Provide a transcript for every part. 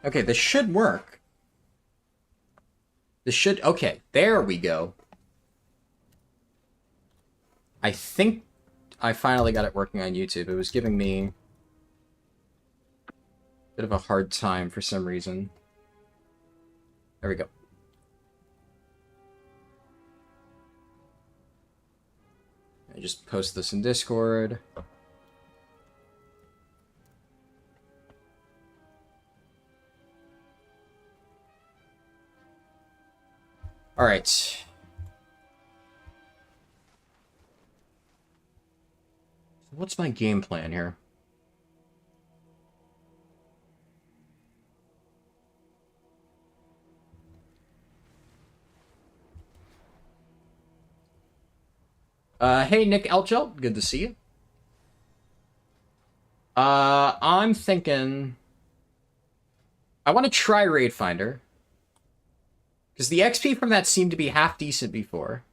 Okay, this should work. This should... Okay, there we go. I think I finally got it working on YouTube. It was giving me a bit of a hard time for some reason. There we go. I just post this in Discord. Alright. So what's my game plan here? Hey, Nick Elchel, good to see you. I'm thinking... I want to try Raid Finder. Because the XP from that seemed to be half decent before.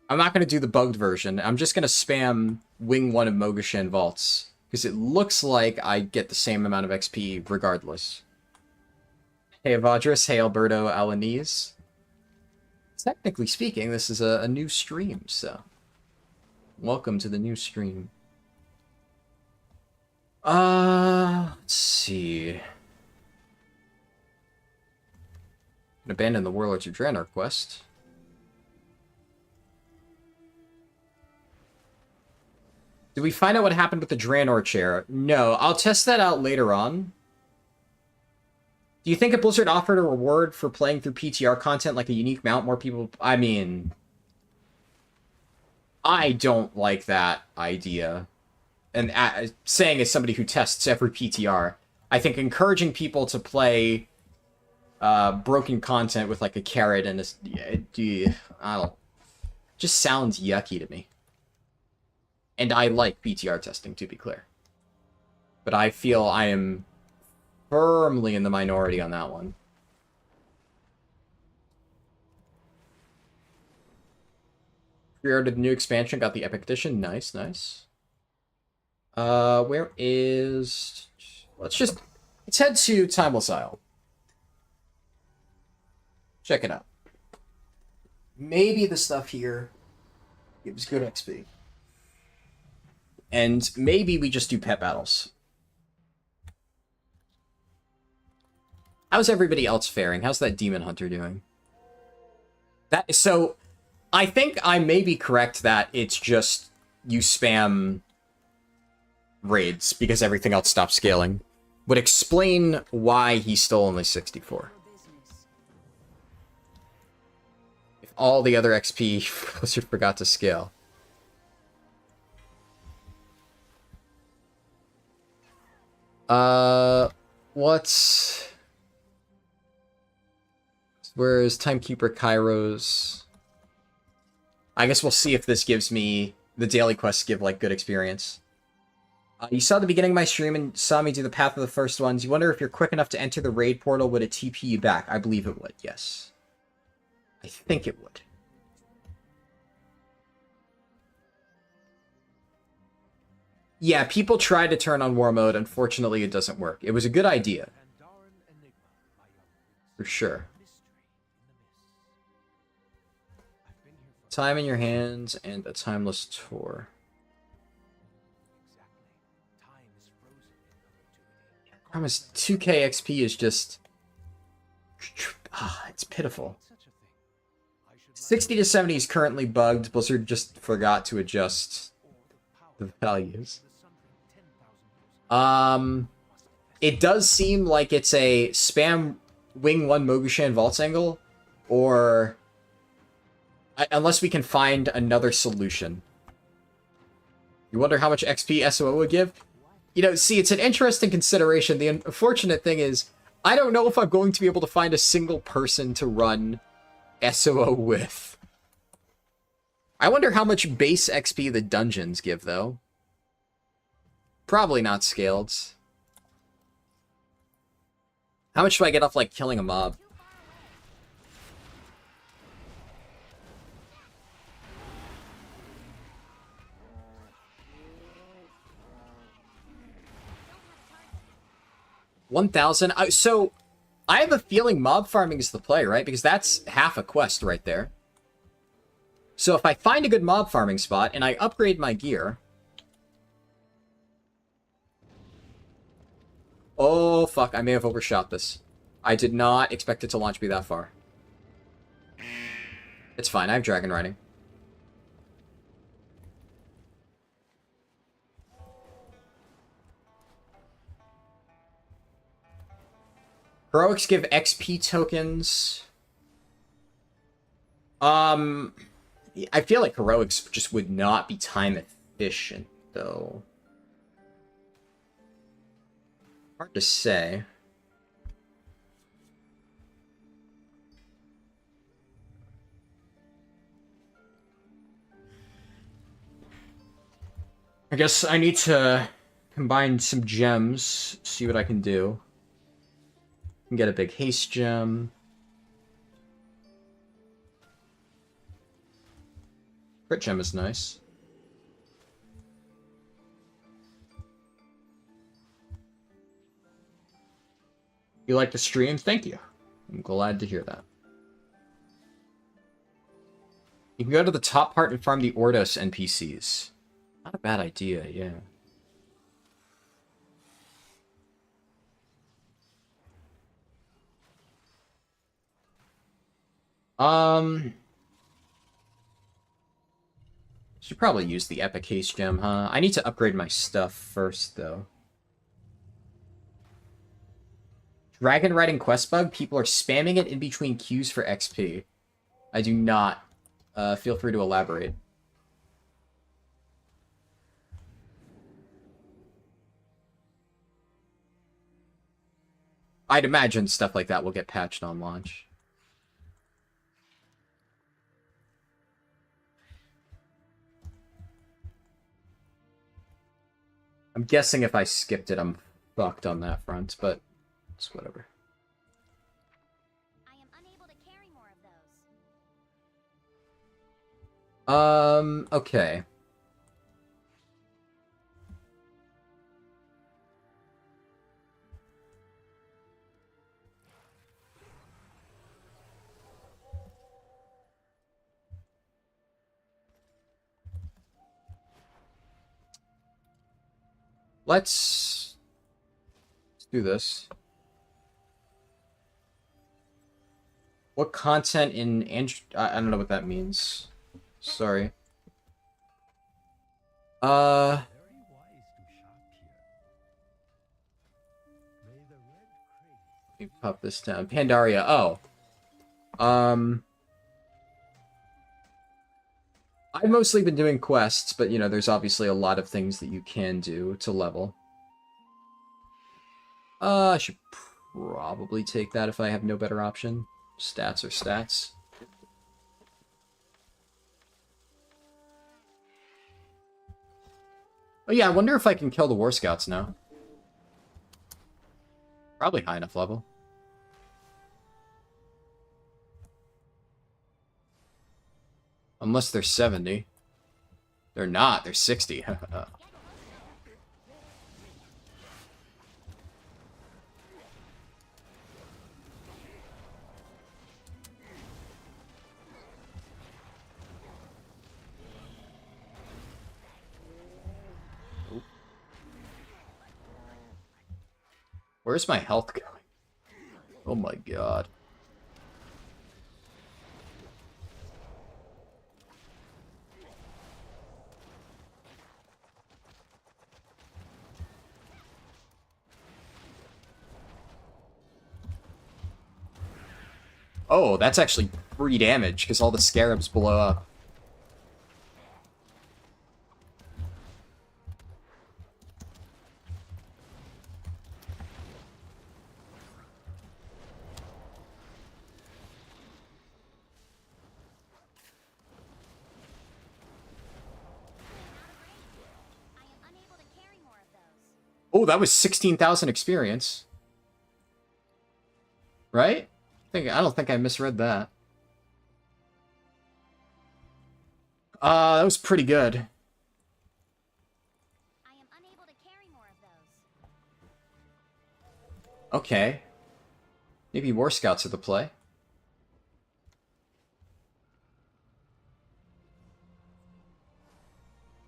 I'm not going to do the bugged version. I'm just going to spam Wing 1 of Mogashan Vaults. Because it looks like I get the same amount of XP regardless. Hey, Avadris. Hey, Alberto Alanese. Technically speaking, this is a new stream, so... Welcome to the new stream. Let's see... Abandon the Warlords of Draenor quest. Did we find out what happened with the Draenor chair? No, I'll test that out later on. Do you think if Blizzard offered a reward for playing through PTR content like a unique mount, more people... I mean... I don't like that idea. And saying as somebody who tests every PTR, I think encouraging people to play broken content with like a carrot and a... I don't... Just sounds yucky to me. And I like PTR testing, to be clear. But I feel I am firmly in the minority on that one. Pre-ordered the new expansion, got the Epic Edition. Nice, nice. Where is... Let's head to Timeless Isle. Check it out. Maybe the stuff here gives good XP. And maybe we just do pet battles. How's everybody else faring? How's that Demon Hunter doing? So, I think I may be correct that it's just you spam raids because everything else stops scaling. Would explain why he's still only 64. If all the other XP Blizzard forgot to scale. Where's Timekeeper Kairos? I guess we'll see if this gives me... The daily quests give, like, good experience. You saw the beginning of my stream and saw me do the path of the first ones. You wonder if you're quick enough to enter the raid portal, would it TP you back? I believe it would, yes. I think it would. Yeah, people try to turn on war mode. Unfortunately, it doesn't work. It was a good idea. For sure. Time in your hands and a timeless tour. I promise 2k XP is just... it's pitiful. 60 to 70 is currently bugged. Blizzard just forgot to adjust the values. It does seem like it's a spam Wing 1 Mogashan Vaults angle, or... unless we can find another solution. You wonder how much XP SOO would give? You know, see, it's an interesting consideration. The unfortunate thing is, I don't know if I'm going to be able to find a single person to run SOO with. I wonder how much base XP the dungeons give, though. Probably not scaled. How much do I get off, like, killing a mob? 1,000. So I have a feeling mob farming is the play, right? Because that's half a quest right there. So if I find a good mob farming spot and I upgrade my gear... Oh, fuck. I may have overshot this. I did not expect it to launch me that far. It's fine. I have dragon riding. Heroics give XP tokens. I feel like heroics just would not be time efficient, though. Hard to say. I guess I need to combine some gems, see what I can do. Can get a big haste gem. Crit gem is nice. You like the stream? Thank you. I'm glad to hear that. You can go to the top part and farm the Ordos NPCs. Not a bad idea, yeah. Should probably use the Epic Haste Gem, huh? I need to upgrade my stuff first, though. Dragon Riding Quest Bug? People are spamming it in between queues for XP. I do not. Feel free to elaborate. I'd imagine stuff like that will get patched on launch. I'm guessing if I skipped it, I'm fucked on that front, but it's whatever. I am unable to carry more of those. Okay. Let's do this. What content in I don't know what that means. Sorry. Let me pop this down. Pandaria. Oh. I've mostly been doing quests, but, you know, there's obviously a lot of things that you can do to level. I should probably take that if I have no better option. Stats are stats. Oh yeah, I wonder if I can kill the War Scouts now. Probably high enough level. Unless they're 70. They're not, they're 60. Where's my health going? Oh my god. Oh, that's actually free damage, because all the scarabs blow up. Oh, that was 16,000 experience. Right? I don't think I misread that. That was pretty good. I am unable to carry more of Okay. Maybe War Scouts are the play.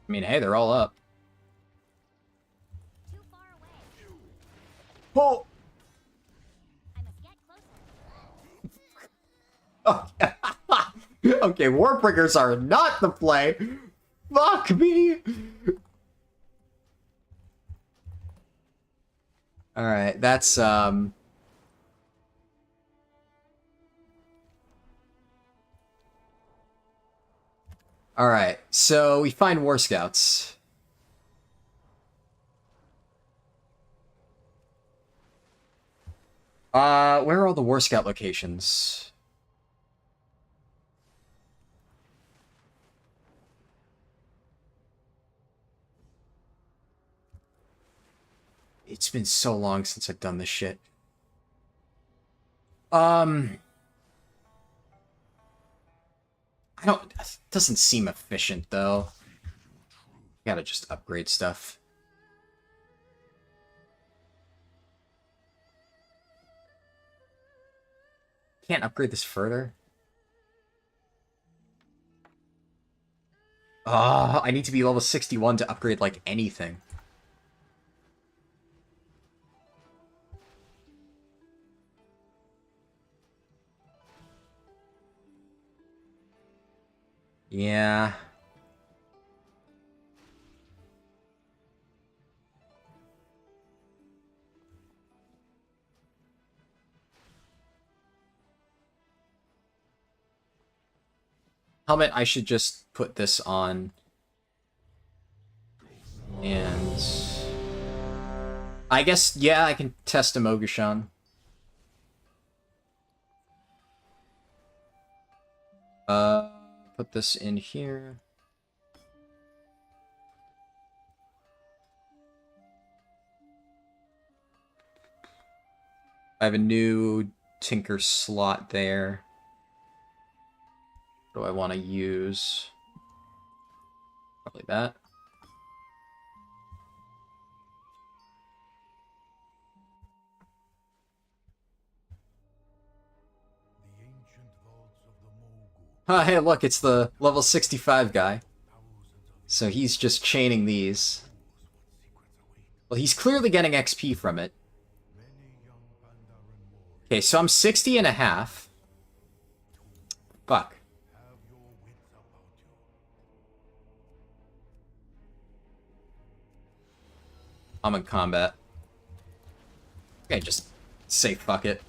I mean, hey, they're all up. Too far away. Oh! I must get closer. Okay. Okay, Warbringers are not the play. Fuck me! Alright, that's, Alright, so we find War Scouts. Where are all the War Scout locations? It's been so long since I've done this shit. I don't... It doesn't seem efficient, though. Gotta just upgrade stuff. Can't upgrade this further? I need to be level 61 to upgrade, like, anything. Yeah. Helmet, I should just put this on. And... I guess, yeah, I can test a Mogushan. Put this in here. I have a new Tinker slot there. What do I want to use? Probably that. Hey, look, it's the level 65 guy. So he's just chaining these. Well, he's clearly getting XP from it. Okay, so I'm 60 and a half. Fuck. I'm in combat. Okay, just say fuck it.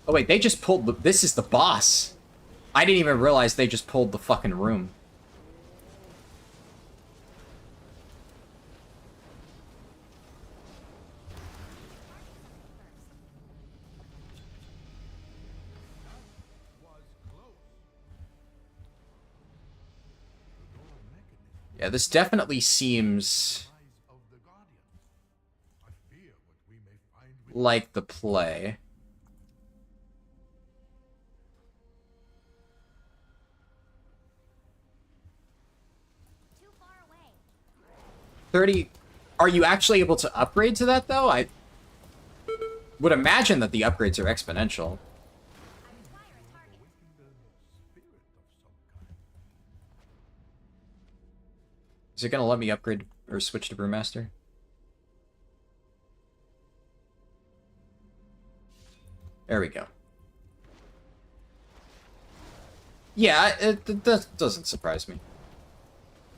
Oh wait, they just pulled the... This is the boss. I didn't even realize they just pulled the fucking room. Yeah, this definitely seems like the play. Too far away. 30... Are you actually able to upgrade to that, though? I would imagine that the upgrades are exponential. I require a target. Is it gonna let me upgrade or switch to Brewmaster? There we go. Yeah, that doesn't surprise me.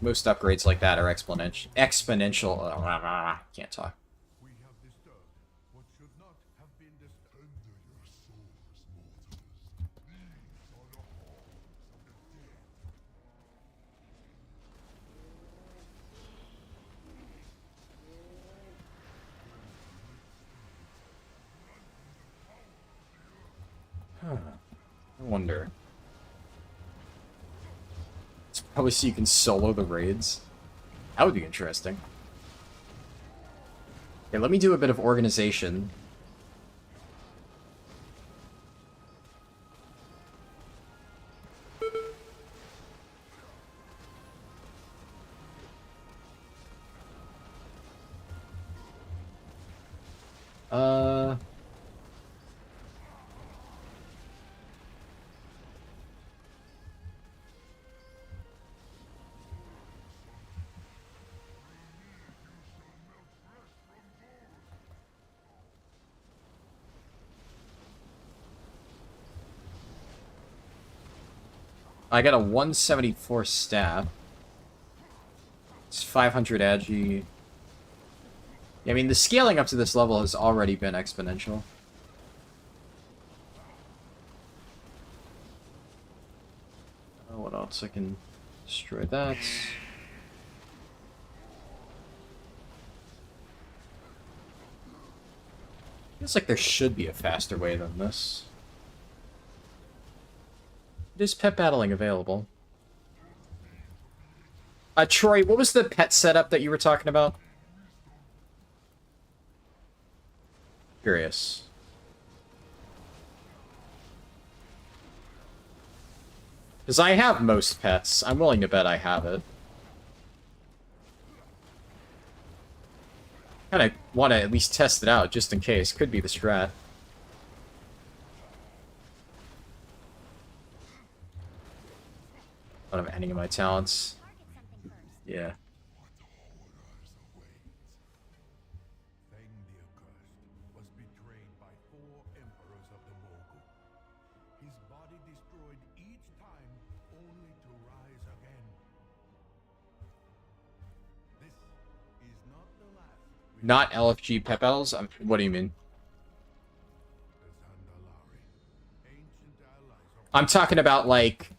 Most upgrades like that are exponential. Can't talk. We have disturbed what should not have been disturbed. Tender your souls, mortals. These are the halls of the dead. I wonder. It's probably so you can solo the raids. That would be interesting. Okay, let me do a bit of organization. Uh... I got a 174 staff. It's 500 agi. Yeah, I mean, the scaling up to this level has already been exponential. What else? I can destroy that. Feels like there should be a faster way than this. Is pet battling available? Troy, what was the pet setup that you were talking about? Curious. Because I have most pets. I'm willing to bet I have it. Kind of want to at least test it out, just in case. Could be the strat. I don't have any of my talents. Yeah. was betrayed by 4 emperors of the Mogul. His body destroyed each time, only to rise again. This is not the last. Not LFG pet battles? What do you mean? I'm talking about, like,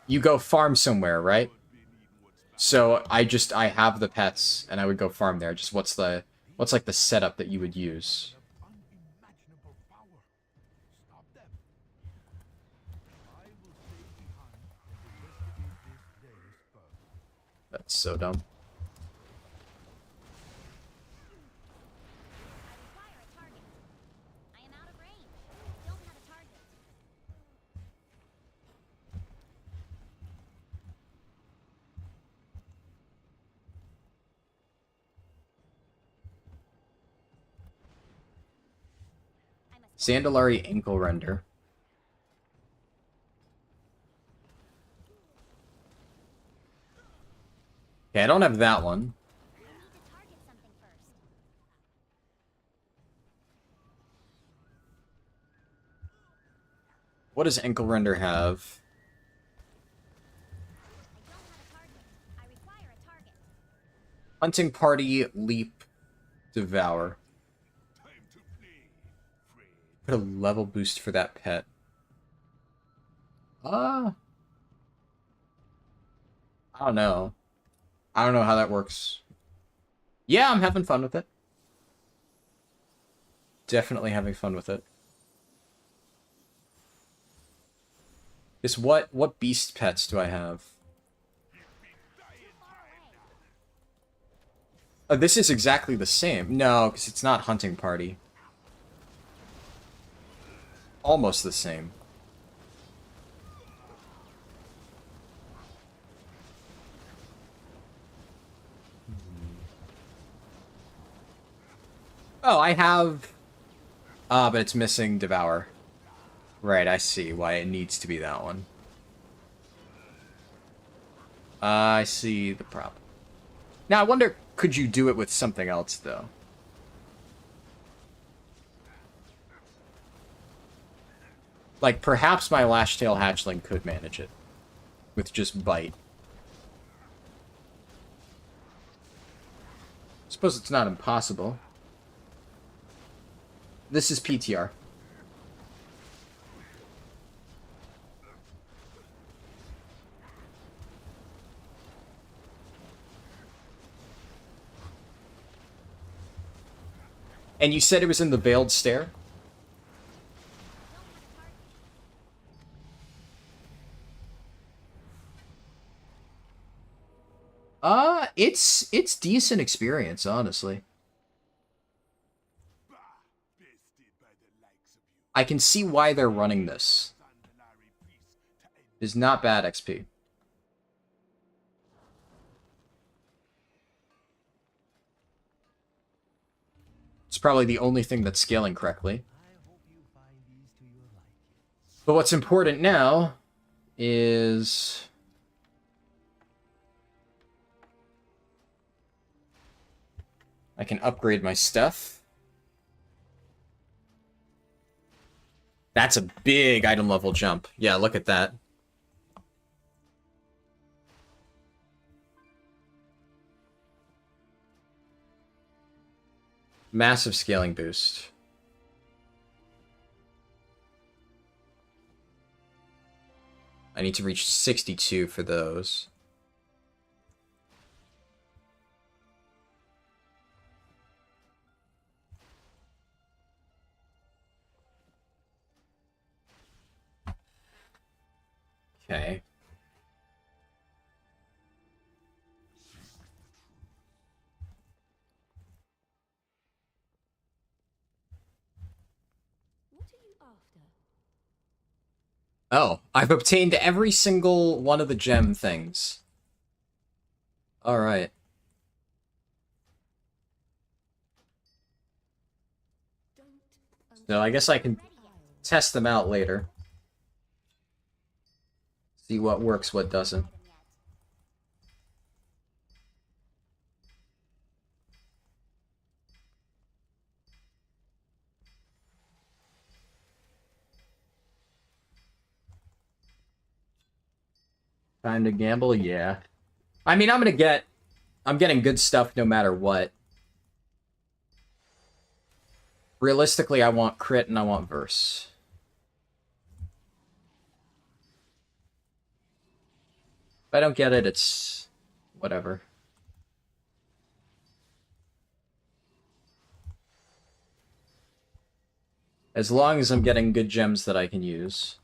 you go farm somewhere, right? So I have the pets, and I would go farm there. Just what's like the setup that you would use? Unimaginable power. Stop them. I will stay behind and investigate this day further. That's so dumb. I require a target. I am out of range. Don't have a target. Sandalari ankle render. Okay, I don't have that one. I need to target something first. What does ankle render have? I don't have a target. I require a target. Hunting party, leap, devour. Time to play, Fred. Put a level boost for that pet. I don't know. I don't know how that works. Yeah, I'm having fun with it. Definitely having fun with it. Is what beast pets do I have? Oh, this is exactly the same. No, because it's not hunting party. Almost the same. Oh, I have... but it's missing Devour. Right, I see why it needs to be that one. I see the problem. Now, I wonder, could you do it with something else, though? Like, perhaps my Lashtail Hatchling could manage it. With just Bite. Suppose it's not impossible. This is PTR. And you said it was in the Veiled Stair? It's decent experience, honestly. I can see why they're running this. It's not bad XP. It's probably the only thing that's scaling correctly. But what's important now is I can upgrade my stuff. That's a big item level jump. Yeah, look at that. Massive scaling boost. I need to reach 62 for those. Okay. What are you after? Oh, I've obtained every single one of the gem things. Alright. So I guess I can test them out later. See what works, what doesn't. Time to gamble? Yeah. I mean, I'm getting good stuff no matter what. Realistically, I want crit and I want verse. If I don't get it, it's whatever. As long as I'm getting good gems that I can use.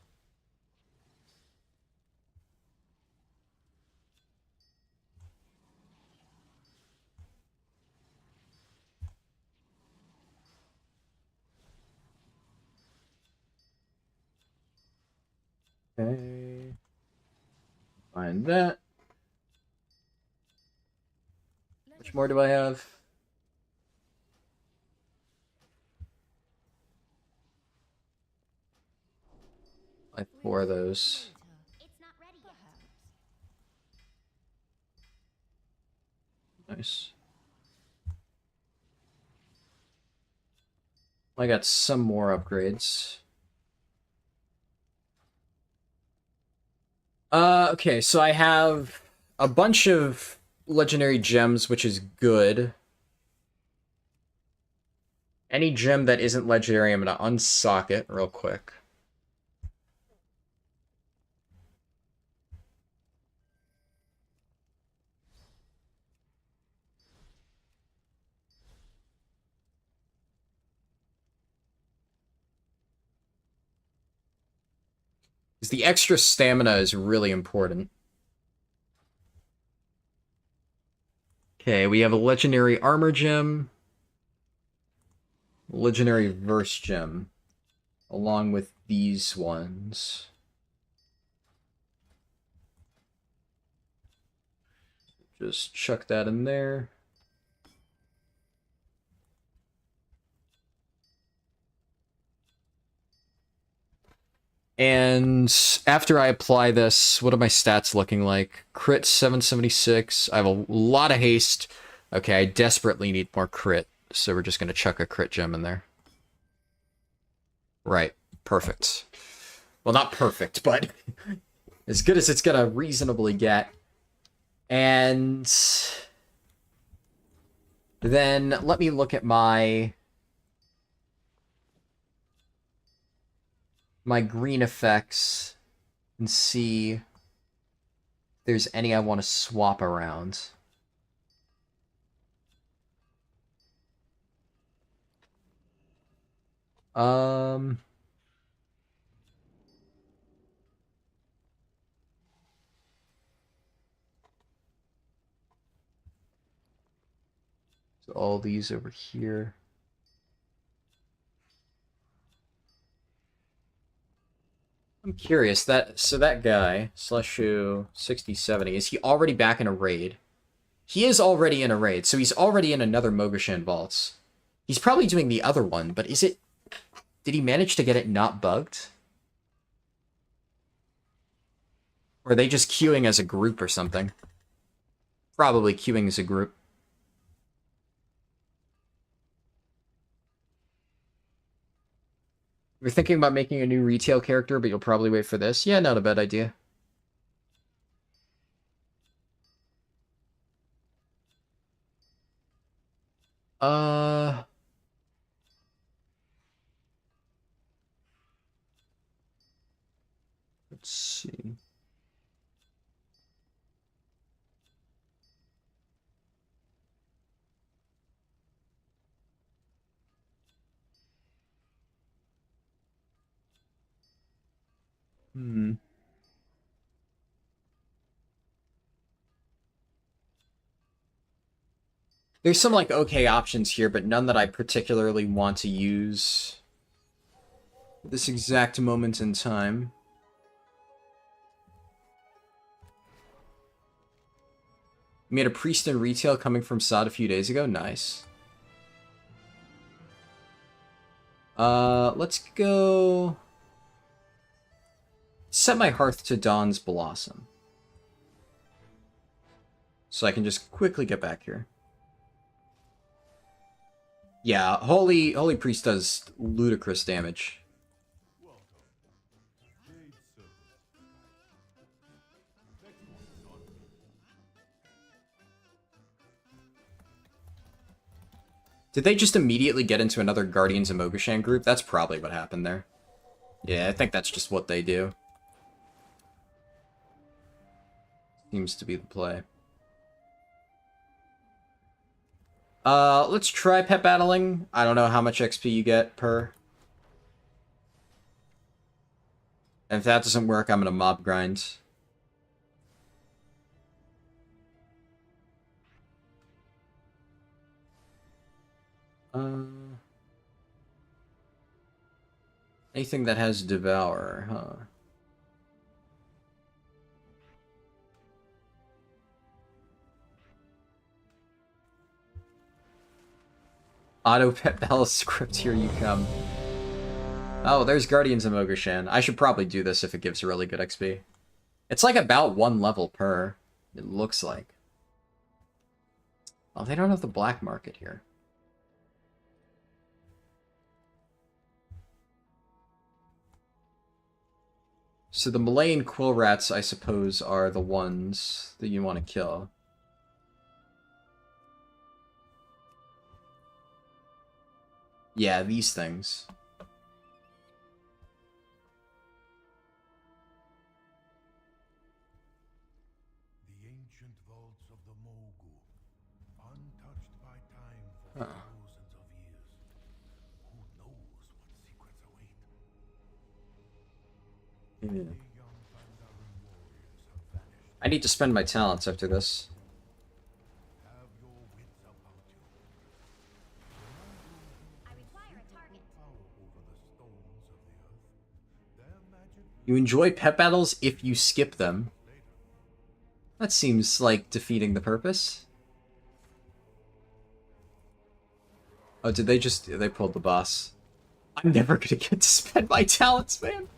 Okay. Find that. Which more do I have? I have 4 of those. It's not ready yet. Nice. I got some more upgrades. Okay, so I have a bunch of legendary gems, which is good. Any gem that isn't legendary, I'm gonna unsock it real quick. Because the extra stamina is really important. Okay, we have a legendary armor gem, legendary verse gem, along with these ones. Just chuck that in there. And after I apply this, what are my stats looking like? Crit 776. I have a lot of haste. Okay, I desperately need more crit, so we're just going to chuck a crit gem in there. Right, perfect. Well, not perfect, but as good as it's going to reasonably get. And then let me look at my green effects and see if there's any I want to swap around. So all these over here. I'm curious, that guy, Slushu 6070, is he already back in a raid? He is already in a raid, so he's already in another Mogashan Vaults. He's probably doing the other one, but is it... Did he manage to get it not bugged? Or are they just queuing as a group or something? Probably queuing as a group. We're thinking about making a new retail character, but you'll probably wait for this. Yeah, not a bad idea. Let's see. There's some, like, okay options here, but none that I particularly want to use at this exact moment in time. We made a priest in retail coming from SOD a few days ago. Nice. Let's go... Set my hearth to Dawn's Blossom. So I can just quickly get back here. Yeah, Holy Priest does ludicrous damage. Did they just immediately get into another Guardians of Mogashan group? That's probably what happened there. Yeah, I think that's just what they do. Seems to be the play. Let's try pet battling. I don't know how much XP you get per. And if that doesn't work, I'm gonna mob grind. Anything that has Devour, huh? Auto pet battle script, here you come. Oh, there's Guardians of Mogashan. I should probably do this if it gives really good XP. It's like about 1 level per, it looks like. Oh, they don't have the black market here. So the Malayan quill rats, I suppose, are the ones that you want to kill. Yeah, these things. The ancient vaults of the Mogu, untouched by time for thousands of years. Who knows what secrets await? Yeah. The young Pandamonium warriors have vanished. I need to spend my talents after this. Have your wits about you. I require a target. Power over the stones of the earth. Their magic You enjoy pet battles if you skip them. That seems like defeating the purpose. Oh, did they just... They pulled the boss. I'm never gonna get to spend my talents, man.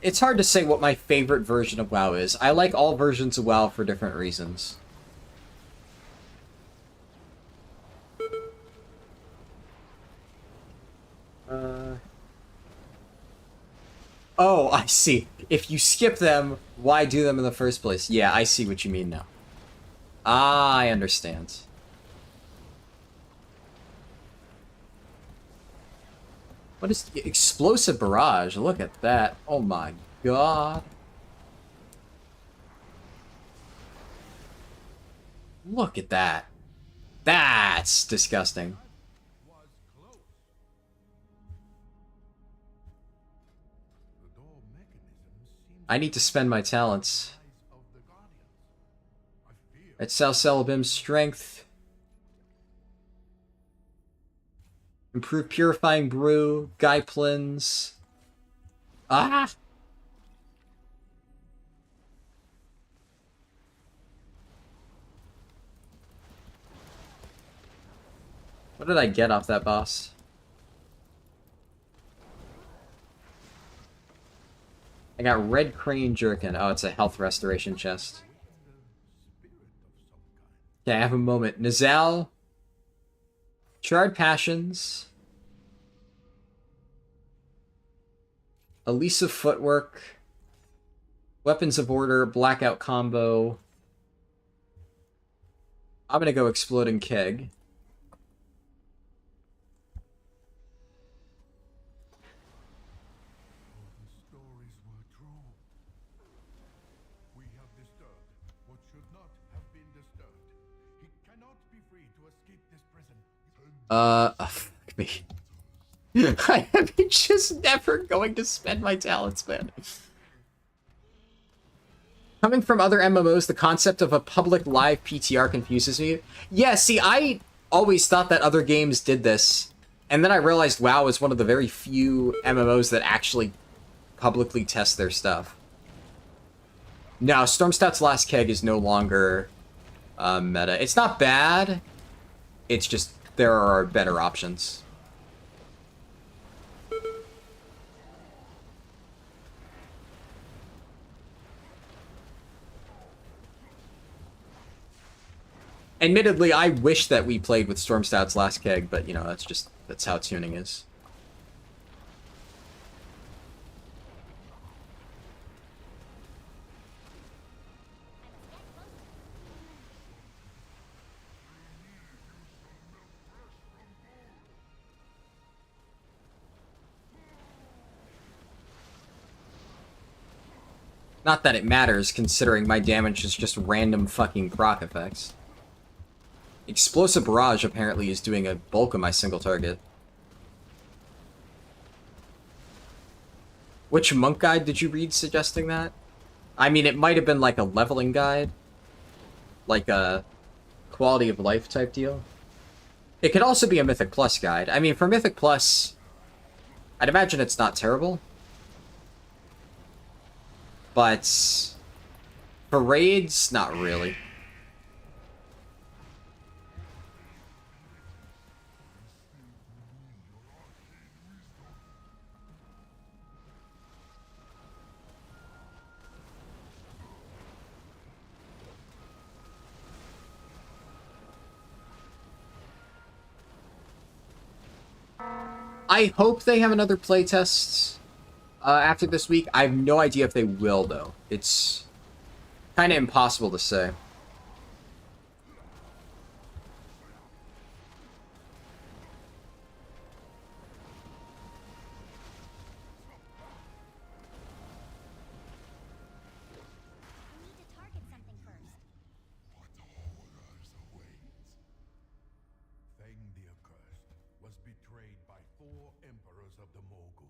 It's hard to say what my favorite version of WoW is. I like all versions of WoW for different reasons. Oh, I see. If you skip them, why do them in the first place? Yeah, I see what you mean now. Ah, I understand. What is explosive barrage? Look at that. Oh my god. Look at that. That's disgusting. Was close. The door mechanism seems I need to spend my talents. eyes of the Guardians. I fear At South Celebim's strength. Improve purifying brew. Gaiplins. Ah! What did I get off that boss? I got Red Crane Jerkin. Oh, it's a health restoration chest. Okay, I have a moment. Nizal. Charred Passions. Elisa Footwork. Weapons of Order. Blackout Combo. I'm gonna go Exploding Keg. the stories were true. We have disturbed what should not have been disturbed. He cannot be free to escape this prison. Fuck me. I am just never going to spend my talents, man. Coming from other MMOs, the concept of a public live PTR confuses me. Yeah, see, I always thought that other games did this, and then I realized WoW is one of the very few MMOs that actually publicly test their stuff. No, Stormstout's Last Keg is no longer meta. It's not bad, it's just there are better options. Admittedly, I wish that we played with Stormstout's Last Keg, but, you know, that's how tuning is. Not that it matters, considering my damage is just random fucking proc effects. Explosive Barrage apparently is doing a bulk of my single target. Which monk guide did you read suggesting that? I mean, it might have been like a leveling guide. Like a quality of life type deal. It could also be a Mythic Plus guide. I mean, for Mythic Plus, I'd imagine it's not terrible. But for raids, not really. I hope they have another playtest after this week. I have no idea if they will, though. It's kind of impossible to say. I need to target something first. Feng the Accursed was betrayed by 4 emperors of the Mogul.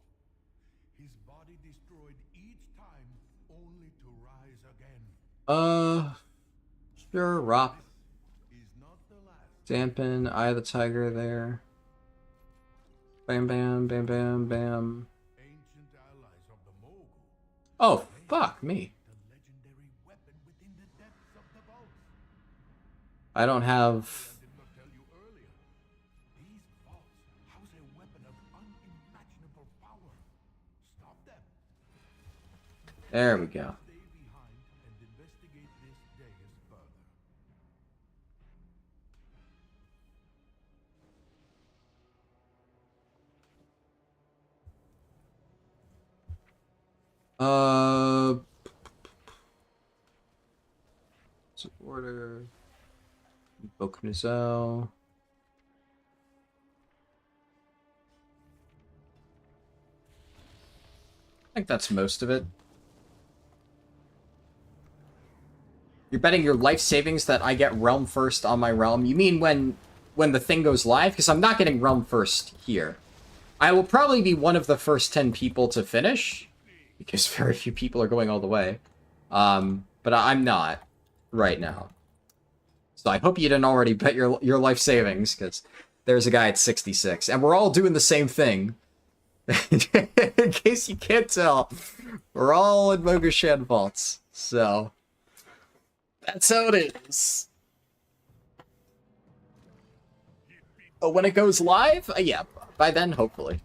His body destroyed each time, only to rise again. Sure, Rop. Is not the last. Dampen, Eye of the Tiger there. Bam, bam, bam, bam, bam. Ancient allies of the Mogul. Oh, fuck me. The legendary weapon within the depths of the vaults. I don't have... Did not tell you earlier. These vaults house a weapon of unimaginable power. Stop them. There we go. Stay behind and investigate this dais further. Order. Book Nizal. think that's most of it. You're betting your life savings that I get realm first on my realm? You mean when the thing goes live? Because I'm not getting realm first here. I will probably be one of the first 10 people to finish, because very few people are going all the way. But I'm not right now. So I hope you didn't already bet your life savings, because there's a guy at 66. And we're all doing the same thing. In case you can't tell, we're all in Mogushan vaults. So that's how it is. Oh, when it goes live? Yeah, by then, hopefully.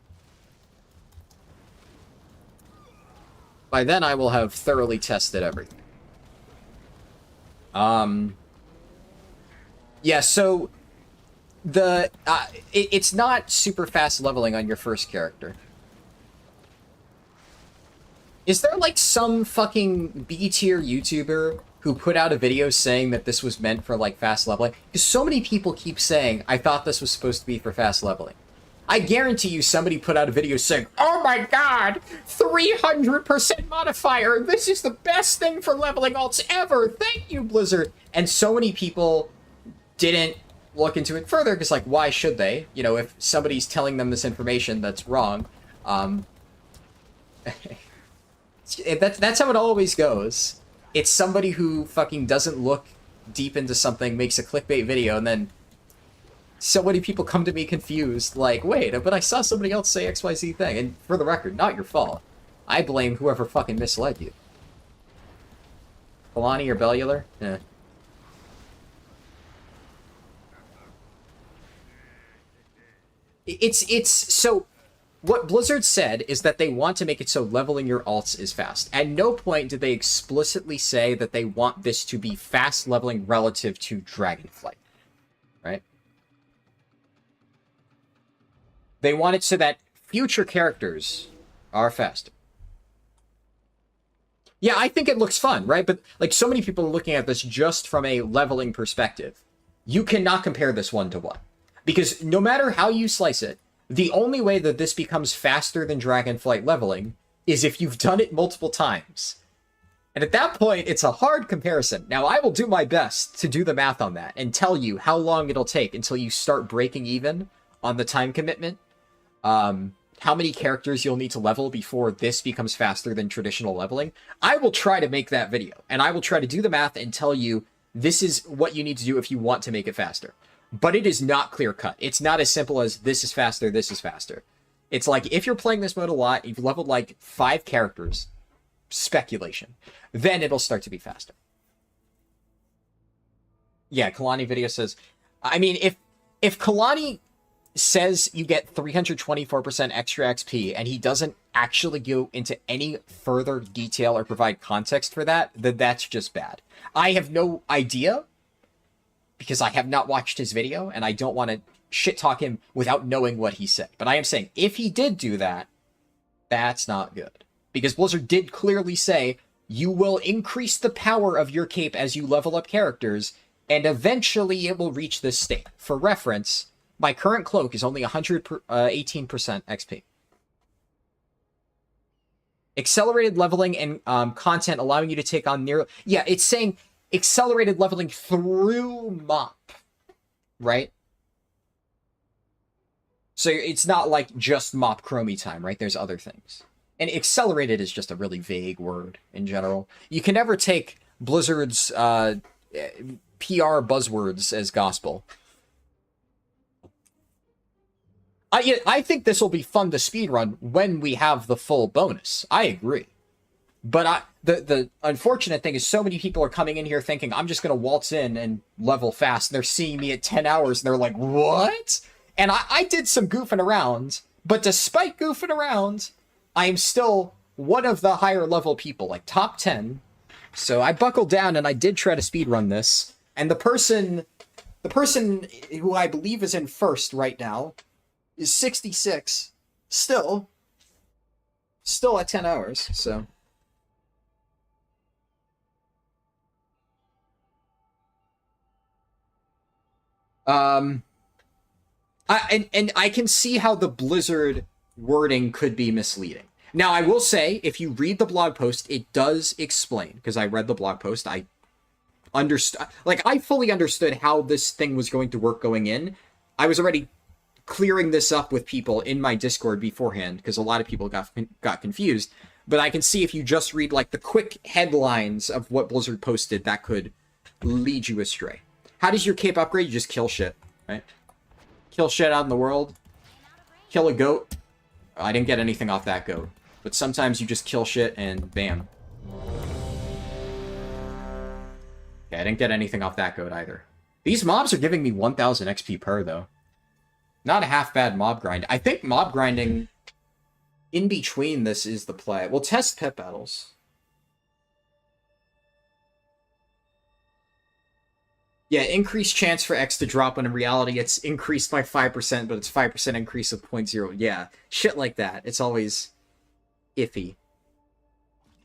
By then, I will have thoroughly tested everything. Yeah, so it's not super fast leveling on your first character. Is there like some fucking B-tier YouTuber who put out a video saying that this was meant for like fast leveling? Because so many people keep saying, I thought this was supposed to be for fast leveling. I guarantee you somebody put out a video saying, oh my god, 300% modifier, this is the best thing for leveling alts ever, thank you, Blizzard. And so many people didn't look into it further, because like, why should they? You know, if somebody's telling them this information that's wrong, that's how it always goes. It's somebody who fucking doesn't look deep into something, makes a clickbait video, and then so many people come to me confused, like, wait, but I saw somebody else say XYZ thing, and for the record, not your fault. I blame whoever fucking misled you. Kalani or Bellular? Yeah. It's so what Blizzard said is that they want to make it so leveling your alts is fast. At no point did they explicitly say that they want this to be fast leveling relative to Dragonflight. Right? They want it so that future characters are faster. Yeah, I think it looks fun, right? But like so many people are looking at this just from a leveling perspective. You cannot compare this one-to-one. Because no matter how you slice it, the only way that this becomes faster than Dragonflight leveling is if you've done it multiple times. And at that point, it's a hard comparison. Now, I will do my best to do the math on that and tell you how long it'll take until you start breaking even on the time commitment. How many characters you'll need to level before this becomes faster than traditional leveling. I will try to make that video, and I will try to do the math and tell you this is what you need to do if you want to make it faster. But it is not clear-cut. It's not as simple as this is faster, this is faster. It's like, if you're playing this mode a lot, you've leveled like 5 characters, speculation, then it'll start to be faster. Yeah, Kalani video says, I mean, if Kalani says you get 324% extra XP, and he doesn't actually go into any further detail or provide context for that, then that's just bad. I have no idea, because I have not watched his video, and I don't want to shit-talk him without knowing what he said. But I am saying, if he did do that, that's not good. Because Blizzard did clearly say, you will increase the power of your cape as you level up characters, and eventually it will reach this state. For reference, my current cloak is only 118% XP. Accelerated leveling and content allowing you to take on near... Yeah, it's saying accelerated leveling through MOP, right? So it's not like just MOP Chromie time, right? There's other things. And accelerated is just a really vague word in general. You can never take Blizzard's PR buzzwords as gospel. I think this will be fun to speedrun when we have the full bonus. I agree. But the unfortunate thing is so many people are coming in here thinking, I'm just going to waltz in and level fast. And they're seeing me at 10 hours and they're like, what? And I did some goofing around. But despite goofing around, I am still one of the higher level people, like top 10. So I buckled down and I did try to speedrun this. And the person who I believe is in first right now is 66. Still at 10 hours, so... I can see how the Blizzard wording could be misleading. Now, I will say, if you read the blog post, it does explain, because I read the blog post, I understood, like, I fully understood how this thing was going to work going in. I was already clearing this up with people in my Discord beforehand, because a lot of people got confused. But I can see if you just read, like, the quick headlines of what Blizzard posted, that could lead you astray. How does your cape upgrade? You just kill shit, right? Kill shit out in the world. Kill a goat. I didn't get anything off that goat. But sometimes you just kill shit and bam. Okay, I didn't get anything off that goat either. These mobs are giving me 1000 XP per, though. Not a half-bad mob grind. I think mob grinding in between this is the play. We'll test pet battles. Yeah, increased chance for X to drop when in reality it's increased by 5%, but it's 5% increase of 0.0. Yeah, shit like that. It's always iffy.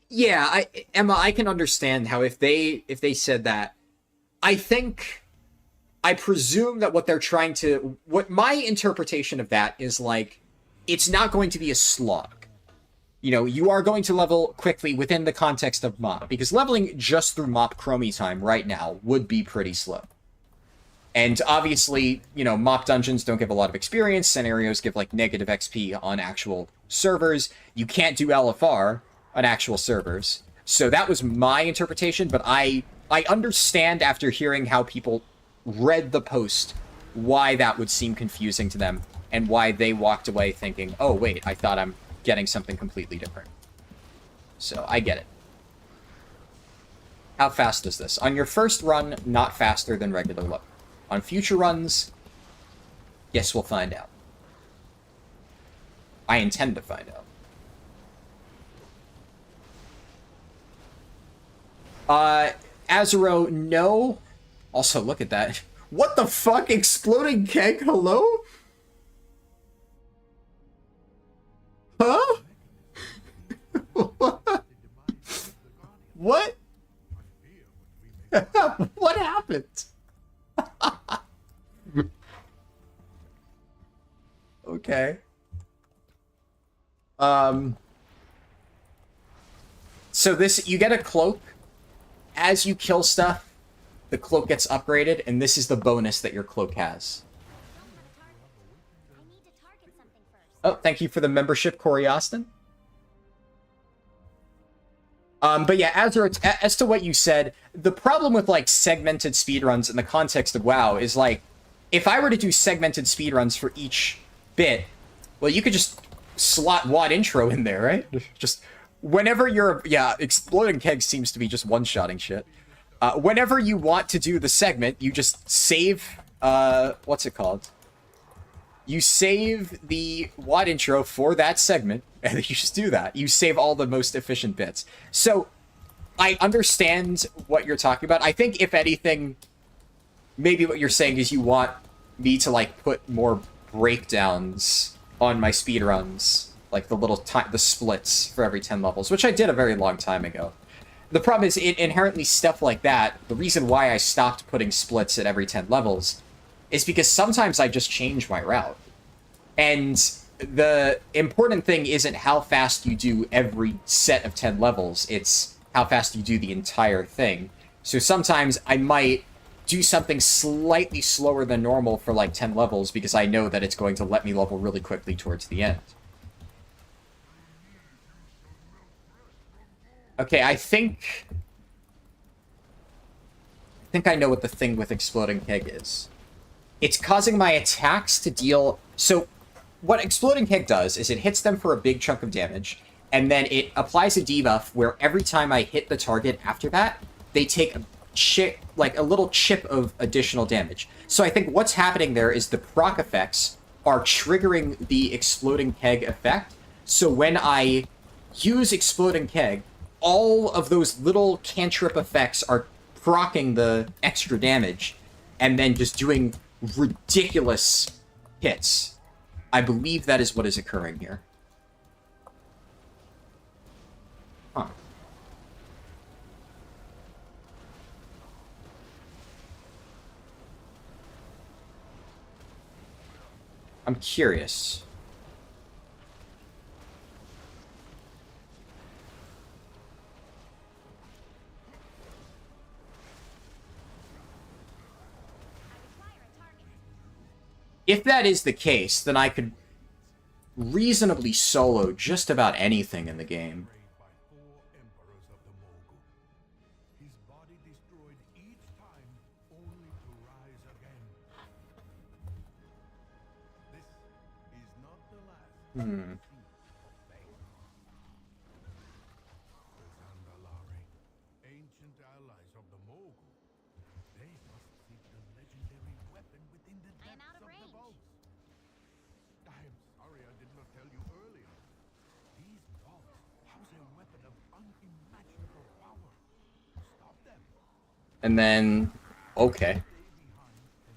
Yeah, Emma, I can understand how if they said that. I presume that what they're trying to... What my interpretation of that is, like, it's not going to be a slog. You know, you are going to level quickly within the context of MOP, because leveling just through MOP Chromie time right now would be pretty slow. And obviously, you know, MOP dungeons don't give a lot of experience, scenarios give, like, negative XP on actual servers. You can't do LFR on actual servers. So that was my interpretation, but I understand after hearing how people read the post why that would seem confusing to them and why they walked away thinking, oh wait, I thought I'm getting something completely different. So I get it. How fast is this? On your first run, not faster than regular level. On future runs, yes, we'll find out. I intend to find out. Azuro, no. Also, look at that. What the fuck? Exploding keg? Hello? Huh? What? What happened? Okay. So this, you get a cloak. As you kill stuff, the cloak gets upgraded, and this is the bonus that your cloak has. Oh, thank you for the membership, Corey Austin. But yeah, as to what you said, the problem with, like, segmented speedruns in the context of WoW is, like, if I were to do segmented speedruns for each bit, well, you could just slot WoD intro in there, right? Just whenever you're... Yeah, Exploding Keg seems to be just one-shotting shit. Whenever you want to do the segment, you just save... what's it called? You save the WoD intro for that segment, and then you just do that. You save all the most efficient bits. So, I understand what you're talking about. I think, if anything, maybe what you're saying is you want me to, like, put more breakdowns on my speedruns, like the little the splits for every 10 levels, which I did a very long time ago. The problem is, inherently stuff like that, the reason why I stopped putting splits at every 10 levels is because sometimes I just change my route. And the important thing isn't how fast you do every set of 10 levels, it's how fast you do the entire thing. So sometimes I might do something slightly slower than normal for like 10 levels because I know that it's going to let me level really quickly towards the end. Okay, I think I know what the thing with Exploding Keg is. It's causing my attacks to deal... So, what Exploding Keg does is it hits them for a big chunk of damage, and then it applies a debuff where every time I hit the target after that, they take a little chip of additional damage. So I think what's happening there is the proc effects are triggering the Exploding Keg effect. So when I use Exploding Keg, all of those little cantrip effects are proccing the extra damage, and then just doing ridiculous hits. I believe that is what is occurring here. Huh. I'm curious. If that is the case, then I could reasonably solo just about anything in the game. By 4 emperors of the Mogul. His body destroyed each time, only to rise again. This is not the last. The Zandalari, ancient allies of the Mogul. They must seek the legendary weapon within the I am depths out of of the range. vaults. I am sorry I did not tell you earlier. These vaults house a weapon of unimaginable power. Stop them. And then, okay.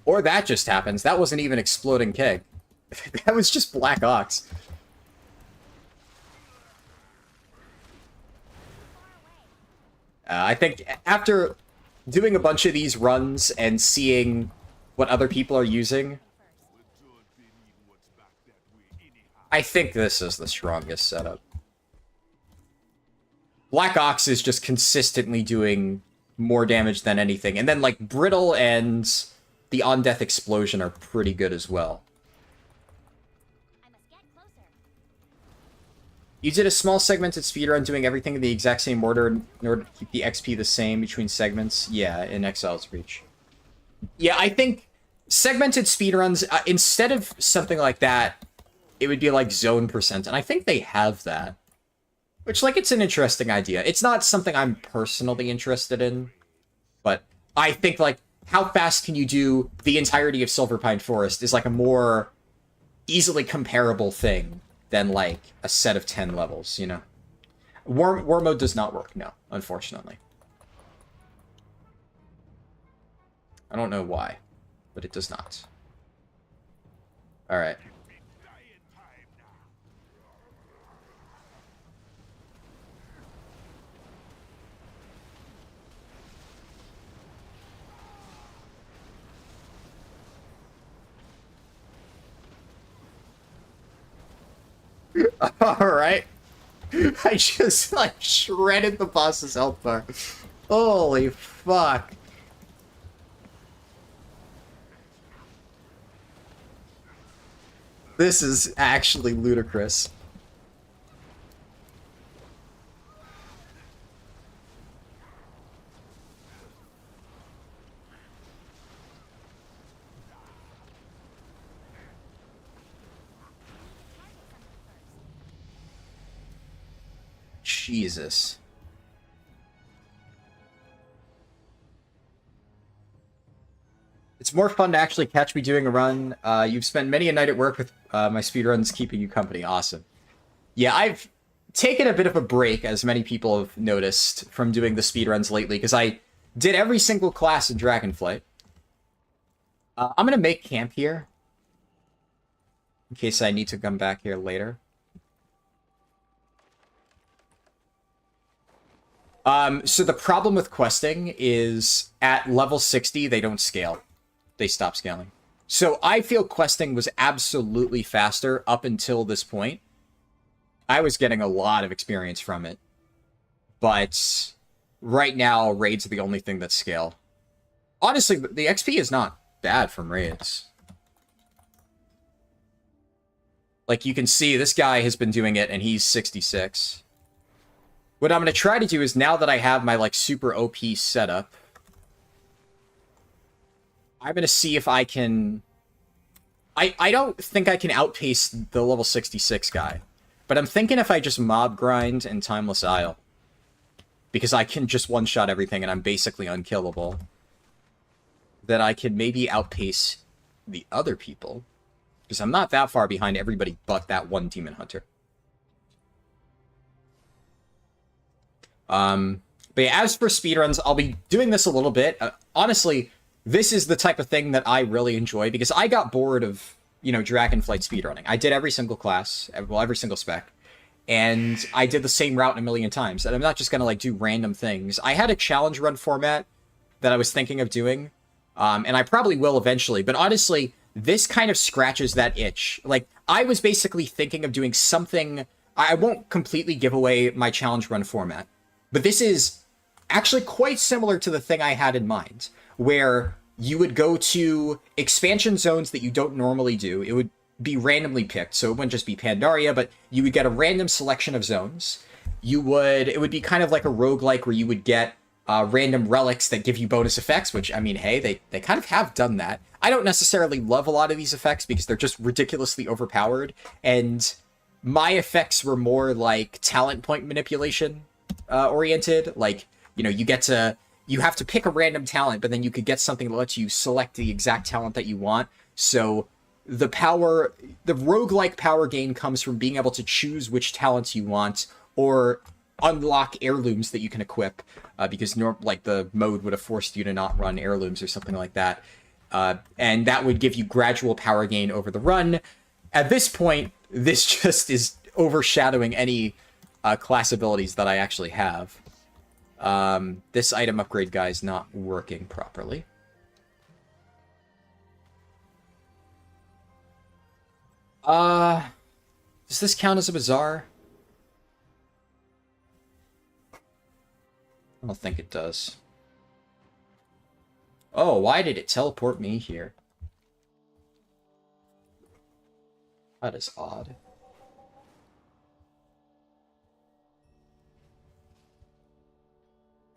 Or that just happens. That wasn't even exploding keg. That was just Black Ox. I think after doing a bunch of these runs and seeing what other people are using, I think this is the strongest setup. Black Ox is just consistently doing more damage than anything. And then, like, Brittle and the On-Death Explosion are pretty good as well. I must get closer. You did a small segmented speedrun doing everything in the exact same order in order to keep the XP the same between segments? Yeah, in Exile's Reach. Yeah, I think segmented speedruns, instead of something like that, it would be like zone percent. And I think they have that. Which, like, it's an interesting idea. It's not something I'm personally interested in. But I think, like, how fast can you do the entirety of Silverpine Forest is, like, a more easily comparable thing than, like, a set of 10 levels, you know? War mode does not work, no, unfortunately. I don't know why, but it does not. Alright. Alright. I just, like, shredded the boss's health bar. Holy fuck. This is actually ludicrous. Jesus. It's more fun to actually catch me doing a run. You've spent many a night at work with my speedruns keeping you company. Awesome. Yeah, I've taken a bit of a break, as many people have noticed, from doing the speedruns lately, because I did every single class in Dragonflight. I'm going to make camp here, in case I need to come back here later. So the problem with questing is at level 60, they don't scale. They stop scaling. So I feel questing was absolutely faster up until this point. I was getting a lot of experience from it. But right now, raids are the only thing that scale. Honestly, the XP is not bad from raids. Like, you can see, this guy has been doing it, and he's 66. What I'm going to try to do is, now that I have my, like, super OP setup, I'm going to see if I can... I don't think I can outpace the level 66 guy. But I'm thinking if I just mob grind and Timeless Isle, because I can just one-shot everything and I'm basically unkillable, that I can maybe outpace the other people. Because I'm not that far behind everybody but that one Demon Hunter. But yeah, as for speedruns, I'll be doing this a little bit. Honestly, this is the type of thing that I really enjoy, because I got bored of, you know, Dragonflight speedrunning. I did every single class, well, every single spec, and I did the same route a million times. And I'm not just going to, like, do random things. I had a challenge run format that I was thinking of doing, and I probably will eventually. But honestly, this kind of scratches that itch. Like, I was basically thinking of doing something... I won't completely give away my challenge run format, but this is actually quite similar to the thing I had in mind, where you would go to expansion zones that you don't normally do. It would be randomly picked, so it wouldn't just be Pandaria, but you would get a random selection of zones. It would be kind of like a roguelike where you would get random relics that give you bonus effects, which, I mean, hey, they kind of have done that. I don't necessarily love a lot of these effects because they're just ridiculously overpowered, and my effects were more like talent point manipulation oriented. Like, you know, you have to pick a random talent, but then you could get something that lets you select the exact talent that you want. So the roguelike power gain comes from being able to choose which talents you want, or unlock heirlooms that you can equip, because the mode would have forced you to not run heirlooms or something like that. And that would give you gradual power gain over the run. At this point, this just is overshadowing any class abilities that I actually have. This item upgrade guy is not working properly. Does this count as a bazaar? I don't think it does. Oh, why did it teleport me here? That is odd.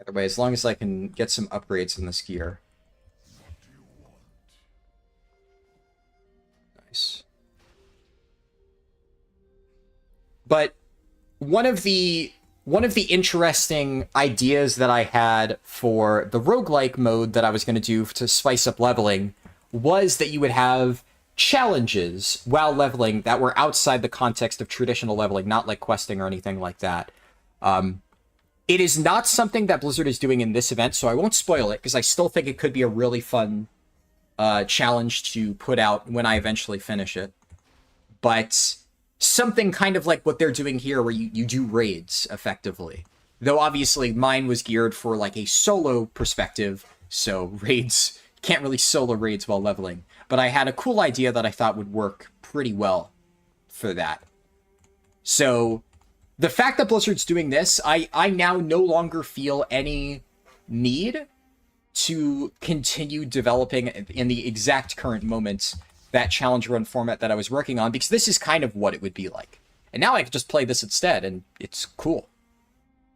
Either way, as long as I can get some upgrades in this gear. Nice. But one of the interesting ideas that I had for the roguelike mode that I was going to do to spice up leveling was that you would have challenges while leveling that were outside the context of traditional leveling, not like questing or anything like that. It is not something that Blizzard is doing in this event, so I won't spoil it, because I still think it could be a really fun challenge to put out when I eventually finish it. But something kind of like what they're doing here, where you do raids, effectively. Though, obviously, mine was geared for, like, a solo perspective, so raids... Can't really solo raids while leveling. But I had a cool idea that I thought would work pretty well for that. So, the fact that Blizzard's doing this, I now no longer feel any need to continue developing in the exact current moment that challenge run format that I was working on, because this is kind of what it would be like. And now I can just play this instead, and it's cool.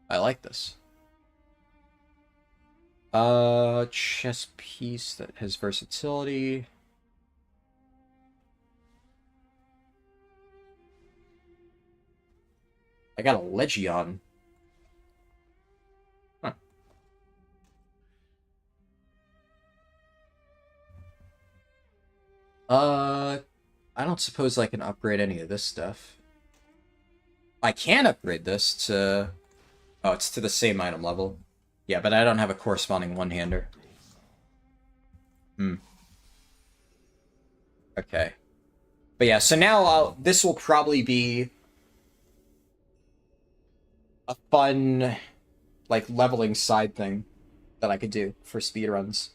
I like this. Chess piece that has versatility. I got a Legion. Huh. I don't suppose I can upgrade any of this stuff. I can upgrade this to... Oh, it's to the same item level. Yeah, but I don't have a corresponding one-hander. Okay. But yeah, so now this will probably be a fun, like, leveling side thing that I could do for speedruns.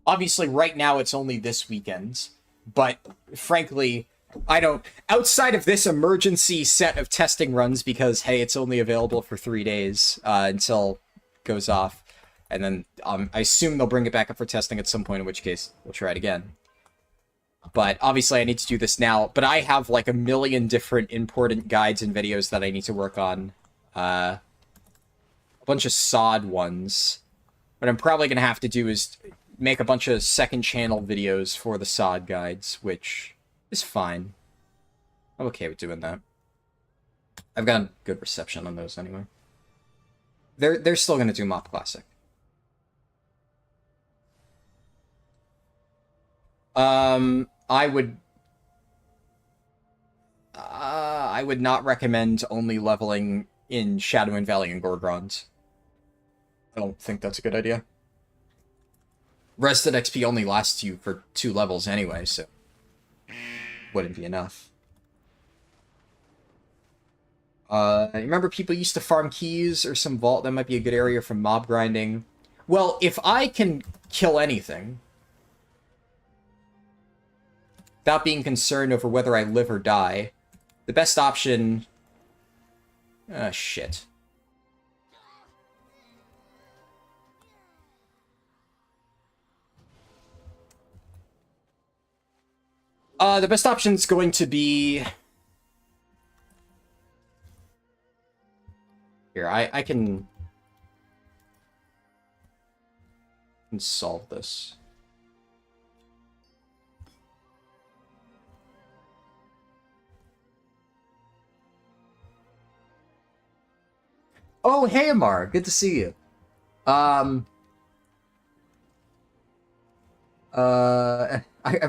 Obviously, right now it's only this weekend, but frankly, I don't... Outside of this emergency set of testing runs, because, hey, it's only available for 3 days until it goes off, and then I assume they'll bring it back up for testing at some point, in which case we'll try it again. But obviously I need to do this now, but I have like a million different important guides and videos that I need to work on. A bunch of sod ones. What I'm probably going to have to do is make a bunch of second channel videos for the sod guides, which is fine. I'm okay with doing that. I've gotten good reception on those anyway. They're still going to do Mop Classic. I would not recommend only leveling in Shadowin Valley and Gorgrond. I don't think that's a good idea. Rested XP only lasts you for 2 levels anyway, so wouldn't be enough. Remember people used to farm keys or some vault? That might be a good area for mob grinding. Well, if I can kill anything without being concerned over whether I live or die, the best option... shit. The best option is going to be... Here, I can solve this. Oh, hey, Amar. Good to see you. I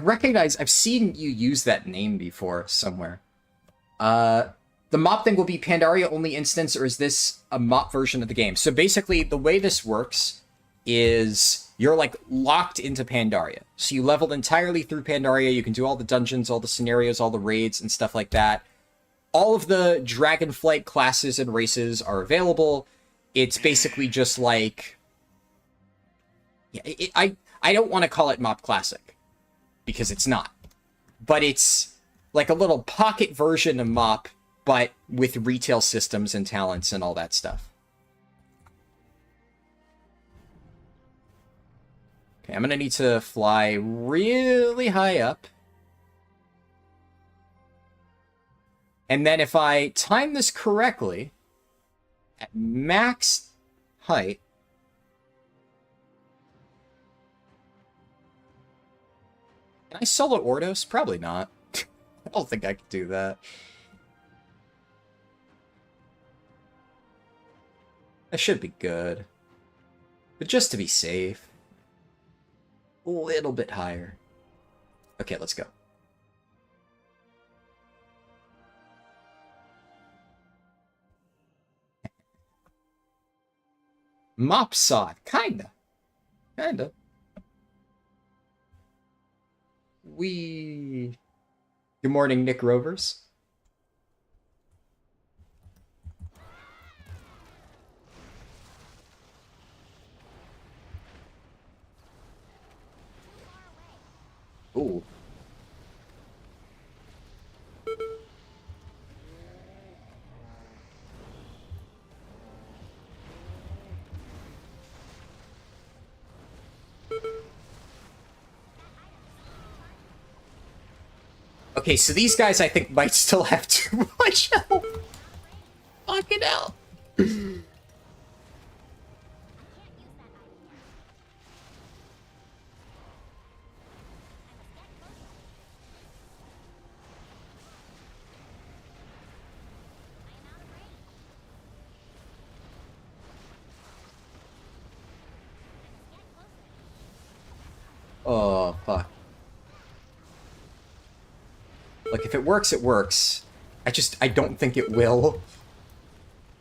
recognize... I've seen you use that name before somewhere. The mop thing will be Pandaria only instance, or is this a mop version of the game? So basically, the way this works is you're, like, locked into Pandaria. So you leveled entirely through Pandaria. You can do all the dungeons, all the scenarios, all the raids, and stuff like that. All of the Dragonflight classes and races are available. It's basically just like... Yeah, I don't want to call it Mop Classic, because it's not. But it's like a little pocket version of Mop, but with retail systems and talents and all that stuff. Okay, I'm going to need to fly really high up. And then if I time this correctly, at max height, can I solo Ordos? Probably not. I don't think I could do that. That should be good. But just to be safe, a little bit higher. Okay, let's go. Mopsod, kinda. Kinda. Good morning, Nick Rovers. Ooh. Okay, so these guys I think might still have too much health. Fucking hell. Oh, fuck. Like, if it works, it works. I don't think it will.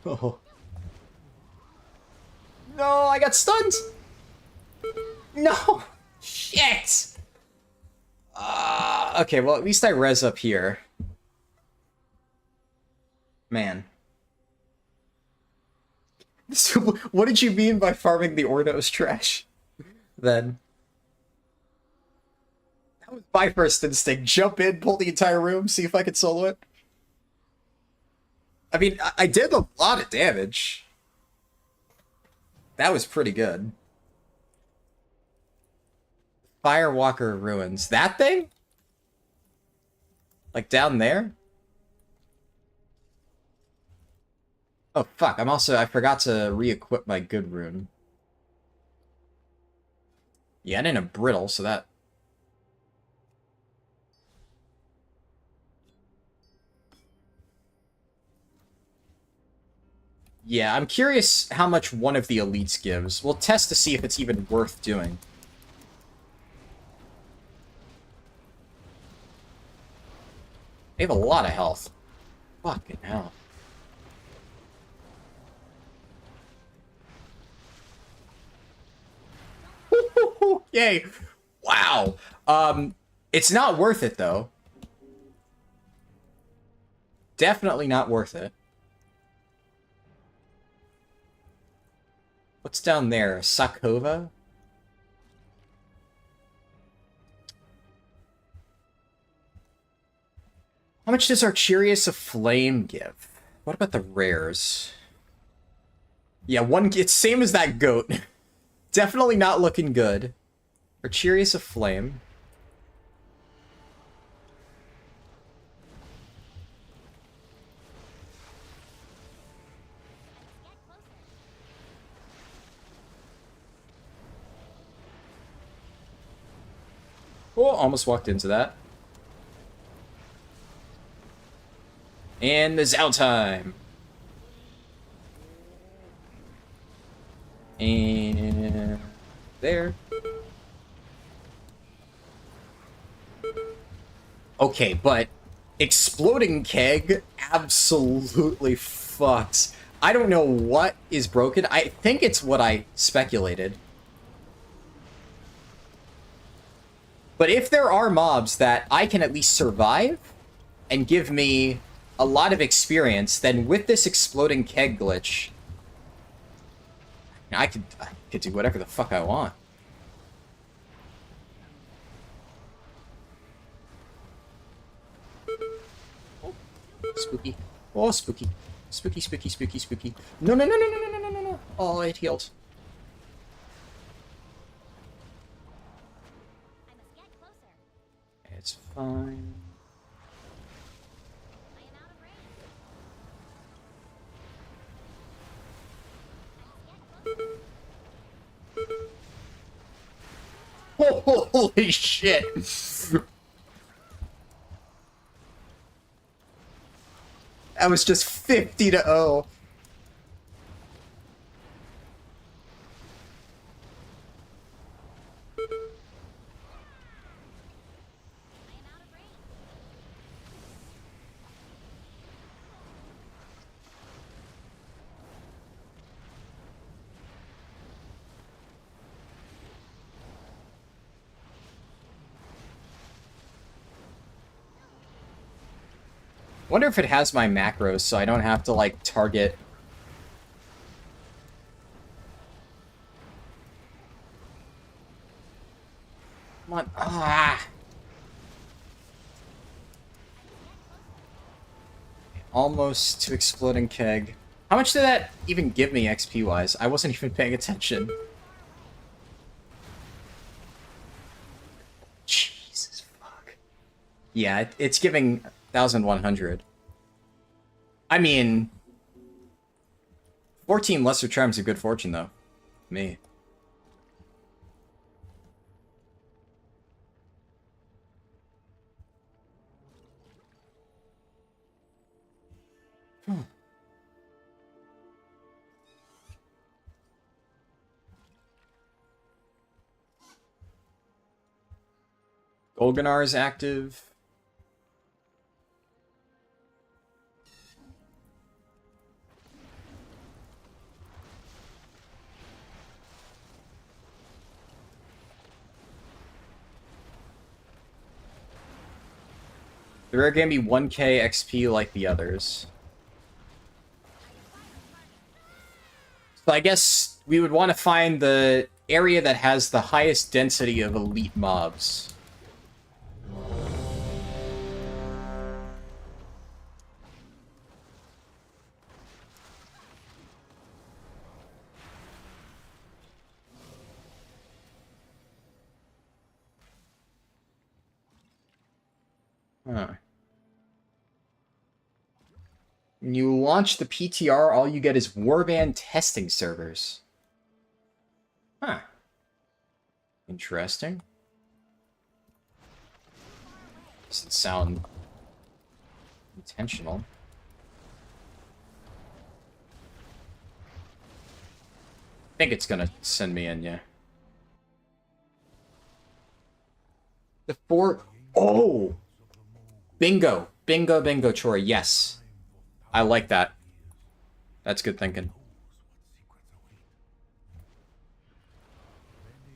Oh. No, I got stunned! No! Shit! Okay, well, at least I res up here. Man. So, what did you mean by farming the Ordos trash? Then. That was my first instinct. Jump in, pull the entire room, see if I could solo it. I mean, I did a lot of damage. That was pretty good. Firewalker Ruins. That thing? Like down there? Oh, fuck. I forgot to re-equip my good rune. Yeah, I didn't have brittle, so that... Yeah, I'm curious how much one of the elites gives. We'll test to see if it's even worth doing. They have a lot of health. Fucking hell. Yay. Wow. It's not worth it, though. Definitely not worth it. What's down there? Sakova? How much does Archerius of Flame give? What about the rares? Yeah, it's same as that goat. Definitely not looking good. Archerius of Flame. Oh, almost walked into that. And the Zao time. And there. Okay, but exploding keg absolutely fucks. I don't know what is broken. I think it's what I speculated. But if there are mobs that I can at least survive and give me a lot of experience, then with this exploding keg glitch, I could do whatever the fuck I want. Oh, spooky. Oh, spooky. Spooky, spooky, spooky, spooky. No, no, no, no, no, no, no, no, no. Oh, it healed. I must get closer. It's fine. I am out of range. I must get closer. Holy shit! That was just 50-0. I am out of range. Wonder if it has my macros, so I don't have to, like, target. Come on. Ah! Almost to exploding keg. How much did that even give me XP-wise? I wasn't even paying attention. Jesus fuck. Yeah, it's giving 1,100. I mean, 14 lesser charms of good fortune, though. Me. Golganar is active. The rare game be 1k XP like the others. So I guess we would want to find the area that has the highest density of elite mobs. Huh. When you launch the PTR, all you get is warband testing servers. Huh. Interesting. Doesn't sound intentional. I think it's gonna send me in, yeah. The fort. Oh! Bingo! Bingo, bingo, Troy. Yes. I like that. That's good thinking.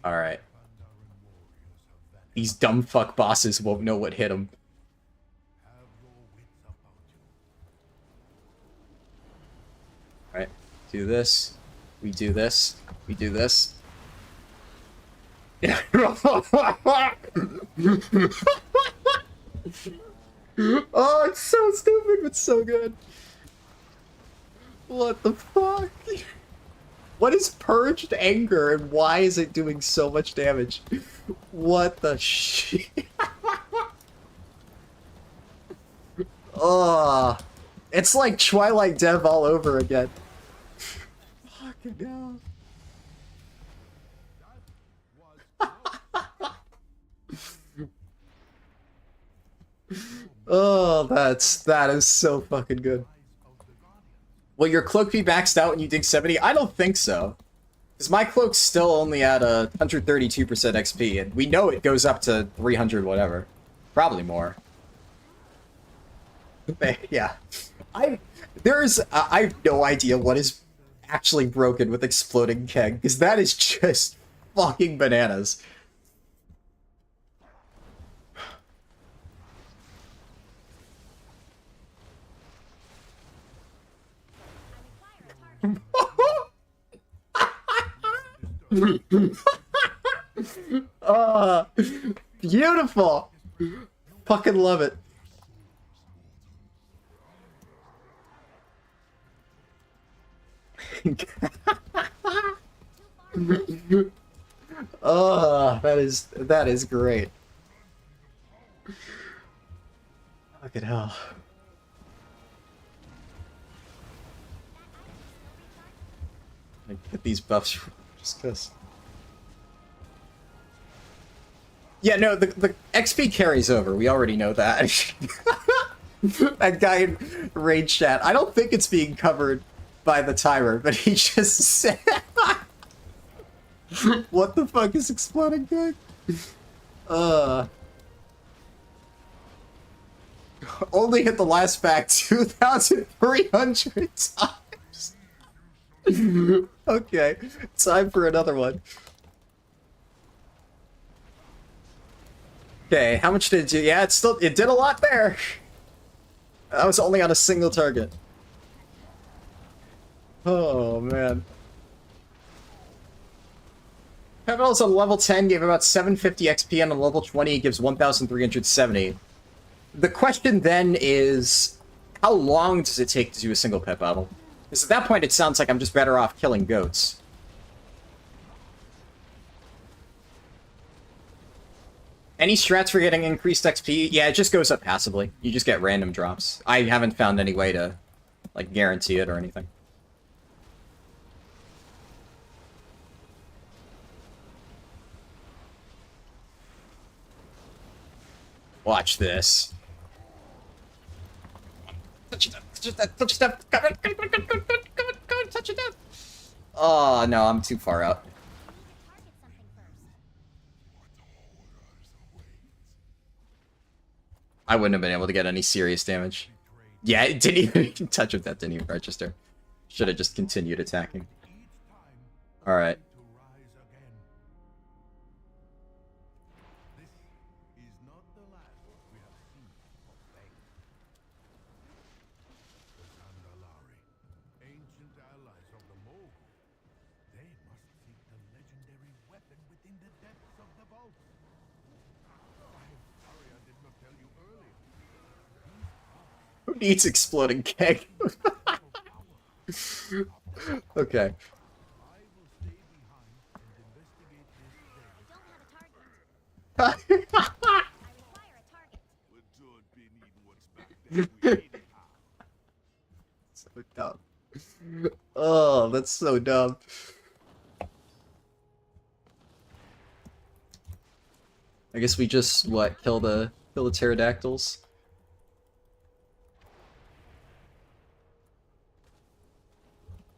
Alright. These dumb fuck bosses won't know what hit them. Alright. Do this. We do this. We do this. Oh, it's so stupid, but so good. What the fuck? What is Purged Anger, and why is it doing so much damage? What the shit? Oh, it's like Twilight Dev all over again. Fucking hell. Oh, that is so fucking good. Will your cloak be maxed out when you dig 70? I don't think so. Because my cloak's still only at 132% XP, and we know it goes up to 300 whatever. Probably more. Yeah. I have no idea what is actually broken with exploding keg, because that is just fucking bananas. Oh, beautiful. Fucking love it. Oh, that is great. Fucking hell. I get these buffs just cause. Yeah, no, the XP carries over. We already know that. That guy in Rage Chat. I don't think it's being covered by the timer, but he just said, what the fuck is exploding good? Only hit the last fact 2,300 times. Okay, time for another one. Okay, how much did it do? Yeah, it did a lot there. That was only on a single target. Oh, man. Pebbles on level 10 gave about 750 XP, and on level 20 gives 1,370. The question then is, how long does it take to do a single pet battle? Because at that point it sounds like I'm just better off killing goats. Any strats for getting increased XP? Yeah, it just goes up passively. You just get random drops. I haven't found any way to, like, guarantee it or anything. Watch this. Touch it up, touch it up, touch it up. Come on, touch it up. Oh, no, I'm too far out. I wouldn't have been able to get any serious damage. Yeah, it didn't even touch it. That didn't even register. Should have just continued attacking. Alright. Who needs exploding keg? Okay. So dumb. Oh, that's so dumb. I guess we just kill the pterodactyls.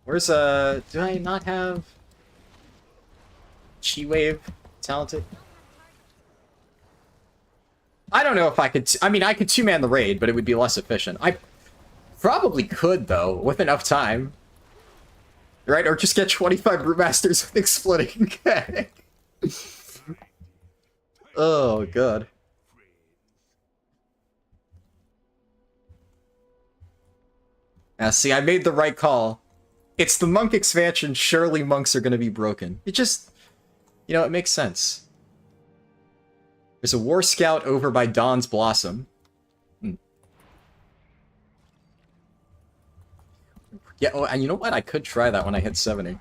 Where's do I not have Chi-Wave talented? I don't know if I could, I mean, I could two-man the raid, but it would be less efficient. I probably could, though, with enough time. Right? Or just get 25 Brewmasters with exploding keg. Oh, God. Now, see, I made the right call. It's the monk expansion, surely monks are going to be broken. It just, you know, it makes sense. There's a war scout over by Dawn's Blossom. Yeah, oh, and you know what? I could try that when I hit 70.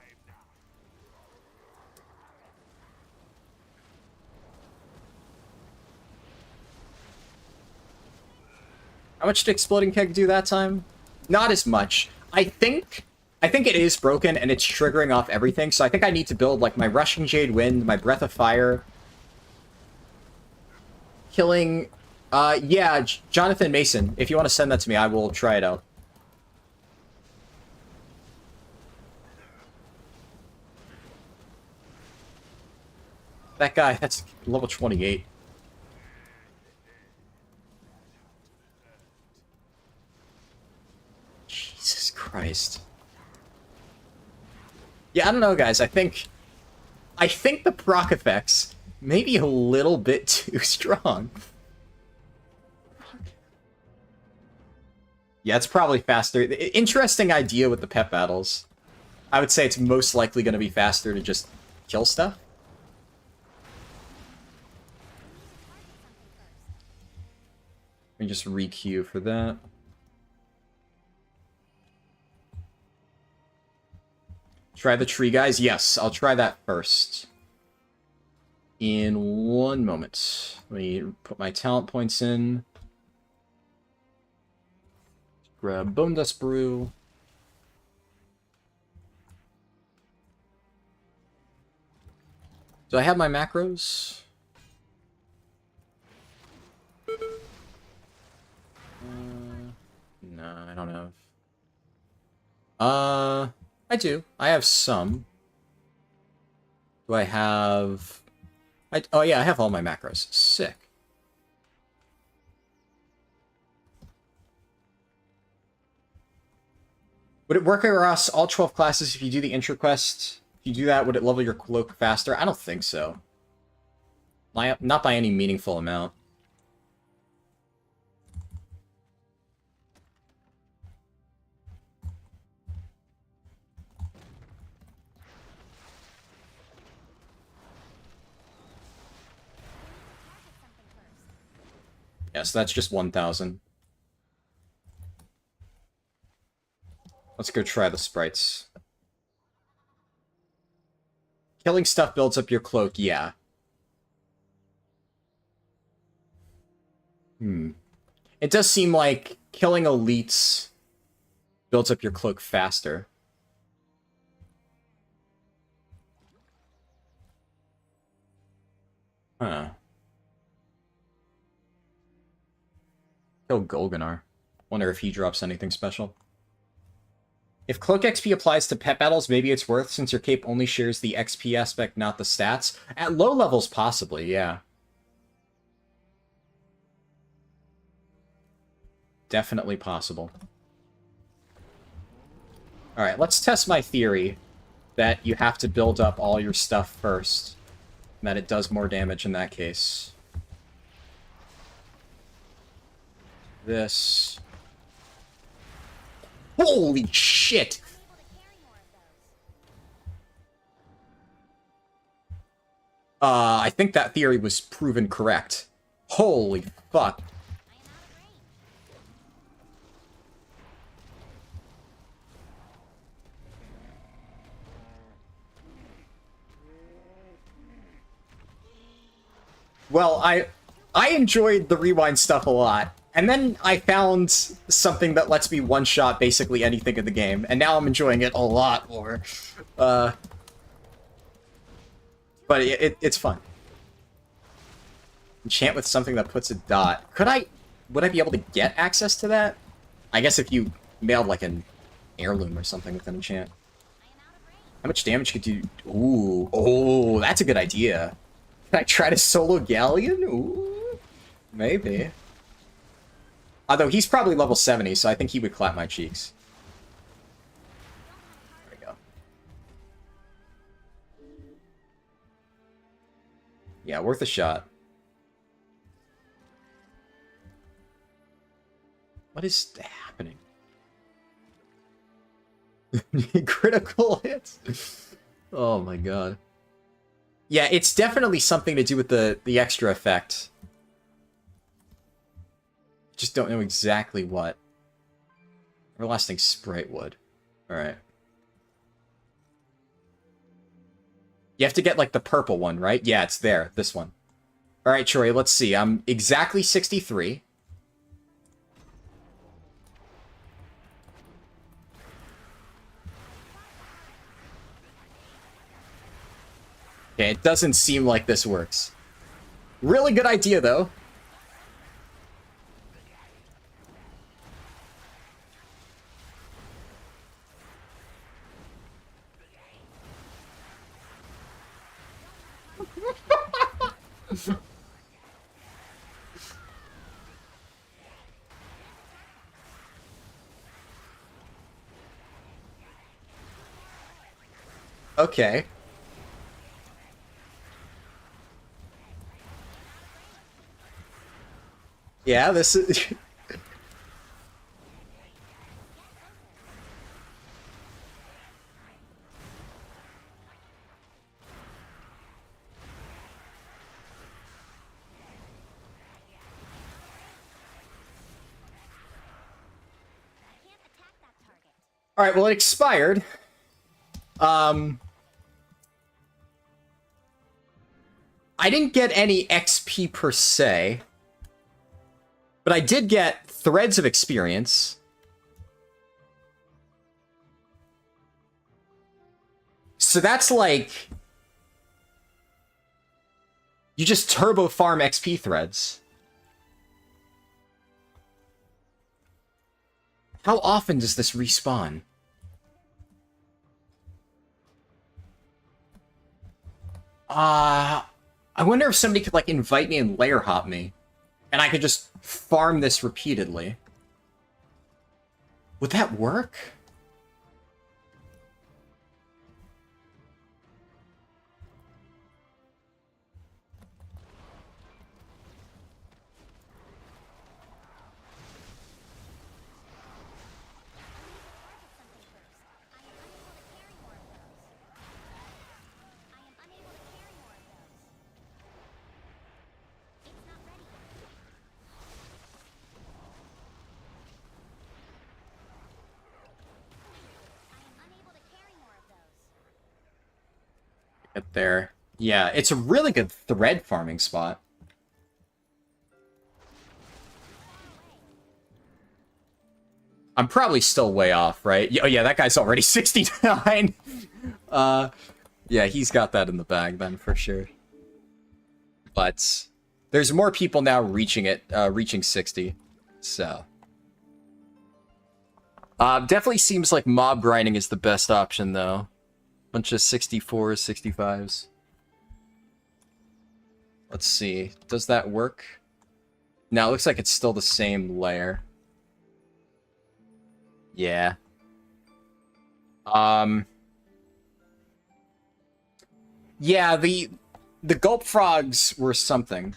How much did Exploding Keg do that time? Not as much. I think it is broken and it's triggering off everything, so I think I need to build like my Rushing Jade Wind, my Breath of Fire, killing Yeah, Jonathan Mason, if you want to send that to me, I will try it out. That guy, that's level 28. Jesus Christ. Yeah, I don't know, guys. I think the proc effects may be a little bit too strong. Yeah, it's probably faster. Interesting idea with the pet battles. I would say it's most likely going to be faster to just kill stuff. Let me just re-queue for that. Try the tree, guys? Yes, I'll try that first. In 1 moment. Let me put my talent points in. Grab Bone Dust Brew. Do I have my macros? No, I don't have. I do. I have some. Do I have... oh yeah, I have all my macros. Sick. Would it work across all 12 classes if you do the intro quest? If you do that, would it level your cloak faster? I don't think so. Not by any meaningful amount. Yeah, so that's just 1,000. Let's go try the sprites. Killing stuff builds up your cloak, yeah. It does seem like killing elites builds up your cloak faster. Huh. Kill Golganar. Wonder if he drops anything special. If Cloak XP applies to pet battles, maybe it's worth since your cape only shares the XP aspect, not the stats. At low levels, possibly, yeah. Definitely possible. Alright, let's test my theory that you have to build up all your stuff first. And that it does more damage in that case. This... Holy shit! I think that theory was proven correct. Holy fuck. Well, I enjoyed the rewind stuff a lot. And then I found something that lets me one-shot basically anything in the game, and now I'm enjoying it a lot more. But it's fun. Enchant with something that puts a dot. Would I be able to get access to that? I guess if you mailed like an heirloom or something with an enchant. How much damage could you... Ooh, oh, that's a good idea. Can I try to solo Galleon? Ooh, maybe. Although he's probably level 70, so I think he would clap my cheeks. There we go. Yeah, worth a shot. What is happening? Critical hits? Oh my god. Yeah, it's definitely something to do with the extra effect. Just don't know exactly what. Everlasting Sprite wood. Alright. You have to get, like, the purple one, right? Yeah, it's there. This one. Alright, Troy, let's see. I'm exactly 63. Okay, it doesn't seem like this works. Really good idea, though. Okay. Yeah, this is... Can't attack that target. Alright, well, it expired. I didn't get any XP per se, but I did get threads of experience. So that's like... You just turbo farm XP threads. How often does this respawn? I wonder if somebody could, like, invite me and layer hop me. And I could just farm this repeatedly. Would that work? Get there. Yeah, it's a really good thread farming spot. I'm probably still way off, right? Oh yeah, that guy's already 69. Yeah, he's got that in the bag then for sure. But there's more people now reaching it, reaching 60. So definitely seems like mob grinding is the best option though. Bunch of 64s, 65s. Let's see. Does that work? No, it looks like it's still the same layer. Yeah. Yeah, the gulp frogs were something.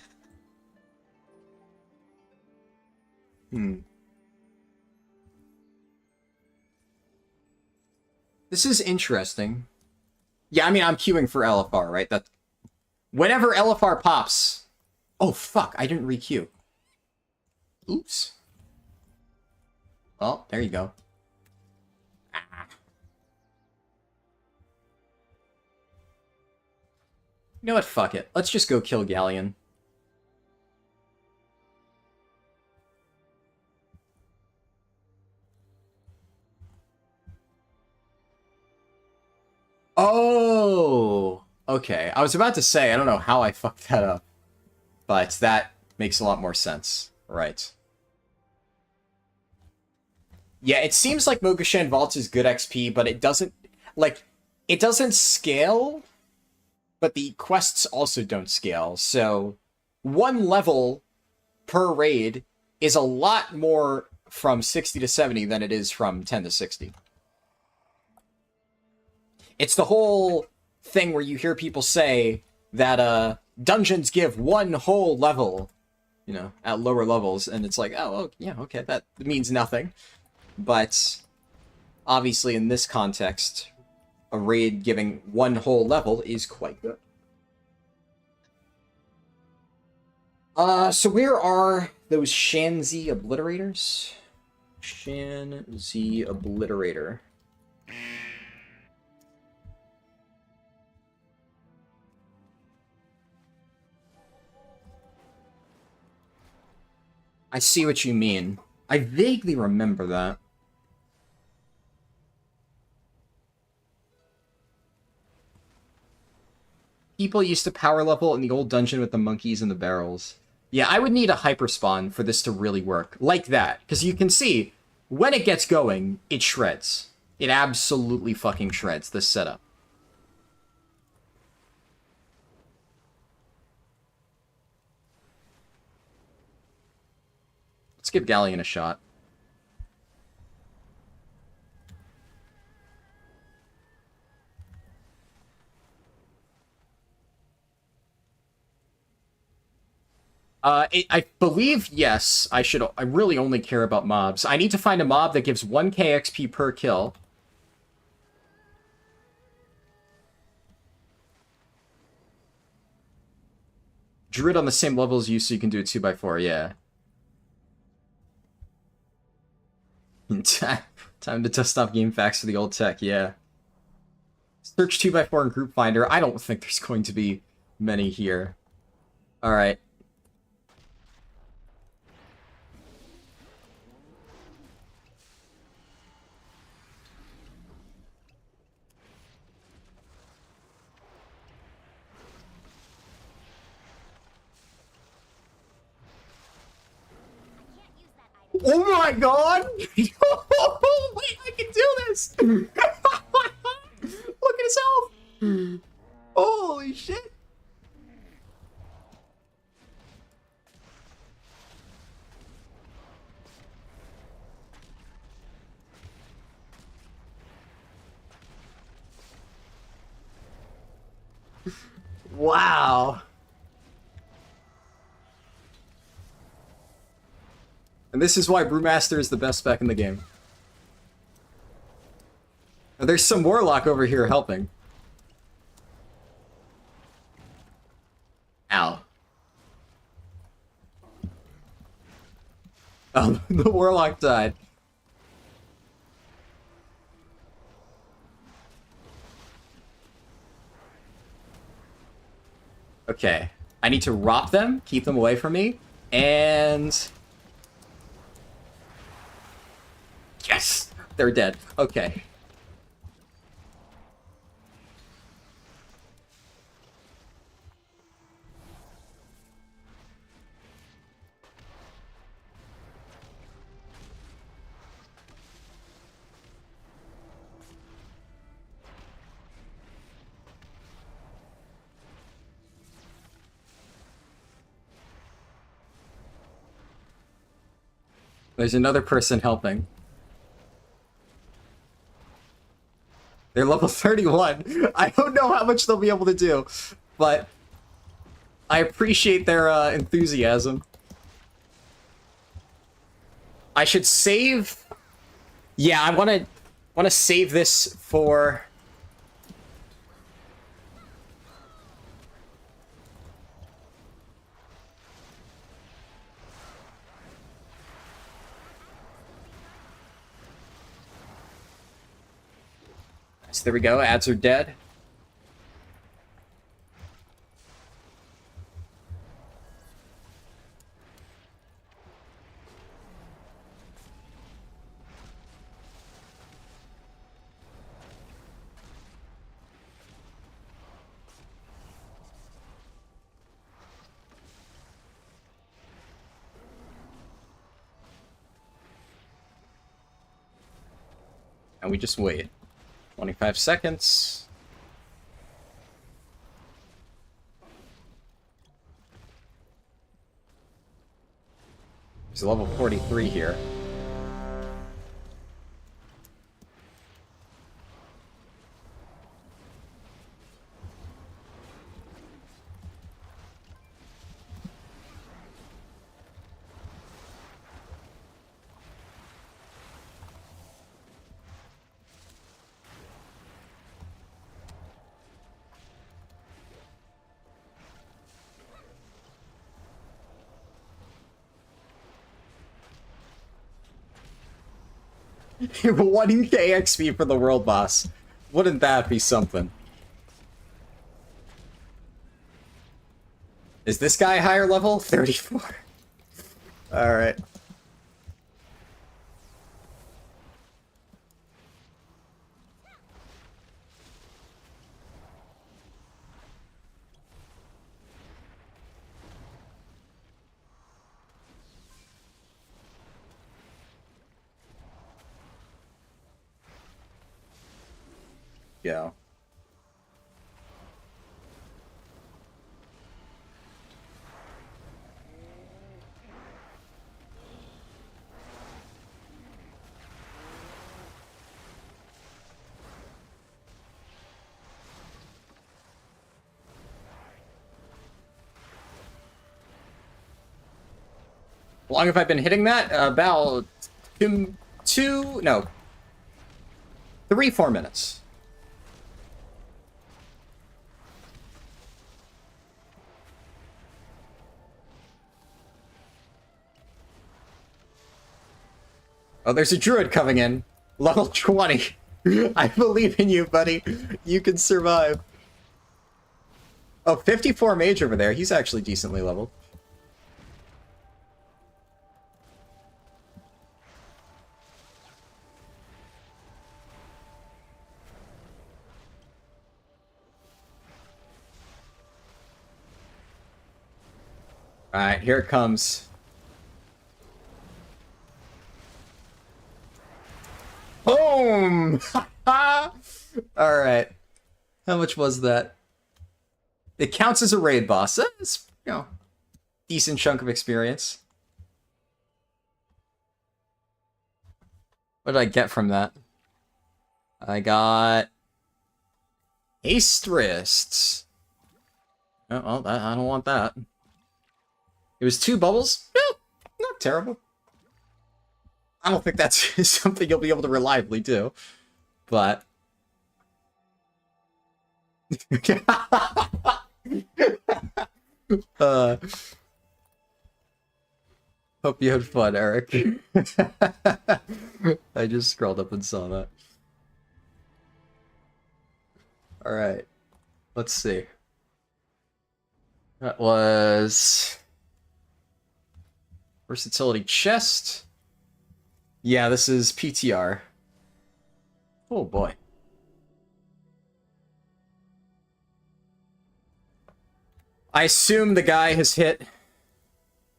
This is interesting. Yeah, I mean, I'm queuing for LFR, right? That whenever LFR pops... Oh, fuck, I didn't re-queue. Oops. Well, there you go. Ah. You know what? Fuck it. Let's just go kill Galleon. Oh! Okay. I was about to say, I don't know how I fucked that up. But that makes a lot more sense. Right. Yeah, it seems like Mogushan Vaults is good XP, but it doesn't... Like, it doesn't scale, but the quests also don't scale. So, one level per raid is a lot more from 60 to 70 than it is from 10 to 60. It's the whole thing where you hear people say that dungeons give one whole level, you know, at lower levels, and it's like, oh, yeah, okay, that means nothing. But obviously in this context, a raid giving one whole level is quite good. So where are those Shanzi Obliterators? Shanzi Obliterator. I see what you mean. I vaguely remember that. People used to power level in the old dungeon with the monkeys and the barrels. Yeah, I would need a hyperspawn for this to really work. Like that. Because you can see, when it gets going, it shreds. It absolutely fucking shreds, this setup. Let's give Galleon a shot. I believe, yes, I really only care about mobs. I need to find a mob that gives 1k XP per kill. Druid on the same level as you, so you can do it 2x4, yeah. Time to dust off game facts for the old tech, yeah. Search 2x4 in Group Finder. I don't think there's going to be many here. Alright. Oh my god! Wait, I can do this! Look at his health! Holy shit! Wow! And this is why Brewmaster is the best spec in the game. Now, there's some Warlock over here helping. Ow. Oh, the Warlock died. Okay. I need to rop them, keep them away from me, and... Yes! They're dead. Okay. There's another person helping. They're level 31. I don't know how much they'll be able to do, but I appreciate their enthusiasm. I should save... Yeah, I want to save this for... So there we go, ads are dead. And we just wait. 25 seconds. There's a level 43 here. You're 1k XP for the world boss. Wouldn't that be something? Is this guy higher level? 34. Alright. Go. How long have I been hitting that? About 3-4 minutes. Oh, there's a druid coming in. Level 20. I believe in you, buddy. You can survive. Oh, 54 mage over there. He's actually decently leveled. Alright, here it comes. Boom! Alright. How much was that? It counts as a raid boss. That's, you know, decent chunk of experience. What did I get from that? I got haste wrists. Oh, well, I don't want that. It was 2 bubbles? Not terrible. I don't think that's something you'll be able to reliably do. But... hope you had fun, Eric. I just scrolled up and saw that. Alright. Let's see. That was... versatility chest. Yeah, this is PTR. Oh boy. I assume the guy has hit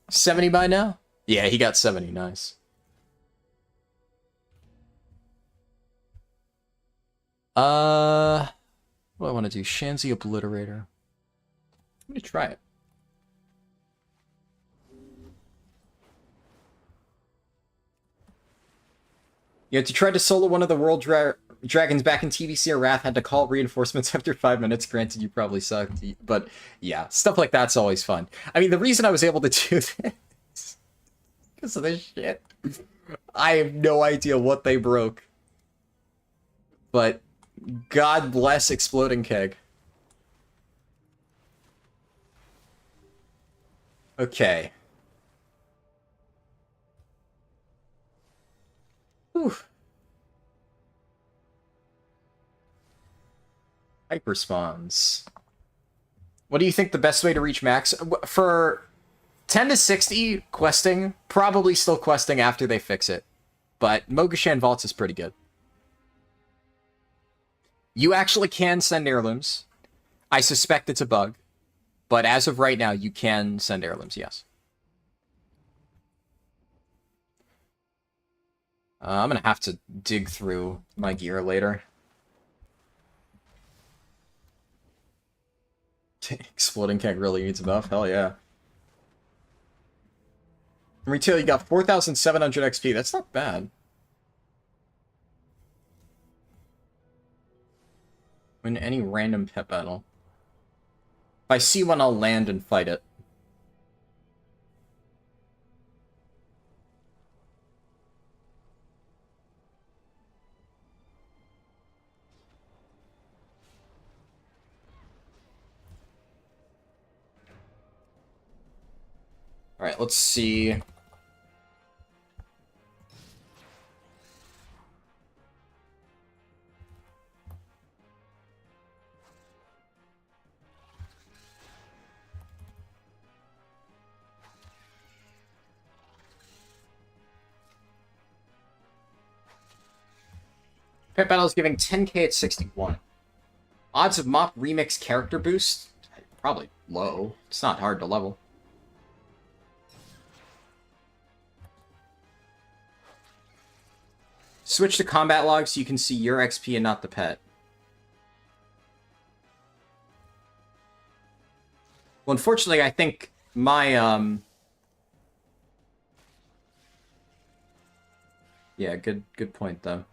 70 by now? Yeah, he got 70, nice. What do I want to do? Shanzi Obliterator. Let me try it. You had to try to solo one of the world dragons back in TVC or Wrath, had to call reinforcements after 5 minutes. Granted, you probably sucked. But yeah, stuff like that's always fun. I mean, the reason I was able to do this because of this shit. I have no idea what they broke. But God bless Exploding Keg. Okay. Whew. Hyper spawns. What do you think the best way to reach max? For 10 to 60 questing, probably still questing after they fix it. But Mogashan Vaults is pretty good. You actually can send heirlooms. I suspect it's a bug. But as of right now, you can send heirlooms, yes. I'm gonna have to dig through my gear later. Exploding Keg really needs a buff? Hell yeah. In retail, you got 4,700 XP. That's not bad. Win any random pet battle. If I see one, I'll land and fight it. Alright, let's see. Pet Battle is giving 10k at 61. Odds of Mop Remix character boost? Probably low. It's not hard to level. Switch to combat log so you can see your XP and not the pet. Well, unfortunately, I think my, yeah, good point, though.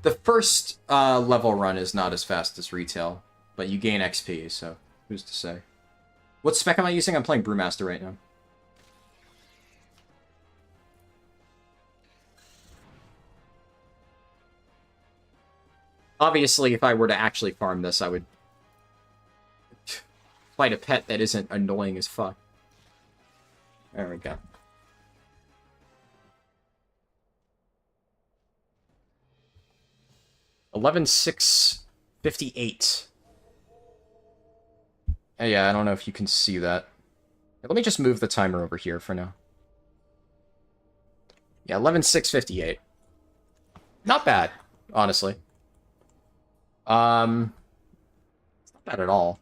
The first level run is not as fast as retail, but you gain XP, so who's to say? What spec am I using? I'm playing Brewmaster right now. Obviously, if I were to actually farm this, I would fight a pet that isn't annoying as fuck. There we go. $11,658. Yeah, I don't know if you can see that. Let me just move the timer over here for now. Yeah, 11,658. Not bad, honestly. It's not bad at all.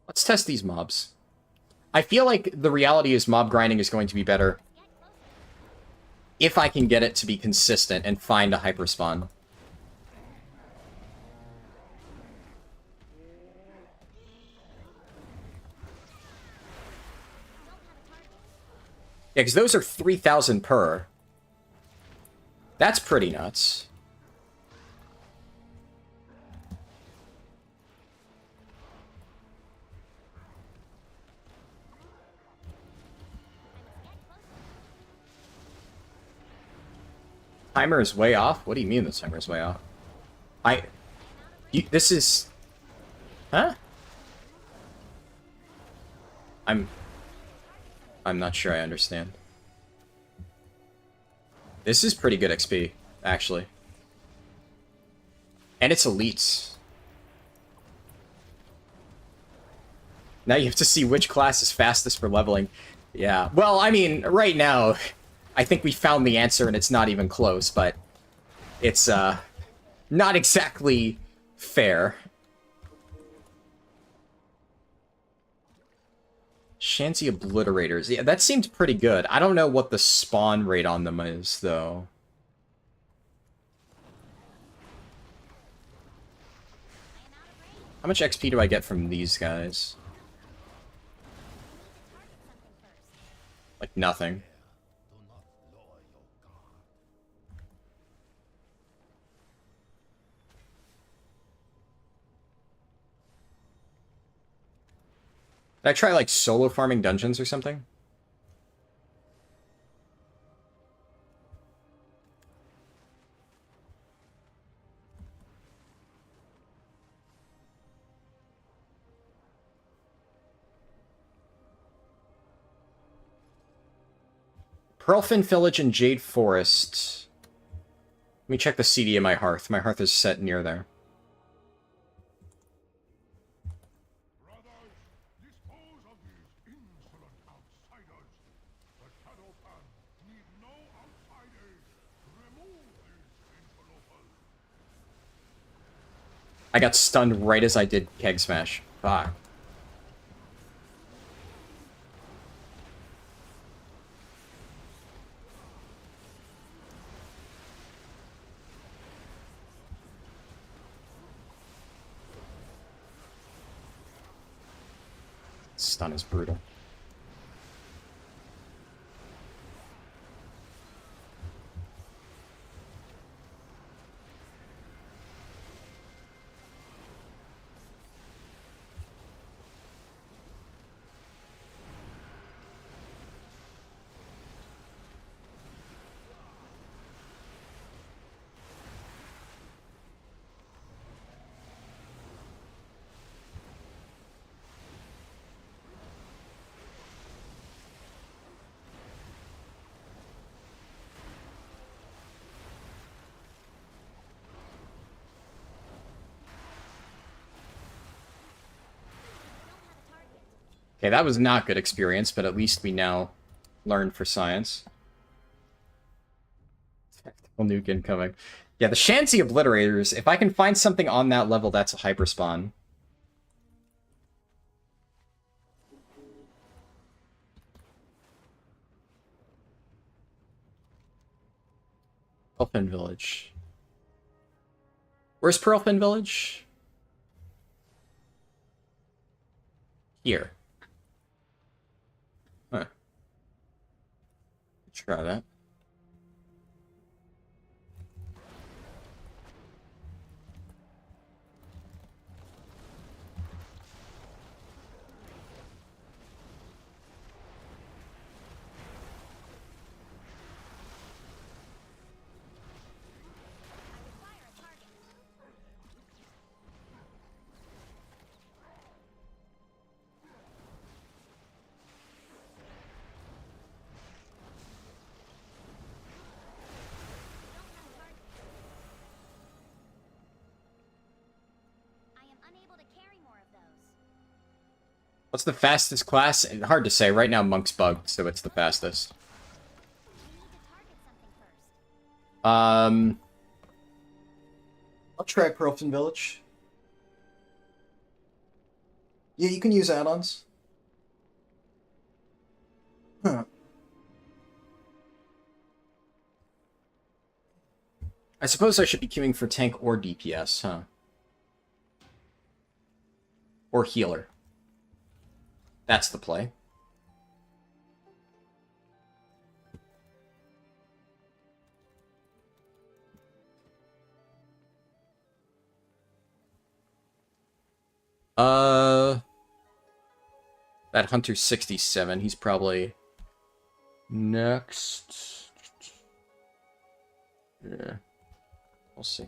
Let's test these mobs. I feel like the reality is mob grinding is going to be better if I can get it to be consistent and find a hyperspawn. Yeah, because those are 3,000 per. That's pretty nuts. Timer is way off? What do you mean the timer is way off? This is... Huh? I'm not sure I understand. This is pretty good XP, actually. And it's elites. Now you have to see which class is fastest for leveling. Yeah, well, I mean, right now, I think we found the answer and it's not even close, but it's, not exactly fair. Shanty Obliterators. Yeah, that seemed pretty good. I don't know what the spawn rate on them is, though. How much XP do I get from these guys? Like, nothing. Did I try, like, solo farming dungeons or something? Pearlfin Village and Jade Forest. Let me check the CD in my hearth. My hearth is set near there. I got stunned right as I did Keg Smash. Fuck. Stun is brutal. Okay, that was not good experience, but at least we now learned for science. Tactical nuke incoming. Yeah, the Shanty Obliterators, if I can find something on that level, that's a hyperspawn. Pearlfin Village. Where's Pearlfin Village? Here. Huh. Try that. What's the fastest class? Hard to say. Right now, Monk's bugged, so it's the fastest. I'll try Pearlton Village. Yeah, you can use add-ons. Huh. I suppose I should be queuing for tank or DPS, huh? Or healer. That's the play. That Hunter's 67. He's probably next. Yeah. We'll see.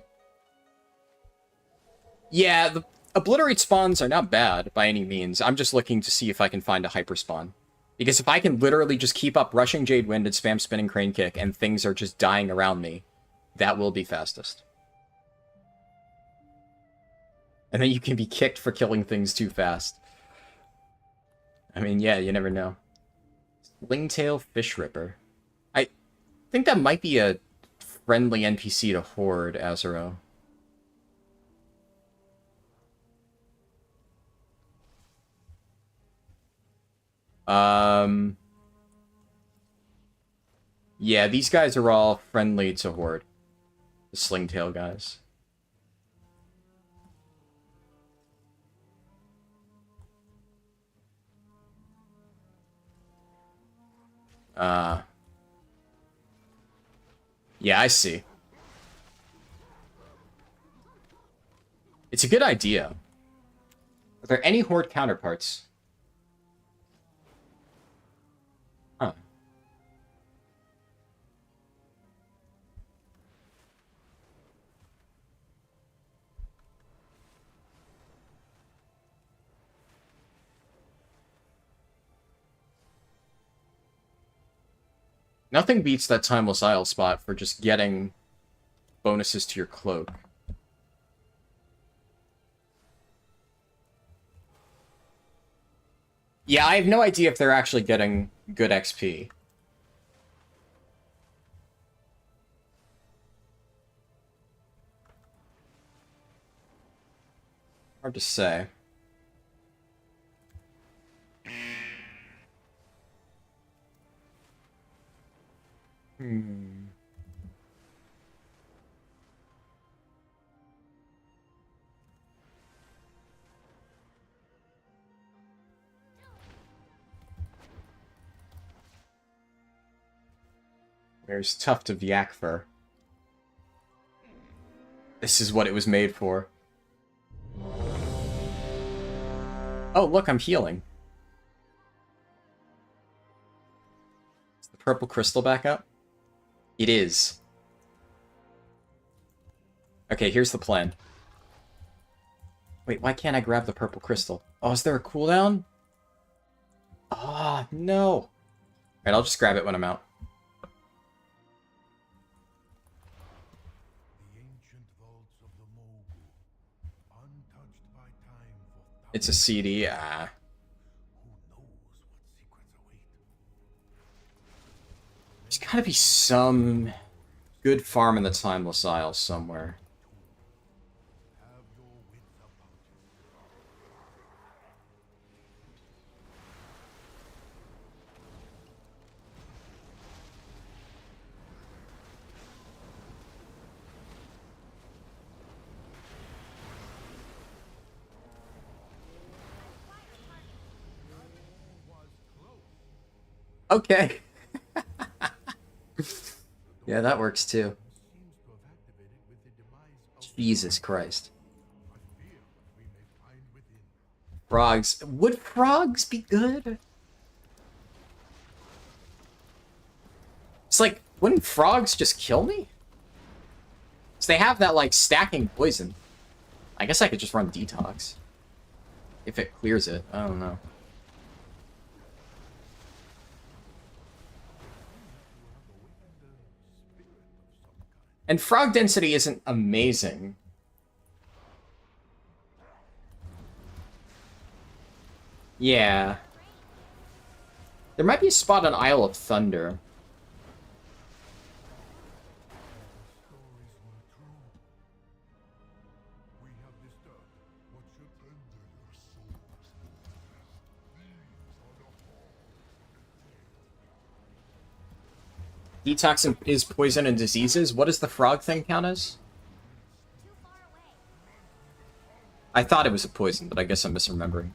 Yeah, the Obliterate spawns are not bad by any means. I'm just looking to see if I can find a hyper spawn. Because if I can literally just keep up rushing Jade Wind and spam spinning Crane Kick and things are just dying around me, that will be fastest. And then you can be kicked for killing things too fast. I mean, yeah, you never know. Slingtail Fish Ripper. I think that might be a friendly NPC to Horde, Azuro. Yeah, these guys are all friendly to Horde. The Slingtail guys. Yeah, I see. It's a good idea. Are there any Horde counterparts? Huh. Nothing beats that Timeless Isle spot for just getting bonuses to your cloak. Yeah, I have no idea if they're actually getting good XP. Hard to say. There's Tuft of Yak Fur. This is what it was made for. Oh, look, I'm healing. Is the purple crystal back up? It is. Okay, here's the plan. Wait, why can't I grab the purple crystal? Oh, is there a cooldown? Ah, no. Alright, I'll just grab it when I'm out. It's a CD, ah. There's gotta be some good farm in the Timeless Isle somewhere. Okay. Yeah, that works too. seems to have activated with the demise of Jesus Christ. I fear what we may find within. Frogs. Would frogs be good? It's like, wouldn't frogs just kill me? So they have that, like, stacking poison. I guess I could just run detox. If it clears it. I don't know. And frog density isn't amazing. Yeah. There might be a spot on Isle of Thunder. Stories were true. We have disturbed what should tender your souls. These are the Detox is poison and diseases. What does the frog thing count as? Too far away. I thought it was a poison, but I guess I'm misremembering.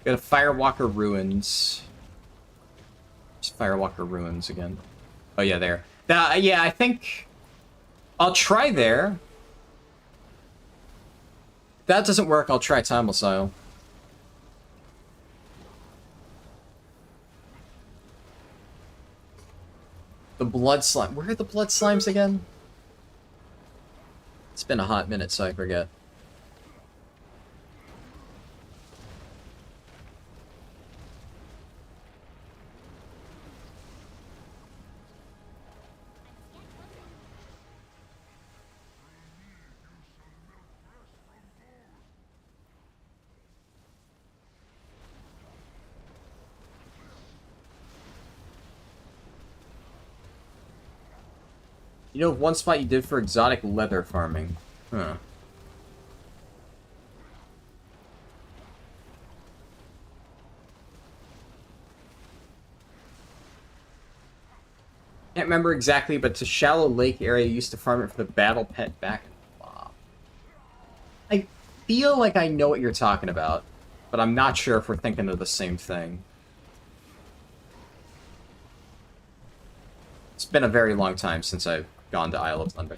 Got a Firewalker Ruins. Just Firewalker Ruins again. Oh yeah, there. Yeah, I think I'll try there. If that doesn't work, I'll try Time Missile. The blood slime. Where are the blood slimes again? It's been a hot minute, so I forget. You know one spot you did for exotic leather farming? Huh. Can't remember exactly, but it's a shallow lake area used to farm it for the battle pet back in Bob. I feel like I know what you're talking about, but I'm not sure if we're thinking of the same thing. It's been a very long time since I've gone to Isle of Thunder.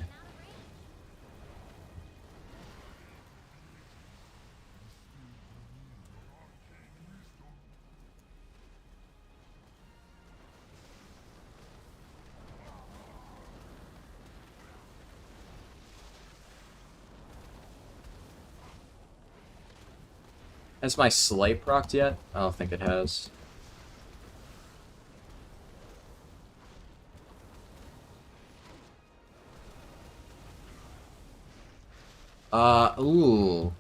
Has my Slipe procced yet? I don't think it has. Ooh.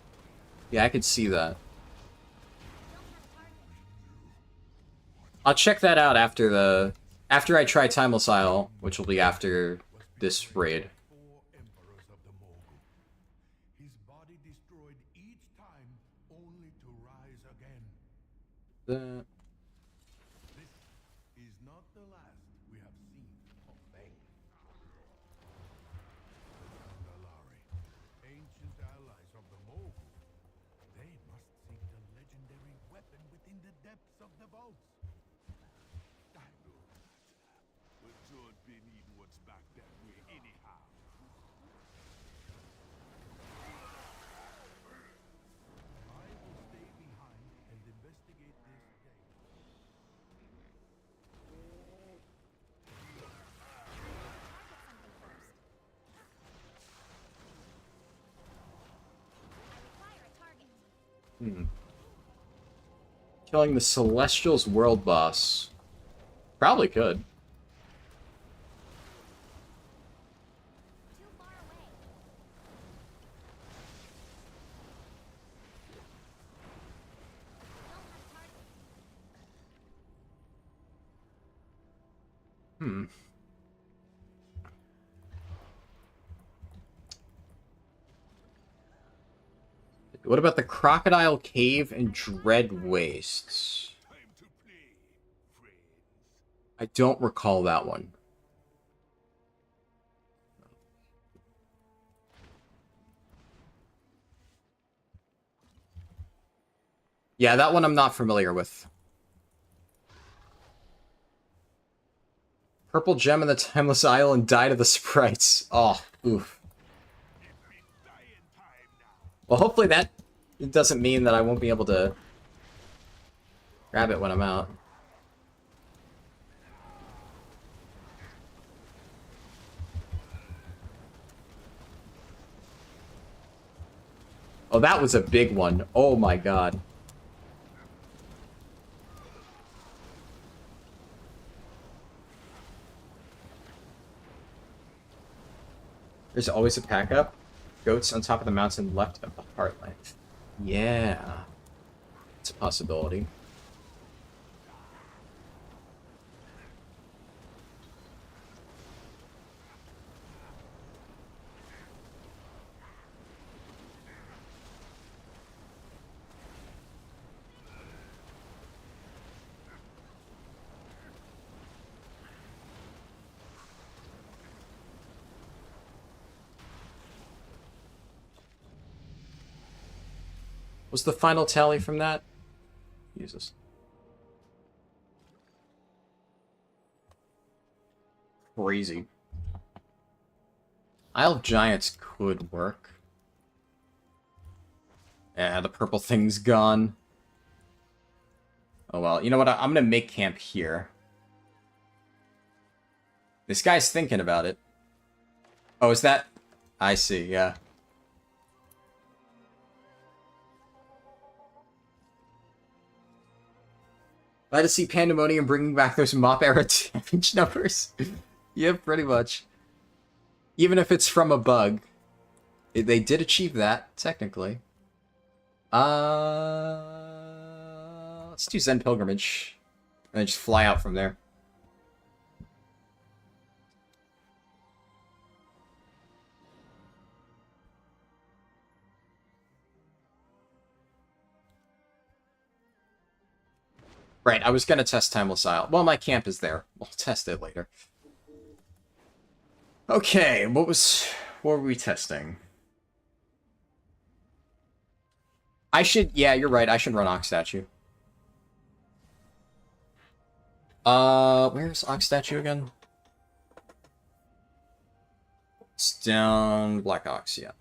Yeah, I could see that. I'll check that out after I try Time Missile, which will be after this raid. four emperors of the Mogul. His body destroyed each time, only to rise again. The This is not the last we have seen of Bane. Andalari, ancient allies of the Mogul. They must seek the legendary weapon within the depths of the vaults. I know that. But don't be needing what's back that way anyhow. I will stay behind and investigate this day. Require a target. killing the Celestials world boss. Probably could. Too far away. Don't have a target. What about the Crocodile Cave and Dread Wastes? Time to play, friends. I don't recall that one. Yeah, that one I'm not familiar with. Purple gem in the Timeless Isle and die to the sprites. Oh, oof. Well, hopefully that doesn't mean that I won't be able to grab it when I'm out. Oh, that was a big one. Oh my god. There's always a pack up. Goats on top of the mountain left of the heartland. Yeah. It's a possibility. What's the final tally from that? Jesus. Crazy. Isle of Giants could work. Yeah, the purple thing's gone. Oh well, you know what? I'm gonna make camp here. This guy's thinking about it. Oh, is that... I see, yeah. Glad to see Pandamonium bringing back those mop-era damage numbers. Yeah, pretty much. Even if it's from a bug. They did achieve that, technically. Let's do Zen Pilgrimage. And then just fly out from there. Right, I was gonna test Timeless Isle. Well, my camp is there. We'll test it later. Okay, what were we testing? I should, yeah, you're right, I should run Ox Statue. Where's Ox Statue again? It's down Black Ox, yeah.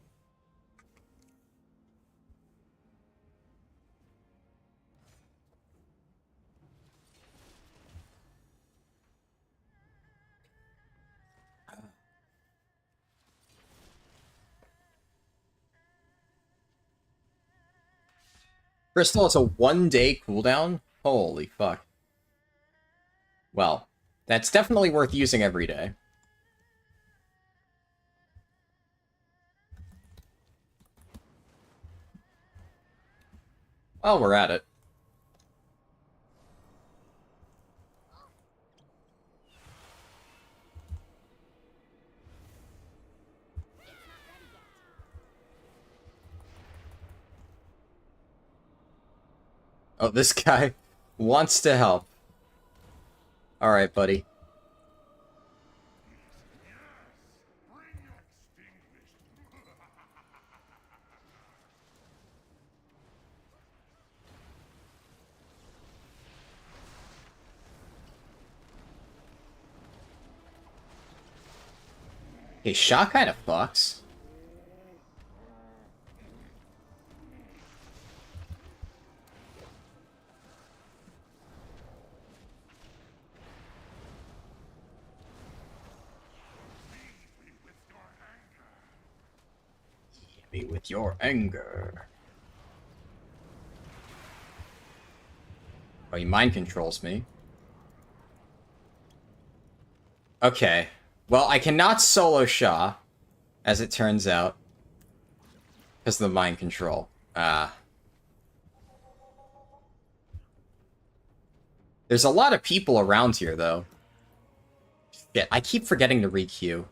Crystal, it's a 1-day cooldown? Holy fuck. Well, that's definitely worth using every day. Well, we're at it. Oh, this guy wants to help. Alright, buddy. Hey, Shaw kind of fucks. Me with your anger. Oh, he mind controls me. Okay. Well, I cannot solo Shaw, as it turns out. Because of the mind control. There's a lot of people around here, though. Shit, I keep forgetting to re-queue.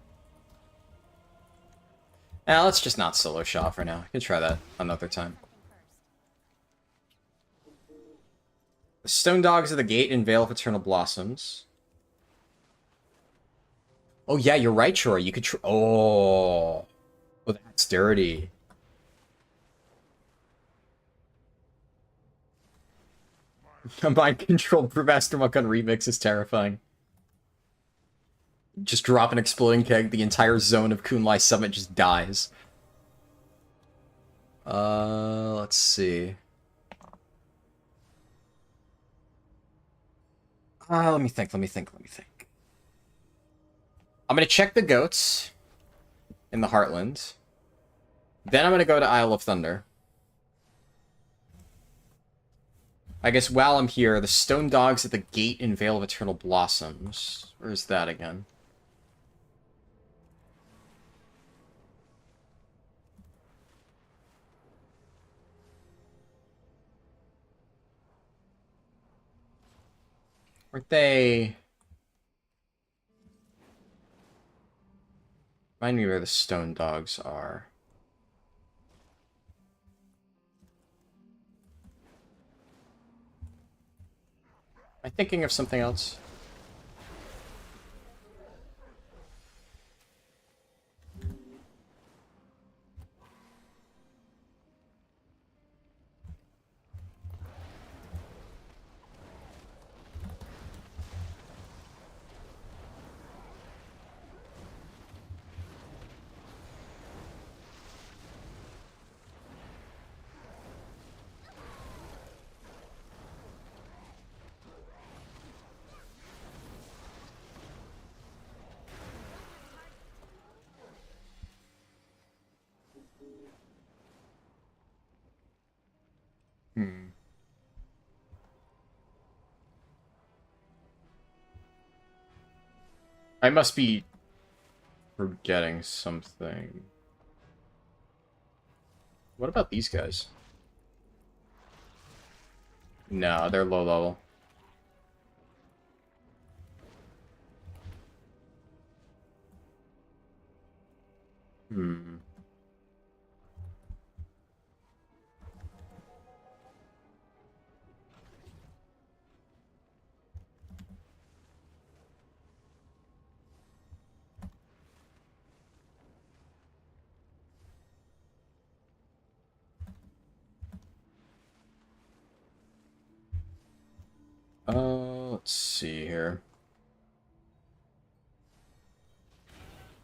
Now, let's just not solo Shaw for now. I can try that another time. The Stone Dogs of the Gate and Veil of Eternal Blossoms. Oh, yeah, you're right, Shore. You could oh, that's dirty. A mind-controlled Brewmaster Monk on Remix is terrifying. Just drop an exploding keg, the entire zone of Kunlai Summit just dies. Let's see. Let me think. I'm gonna check the goats in the Heartland. Then I'm gonna go to Isle of Thunder. I guess while I'm here, the Stone Dogs at the Gate in Vale of Eternal Blossoms. Where's that again? Aren't they... Remind me where the Stone Dogs are. Am I thinking of something else? I must be forgetting something. What about these guys? No, they're low level. Let's see here.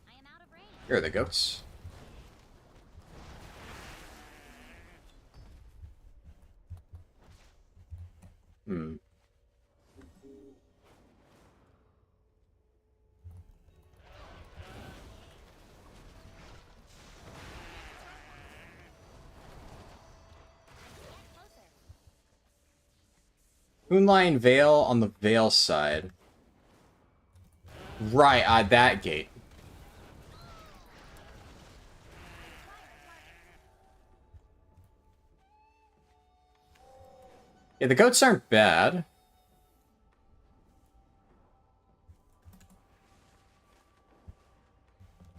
I am out of range. Here are the goats. Get closer. Moonlight Vale on the Vale side. Right, that gate. Yeah, the goats aren't bad.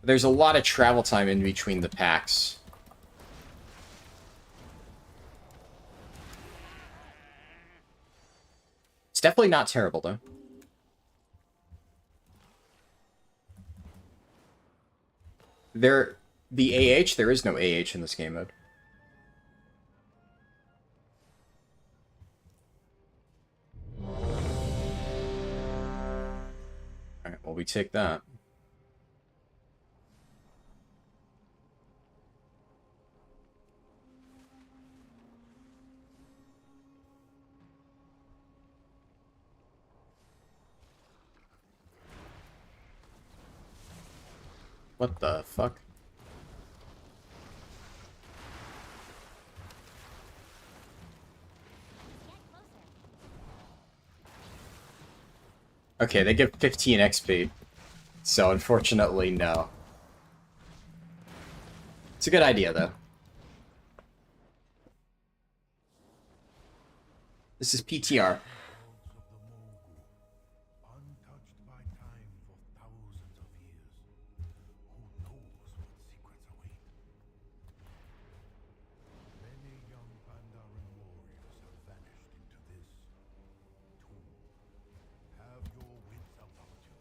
There's a lot of travel time in between the packs. It's definitely not terrible, though. The AH, there is no AH in this game mode. Alright, well, we take that. What the fuck? Get closer. Okay, they give 15 XP. So, unfortunately, no. It's a good idea, though. This is PTR. Untouched by time for thousands of years. Who knows what secrets await? Many young Pandaren warriors have vanished into this tomb. Have your wits about you.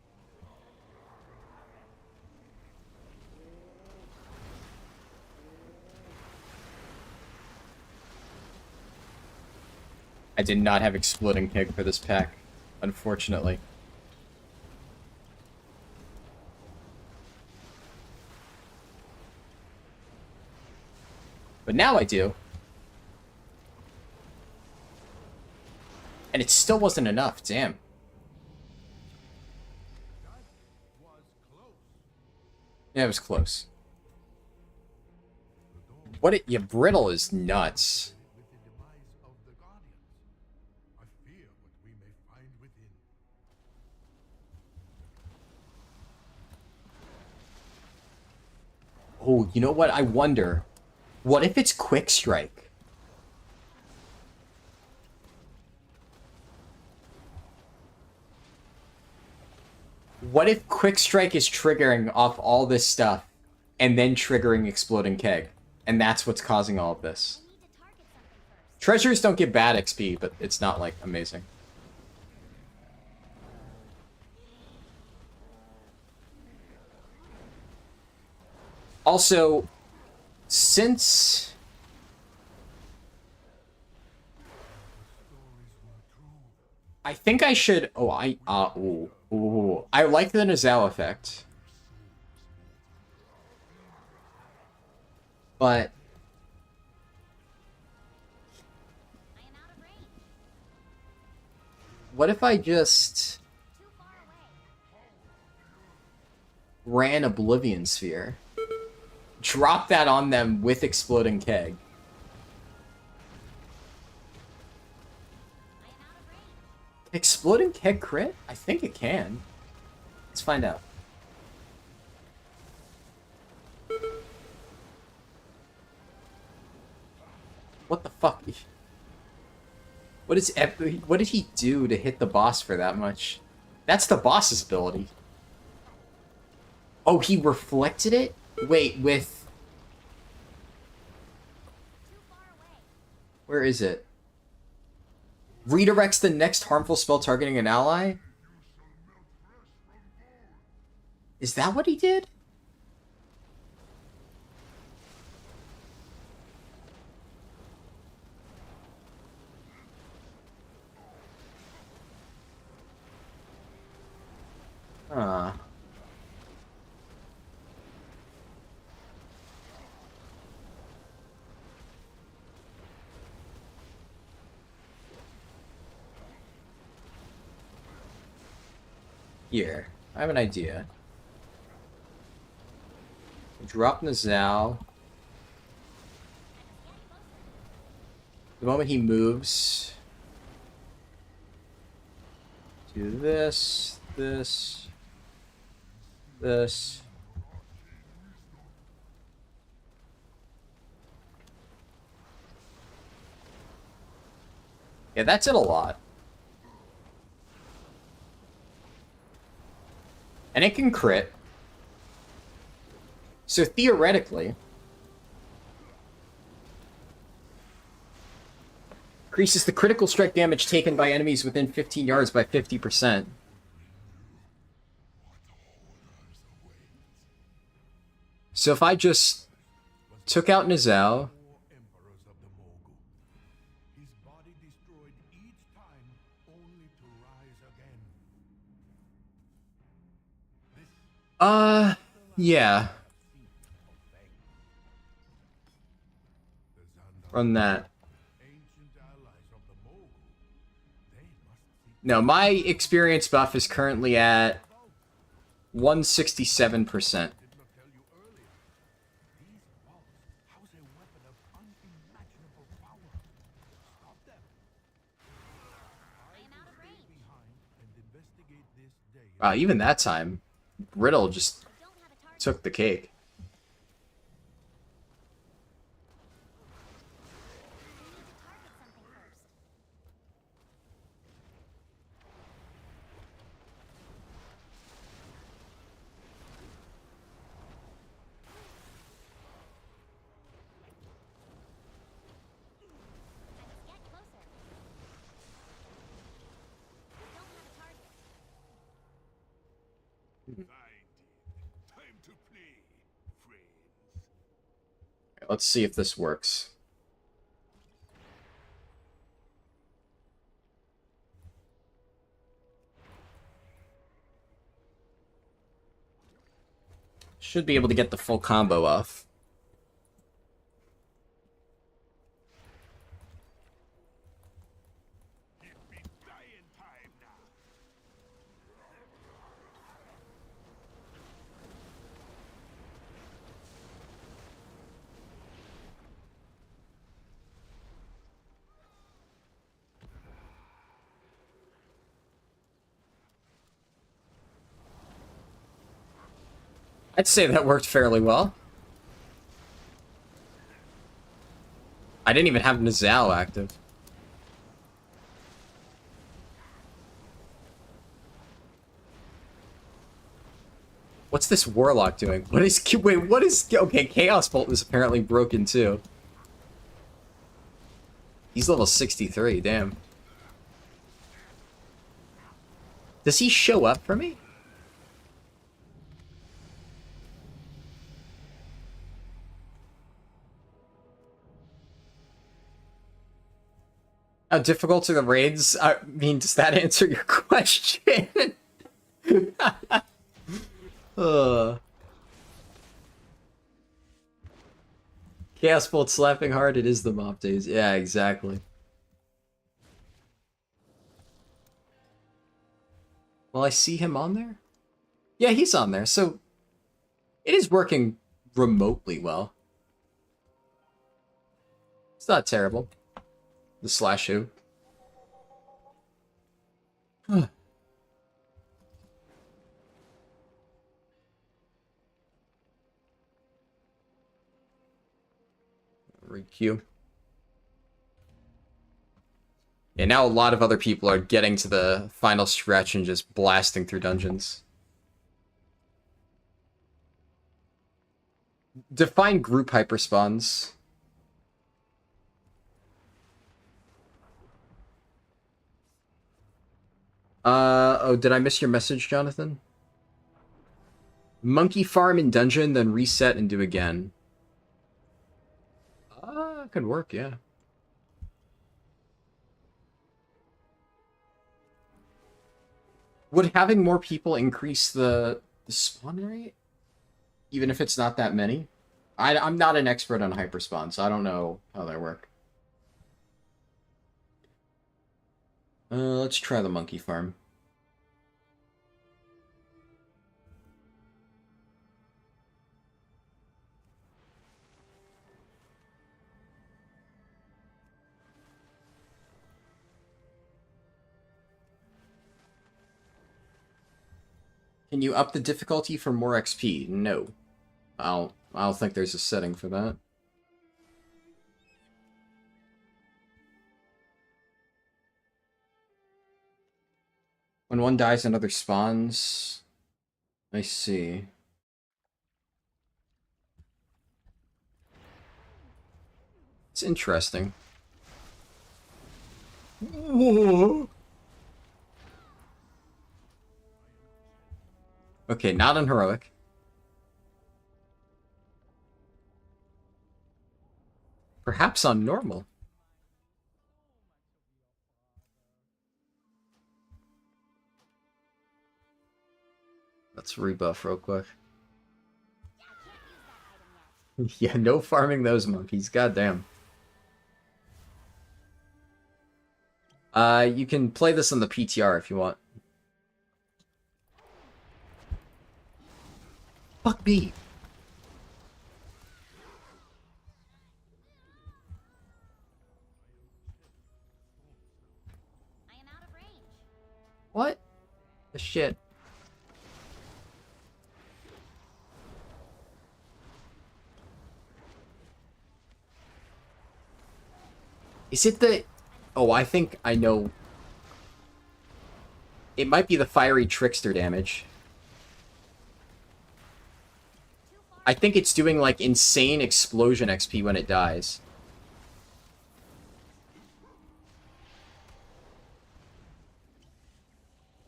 I did not have exploding keg for this pack, unfortunately. But now I do. And it still wasn't enough, damn. Yeah, it was close. What it, yeah, brittle is nuts. With the demise of the Guardians, I fear what we may find within. Oh, you know what? I wonder. What if it's Quick Strike? What if Quick Strike is triggering off all this stuff and then triggering Exploding Keg? And that's what's causing all of this. We need to target something first. Treasures don't get bad XP, but it's not, like, amazing. Also, since... I think I should... Oh, ooh. I like the Nizal effect. But... I am out of range. what if I just Too far away. ran Oblivion Sphere? Drop that on them with Exploding Keg. I am out of range. Exploding Keg crit? I think it can. Let's find out. What the fuck? What did he do to hit the boss for that much? That's the boss's ability. Oh, he reflected it? Wait, with... Too far away. where is it? Redirects the next harmful spell targeting an ally? Is that what he did? Huh. Here, I have an idea. Drop Nizal. The moment he moves, do this, this, this. Yeah, that's it a lot. And it can crit. So theoretically, increases the critical strike damage taken by enemies within 15 yards by 50%. So if I just took out Nizal, Four emperors of the Mogul. His body destroyed each time, only to rise again. yeah, run that. Ancient allies of the Mogul. They must seek No, my experience buff is currently at 167%. did not tell you earlier. These vaults house a weapon of unimaginable power. Stop them. I am out of Stay range. behind and investigate this day. Even that time, Brittle just Don't have a target. took the cake. We need to target something first. I must get closer. Don't have a target. Time to play, friends. Let's see if this works. Should be able to get the full combo off. I'd say that worked fairly well. I didn't even have Nizal active. What's this Warlock doing? What is... Wait, what is... Okay, Chaos Bolt is apparently broken too. He's level 63, damn. Does he show up for me? How difficult are the raids? I mean, does that answer your question? Chaos Bolt slapping hard, it is the mob days. Yeah, exactly. Well, I see him on there? Yeah, he's on there, so it is working remotely well. It's not terrible. The slash who? Requeue. Yeah, now a lot of other people are getting to the final stretch and just blasting through dungeons. Define group hyperspawns. Oh, did I miss your message, Jonathan? Monkey farm in dungeon, then reset and do again. Could work, yeah. Would having more people increase the spawn rate? Even if it's not that many? I'm not an expert on hyperspawn, so I don't know how they work. Let's try the monkey farm. Can you up the difficulty for more XP? No. I don't think there's a setting for that. When one dies, another spawns. I see. It's interesting. Okay, not on heroic. Perhaps on normal. Let's rebuff real quick. Yeah, no farming those monkeys. Goddamn. You can play this on the PTR if you want. Fuck me. I am out of range. What? The shit. Is it the... Oh, I think I know. It might be the fiery trickster damage. I think it's doing, like, insane explosion XP when it dies.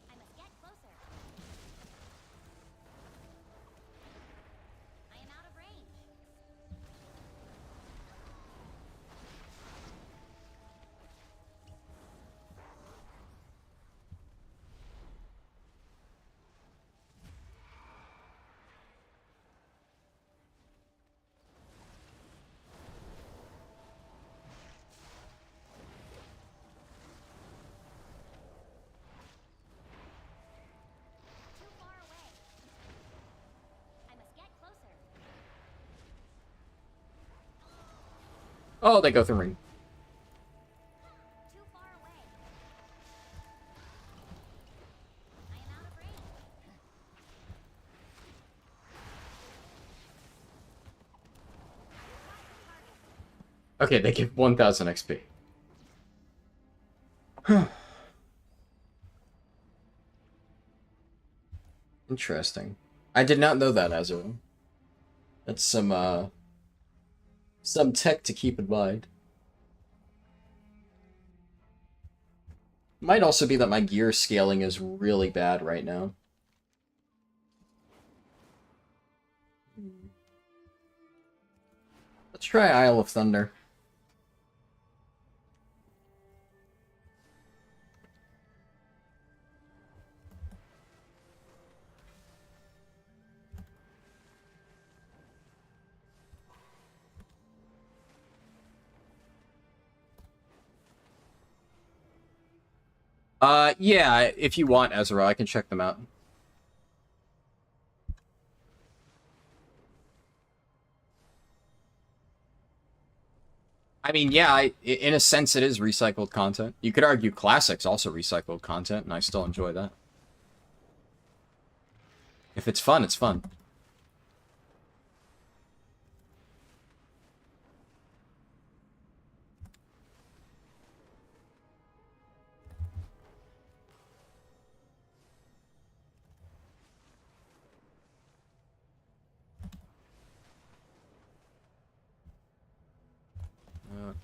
I must get closer. I am out of range. Oh, they go through ring. Too far away. I am out of range. Okay, they give 1,000 XP. Interesting. I did not know that, Azura. That's some tech to keep in mind. Might also be that my gear scaling is really bad right now. Let's try Isle of Thunder. Yeah, if you want, Ezra, I can check them out. I mean, yeah, in a sense, it is recycled content. You could argue Classic's also recycled content, and I still enjoy that. If it's fun, it's fun.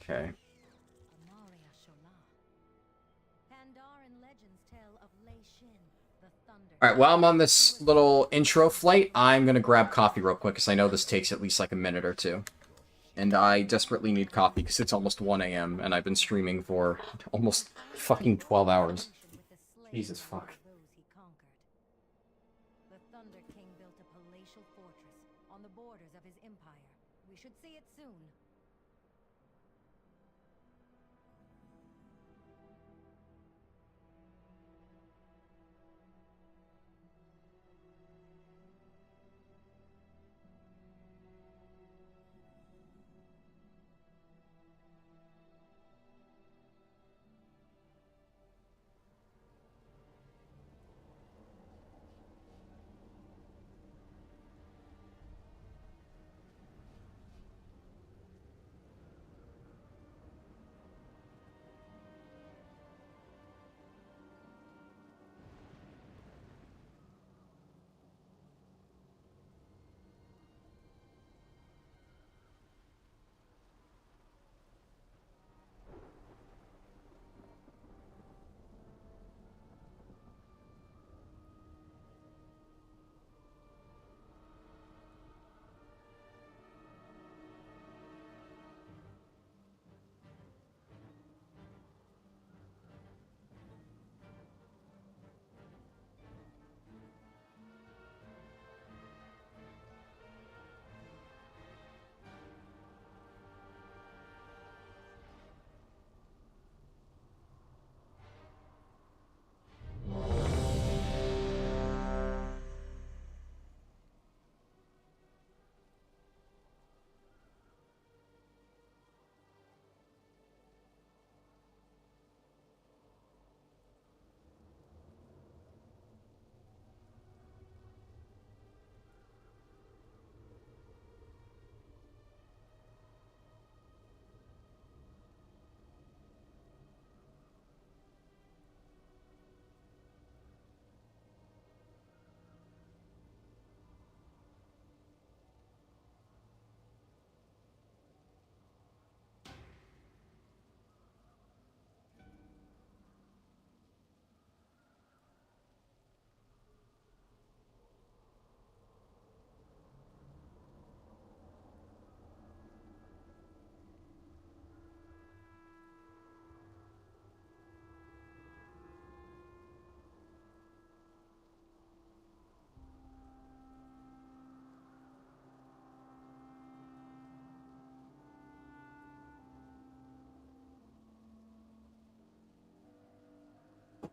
Okay. Amaria Shola. Pandaran legends tell of Lei Shin, the thunder. Alright, while I'm on this little intro flight, I'm gonna grab coffee real quick, because I know this takes at least like a minute or two. And I desperately need coffee, because it's almost 1 a.m., and I've been streaming for almost fucking 12 hours. Jesus fuck. The Thunder King built a palatial fortress on the borders of his empire. We should see it soon.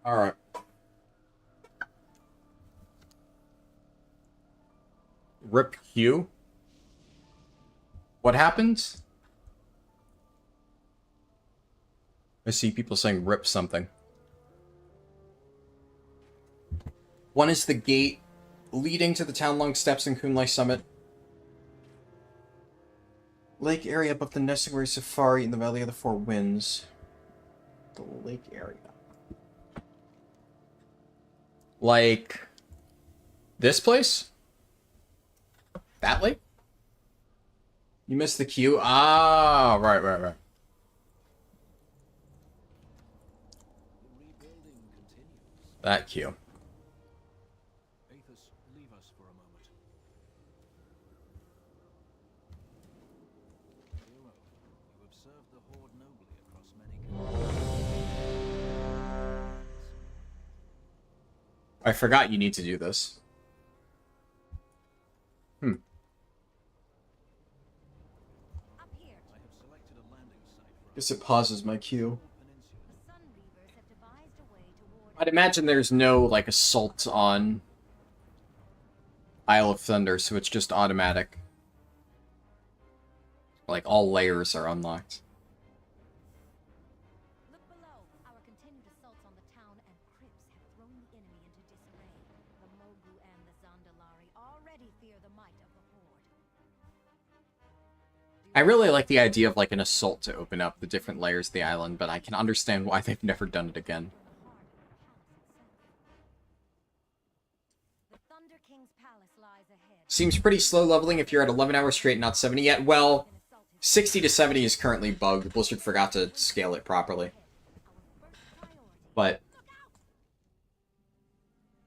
Alright. Rip Q? What happens? I see people saying rip something. One is the gate leading to the Townlong Steps and Kunlai Summit. Lake area above the Nestingway Safari in the Valley of the Four Winds. The lake area. Like... this place? That lake? You missed the queue? Ah, right. That queue. Aethys, leave us for a moment. Hero, you have served the Horde nobly across many. I forgot you need to do this. Up here. I have selected a landing site for Guess it pauses my queue. Peninsula. The Sun Reavers have devised a way toward I'd imagine there's no, like, assault on Isle of Thunder, so it's just automatic. Like, all layers are unlocked. Look below. Our continued assaults on the town and crypts have thrown the enemy into disarray. The Mogu and the Zandalari already fear the might of the Horde. I really like the idea of, like, an assault to open up the different layers of the island, but I can understand why they've never done it again. The Thunder King's palace lies ahead. Seems pretty slow leveling if you're at 11 hours straight, not 70 yet. Well, 60 to 70 is currently bugged. Blizzard forgot to scale it properly. But,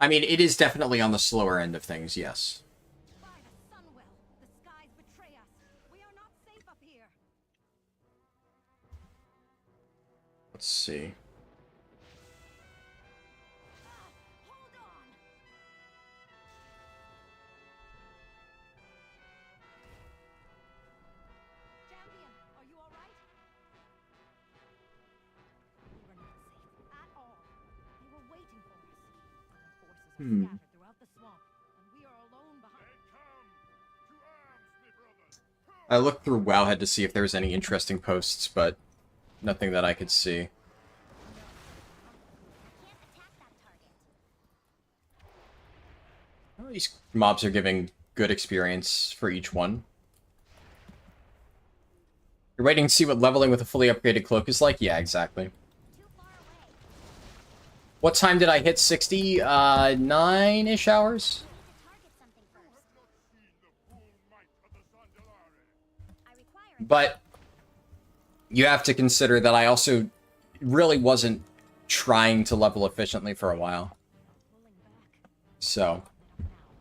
I mean, it is definitely on the slower end of things, yes. By the Sunwell, the skies betray us. We are not safe up here. Let's see. Hold on. Champion, are you all right? We were not safe at all. They were waiting for us. Our forces are scattered throughout the swamp, and we are alone behind. I looked through Wowhead to see if there was any interesting posts, but nothing that I could see. Well, these mobs are giving good experience for each one. You're waiting to see what leveling with a fully upgraded cloak is like? Yeah, exactly. Too far away. What time did I hit 60? 9-ish hours? But you have to consider that I also really wasn't trying to level efficiently for a while. So,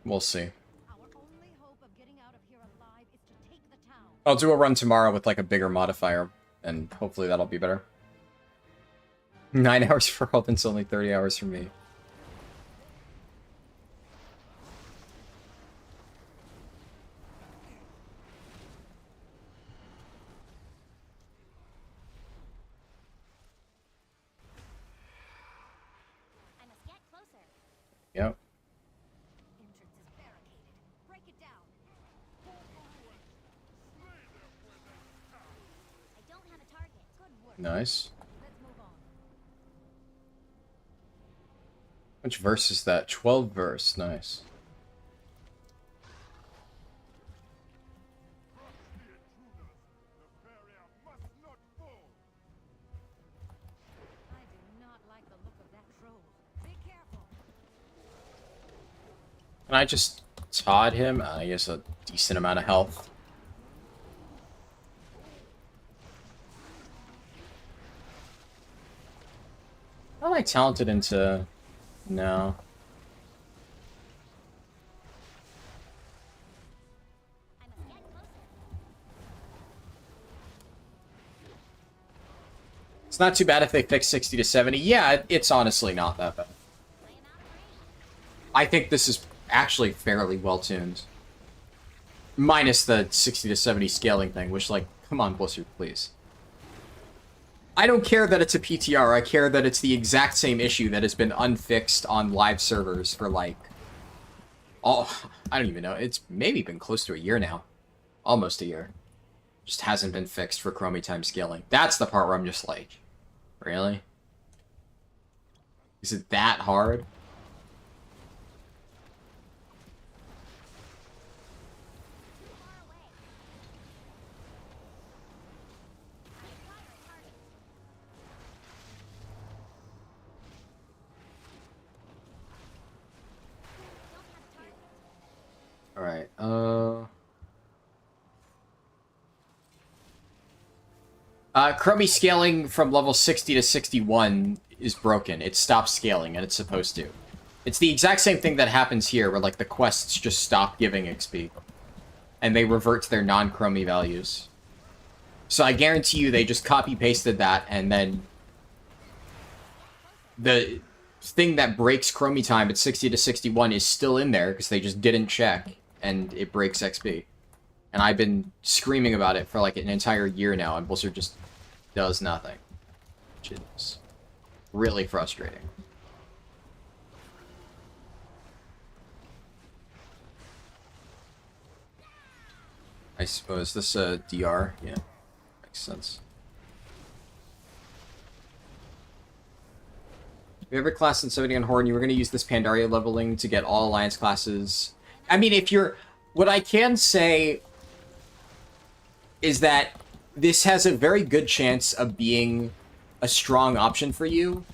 we'll see. Our only hope of getting out of here alive is to take the town. I'll do a run tomorrow with like a bigger modifier, and hopefully that'll be better. 9 hours for Robin's only 30 hours for me. I must get closer. Yep. Entrance is barricaded. Break it down. I don't have a target. Good work. Nice. Let's move on. Which verse is that? 12 verse. Nice. I do not like the look of that troll. Be careful. Can I just Todd him? He has a decent amount of health. How am I talented into... No. I must get closer. It's not too bad if they fix 60 to 70. Yeah, it's honestly not that bad. I am out of range. I think this is actually fairly well tuned. Minus the 60 to 70 scaling thing, which, like, come on, Blizzard, please. I don't care that it's a PTR, I care that it's the exact same issue that has been unfixed on live servers for, like... I don't even know, it's maybe been close to a year now. Almost a year. Just hasn't been fixed for Chromie time scaling. That's the part where I'm just like... Really? Is it that hard? Alright, Chromie scaling from level 60 to 61 is broken. It stops scaling, and it's supposed to. It's the exact same thing that happens here, where, like, the quests just stop giving XP. And they revert to their non-Chromie values. So I guarantee you they just copy-pasted that, and then the thing that breaks Chromie time at 60 to 61 is still in there, because they just didn't check, and it breaks XP. And I've been screaming about it for, like, an entire year now, and Blizzard just does nothing. Which is really frustrating. I suppose this DR, yeah, makes sense. If you ever class in 70 on Horde, you were going to use this Pandaria leveling to get all Alliance classes. I mean, if you're... What I can say is that this has a very good chance of being a strong option for you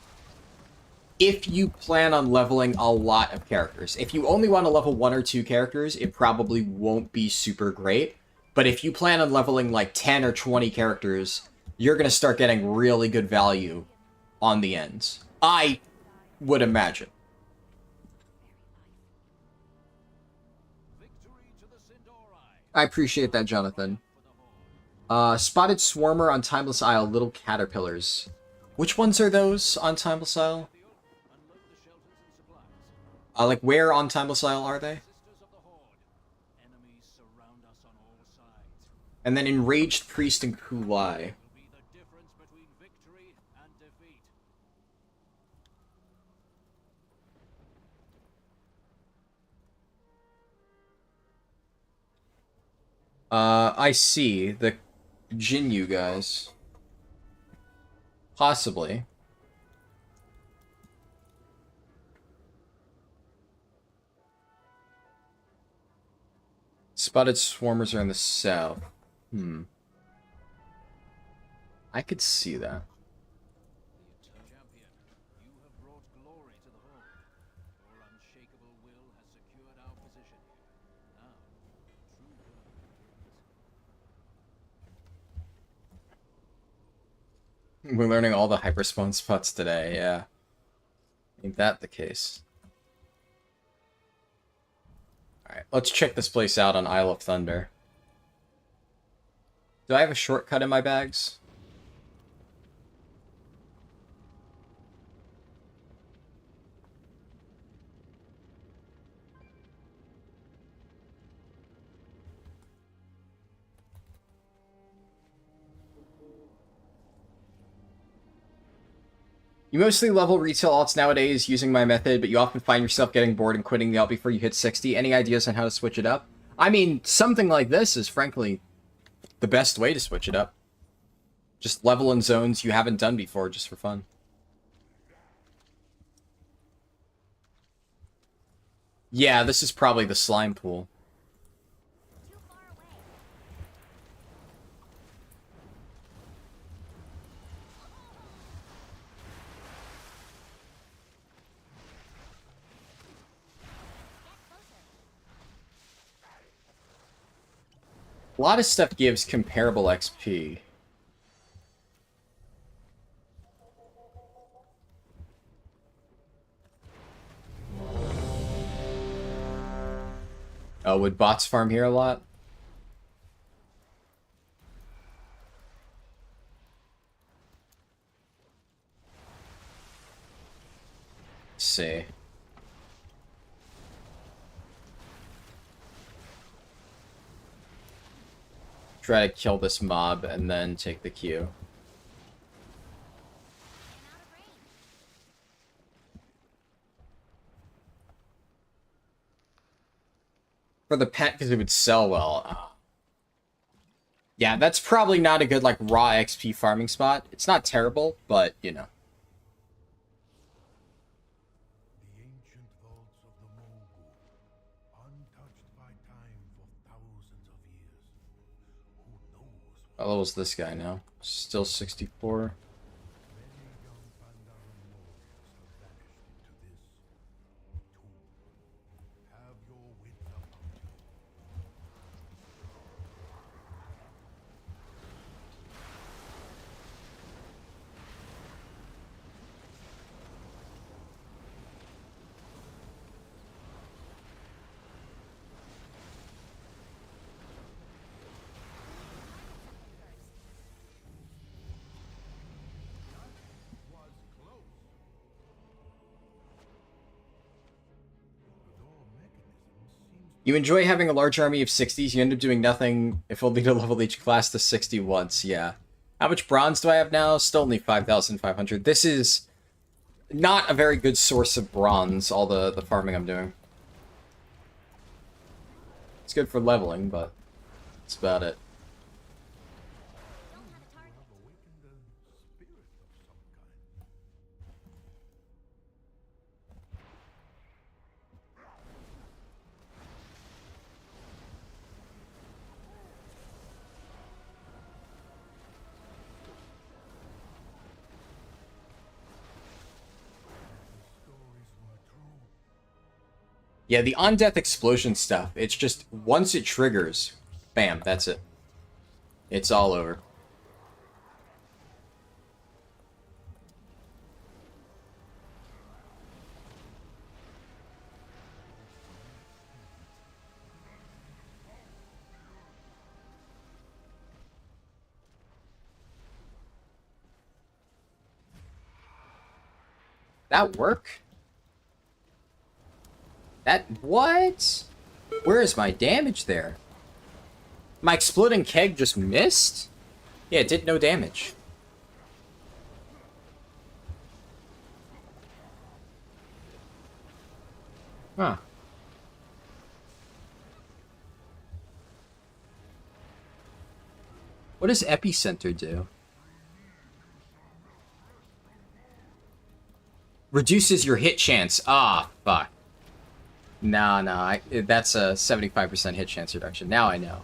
if you plan on leveling a lot of characters. If you only want to level 1 or 2 characters, it probably won't be super great. But if you plan on leveling like 10 or 20 characters, you're going to start getting really good value on the ends. I would imagine. I appreciate that, Jonathan. Spotted Swarmer on Timeless Isle, little caterpillars. Which ones are those on Timeless Isle? Like, where on Timeless Isle are they? And then Enraged Priest and Kulai. I see. The Jinyu guys. Possibly. Spotted Swarmers are in the south. I could see that. We're learning all the hyperspawn spots today, yeah. Ain't that the case? Alright, let's check this place out on Isle of Thunder. Do I have a shortcut in my bags? You mostly level retail alts nowadays using my method, but you often find yourself getting bored and quitting the alt before you hit 60. Any ideas on how to switch it up? I mean, something like this is frankly the best way to switch it up. Just level in zones you haven't done before, just for fun. Yeah, this is probably the slime pool. A lot of stuff gives comparable XP. Oh, would bots farm here a lot? Let's see. Try to kill this mob and then take the Q. For the pet, because it would sell well. Oh. Yeah, that's probably not a good, like, raw XP farming spot. It's not terrible, but, you know. The ancient vaults of the Mogu, untouched by time for thousands of years. Who knows what How low is this guy now? Still 64. many young Pandaren warriors have vanished into this tomb. Have your wits about you. Was close. The door mechanism seems You enjoy having a large army of 60s, you end up doing nothing if only to level each class to 60 once, yeah. How much bronze do I have now? Still only 5,500. This is not a very good source of bronze, all the farming I'm doing. It's good for leveling, but that's about it. Don't have a target. awakened a spirit of some kind. The stories were true. Yeah, the on-death explosion stuff, it's just, once it triggers, bam, that's it. It's all over. That work? That, what? Where is my damage there? My exploding keg just missed? Yeah, it did no damage. Huh. What does Epicenter do? Reduces your hit chance. Ah, fuck. No, that's a 75% hit chance reduction. Now I know.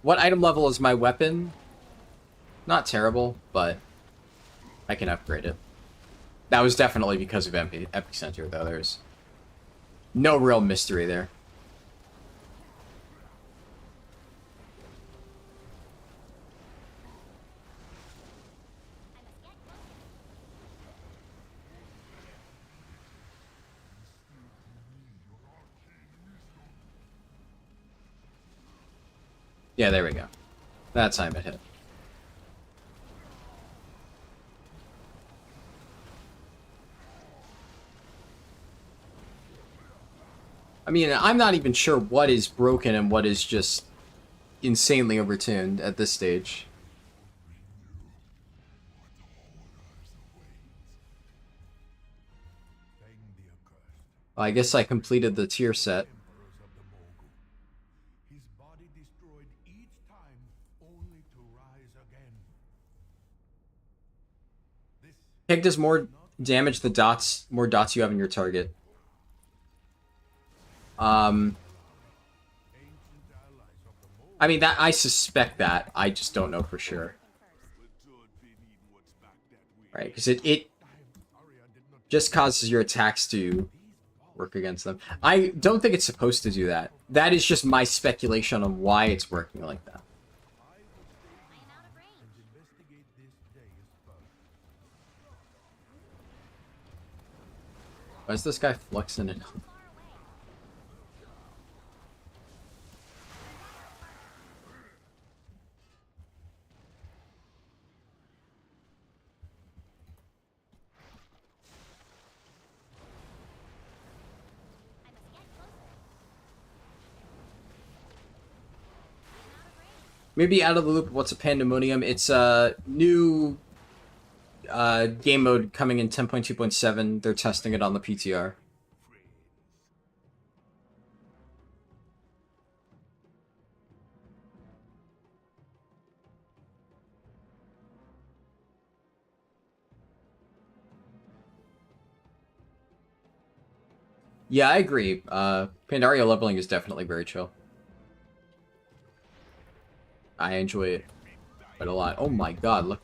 What item level is my weapon? Not terrible, but I can upgrade it. That was definitely because of Epicenter, though. There's no real mystery there. Yeah, there we go. That time it hit. I mean, I'm not even sure what is broken and what is just insanely overtuned at this stage. Fang the accursed. I guess I completed the tier set. Emperors of the Mogu. His body destroyed each time, only to rise again. This Keg does more damage the more dots you have in your target. ancient allies of the Mogu. I mean, that I suspect that. I just don't know for sure. Right, because it just causes your attacks to work against them. I don't think it's supposed to do that. That is just my speculation on why it's working like that. I am out of range. Investigate this day further. Why is this guy flexing it? Far away. I must get closer. I'm out of range. Maybe out of the loop, what's a Pandamonium? It's a new game mode coming in 10.2.7. They're testing it on the PTR. Yeah, I agree. Pandaria leveling is definitely very chill. I enjoy it quite a lot. Oh my god, look.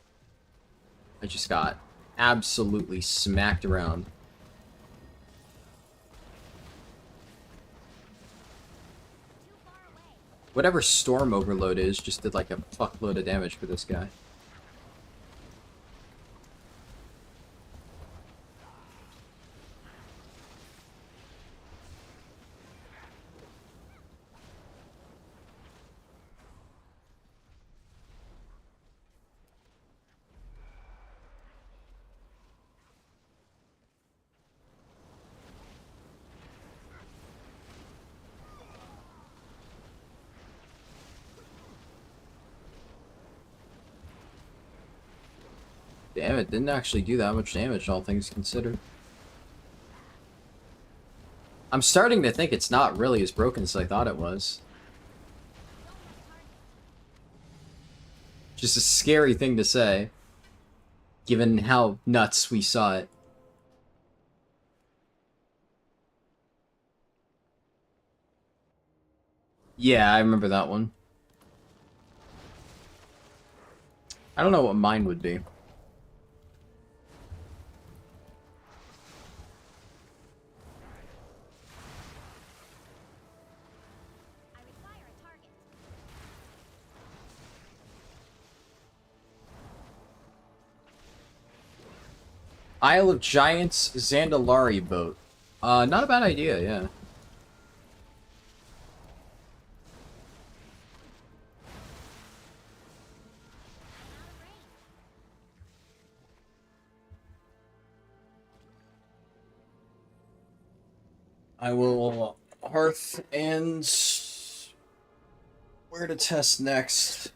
I just got absolutely smacked around. Whatever Storm Overload is just did like a fuckload of damage for this guy. Damn, it didn't actually do that much damage, all things considered. I'm starting to think it's not really as broken as I thought it was. Just a scary thing to say, given how nuts we saw it. Yeah, I remember that one. I don't know what mine would be. Isle of Giants Zandalari boat. Not a bad idea, yeah. I will Hearth and where to test next.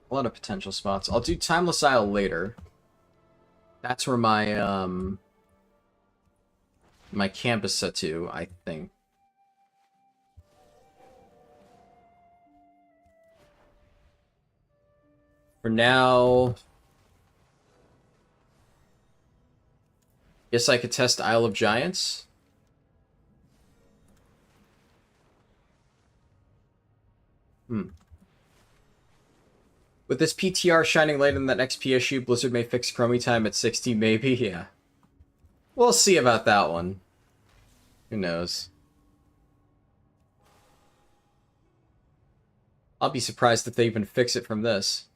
A lot of potential spots. I'll do Timeless Isle later. That's where my my camp is set to, I think. For now, guess I could test Isle of Giants. With this PTR shining light in that XP issue, Blizzard may fix Chromie time at 60, maybe? Yeah. We'll see about that one. Who knows? I'll be surprised if they even fix it from this.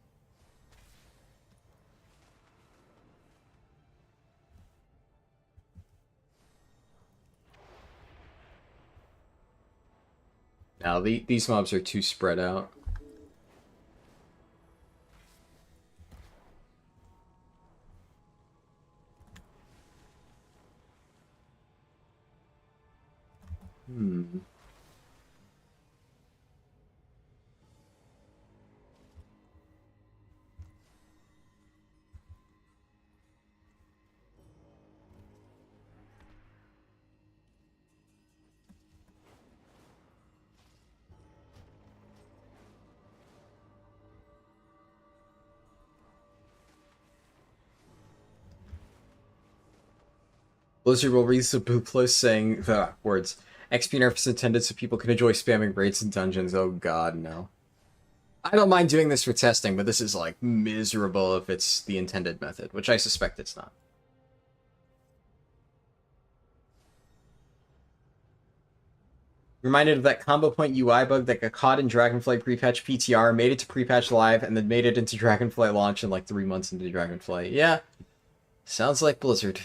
Now, these mobs are too spread out. Blizzard will release a blue post saying the words, XP nerf is intended so people can enjoy spamming raids and dungeons. Oh god, no. I don't mind doing this for testing, but this is, like, miserable if it's the intended method, which I suspect it's not. Reminded of that combo point UI bug that got caught in Dragonflight pre-patch PTR, made it to pre-patch live, and then made it into Dragonflight launch in, like, 3 months into Dragonflight. Yeah. Sounds like Blizzard.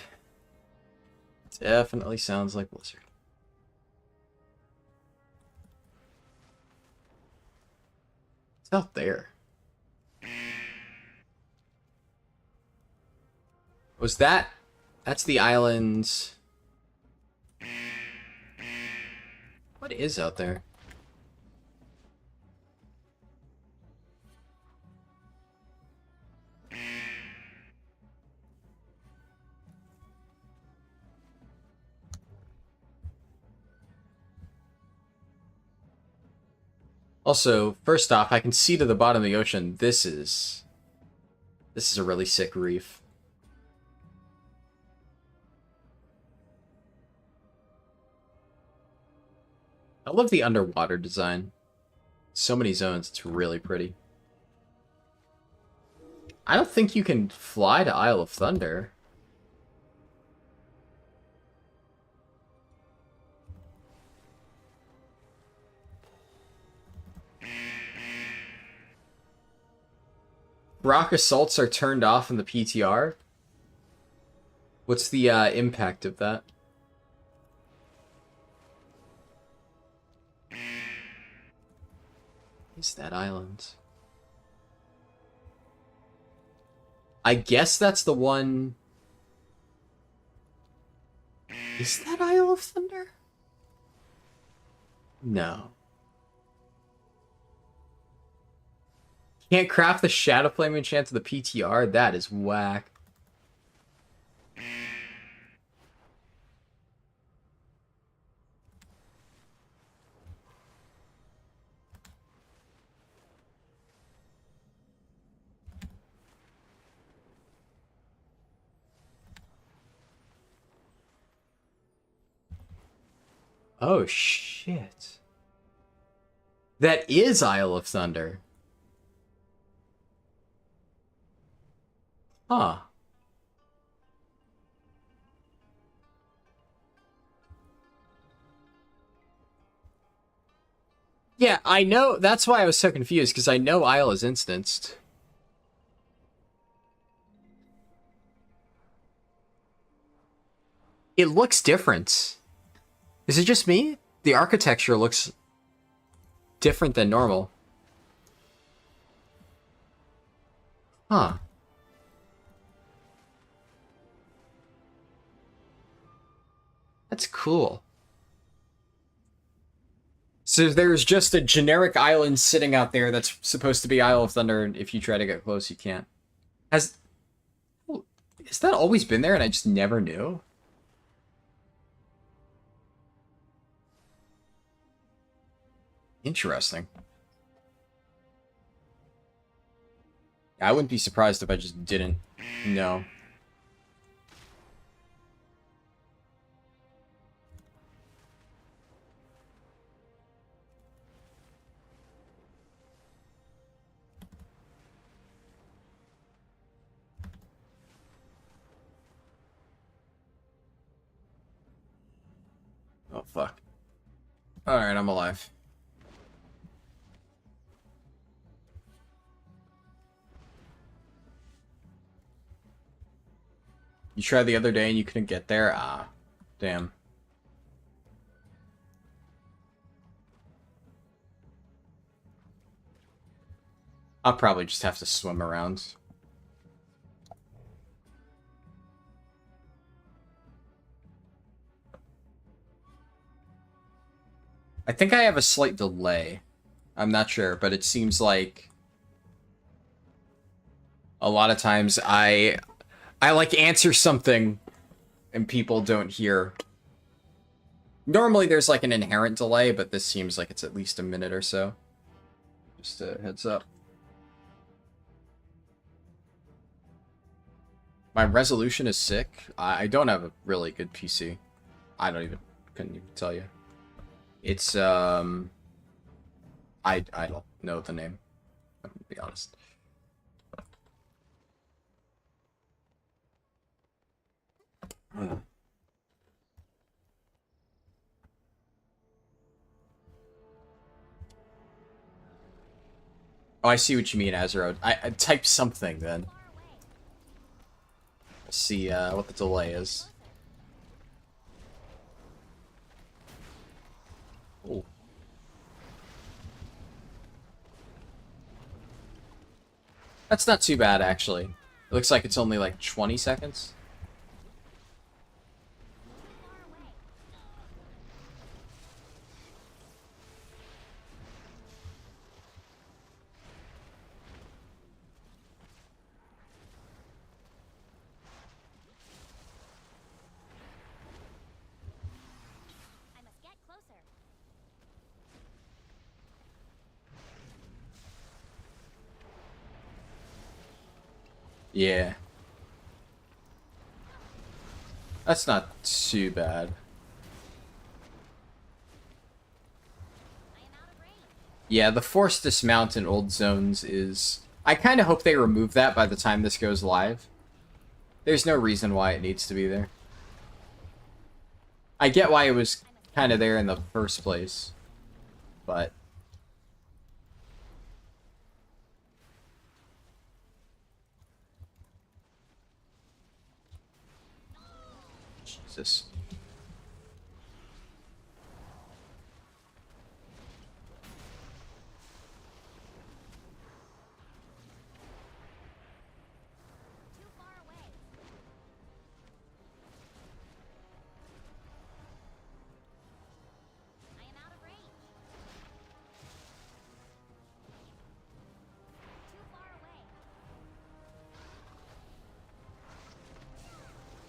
Definitely sounds like Blizzard. It's out there. Was that? That's the islands. What is out there? Also, first off, I can see to the bottom of the ocean. This is a really sick reef. I love the underwater design. So many zones, it's really pretty. I don't think you can fly to Isle of Thunder. Rock assaults are turned off in the PTR. What's the impact of that? Is that island? I guess that's the one. Is that Isle of Thunder? No. Can't craft the Shadow Flame enchant to the PTR? That is whack. Oh, shit. That is Isle of Thunder. Huh. Yeah, I know. That's why I was so confused, because I know Isle is instanced. It looks different. Is it just me? The architecture looks different than normal. Huh. That's cool. So there's just a generic island sitting out there that's supposed to be Isle of Thunder, and if you try to get close, you can't. Has that always been there and I just never knew? Interesting. I wouldn't be surprised if I just didn't know. Oh, fuck. Alright, I'm alive. You tried the other day and you couldn't get there? Ah, damn. I'll probably just have to swim around. I think I have a slight delay. I'm not sure, but it seems like a lot of times I like answer something and people don't hear. Normally there's like an inherent delay, but this seems like it's at least a minute or so. Just a heads up. My resolution is sick. I don't have a really good PC. Couldn't even tell you. It's I don't know the name. I'm gonna be honest. Oh, I see what you mean, Azero. I type something then. Let's see what the delay is. Oh. That's not too bad, actually. It looks like it's only like 20 seconds. Yeah. That's not too bad. Yeah, the forced dismount in old zones is... I kind of hope they remove that by the time this goes live. There's no reason why it needs to be there. I get why it was kind of there in the first place, but... Jesus. Too far away. I am out of range. Too far away.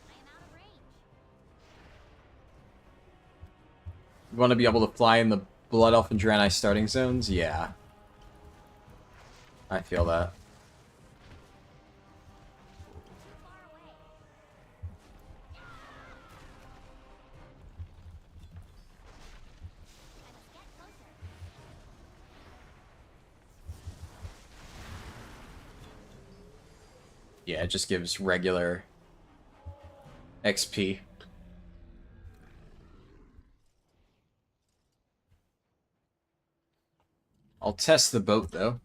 I am out of range. You want to be able to fly in the Blood Elf and Draenei starting zones? Yeah. I feel that. Too far away. I must get closer. Yeah, it just gives regular XP. I'll test the boat, though.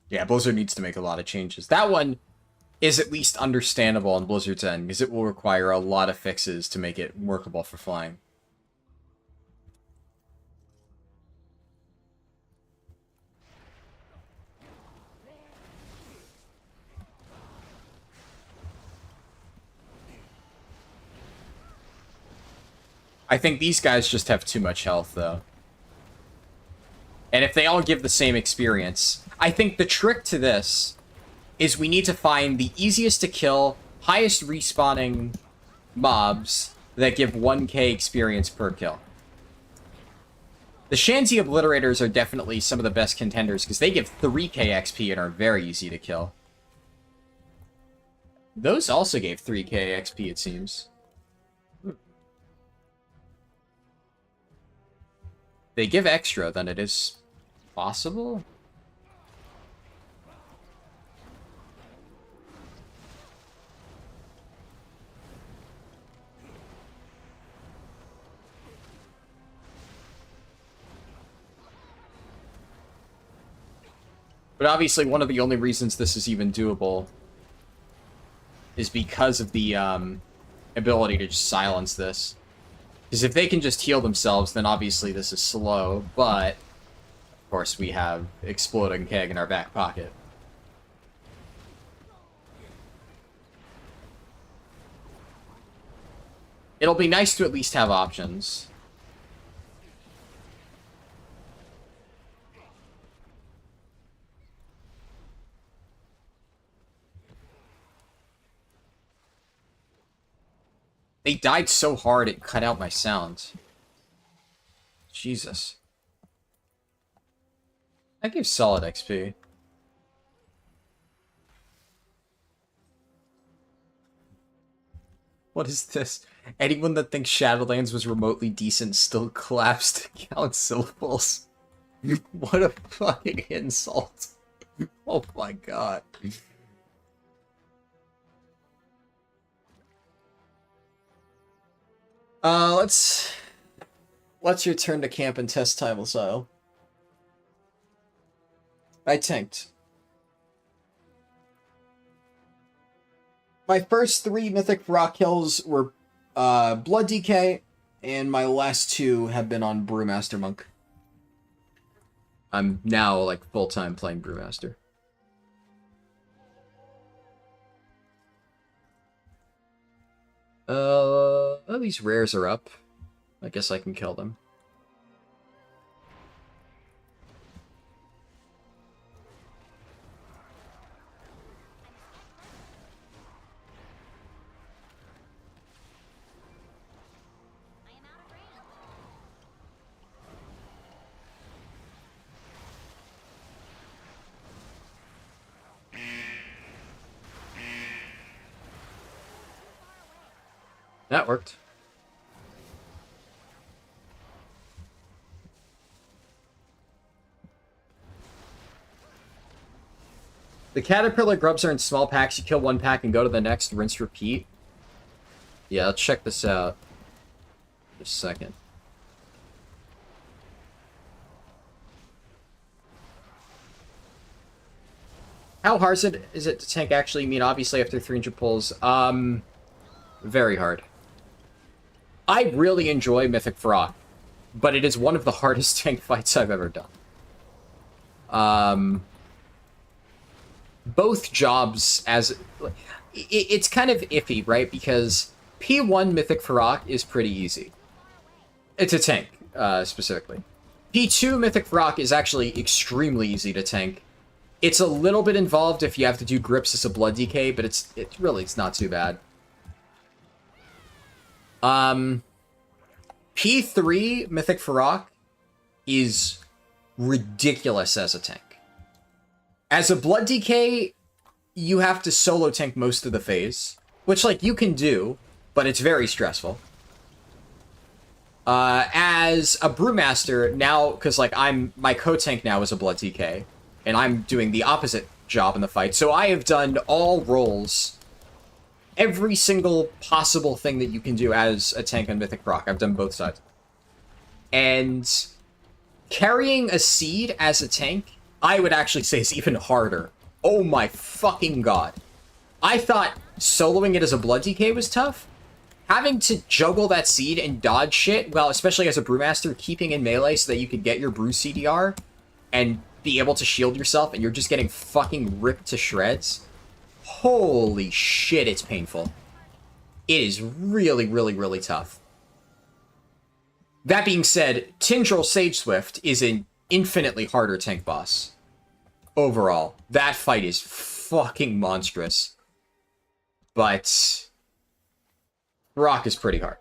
Yeah, Blizzard needs to make a lot of changes. That one is at least understandable on Blizzard's end, because it will require a lot of fixes to make it workable for flying. I think these guys just have too much health, though. And if they all give the same experience, I think the trick to this is we need to find the easiest to kill, highest respawning mobs that give 1k experience per kill. The Shanzi Obliterators are definitely some of the best contenders because they give 3k XP and are very easy to kill. Those also gave 3k XP, it seems. They give extra, then it is possible? But obviously one of the only reasons this is even doable is because of the ability to just silence this. Because if they can just heal themselves, then obviously this is slow, but of course we have Exploding Keg in our back pocket. It'll be nice to at least have options. They died so hard it cut out my sound. Jesus. That gives solid XP. What is this? Anyone that thinks Shadowlands was remotely decent still claps to count syllables. What a fucking insult. Oh my god. Let's return to camp and test Title Style. I tanked. My first 3 Mythic Rock Hills were Blood DK, and my last 2 have been on Brewmaster Monk. I'm now, like, full-time playing Brewmaster. Oh, these rares are up. I guess I can kill them. I am out of range. That worked. The caterpillar grubs are in small packs. You kill one pack and go to the next. Rinse, repeat. Yeah, let's check this out. Just a second. How hard is it to tank actually? I mean, obviously after 300 pulls. Very hard. I really enjoy Mythic Frog, but it is one of the hardest tank fights I've ever done. Both jobs as... It's kind of iffy, right? Because P1 Mythic Farok is pretty easy. It's a tank, specifically. P2 Mythic Farok is actually extremely easy to tank. It's a little bit involved if you have to do grips as a blood DK, but it's not too bad. P3 Mythic Farok is ridiculous as a tank. As a blood DK, you have to solo tank most of the phase, which, like, you can do, but it's very stressful. As a Brewmaster, now, because, like, my co-tank now is a blood DK, and I'm doing the opposite job in the fight, so I have done all roles, every single possible thing that you can do as a tank on Mythic Rock. I've done both sides. And carrying a seed as a tank, I would actually say is even harder. Oh my fucking god. I thought soloing it as a blood DK was tough. Having to juggle that seed and dodge shit, well, especially as a Brewmaster, keeping in melee so that you could get your Brew CDR and be able to shield yourself, and you're just getting fucking ripped to shreds. Holy shit, it's painful. It is really, really, really tough. That being said, Tindril Sage Swift is an infinitely harder tank boss. Overall, that fight is fucking monstrous. But Rock is pretty hard.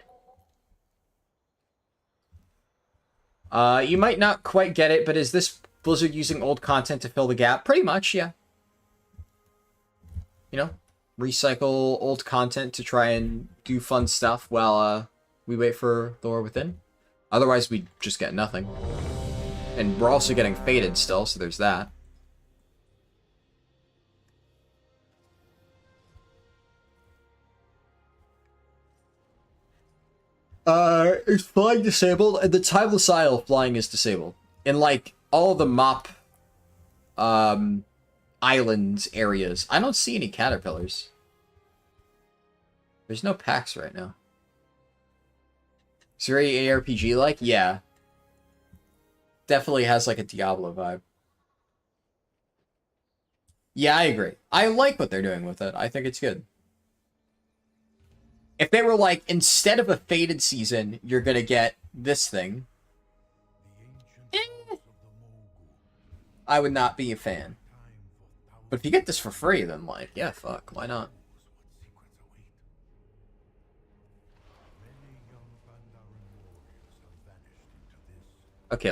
You might not quite get it, but is this Blizzard using old content to fill the gap? Pretty much, yeah. You know, recycle old content to try and do fun stuff while we wait for the War Within. Otherwise, we just get nothing. And we're also getting faded still, so there's that. Is flying disabled? And the Timeless Isle flying is disabled. In, like, all the mop islands areas, I don't see any caterpillars. There's no packs right now. It's very ARPG-like? Yeah. Definitely has, like, a Diablo vibe. Yeah, I agree. I like what they're doing with it. I think it's good. If they were like, instead of a faded season, you're gonna get this thing, I would not be a fan. But if you get this for free, then, like, yeah, fuck, why not? Okay,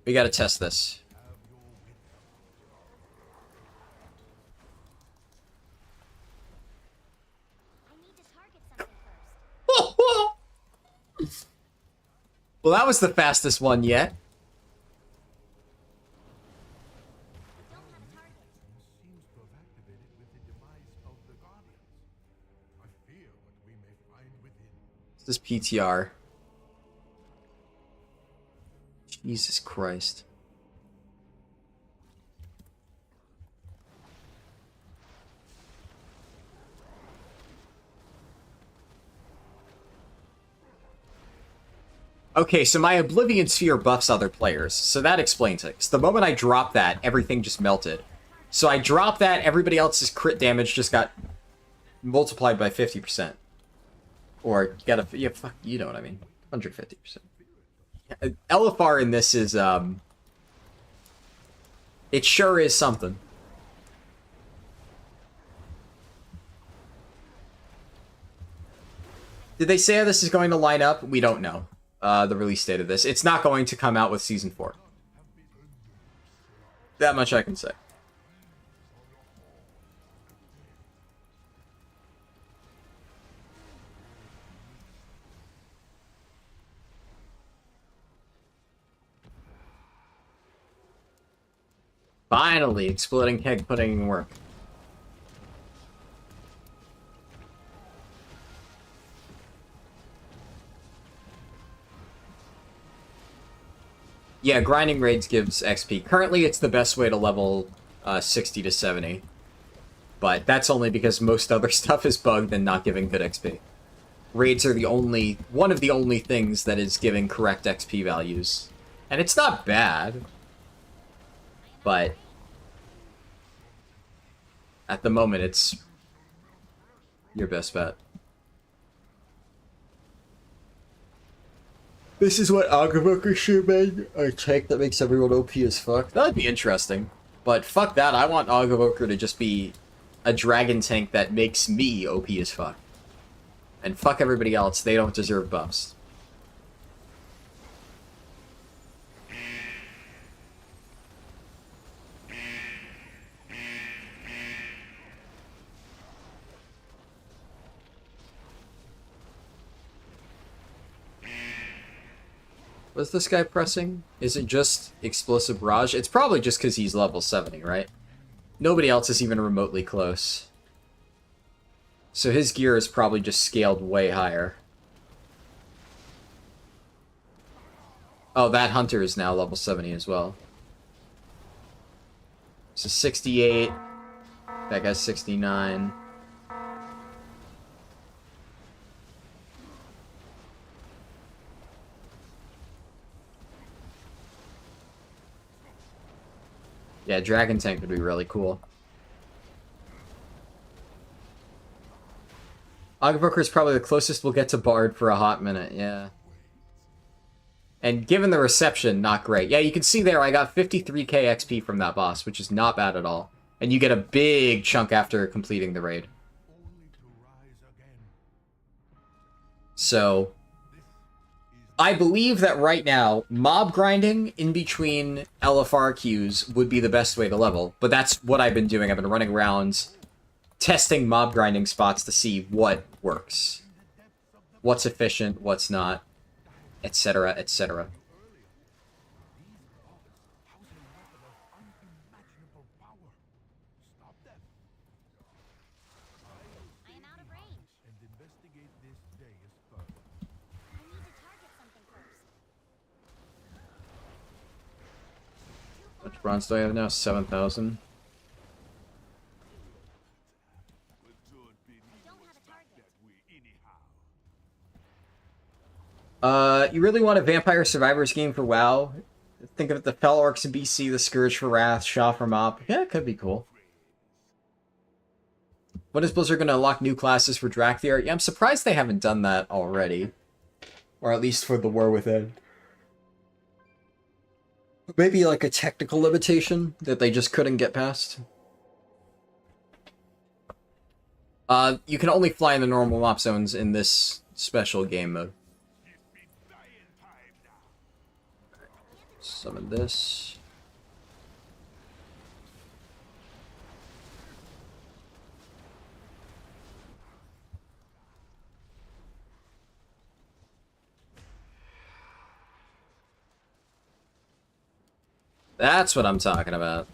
we gotta test this. Well, that was the fastest one yet. This PTR. Jesus Christ. Okay, so my Oblivion Sphere buffs other players, so that explains it. 'Cause the moment I dropped that, everything just melted. So I dropped that, everybody else's crit damage just got multiplied by 50%. Or, you gotta, yeah, fuck, you know what I mean. 150%. LFR in this is, it sure is something. Did they say how this is going to line up? We don't know. The release date of this. It's not going to come out with Season 4. That much I can say. Finally, exploding keg putting in work. Yeah, grinding raids gives XP. Currently, it's the best way to level 60 to 70. But that's only because most other stuff is bugged and not giving good XP. Raids are one of the only things that is giving correct XP values. And it's not bad. But at the moment, it's your best bet. This is what Agavoker should make a tank that makes everyone OP as fuck. That'd be interesting. But fuck that, I want Agavoker to just be a dragon tank that makes me OP as fuck. And fuck everybody else, they don't deserve buffs. What's this guy pressing? Is it just Explosive Barrage? It's probably just because he's level 70, right? Nobody else is even remotely close. So his gear is probably just scaled way higher. Oh, that hunter is now level 70 as well. So 68. That guy's 69. Yeah, Dragon Tank would be really cool. Agavoker is probably the closest we'll get to Bard for a hot minute, yeah. And given the reception, not great. Yeah, you can see there I got 53k XP from that boss, which is not bad at all. And you get a big chunk after completing the raid. So, I believe that right now, mob grinding in between LFR queues would be the best way to level. But that's what I've been doing. I've been running around testing mob grinding spots to see what works. What's efficient, what's not, etc., etc. I am out of range. And investigate this day as further. I need to target something first. How much bronze do I have now? 7,000. You really want a Vampire Survivors game for WoW? Think of it, the Fell Orcs in BC, the Scourge for Wrath, Shaw for Mop. Yeah, it could be cool. When is Blizzard going to unlock new classes for Drakthir? Yeah, I'm surprised they haven't done that already. Or at least for the War Within. Maybe like a technical limitation that they just couldn't get past. You can only fly in the normal mop zones in this special game mode. Summon this. That's what I'm talking about.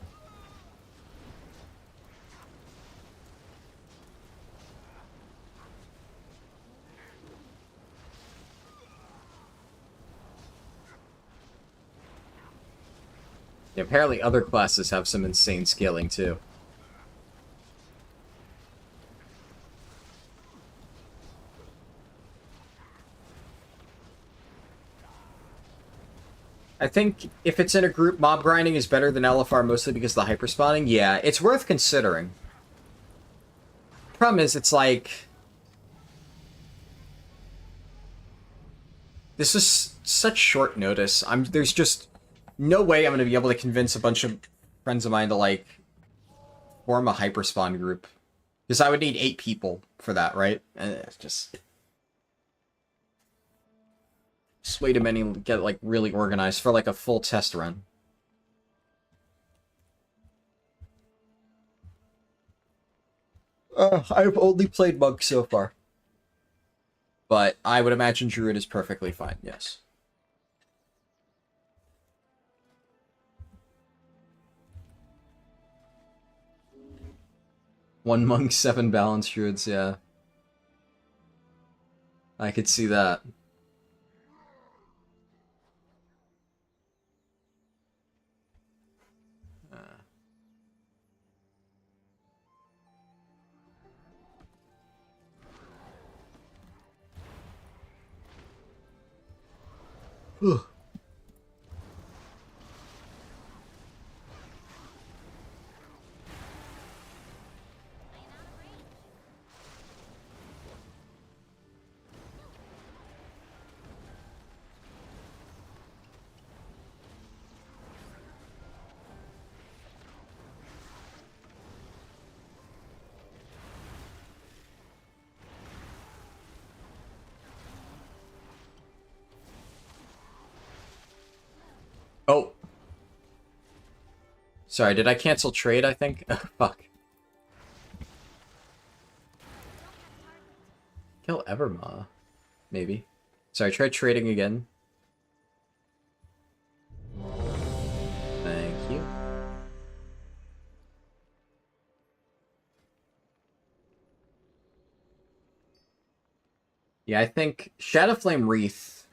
Yeah, apparently other classes have some insane scaling too. I think if it's in a group, mob grinding is better than LFR mostly because of the hyperspawning. Yeah, it's worth considering. Problem is, it's like... This is such short notice. There's just no way I'm going to be able to convince a bunch of friends of mine to, like, form a hyperspawn group. Because I would need 8 people for that, right? And it's just way too many to get, like, really organized for, like, a full test run. I've only played Monk so far. But I would imagine Druid is perfectly fine, yes. 1 monk, 7 balance druids, yeah. I could see that. Ugh. Oh. Sorry, did I cancel trade, I think? Fuck. Kill Evermaw. Maybe. Sorry, try trading again. Thank you. Yeah, I think Shadowflame Wreath.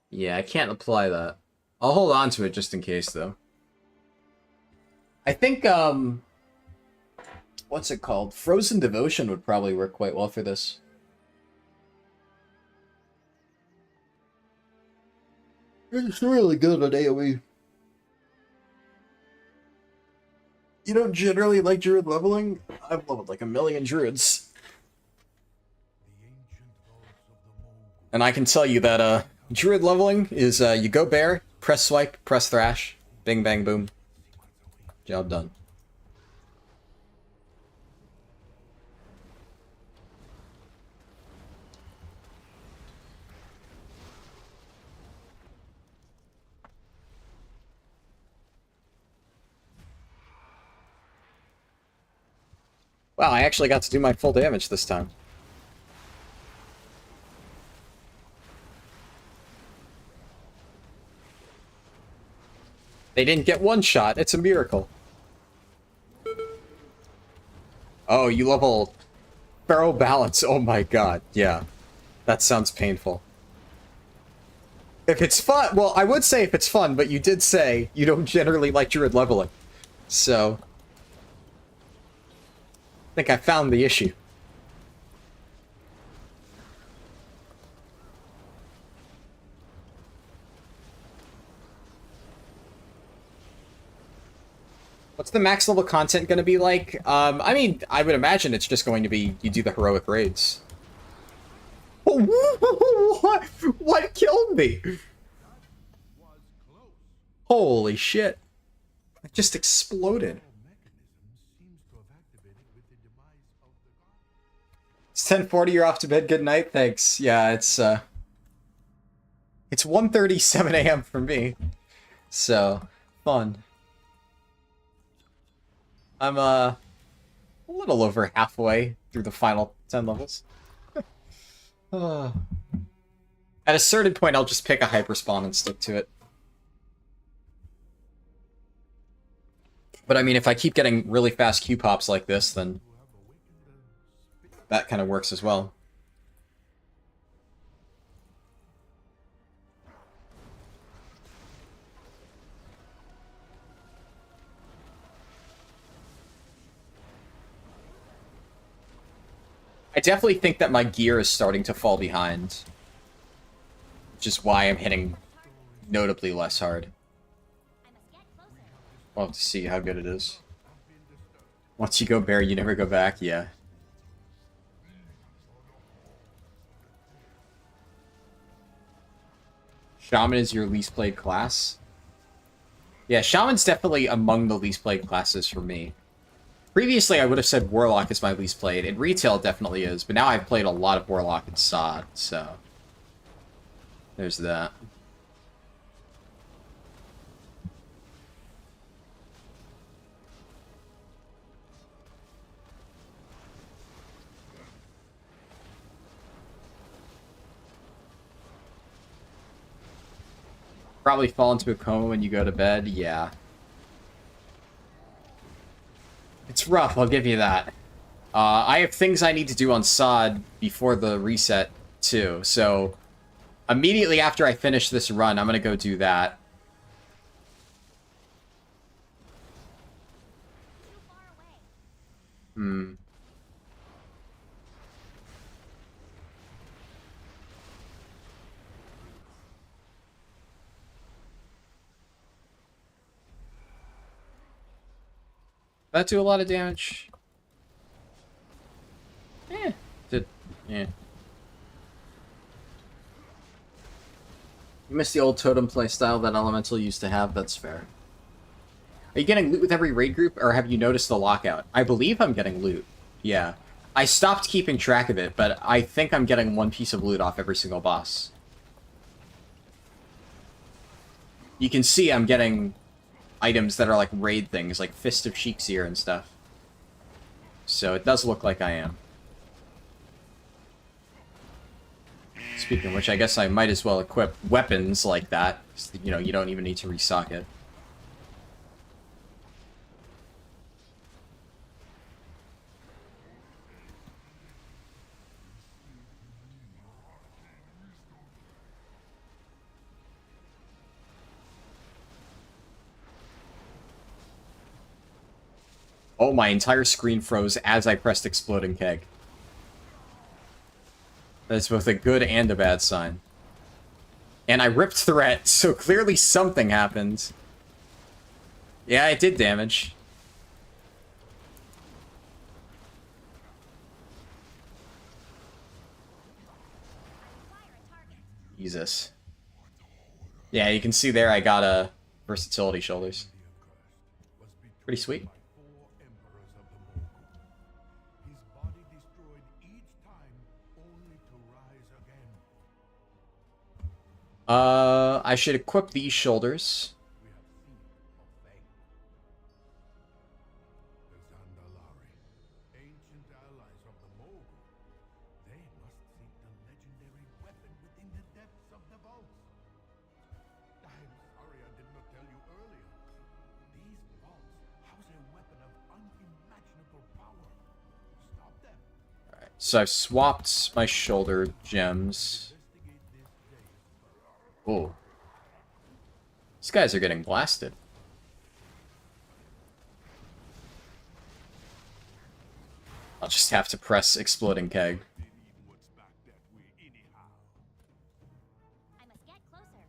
Yeah, I can't apply that. I'll hold on to it just in case, though. I think, what's it called? Frozen Devotion would probably work quite well for this. It's really good at AoE. You don't generally like druid leveling? I've leveled like 1,000,000 druids. And I can tell you that, druid leveling is, you go bear, press swipe, press thrash, bing bang boom. Job done. Wow, I actually got to do my full damage this time. They didn't get one shot. It's a miracle. Oh, you level Pharaoh Balance. Oh my god. Yeah. That sounds painful. If it's fun, well, I would say if it's fun, but you did say you don't generally like druid leveling. So, I think I found the issue. What's the max level content going to be like? I mean, I would imagine it's just going to be you do the heroic raids. What? What killed me? Holy shit. It just exploded. It's 10:40, you're off to bed. Good night. Thanks. Yeah, it's 1:37 a.m. for me. So, fun. I'm a little over halfway through the final 10 levels. At a certain point, I'll just pick a hyperspawn and stick to it. But I mean, if I keep getting really fast Q pops like this, then that kind of works as well. I definitely think that my gear is starting to fall behind. Which is why I'm hitting notably less hard. We'll have to see how good it is. Once you go bear, you never go back, yeah. Shaman is your least played class? Yeah, Shaman's definitely among the least played classes for me. Previously, I would have said Warlock is my least played. In retail, it definitely is. But now I've played a lot of Warlock and Sod, so... there's that. Probably fall into a coma when you go to bed, yeah. It's rough, I'll give you that. I have things I need to do on sod before the reset, too, so immediately after I finish this run, I'm gonna go do that. Too far away. Hmm. That do a lot of damage? Did... Yeah. You miss the old totem playstyle that Elemental used to have, that's fair. Are you getting loot with every raid group, or have you noticed the lockout? I believe I'm getting loot. Yeah. I stopped keeping track of it, but I think I'm getting one piece of loot off every single boss. You can see I'm getting items that are like raid things, like Fist of Sheik's-Ear and stuff. So it does look like I am. Speaking of which, I guess I might as well equip weapons like that. You know, you don't even need to restock it. Oh, my entire screen froze as I pressed Exploding Keg. That's both a good and a bad sign. And I ripped Threat, so clearly something happened. Yeah, it did damage. Jesus. Yeah, you can see there I got a versatility shoulders. Pretty sweet. His body destroyed each time, only to rise again. I should equip these shoulders. We have seen of fate. The Zandalari, ancient allies of the Mogul. They must seek the legendary weapon within the depths of the vaults. I'm sorry I did not tell you earlier. These vaults house a weapon of unimaginable power. Stop them. Alright, so I've swapped my shoulder gems. Oh. These guys are getting blasted. I'll just have to press Exploding Keg. What's back that way anyhow? I must get closer.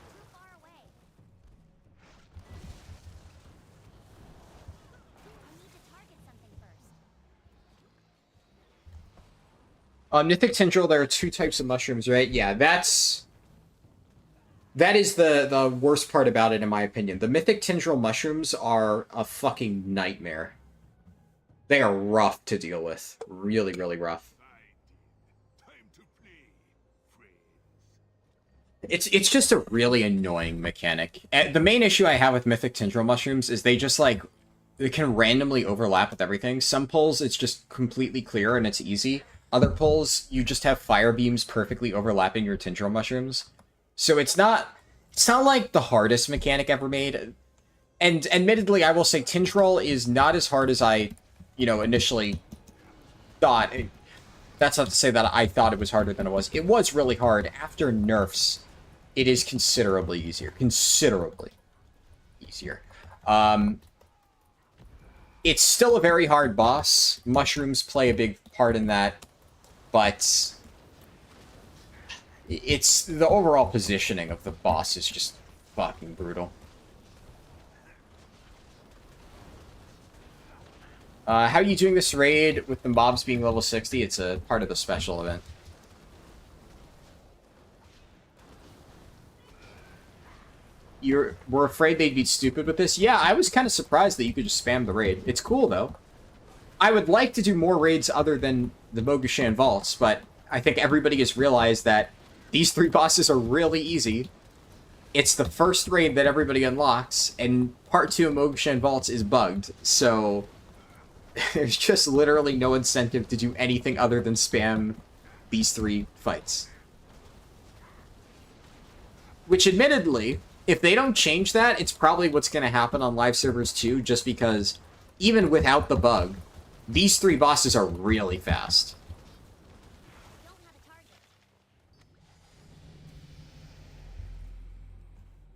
Too far away. I need to target something first. Mythic Tendril, there are two types of mushrooms, right? Yeah, that is the worst part about it, in my opinion. The Mythic Tendril mushrooms are a fucking nightmare. They are rough to deal with. Really, really rough. Time to play, friends. It's just a really annoying mechanic. The main issue I have with Mythic Tendril mushrooms is they just, like, they can randomly overlap with everything. Some pulls, it's just completely clear and it's easy. Other pulls, you just have fire beams perfectly overlapping your tendril mushrooms. So it's not like the hardest mechanic ever made. And admittedly, I will say tendril is not as hard as I, initially thought. That's not to say that I thought it was harder than it was. It was really hard. After nerfs, it is considerably easier. Considerably easier. It's still a very hard boss. Mushrooms play a big part in that. But it's the overall positioning of the boss is just fucking brutal. How are you doing this raid with the mobs being level 60? It's a part of the special event. We're afraid they'd be stupid with this? Yeah, I was kind of surprised that you could just spam the raid. It's cool, though. I would like to do more raids other than the Mogushan Vaults, but I think everybody has realized that these three bosses are really easy. It's the first raid that everybody unlocks, and part 2 of Mogushan Vaults is bugged, so there's just literally no incentive to do anything other than spam these 3 fights. Which, admittedly, if they don't change that, it's probably what's going to happen on live servers too, just because even without the bug, these 3 bosses are really fast. Don't have a target.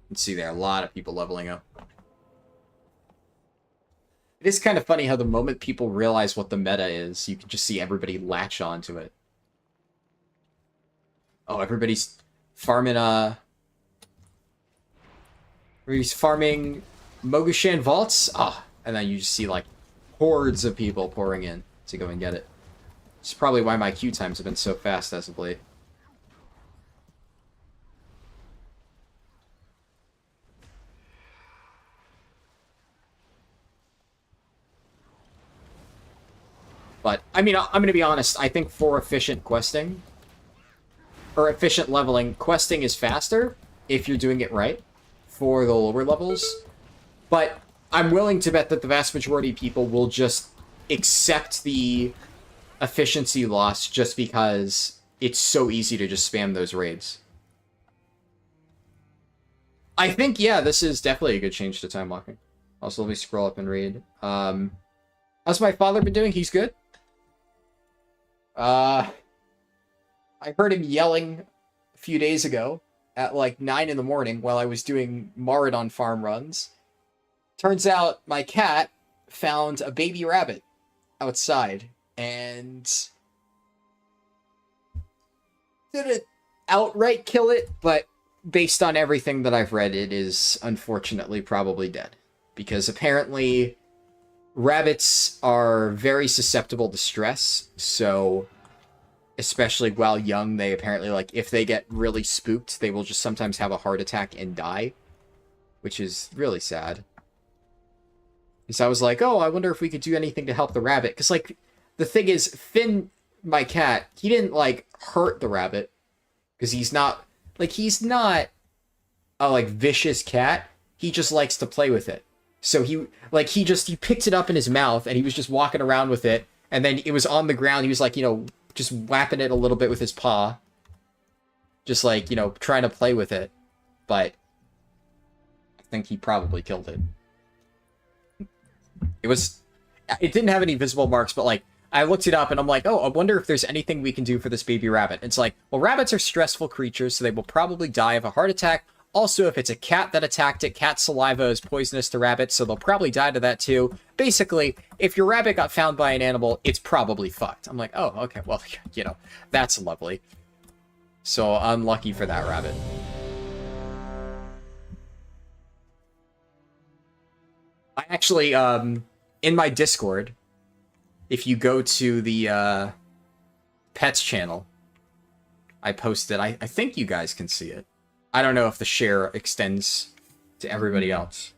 Let's see there, a lot of people leveling up. It is kind of funny how the moment people realize what the meta is, you can just see everybody latch onto it. Oh, everybody's farming, everybody's farming Mogushan vaults? Ah, and then you just see, like, hordes of people pouring in to go and get it. It's probably why my queue times have been so fast as of late. But, I mean, I'm going to be honest. I think for efficient questing, or efficient leveling, questing is faster if you're doing it right for the lower levels. But I'm willing to bet that the vast majority of people will just accept the efficiency loss just because it's so easy to just spam those raids. I think, yeah, this is definitely a good change to time locking. Also, let me scroll up and read. How's my father been doing? He's good. I heard him yelling a few days ago at like 9 in the morning while I was doing Maridon farm runs. Turns out my cat found a baby rabbit outside and didn't outright kill it, but based on everything that I've read, it is unfortunately probably dead. Because apparently rabbits are very susceptible to stress, so especially while young, they apparently, like, if they get really spooked, they will just sometimes have a heart attack and die, which is really sad. So I was like, oh, I wonder if we could do anything to help the rabbit, because, like, the thing is, Finn, my cat, he didn't, like, hurt the rabbit, because he's not a, like, vicious cat. He just likes to play with it. So he picked it up in his mouth, and he was just walking around with it, and then it was on the ground. He was, like, you know, just whapping it a little bit with his paw. Just, like, you know, trying to play with it. But I think he probably killed it. It didn't have any visible marks, but, like, I looked it up, and I'm like, oh, I wonder if there's anything we can do for this baby rabbit. It's like, well, rabbits are stressful creatures, so they will probably die of a heart attack. Also, if it's a cat that attacked it, cat saliva is poisonous to rabbits, so they'll probably die to that too. Basically, if your rabbit got found by an animal, it's probably fucked. I'm like, oh, okay, well, you know, that's lovely. So, unlucky for that rabbit. I actually, in my Discord, if you go to the, Pets channel, I posted, I think you guys can see it. I don't know if the share extends to everybody else.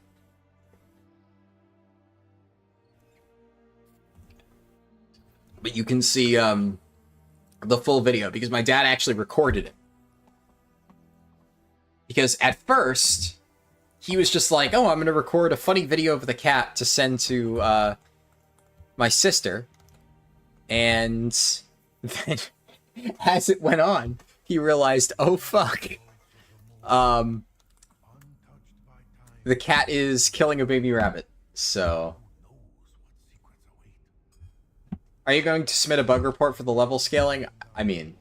But you can see the full video, because my dad actually recorded it. Because at first, he was just like, oh, I'm going to record a funny video of the cat to send to my sister. And then, as it went on, he realized, oh, fuck. The cat is killing a baby rabbit, so... Are you going to submit a bug report for the level scaling? I mean...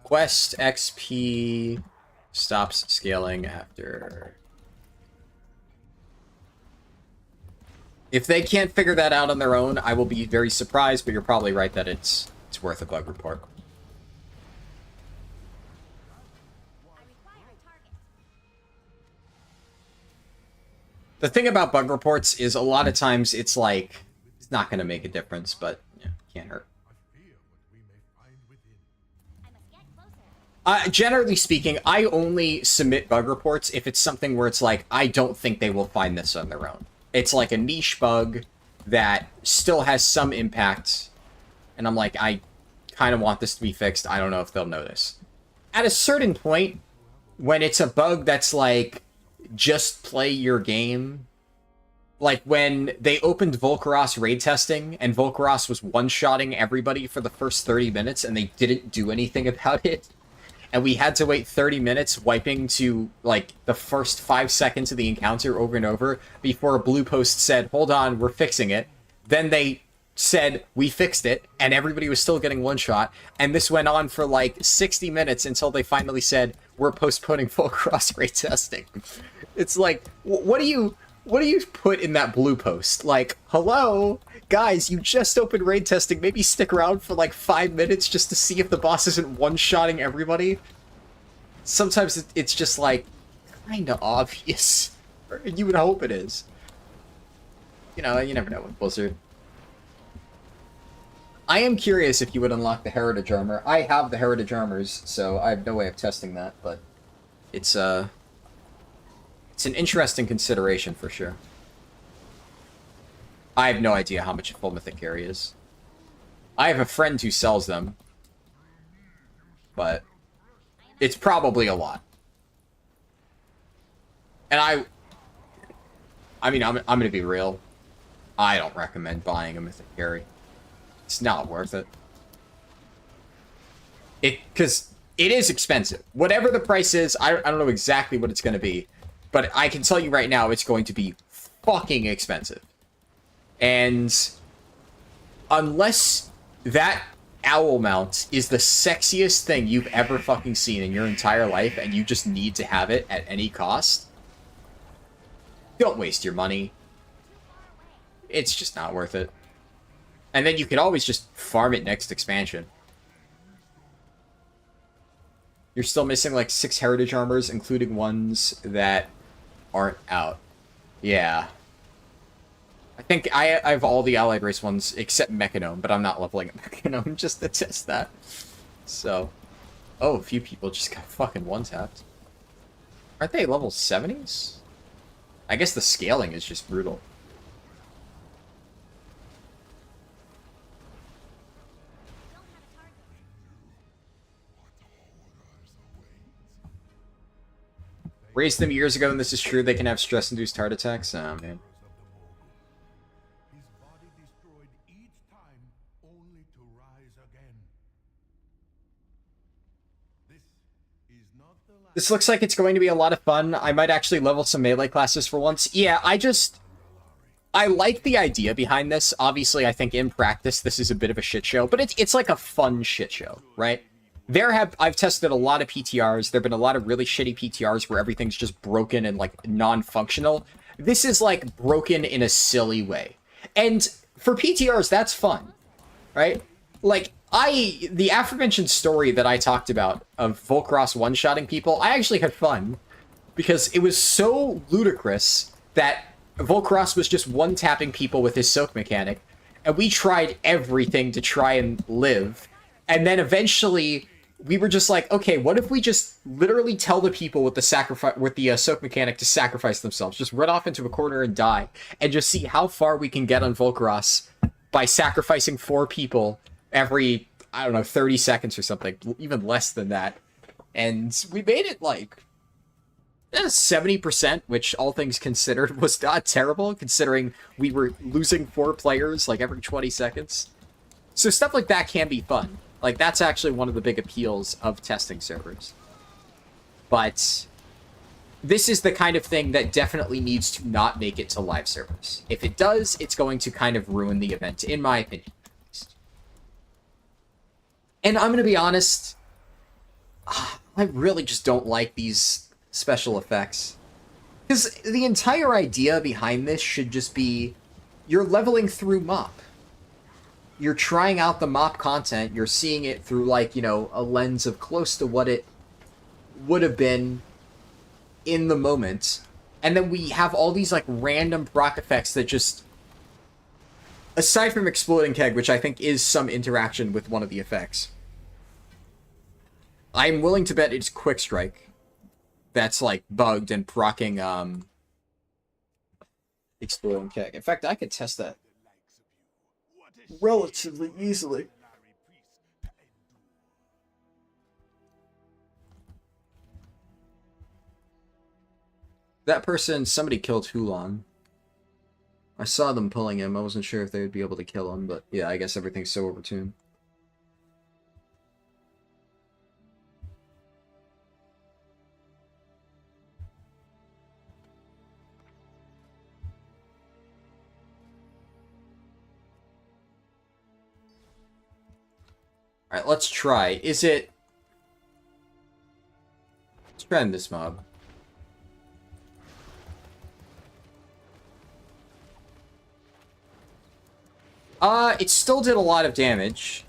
Quest XP stops scaling after... If they can't figure that out on their own, I will be very surprised, but you're probably right that it's worth a bug report. The thing about bug reports is a lot of times it's like, it's not going to make a difference, but yeah, can't hurt. Generally speaking, I only submit bug reports if it's something where it's like, I don't think they will find this on their own. It's like a niche bug that still has some impact, and I'm like, I kind of want this to be fixed. I don't know if they'll notice. At a certain point, when it's a bug that's like, just play your game. Like when they opened Volcaros raid testing and Volcaros was one-shotting everybody for the first 30 minutes and they didn't do anything about it. and we had to wait 30 minutes wiping to, like, the first 5 seconds of the encounter over and over before a blue post said, hold on, we're fixing it. Then they said, we fixed it, and everybody was still getting one shot, and this went on for, like, 60 minutes until they finally said, we're postponing full cross-raid testing. It's like, what do you put in that blue post? Like, hello? Guys, you just opened raid testing. Maybe stick around for like 5 minutes just to see if the boss isn't one-shotting everybody. Sometimes it's just like kind of obvious. You would hope it is. You know, you never know with Blizzard. I am curious if you would unlock the Heritage Armor. I have the Heritage Armors, so I have no way of testing that, but it's an interesting consideration for sure. I have no idea how much a full mythic carry is. I have a friend who sells them, but it's probably a lot. And I mean, I'm gonna be real. I don't recommend buying a mythic carry. It's not worth it. Because it is expensive. Whatever the price is, I don't know exactly what it's gonna be, but I can tell you right now, it's going to be fucking expensive. And unless that owl mount is the sexiest thing you've ever fucking seen in your entire life and you just need to have it at any cost, don't waste your money. It's just not worth it. And then you could always just farm it next expansion. You're still missing like 6 heritage armors, including ones that aren't out. Yeah. I think I have all the allied race ones except Mechanome, but I'm not leveling up Mechanome just to test that. So, oh, a few people just got fucking one-tapped. Aren't they level 70s? I guess the scaling is just brutal. Raised them years ago, and this is true. They can have stress-induced heart attacks. Oh, man. His body destroyed each time, only to rise again. This is not the last. This looks like it's going to be a lot of fun. I might actually level some melee classes for once. Yeah, I like the idea behind this. Obviously, I think in practice, this is a bit of a shit show, but it's like a fun shit show, right? I've tested a lot of PTRs. There have been a lot of really shitty PTRs where everything's just broken and, like, non-functional. This is, like, broken in a silly way. And for PTRs, that's fun, right? Like, the aforementioned story that I talked about of Volcross one-shotting people, I actually had fun because it was so ludicrous that Volcross was just one-tapping people with his soak mechanic, and we tried everything to try and live, and then eventually we were just like, okay, what if we just literally tell the people with the soak mechanic to sacrifice themselves, just run off into a corner and die, and just see how far we can get on Volcross by sacrificing 4 people every, I don't know, 30 seconds or something, even less than that. And we made it like 70%, which all things considered was not terrible, considering we were losing 4 players like every 20 seconds. So stuff like that can be fun. Like, that's actually one of the big appeals of testing servers. But this is the kind of thing that definitely needs to not make it to live servers. If it does, it's going to kind of ruin the event, in my opinion. And I'm going to be honest, I really just don't like these special effects. Because the entire idea behind this should just be, you're leveling through MoP. You're trying out the MoP content, you're seeing it through, like, you know, a lens of close to what it would have been in the moment. And then we have all these, like, random proc effects that just, aside from Exploding Keg, which I think is some interaction with one of the effects, I'm willing to bet it's Quick Strike that's, like, bugged and procking, Exploding Keg. In fact, I could test that relatively easily. That person, somebody killed Hulan. I saw them pulling him. I wasn't sure if they would be able to kill him, but yeah, I guess everything's so overtuned. Alright, let's try. Is it... Let's try this mob. It still did a lot of damage.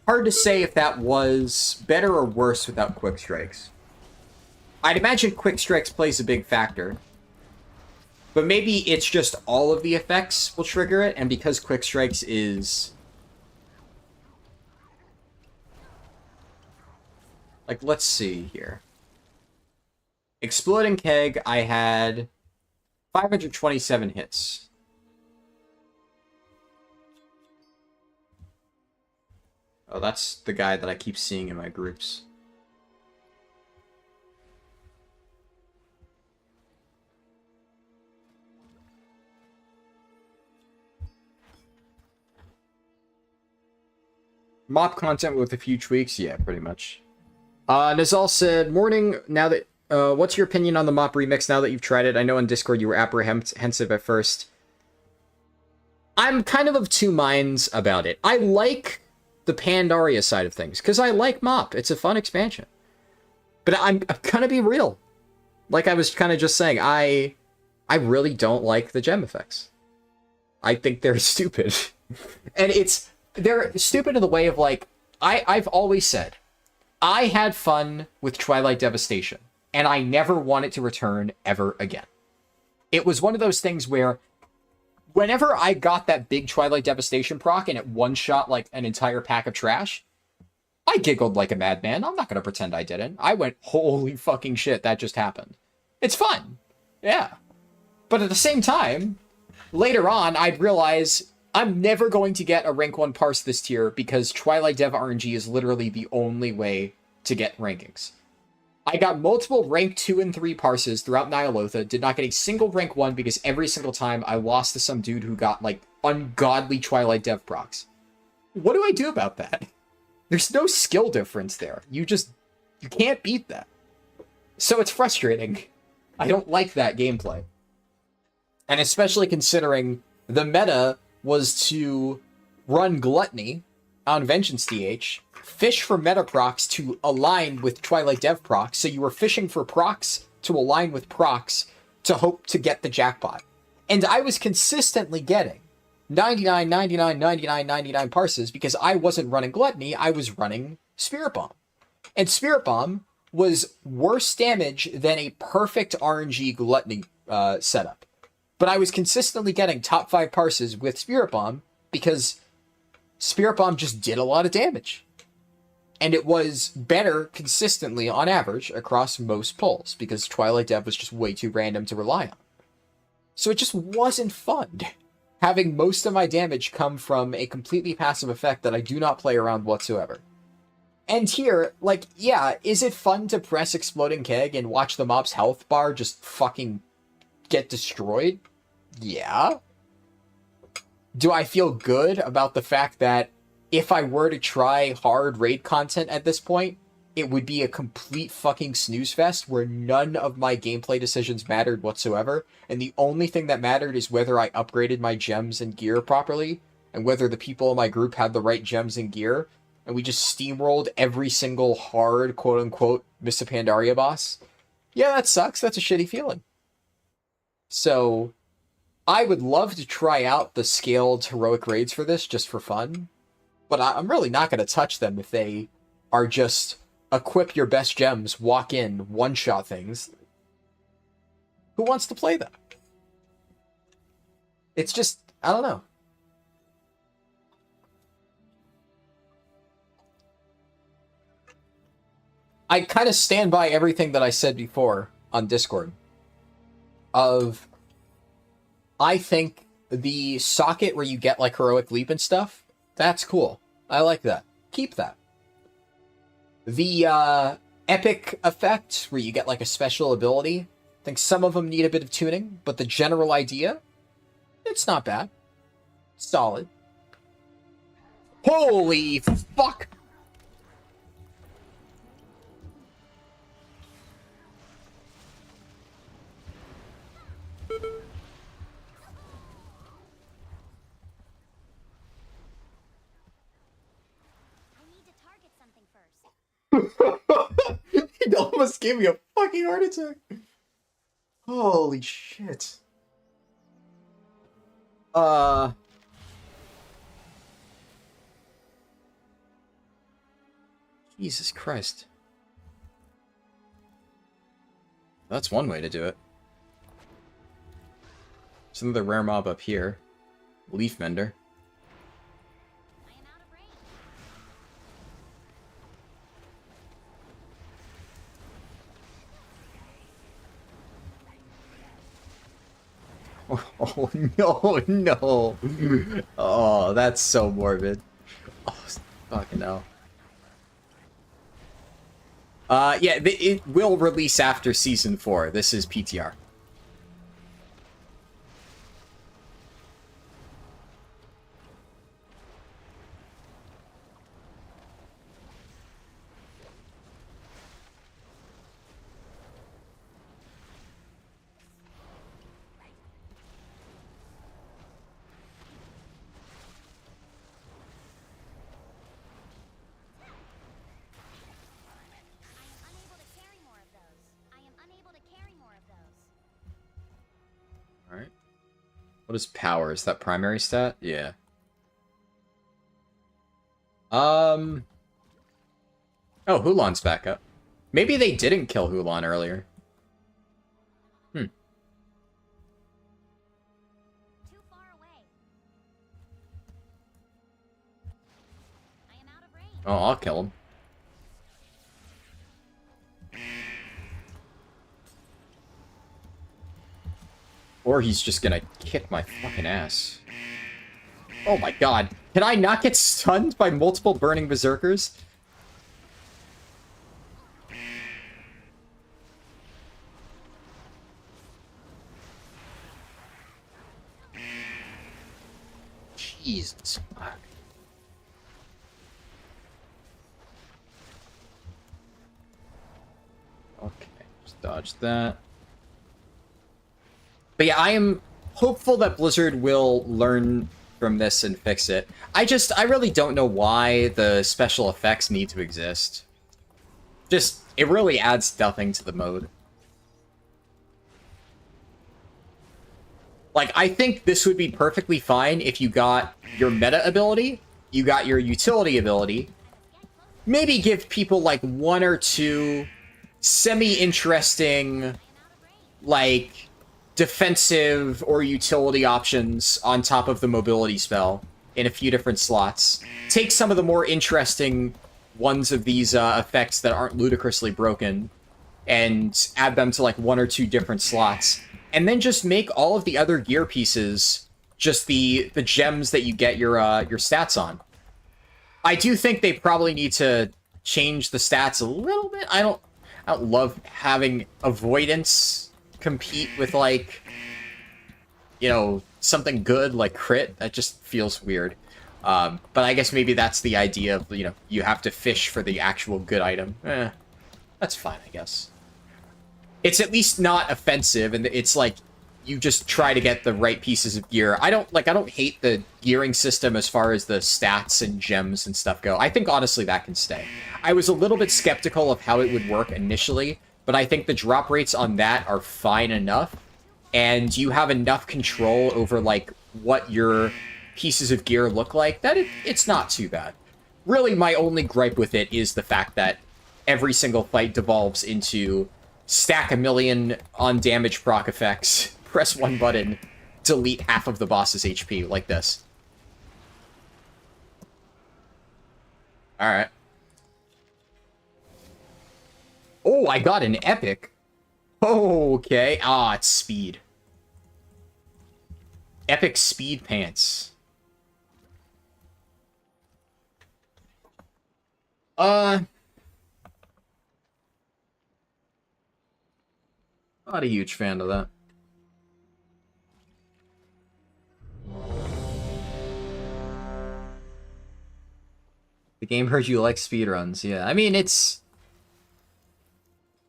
Hard to say if that was better or worse without Quick Strikes. I'd imagine Quick Strikes plays a big factor. But maybe it's just all of the effects will trigger it, and because Quick Strikes is... Like, let's see here. Exploding Keg, I had 527 hits. Oh, that's the guy that I keep seeing in my groups. Mop content with a few tweaks? Yeah, pretty much. Nazal said, morning, now that... what's your opinion on the Mop remix now that you've tried it? I know on Discord you were apprehensive at first. I'm kind of two minds about it. I like the Pandaria side of things, because I like Mop. It's a fun expansion. But I'm gonna be real. Like I was kind of just saying, I really don't like the gem effects. I think they're stupid. And they're stupid in the way of, like, I've always said, I had fun with Twilight Devastation, and I never want it to return ever again. It was one of those things where whenever I got that big Twilight Devastation proc and it one-shot like an entire pack of trash, I giggled like a madman. I'm not going to pretend I didn't. I went, holy fucking shit, that just happened. It's fun. Yeah. But at the same time, later on, I'd realize I'm never going to get a rank 1 parse this tier because Twilight Dev RNG is literally the only way to get rankings. I got multiple rank 2 and 3 parses throughout Nyalotha, did not get a single rank 1 because every single time I lost to some dude who got, like, ungodly Twilight Dev procs. What do I do about that? There's no skill difference there. You can't beat that. So it's frustrating. I don't like that gameplay. And especially considering the meta was to run Gluttony on Vengeance DH, fish for meta procs to align with Twilight Dev procs, so you were fishing for procs to align with procs to hope to get the jackpot. And I was consistently getting 99, 99, 99, 99 parses because I wasn't running Gluttony, I was running Spirit Bomb. And Spirit Bomb was worse damage than a perfect RNG Gluttony setup. But I was consistently getting top 5 parses with Spirit Bomb because Spirit Bomb just did a lot of damage. And it was better consistently on average across most pulls because Twilight Dev was just way too random to rely on. So it just wasn't fun having most of my damage come from a completely passive effect that I do not play around whatsoever. And here, like, yeah, is it fun to press Exploding Keg and watch the mob's health bar just fucking get destroyed? Yeah. Do I feel good about the fact that if I were to try hard raid content at this point, it would be a complete fucking snooze fest where none of my gameplay decisions mattered whatsoever, and the only thing that mattered is whether I upgraded my gems and gear properly, and whether the people in my group had the right gems and gear, and we just steamrolled every single hard, quote-unquote, Misc Pandaria boss? Yeah, that sucks. That's a shitty feeling. So, I would love to try out the scaled heroic raids for this, just for fun. But I'm really not going to touch them if they are just equip your best gems, walk in, one-shot things. Who wants to play them? It's just, I don't know. I kind of stand by everything that I said before on Discord. I think the socket where you get, like, heroic leap and stuff, that's cool. I like that. Keep that. The epic effect, where you get, like, a special ability, I think some of them need a bit of tuning, but the general idea, it's not bad. Solid. Holy fuck! It almost gave me a fucking heart attack. Holy shit. Jesus Christ. That's one way to do it. There's another rare mob up here. Leaf Mender. I am out of range. Oh, no, no. Oh, that's so morbid. Oh, fucking hell. Yeah, it will release after Season 4. This is PTR. Unable to carry more of those. I am unable to carry more of those. Alright. What is power? Is that primary stat? Yeah. Oh, Hulan's back up. Maybe they didn't kill Hulan earlier. Too far away. I am out of range. Oh, I'll kill him. Or he's just gonna kick my fucking ass. Oh my god. Can I not get stunned by multiple burning berserkers? Jesus fuck. Okay, just dodge that. But yeah, I am hopeful that Blizzard will learn from this and fix it. I really don't know why the special effects need to exist. Just, it really adds nothing to the mode. Like, I think this would be perfectly fine if you got your meta ability, you got your utility ability, maybe give people, like, one or two semi-interesting, like, defensive or utility options on top of the mobility spell in a few different slots. Take some of the more interesting ones of these effects that aren't ludicrously broken and add them to, like, one or two different slots. And then just make all of the other gear pieces just the gems that you get your stats on. I do think they probably need to change the stats a little bit. I don't love having avoidance compete with, like, you know, something good like crit. That just feels weird. But I guess maybe that's the idea of, you know, you have to fish for the actual good item. That's fine, I guess. It's at least not offensive, and it's like you just try to get the right pieces of gear. I don't hate the gearing system as far as the stats and gems and stuff go. I think honestly that can stay. I was a little bit skeptical of how it would work initially, but I think the drop rates on that are fine enough, and you have enough control over, like, what your pieces of gear look like that it's not too bad. Really, my only gripe with it is the fact that every single fight devolves into stack a million on damage proc effects, press one button, delete half of the boss's HP, like this. Alright. Oh, I got an epic. Okay. Ah, it's speed. Epic speed pants. Not a huge fan of that. The game heard you like speedruns, yeah. I mean, it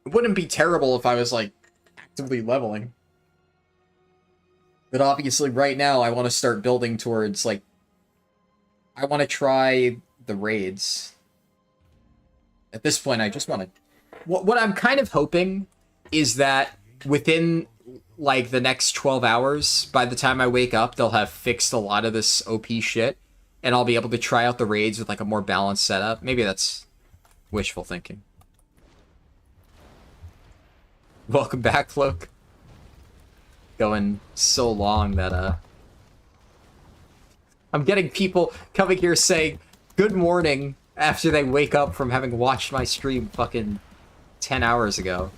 wouldn't be terrible if I was, like, actively leveling. But obviously, right now, I want to start building towards, like, I want to try the raids. At this point, I just want to... What I'm kind of hoping is that within, like, the next 12 hours, by the time I wake up, they'll have fixed a lot of this OP shit, and I'll be able to try out the raids with, like, a more balanced setup. Maybe that's wishful thinking. Welcome back, Cloak. Going so long that, I'm getting people coming here saying good morning after they wake up from having watched my stream fucking 10 hours ago.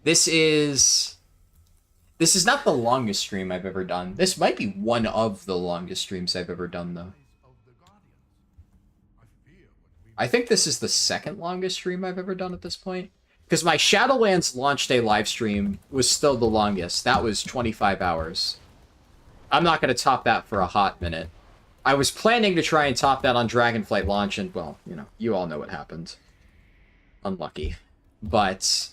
This is not the longest stream I've ever done. This might be one of the longest streams I've ever done, though. I think this is the second longest stream I've ever done at this point. Because my Shadowlands launch day live stream was still the longest. That was 25 hours. I'm not going to top that for a hot minute. I was planning to try and top that on Dragonflight launch, and, well, you know, you all know what happened. Unlucky. But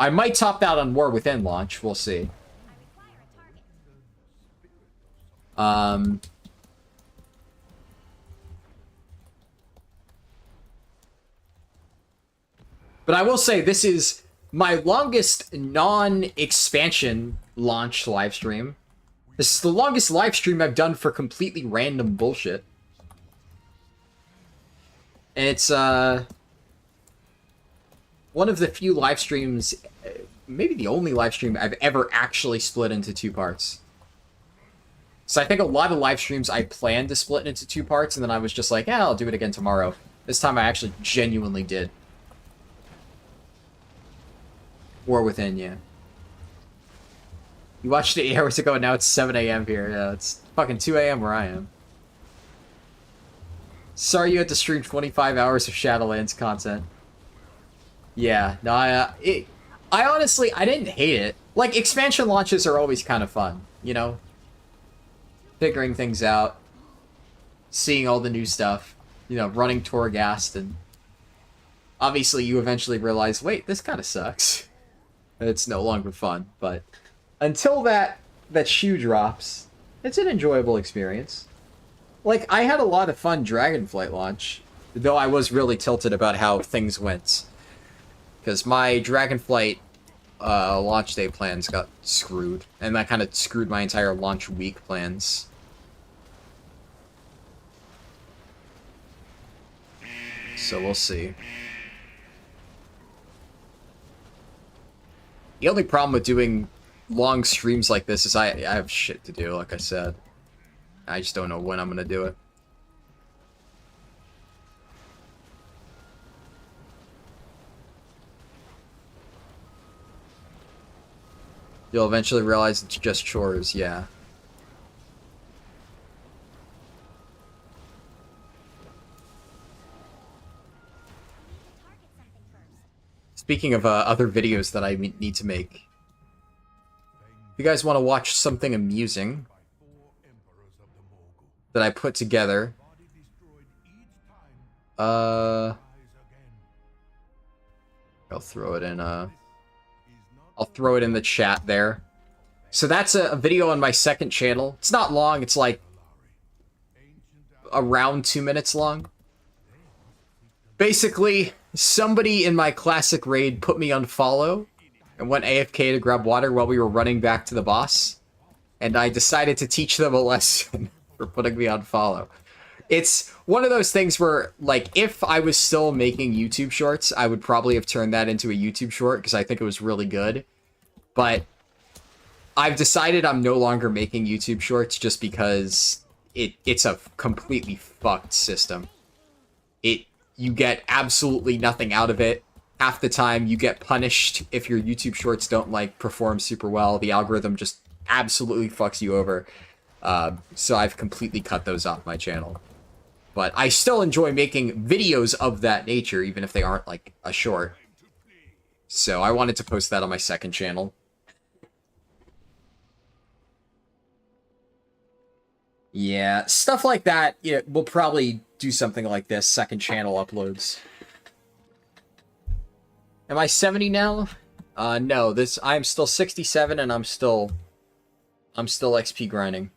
I might top that on War Within launch. We'll see. But I will say, this is my longest non-expansion launch livestream. This is the longest livestream I've done for completely random bullshit. And it's, one of the few livestreams, maybe the only livestream I've ever actually split into 2 parts. So I think a lot of livestreams I planned to split into 2 parts, and then I was just like, yeah, I'll do it again tomorrow. This time I actually genuinely did. War Within, yeah. You watched it 8 hours ago, and now it's 7 a.m. here. Yeah, it's fucking 2 a.m. where I am. Sorry you had to stream 25 hours of Shadowlands content. Yeah, no, I honestly, I didn't hate it. Like, expansion launches are always kind of fun, you know? Figuring things out. Seeing all the new stuff. You know, running Torghast, and... obviously you eventually realize, wait, this kind of sucks. It's no longer fun, but until that shoe drops, it's an enjoyable experience. Like, I had a lot of fun Dragonflight launch, though I was really tilted about how things went. Because my Dragonflight launch day plans got screwed, and that kind of screwed my entire launch week plans. So we'll see. The only problem with doing long streams like this is I have shit to do, like I said. I just don't know when I'm gonna do it. You'll eventually realize it's just chores, yeah. Speaking of other videos that I need to make, if you guys want to watch something amusing that I put together, I'll throw it in. I'll throw it in the chat there. So that's a video on my second channel. It's not long. It's like around 2 minutes long. Basically, somebody in my classic raid put me on follow and went AFK to grab water while we were running back to the boss. And I decided to teach them a lesson for putting me on follow. It's one of those things where, like, if I was still making YouTube shorts, I would probably have turned that into a YouTube short because I think it was really good. But I've decided I'm no longer making YouTube shorts just because it's a completely fucked system. You get absolutely nothing out of it. Half the time you get punished if your YouTube shorts don't, like, perform super well. The algorithm just absolutely fucks you over. So I've completely cut those off my channel. But I still enjoy making videos of that nature, even if they aren't, like, a short. So I wanted to post that on my second channel. Yeah, stuff like that, yeah, we'll probably do something like this, second channel uploads. Am I 70 now? No, I'm still 67 and I'm still XP grinding.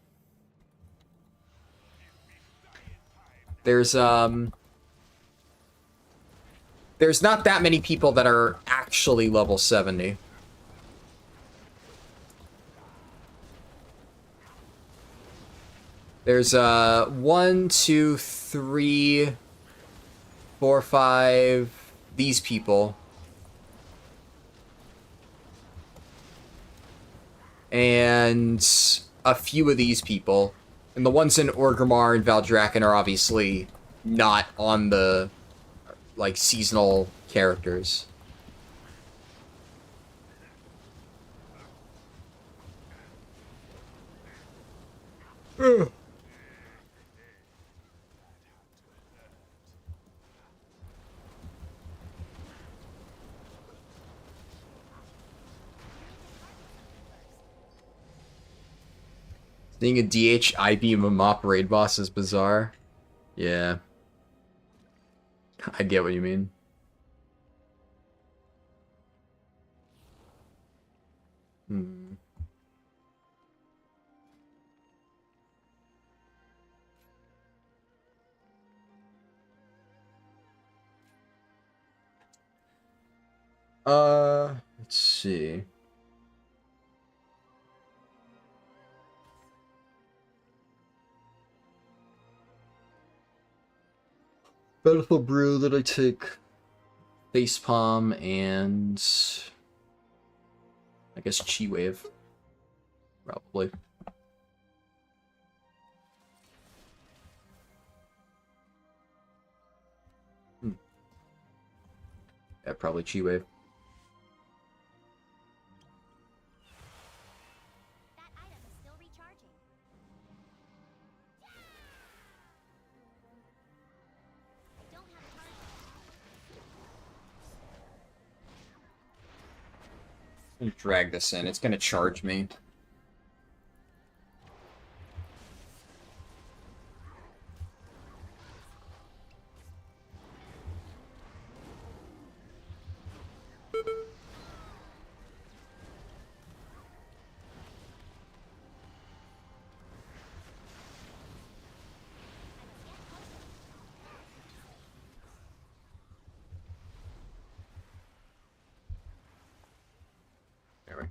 There's not that many people that are actually level 70. There's 1, 2, 3, 4, 5, these people. And a few of these people. And the ones in Orgrimmar and Valdrakken are obviously not on the, like, seasonal characters. Ugh. Seeing a DH IBM a mop raid boss is bizarre. Yeah. I get what you mean. Hmm. Let's see. Bountiful Brew that I take Facepalm and I guess Chi Wave. Probably. Yeah, probably Chi Wave. That item is still recharging. I don't have a target. I'm gonna drag this in. It's gonna charge me. There we go.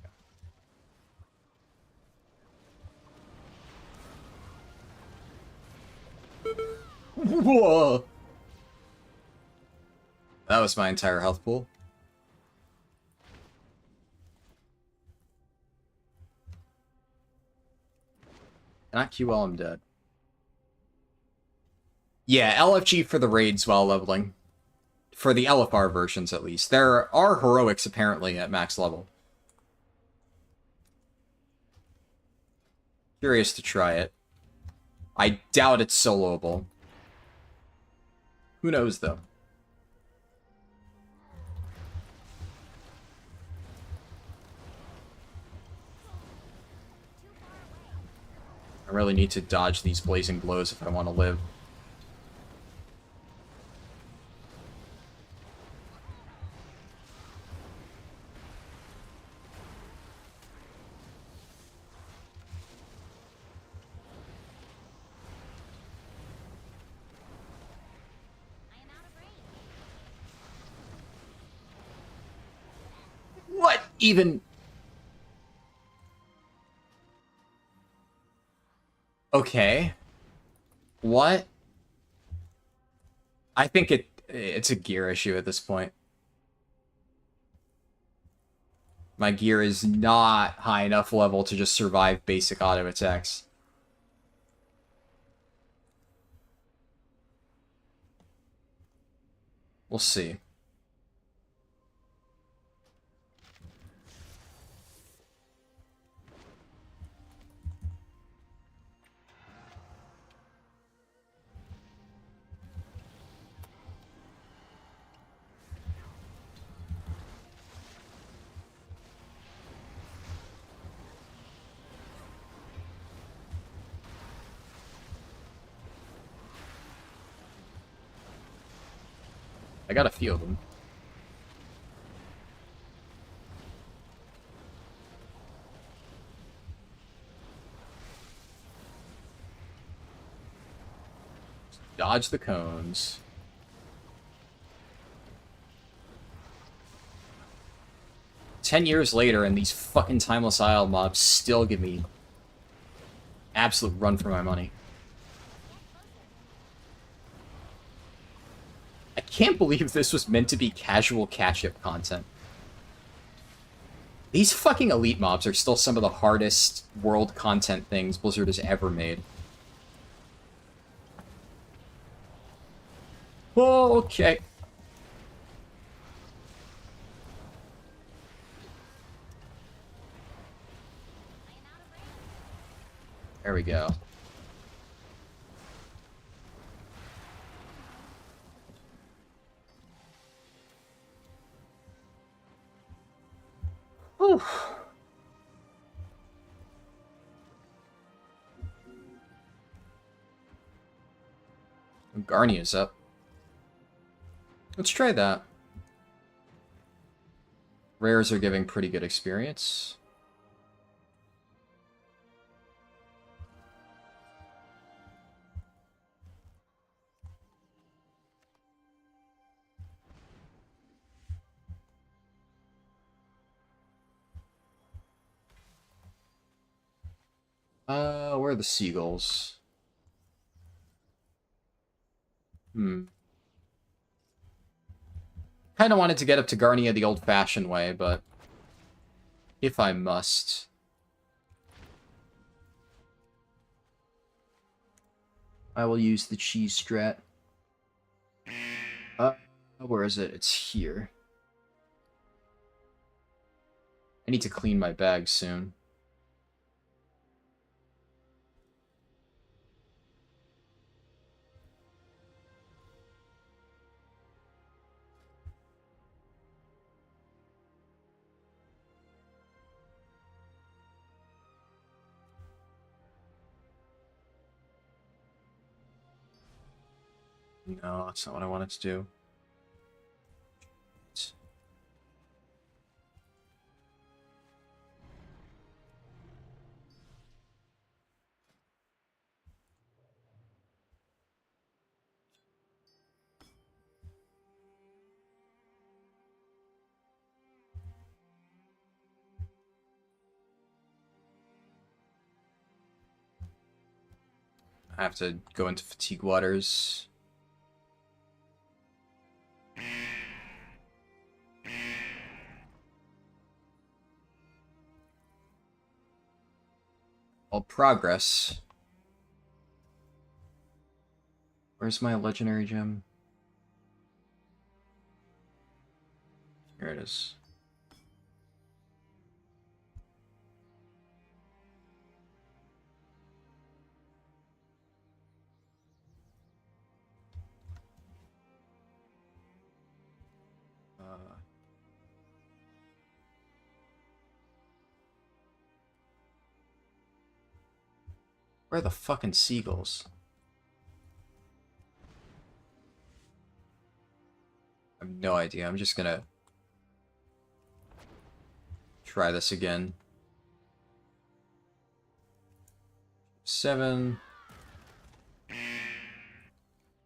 Whoa! That was my entire health pool. Not Q while I'm dead. Yeah, LFG for the raids while leveling. For the LFR versions, at least. There are heroics, apparently, at max level. Curious to try it. I doubt it's soloable. Who knows, though? I really need to dodge these blazing blows if I want to live. I am out of range. What even? Okay. What? I think it's a gear issue at this point. My gear is not high enough level to just survive basic auto attacks. We'll see. I got a few of them. Dodge the cones. $10 later, and these fucking Timeless Isle mobs still give me absolute run for my money. I can't believe this was meant to be casual catch-up content. These fucking elite mobs are still some of the hardest world content things Blizzard has ever made. Oh, okay. There we go. Whew. Garnia's up. Let's try that. Rares are giving pretty good experience. Where are the seagulls? Kind of wanted to get up to Garnia the old-fashioned way, but if I must, I will use the cheese strat. Where is it? It's here. I need to clean my bag soon. No, that's not what I wanted to do. I have to go into fatigue waters. All progress. Where's my legendary gem? Here it is. Where are the fucking seagulls? I have no idea. I'm just gonna try this again. 7.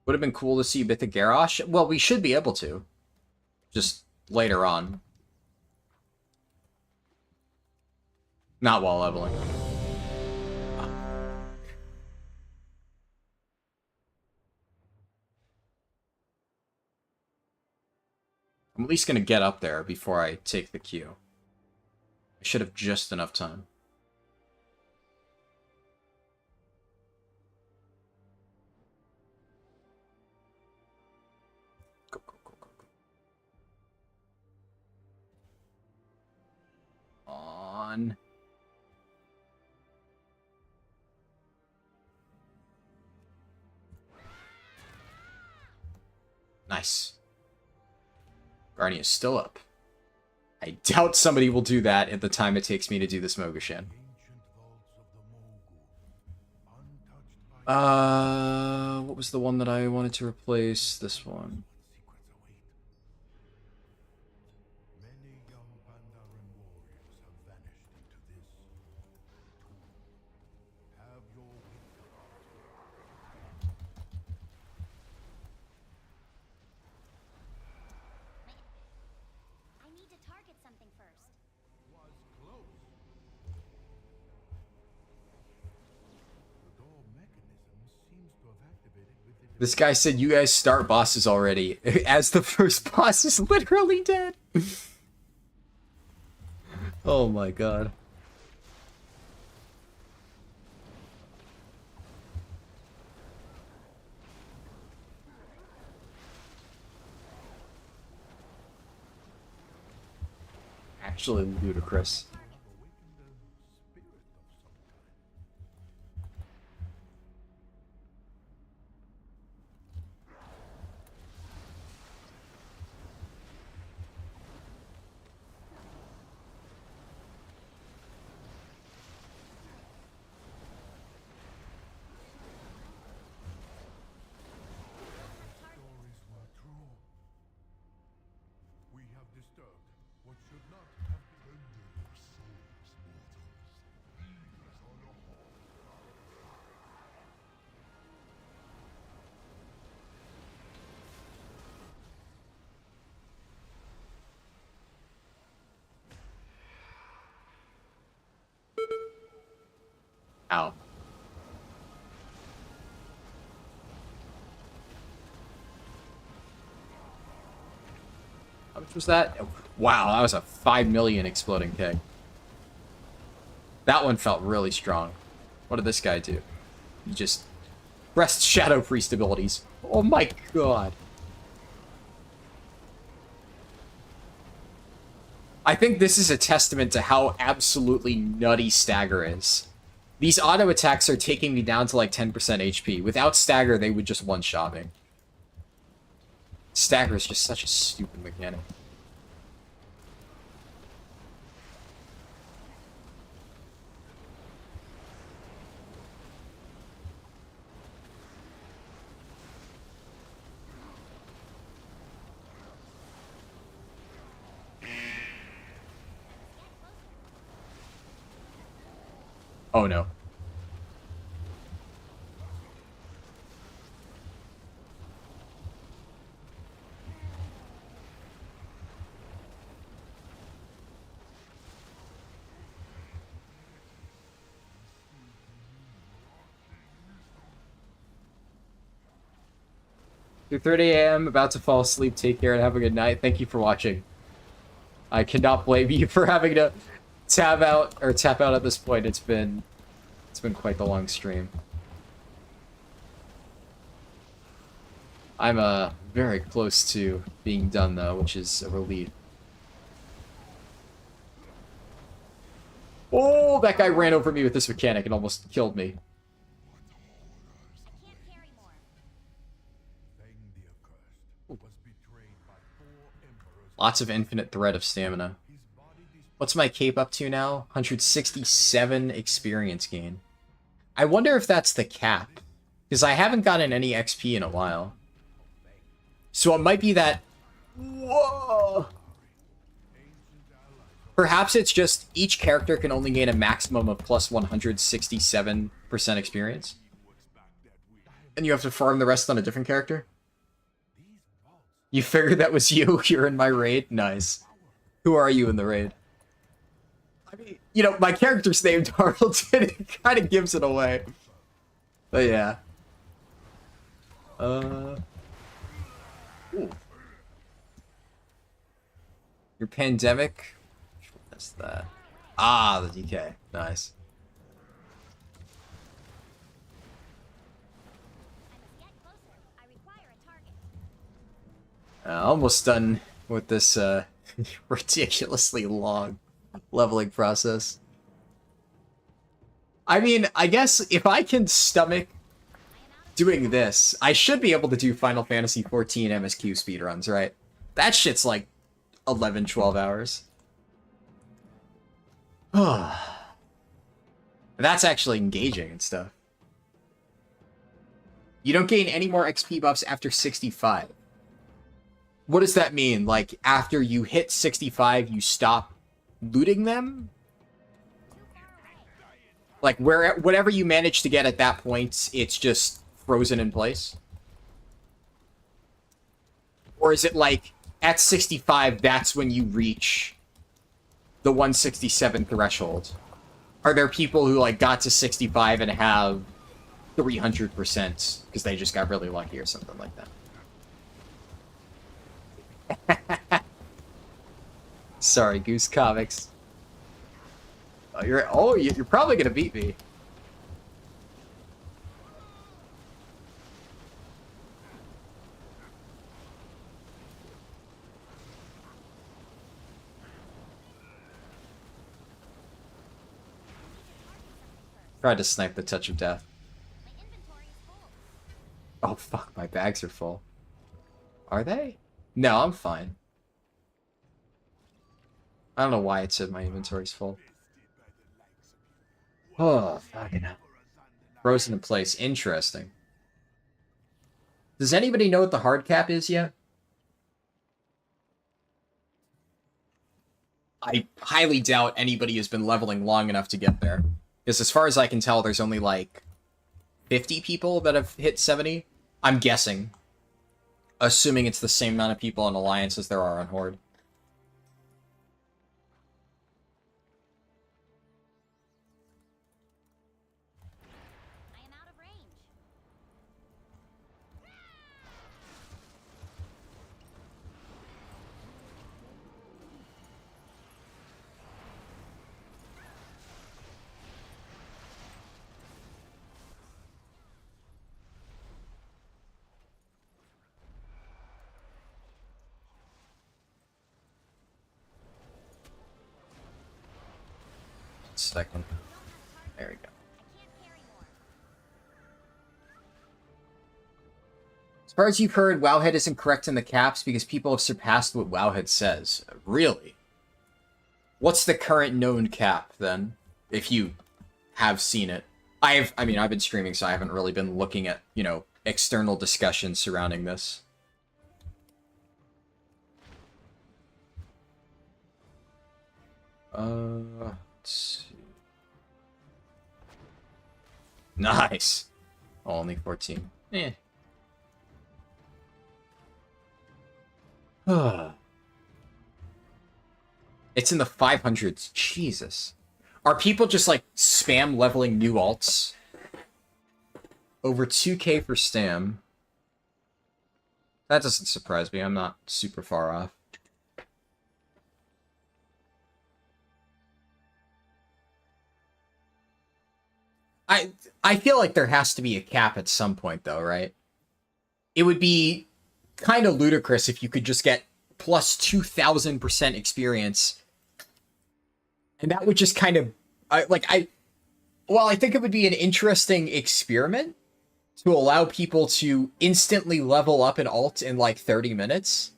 Would have been cool to see Mythic Garrosh. Well, we should be able to. Just later on. Not while leveling. I'm at least going to get up there before I take the queue. I should have just enough time. Go, go, go, go, go. On. Nice. Garnia is still up. I doubt somebody will do that at the time it takes me to do this Mogashan. What was the one that I wanted to replace? This one. Many young Pandaren warriors have vanished into this. Have your This guy said you guys start bosses already, as the first boss is literally dead. Oh my god. Actually ludicrous. Stories were true. We have disturbed what should not have been. Tender your souls, mortals. These are your Ow. How much was that? Wow, that was a 5 million exploding keg. That one felt really strong. What did this guy do? He just pressed Shadow Priest abilities. Oh my god. I think this is a testament to how absolutely nutty Stagger is. These auto attacks are taking me down to like 10% HP. Without Stagger, they would just one-shot me. Stagger is just such a stupid mechanic. Oh no. Through 30 a.m. About to fall asleep. Take care and have a good night. Thank you for watching. I cannot blame you for having to tap out at this point. It's been quite the long stream. I'm very close to being done though, which is a relief. Oh, that guy ran over me with this mechanic and almost killed me. I can't carry more. Thing the accursed was betrayed by 4 emperors. Lots of infinite thread of stamina. His body What's my cape up to now? 167 experience gain. I wonder if that's the cap. Because I haven't gotten any XP in a while. So it might be that... Whoa! Perhaps it's just each character can only gain a maximum of plus 167% experience. And you have to farm the rest on a different character? You figured that was you? You're in my raid? Nice. Who are you in the raid? I mean, you know, my character's named Tarleton. It kind of gives it away. But yeah. Ooh. Your pandemic? What's that? Ah, the DK. Nice. I must get closer. I require a target. Almost done with this ridiculously long leveling process. I mean, I guess if I can stomach doing this, I should be able to do Final Fantasy XIV MSQ speedruns, right? That shit's like 11, 12 hours. That's actually engaging and stuff. You don't gain any more XP buffs after 65. What does that mean? Like, after you hit 65, you stop looting them? Like, whatever you manage to get at that point, it's just frozen in place? Or is it like, at 65, that's when you reach the 167 threshold? Are there people who, like, got to 65 and have 300% because they just got really lucky or something like that. Sorry, Goose Comics. You're probably gonna beat me. Tried to snipe the touch of death. My inventory is full. Oh fuck, my bags are full. Are they? No, I'm fine. I don't know why it said my inventory's full. Oh, fucking hell. Frozen in place. Interesting. Does anybody know what the hard cap is yet? I highly doubt anybody has been leveling long enough to get there. Because as far as I can tell, there's only like 50 people that have hit 70. I'm guessing. Assuming it's the same amount of people in Alliance as there are on Horde. I am out of range. Second. There we go. I can't carry more. As far as you've heard, Wowhead isn't correct in the caps because people have surpassed what Wowhead says. Really? What's the current known cap, then? If you have seen it. I've been streaming, so I haven't really been looking at, external discussions surrounding this. Let's see. Nice. Oh, only 14. Eh. It's in the 500s. Jesus. Are people just, like, spam leveling new alts? Over 2k for Stam. That doesn't surprise me. I'm not super far off. I feel like there has to be a cap at some point, though, right? It would be kind of ludicrous if you could just get plus 2,000% experience. And that would just kind of... I think it would be an interesting experiment to allow people to instantly level up an alt in, like, 30 minutes.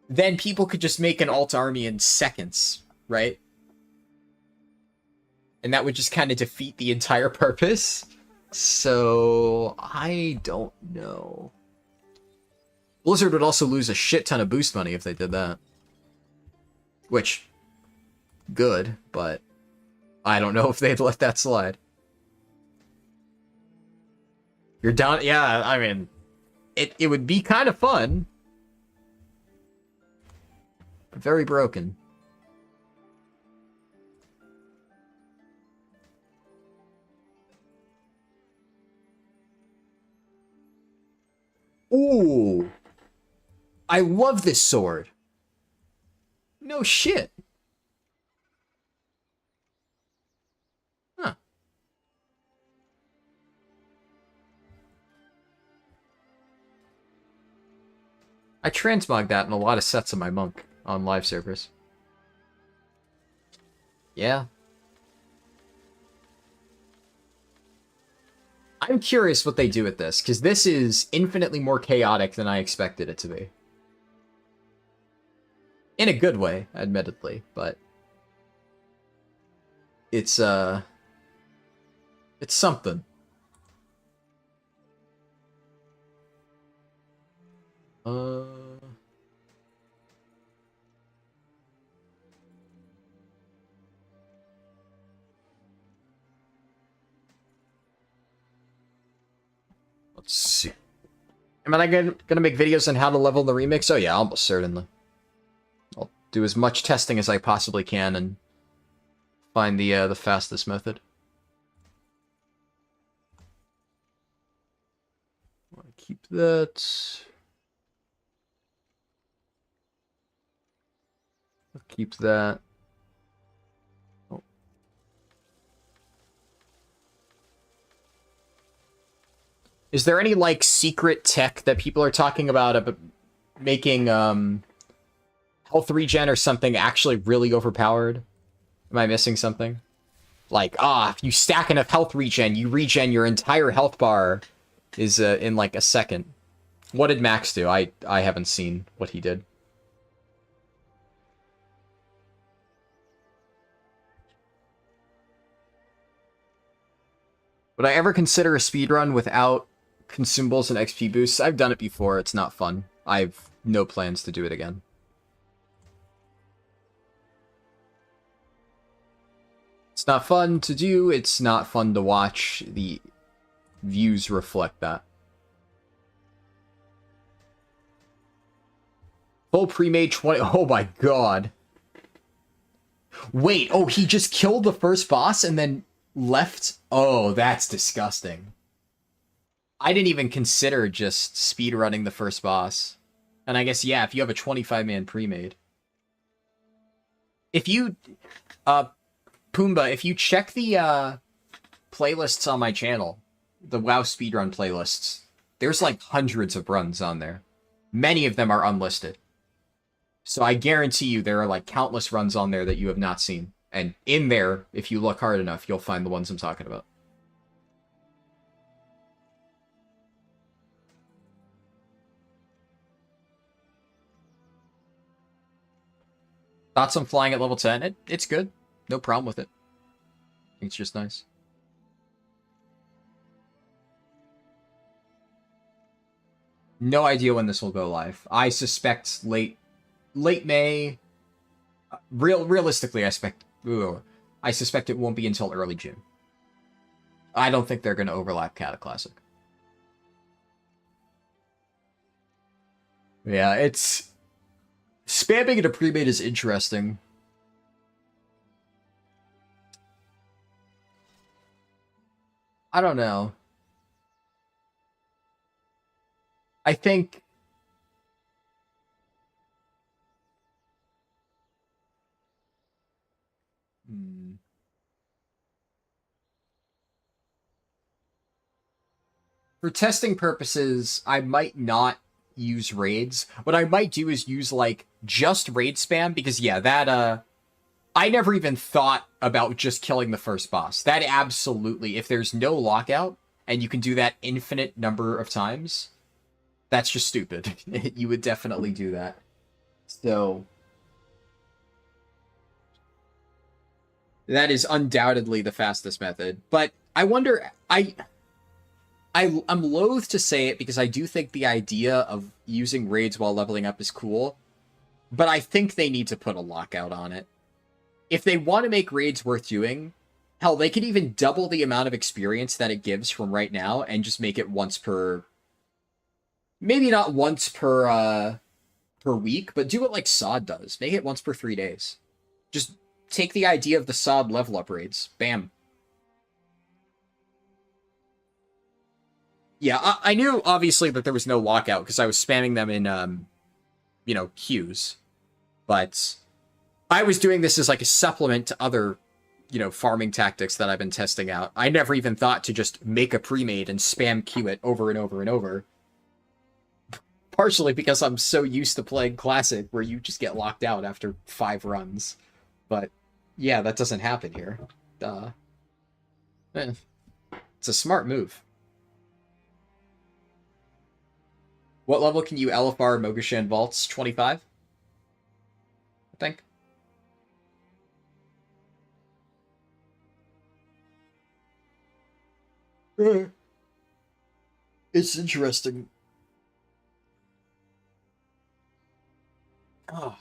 Then people could just make an alt army in seconds, right? And that would just kind of defeat the entire purpose. So, I don't know. Blizzard would also lose a shit ton of boost money if they did that. Which, good, but I don't know if they'd let that slide. You're down, yeah, I mean, it would be kind of fun. But very broken. Ooh. I love this sword. No shit. Huh. I transmog that in a lot of sets of my monk on live servers. Yeah. I'm curious what they do with this, because this is infinitely more chaotic than I expected it to be. In a good way, admittedly, but... It's something. Let's see. Am I gonna make videos on how to level the remix? Oh yeah, almost certainly. I'll do as much testing as I possibly can and find the fastest method. Keep that. I'll keep that. Oh. Is there any, like, secret tech that people are talking about making, health regen or something actually really overpowered? Am I missing something? Like, if you stack enough health regen, you regen your entire health bar is in like a second. What did Max do? I haven't seen what he did. Would I ever consider a speedrun without consumables and XP boosts? I've done it before. It's not fun. I've no plans to do it again. It's not fun to do. It's not fun to watch. The views reflect that. Full pre-made 20. Oh my god. Wait, oh, he just killed the first boss and then left? Oh, that's disgusting. I didn't even consider just speedrunning the first boss. And I guess, yeah, if you have a 25-man pre-made. If you, Pumbaa, if you check the, playlists on my channel, the WoW speedrun playlists, there's like hundreds of runs on there. Many of them are unlisted. So I guarantee you there are like countless runs on there that you have not seen. And in there, if you look hard enough, you'll find the ones I'm talking about. Thoughts on flying at level 10? It's good. No problem with it. I think it's just nice. No idea when this will go live. I suspect late May. Realistically, I suspect it won't be until early June. I don't think they're going to overlap Cataclassic. Yeah, it's... Spamming it a pre-made is interesting. I don't know. I think... For testing purposes, I might not use raids. What I might do is use, like, just raid spam, because, yeah, that, I never even thought about just killing the first boss. That absolutely, if there's no lockout, and you can do that infinite number of times, that's just stupid. You would definitely do that. So... that is undoubtedly the fastest method. But I wonder... I'm loath to say it because I do think the idea of using raids while leveling up is cool, but I think they need to put a lockout on it. If they want to make raids worth doing, hell, they could even double the amount of experience that it gives from right now and just make it once per... maybe not once per week, but do it like SOD does. Make it once per 3 days. Just take the idea of the SOD level up raids. Bam. Yeah, I knew, obviously, that there was no lockout, because I was spamming them in, you know, queues. But I was doing this as, like, a supplement to other, you know, farming tactics that I've been testing out. I never even thought to just make a pre-made and spam queue it over and over and over. Partially because I'm so used to playing Classic, where you just get locked out after 5 runs. But, yeah, that doesn't happen here. It's a smart move. What level can you LFR Mogushan vaults? 25? I think. It's interesting. Oh.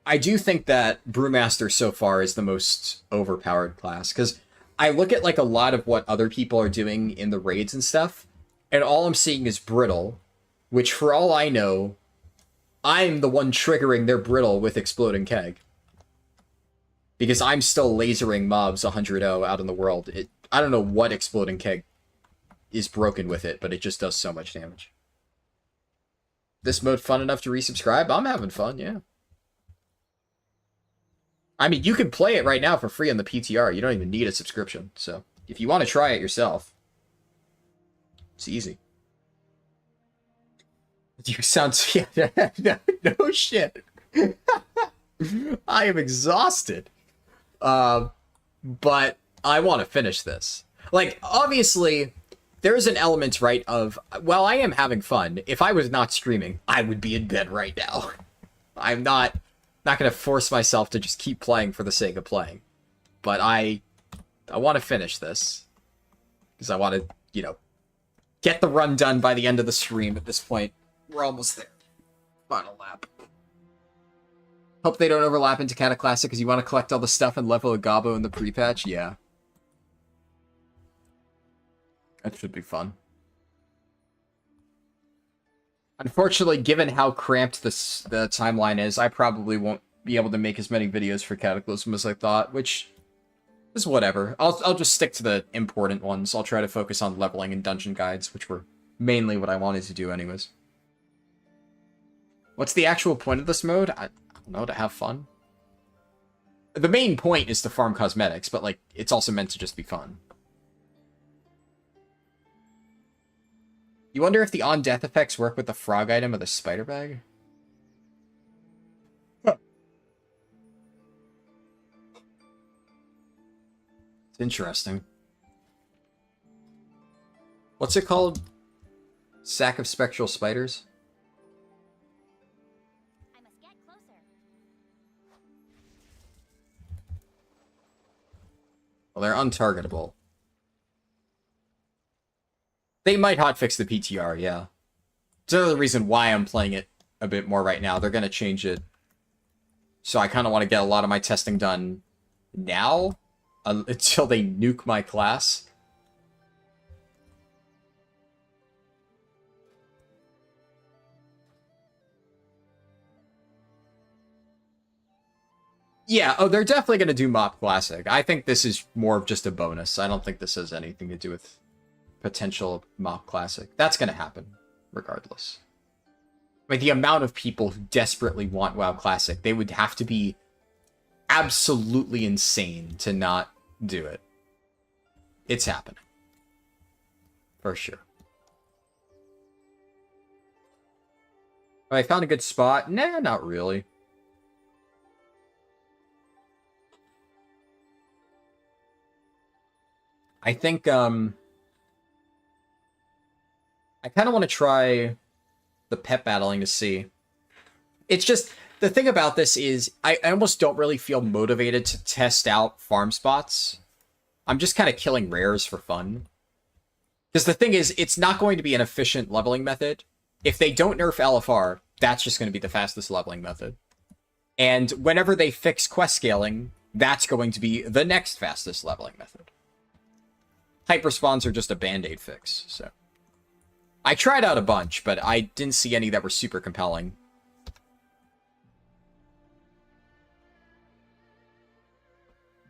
I do think that Brewmaster so far is the most overpowered class, because I look at like a lot of what other people are doing in the raids and stuff, and all I'm seeing is Brittle, which for all I know, I'm the one triggering their Brittle with Exploding Keg. Because I'm still lasering mobs 100-0 out in the world. I don't know what Exploding Keg is broken with it, but it just does so much damage. This mode fun enough to resubscribe? I'm having fun, yeah. I mean, you can play it right now for free on the PTR. You don't even need a subscription. So, if you want to try it yourself, it's easy. You sound... Yeah, no shit. I am exhausted. But I want to finish this. Like, obviously, there's an element, right, of... Well, I am having fun. If I was not streaming, I would be in bed right now. I'm not going to force myself to just keep playing for the sake of playing. But I want to finish this. Because I want to, you know, get the run done by the end of the stream at this point. We're almost there. Final lap. Hope they don't overlap into Cataclassic because you want to collect all the stuff and level a Gobbo in the pre-patch? Yeah. That should be fun. Unfortunately, given how cramped the timeline is, I probably won't be able to make as many videos for Cataclysm as I thought, which is whatever. I'll just stick to the important ones. I'll try to focus on leveling and dungeon guides, which were mainly what I wanted to do anyways. What's the actual point of this mode? I don't know, to have fun. The main point is to farm cosmetics, but like it's also meant to just be fun. You wonder if the on-death effects work with the frog item or the spider bag? Huh. It's interesting. What's it called? Sack of spectral spiders? I must get closer. Well, they're untargetable. They might hotfix the PTR, yeah. It's another reason why I'm playing it a bit more right now. They're going to change it. So I kind of want to get a lot of my testing done now until they nuke my class. Yeah, oh, they're definitely going to do Mop Classic. I think this is more of just a bonus. I don't think this has anything to do with potential Mop Classic. That's going to happen, regardless. Like, the amount of people who desperately want WoW Classic, they would have to be absolutely insane to not do it. It's happening. For sure. I found a good spot. Nah, not really. I think, I kind of want to try the pet battling to see. It's just, the thing about this is, I almost don't really feel motivated to test out farm spots. I'm just kind of killing rares for fun. Because the thing is, it's not going to be an efficient leveling method. If they don't nerf LFR, that's just going to be the fastest leveling method. And whenever they fix quest scaling, that's going to be the next fastest leveling method. Hyper spawns are just a band-aid fix, so. I tried out a bunch, but I didn't see any that were super compelling.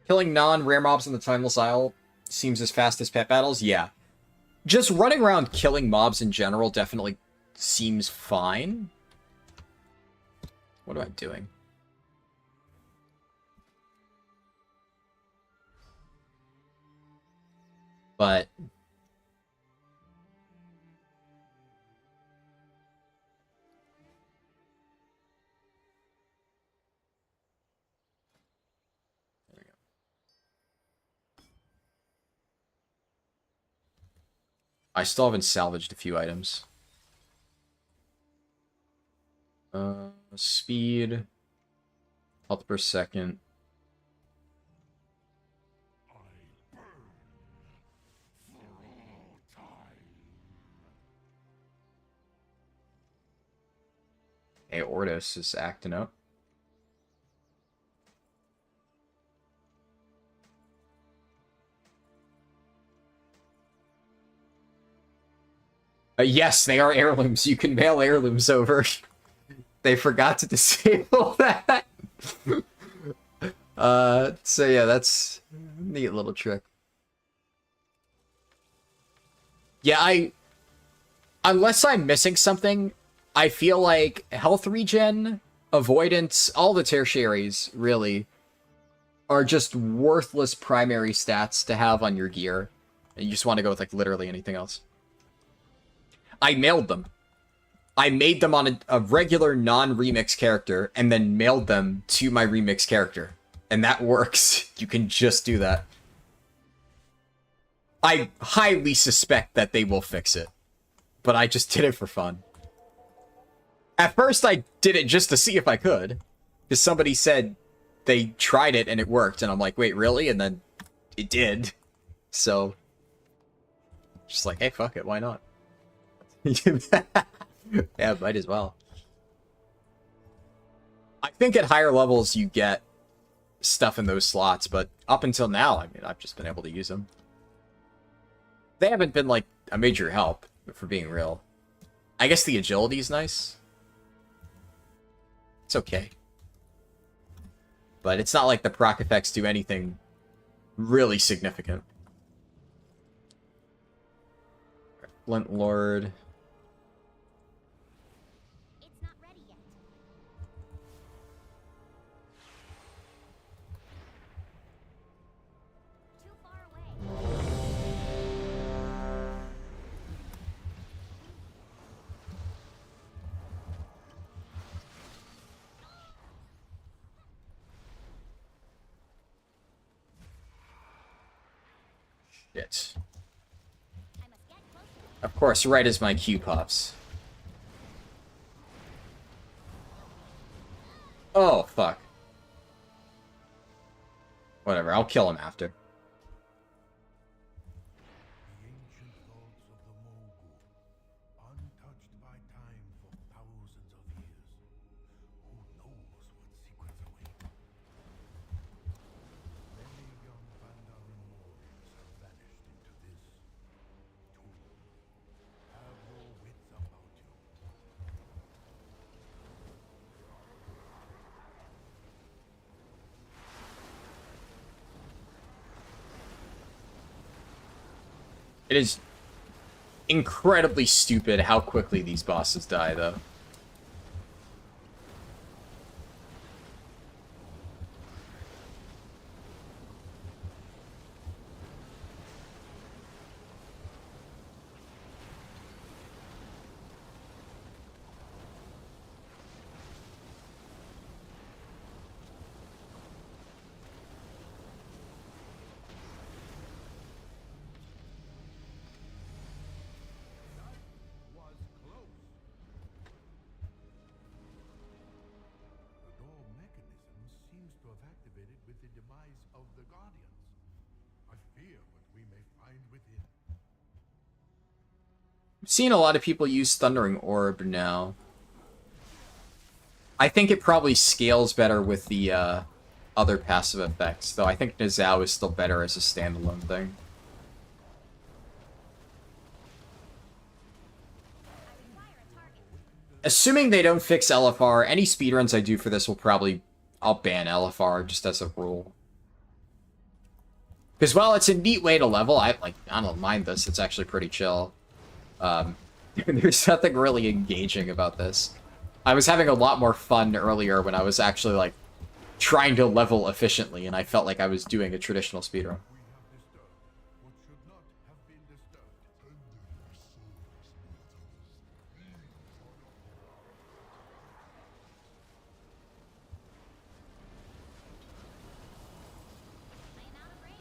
Killing non-rare mobs in the Timeless Isle seems as fast as pet battles? Yeah. Just running around killing mobs in general definitely seems fine. What am I doing? But... I still haven't salvaged a few items. Speed. Health per second. Hey, Ordos is acting up. Yes, they are heirlooms. You can mail heirlooms over. They forgot to disable that. So yeah, that's a neat little trick. Yeah, unless I'm missing something, I feel like health regen, avoidance, all the tertiaries, really, are just worthless primary stats to have on your gear. And you just want to go with, like, literally anything else. I mailed them. I made them on a regular non-remix character and then mailed them to my remix character. And that works. You can just do that. I highly suspect that they will fix it. But I just did it for fun. At first, I did it just to see if I could. Because somebody said they tried it and it worked. And I'm like, wait, really? And then it did. So, just like, hey, fuck it. Why not? Yeah, might as well. I think at higher levels you get stuff in those slots, but up until now, I mean, I've just been able to use them. They haven't been, like, a major help, for being real. I guess the agility is nice. It's okay. But it's not like the proc effects do anything really significant. Flint Lord. It's not ready yet. Too far away. Shit. I must get closer. Of course, right as my Q pops. Oh, fuck. Whatever, I'll kill him after. The ancient gods of the Mogu, untouched by time for thousands of years. Who knows what secrets await? Many young Pandamonium warriors have vanished into this tomb. Have your wits about you. It is incredibly stupid how quickly these bosses die, though. Was close. The door mechanism seems to have activated with the demise of the Guardians. I fear what we may find within. I'm seeing a lot of people use Thundering Orb now. I think it probably scales better with the other passive effects, though I think Nizao is still better as a standalone thing. Assuming they don't fix LFR, any speedruns I do for this will probably... I'll ban LFR just as a rule. Because while it's a neat way to level, I don't mind this. It's actually pretty chill. There's nothing really engaging about this. I was having a lot more fun earlier when I was actually, like, trying to level efficiently, and I felt like I was doing a traditional speedrun. We have disturbed what should not have been disturbed. I am out of range.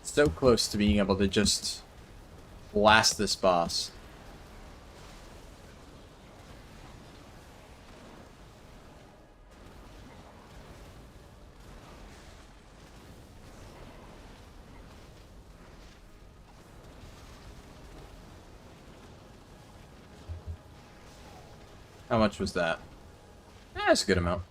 So close to being able to just blast this boss. How much was that? That's a good amount.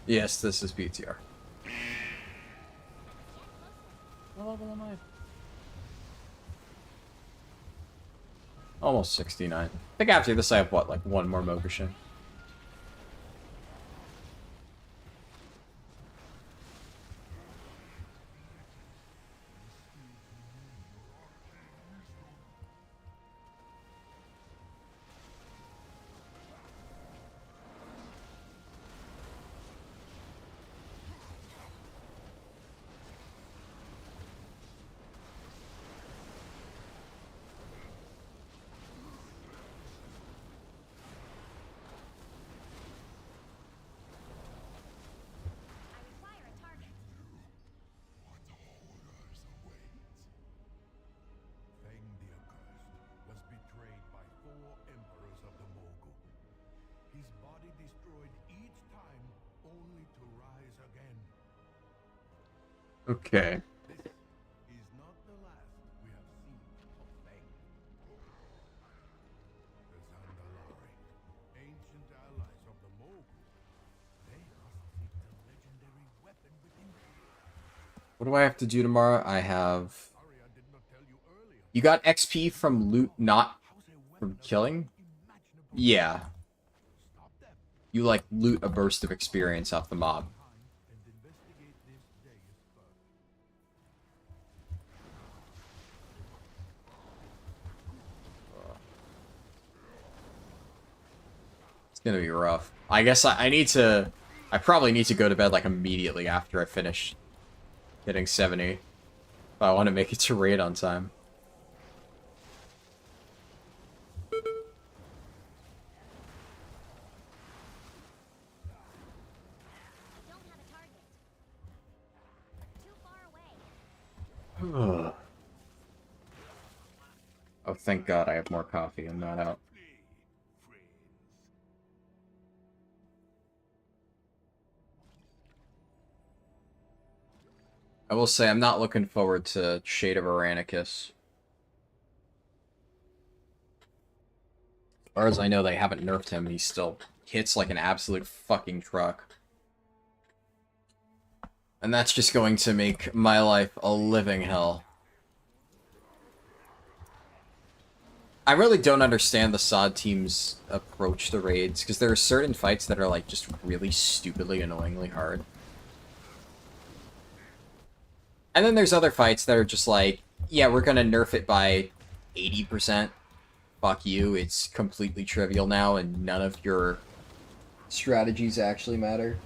Yes, this is BTR. What level am I? Almost 69. I think after this I have, what, like one more Mogushin? I require a target. Feng the Accursed was betrayed by 4 emperors of the Mogu. His body destroyed each time, only to rise again. Okay. This is not the last we have seen of Feng. The Zandalari, ancient allies of the Mogu, they must seek the legendary weapon within them. What do I have to do tomorrow? I have... Sorry I did not tell you earlier. You got XP from loot, not How's a weapon from of killing? unimaginable Yeah. stop them? You, like, loot a burst of experience off the mob. And investigate this day further. It's gonna be rough. I guess I need to... I probably need to go to bed, like, immediately after I finish hitting 70. If I want to make it to raid on time. Don't have a target. Too far away. Oh, thank God I have more coffee. I'm not out. I will say I'm not looking forward to Shade of Aranicus. As far as I know, they haven't nerfed him. He still hits like an absolute fucking truck. And that's just going to make my life a living hell. I really don't understand the SOD team's approach to raids, because there are certain fights that are like just really stupidly, annoyingly hard. And then there's other fights that are just like, yeah, we're gonna nerf it by 80%. Fuck you, it's completely trivial now, and none of your strategies actually matter.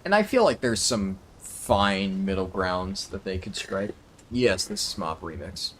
And I feel like there's some fine middle grounds that they could strike. Yes, this is Mop Remix.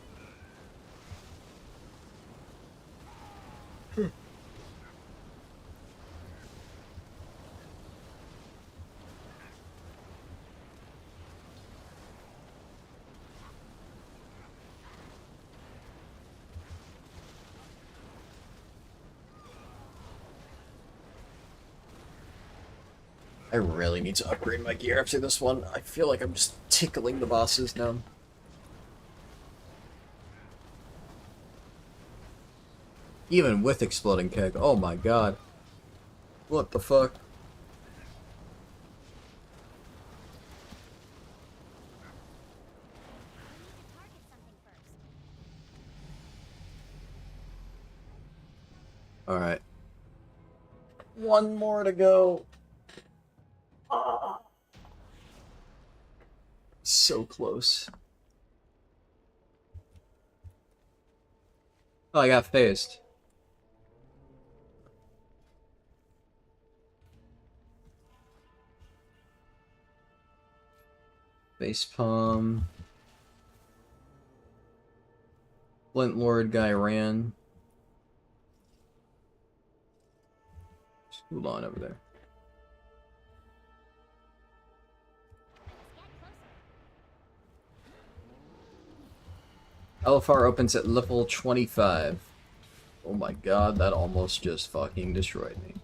I really need to upgrade my gear after this one. I feel like I'm just tickling the bosses now. Even with Exploding Keg, oh my god. What the fuck? Target something first. Alright. One more to go. So close. Oh, I got phased. Base palm. Flint Lord guy ran. Hold on over there. LFR opens at level 25. Oh my god, that almost just fucking destroyed me.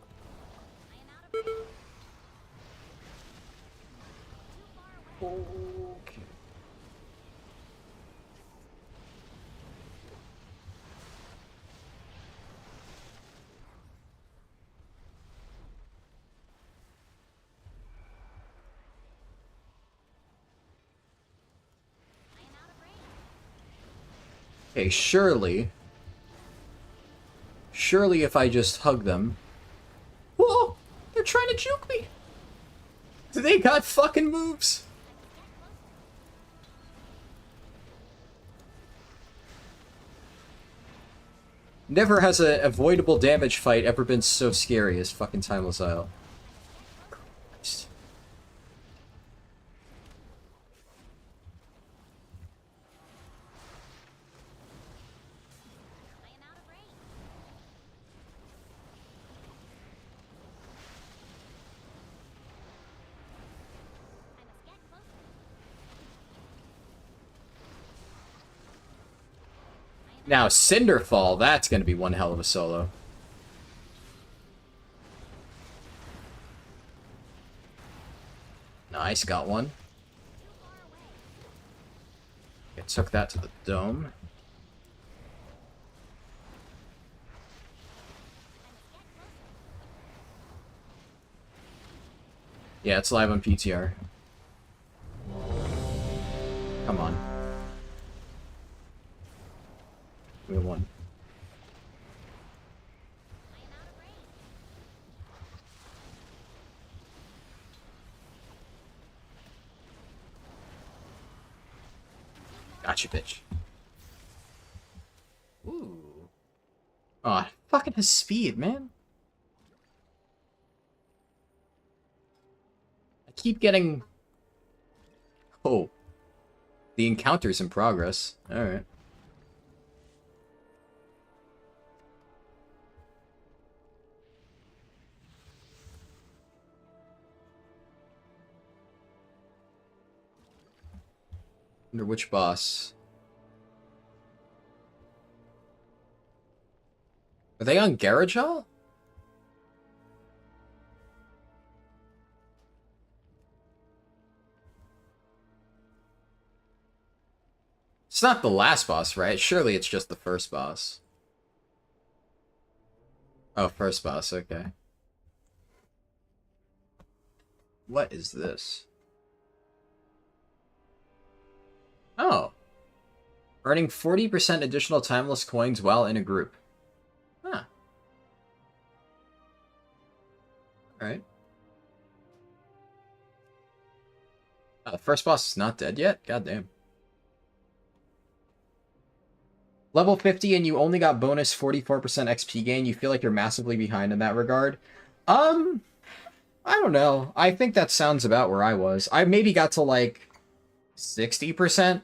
Okay. Okay, surely if I just hug them... Whoa! They're trying to juke me! They got fucking moves! Never has an avoidable damage fight ever been so scary as fucking Timeless Isle. Christ. Now, Cinderfall, that's going to be one hell of a solo. Nice, got one. Okay, took that to the dome. Yeah, it's live on PTR. Come on. We won. Gotcha, bitch. Ooh. Oh, fucking his speed, man. I keep getting... Oh. The encounter's in progress. Alright. Under which boss? Are they on Garage Hall? It's not the last boss, right? Surely it's just the first boss. Oh, first boss, okay. What is this? Oh. Earning 40% additional timeless coins while in a group. Huh. Alright. The first boss is not dead yet? God damn. Level 50 and you only got bonus 44% XP gain. You feel like you're massively behind in that regard? I don't know. I think that sounds about where I was. I maybe got to like 60%.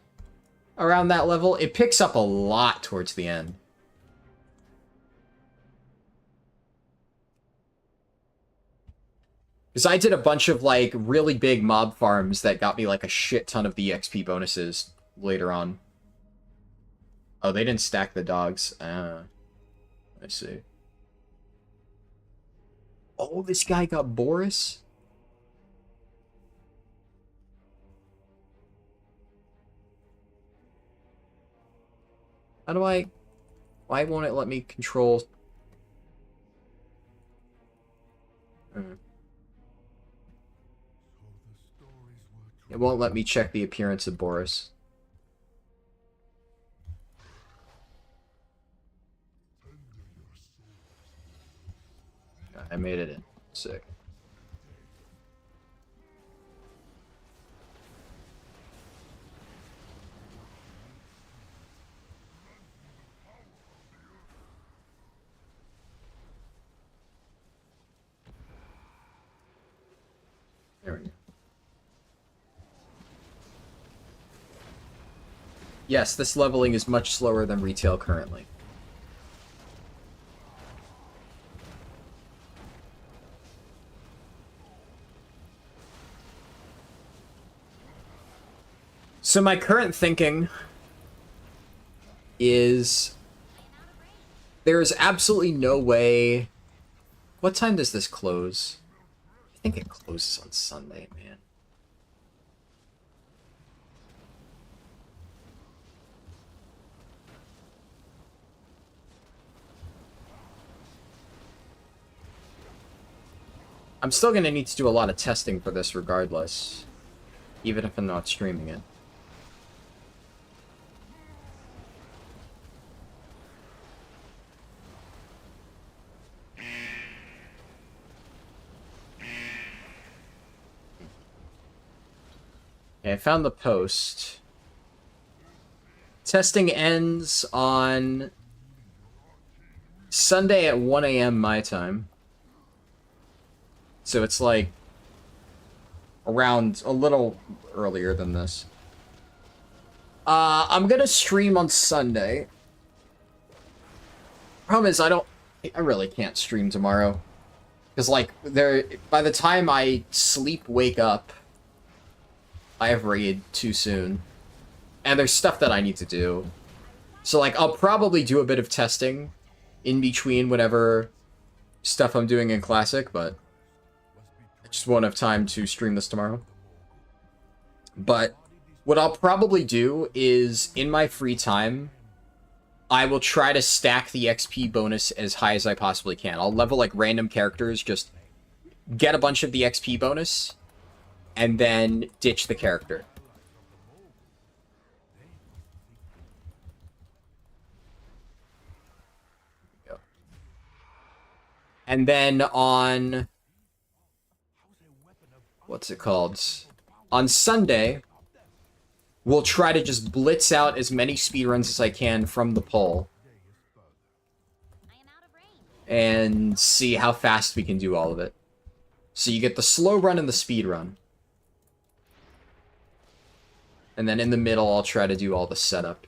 Around that level. It picks up a lot towards the end. Because I did a bunch of, like, really big mob farms that got me, like, a shit ton of the XP bonuses later on. Oh, they didn't stack the dogs. I see. Oh, this guy got Boris? How do I... Why won't it let me control... It won't let me check the appearance of Boris. I made it in. Sick. There we go. Yes, this leveling is much slower than retail currently. So my current thinking is there is absolutely no way... What time does this close? I think it closes on Sunday, man. I'm still going to need to do a lot of testing for this regardless, even if I'm not streaming it. Okay, I found the post. Testing ends on Sunday at 1 a.m. my time. So it's like around a little earlier than this. I'm gonna stream on Sunday. Problem is, I really can't stream tomorrow. Because, like, by the time I wake up, I have raid too soon. And there's stuff that I need to do. So, like, I'll probably do a bit of testing in between whatever stuff I'm doing in Classic, but I just won't have time to stream this tomorrow. But what I'll probably do is, in my free time, I will try to stack the XP bonus as high as I possibly can. I'll level, like, random characters, just get a bunch of the XP bonus, and then ditch the character. And then on... what's it called? On Sunday, we'll try to just blitz out as many speedruns as I can from the poll. And see how fast we can do all of it. So you get the slow run and the speed run. And then in the middle, I'll try to do all the setup.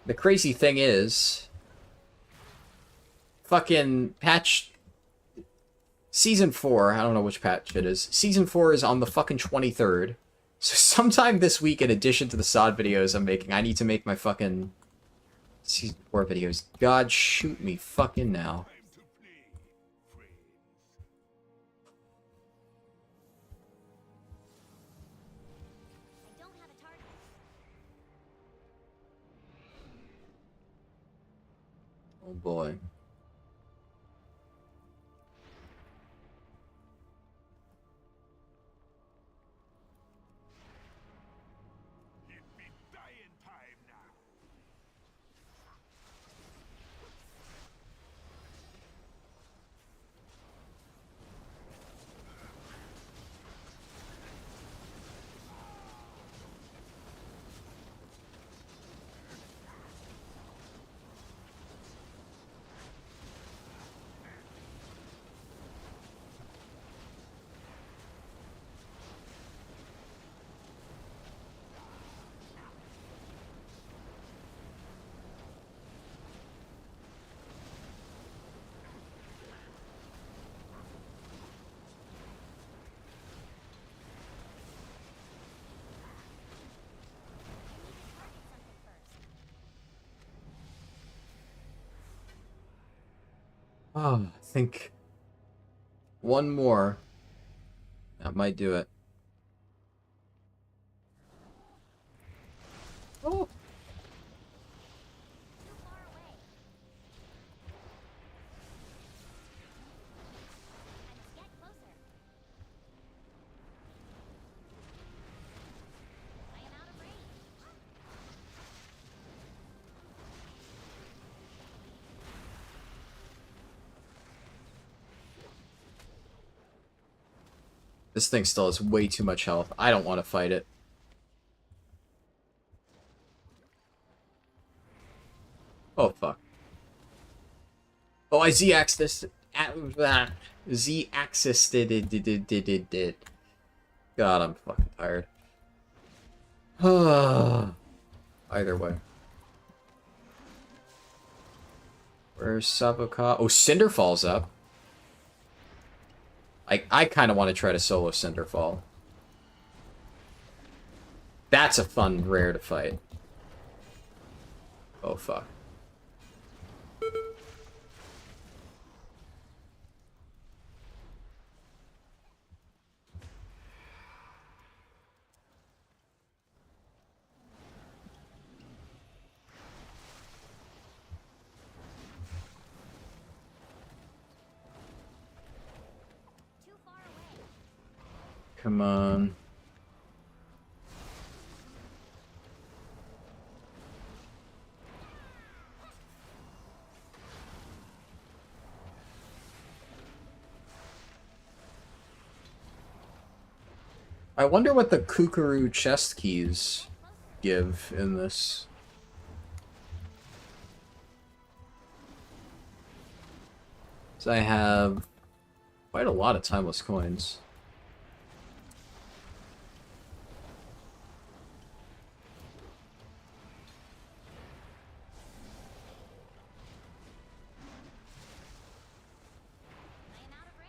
The crazy thing is, fucking patch Season 4, I don't know which patch it is. Season 4 is on the fucking 23rd. So sometime this week, in addition to the SOD videos I'm making, I need to make my fucking Season 4 videos. God, shoot me fucking now. Oh boy. Oh, I think one more. That might do it. Oh. This thing still has way too much health. I don't want to fight it. Oh, fuck. Oh, I Z-axed this. Z-axis did. God, I'm fucking tired. Either way. Where's Savoka? Oh, Cinderfall's up. I kind of want to try to solo Cinderfall. That's a fun rare to fight. Oh, fuck. Too far away. Come on. I wonder what the Kookaroo chest keys give in this. So I have quite a lot of timeless coins. I am out of range.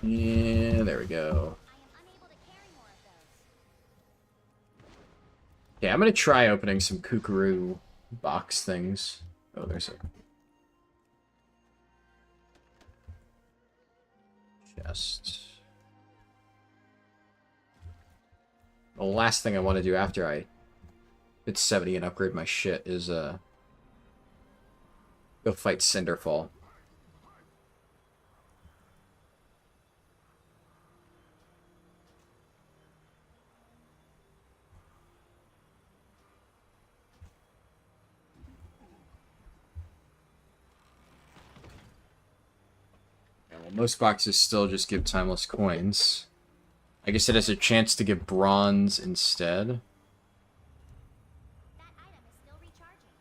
Yeah, there we go. I am unable to carry more of those. Yeah, I'm gonna try opening some Kookaroo box things. Oh, there's a chest. The last thing I want to do after I hit 70 and upgrade my shit is go fight Cinderfall. Well, most boxes still just give timeless coins. I guess it has a chance to give bronze instead. That item is still recharging.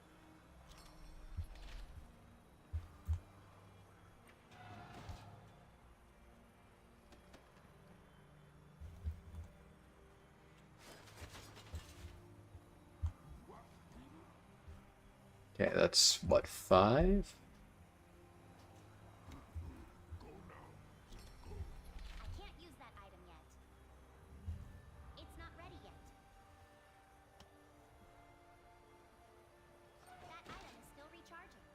Okay, that's what, 5? I can't use that item yet. It's not ready yet. That item is still recharging.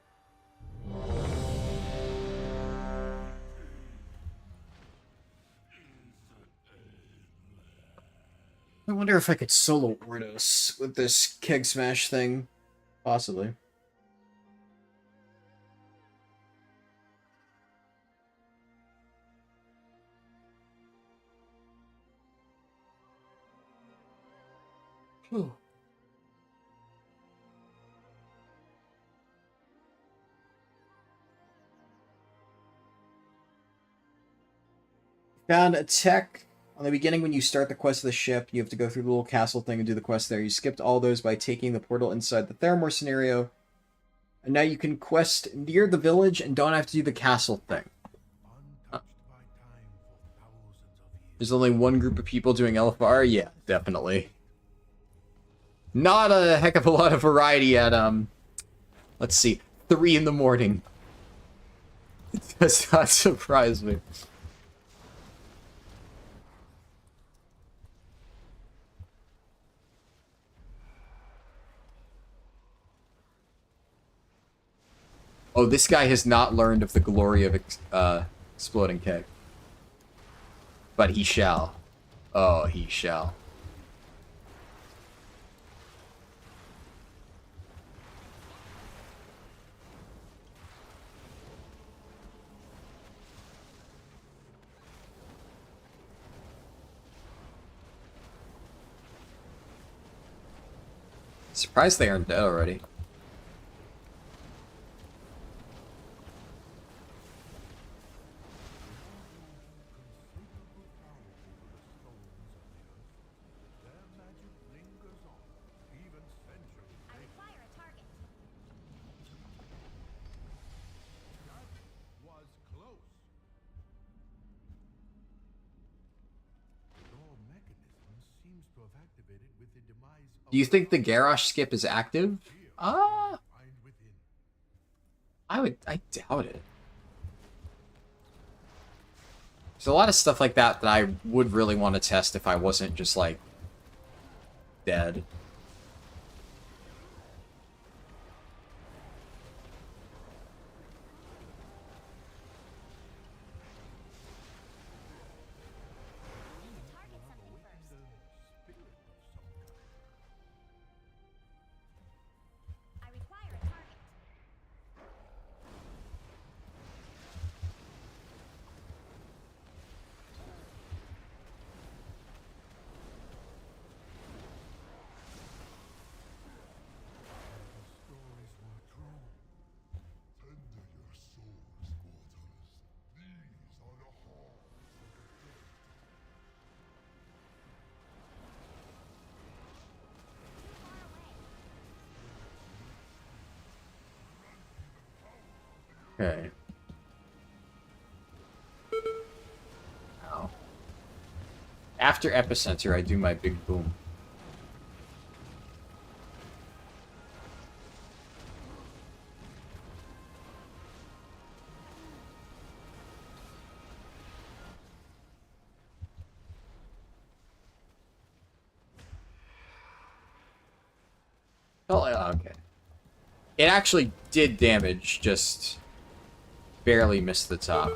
I wonder if I could solo Ordos with this keg smash thing. Possibly. Whew. Found a tech on the beginning when you start the quest of the ship. You have to go through the little castle thing and do the quest there. You skipped all those by taking the portal inside the Theramore scenario. And now you can quest near the village and don't have to do the castle thing. Untouched by time for thousands of years. There's only one group of people doing LFR? Yeah, definitely. Not a heck of a lot of variety at, let's see, 3 in the morning. It does not surprise me. Oh, this guy has not learned of the glory of exploding keg. But he shall. Oh, he shall. Surprised they aren't dead already. activated with the demise of Do you think the Garrosh skip is active? find within. I doubt it. There's a lot of stuff like that that I would really want to test if I wasn't just, like, dead. Target something first. I require a target. Stories were true. Tender your souls, mortals. These are the halls of the dead. Okay. Ow. After Epicenter, I do my big boom. Oh, okay. It actually did damage, just barely missed the top.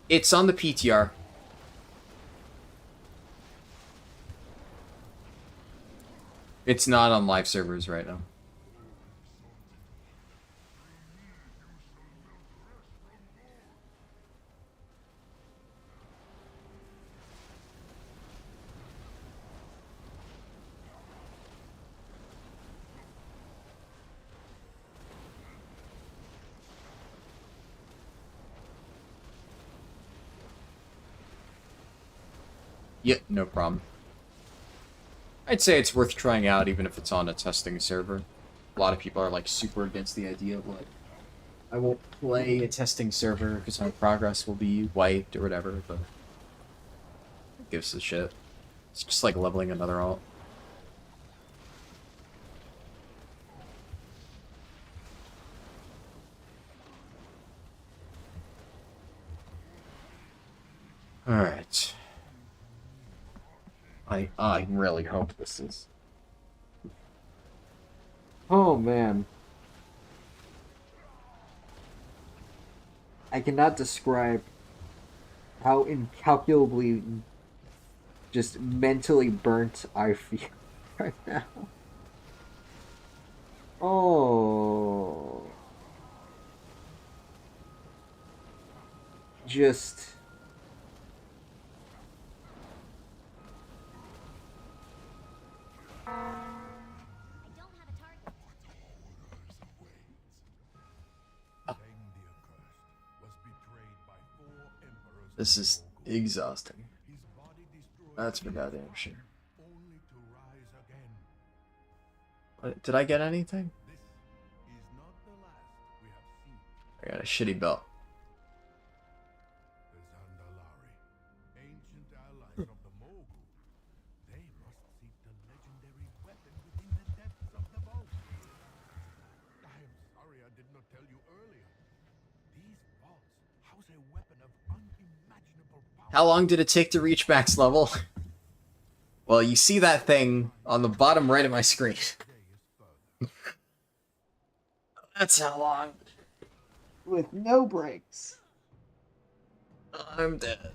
It's on the PTR. It's not on live servers right now. Yeah, no problem. I'd say it's worth trying out even if it's on a testing server. A lot of people are like super against the idea of like, I won't play a testing server because my progress will be wiped or whatever, but who gives a shit? It's just like leveling another alt. Alright. I really hope this is... Oh, man. I cannot describe how incalculably just mentally burnt I feel right now. Oh. Just... I don't have a target. Zheng the Accursed was betrayed by 4 emperors. This is exhausting. His body destroyed That's for goddamn sure. only to rise again. What, did I get anything? This is not the last we have seen. I got a shitty belt. The Zandalari, ancient allies of the Mogu. They must seek the legendary weapon within the depths of the vault. I am sorry I did not tell you earlier. These vaults house a weapon of unimaginable power. How long did it take to reach max level? Well, you see that thing on the bottom right of my screen. That's how long. With no breaks. I'm dead.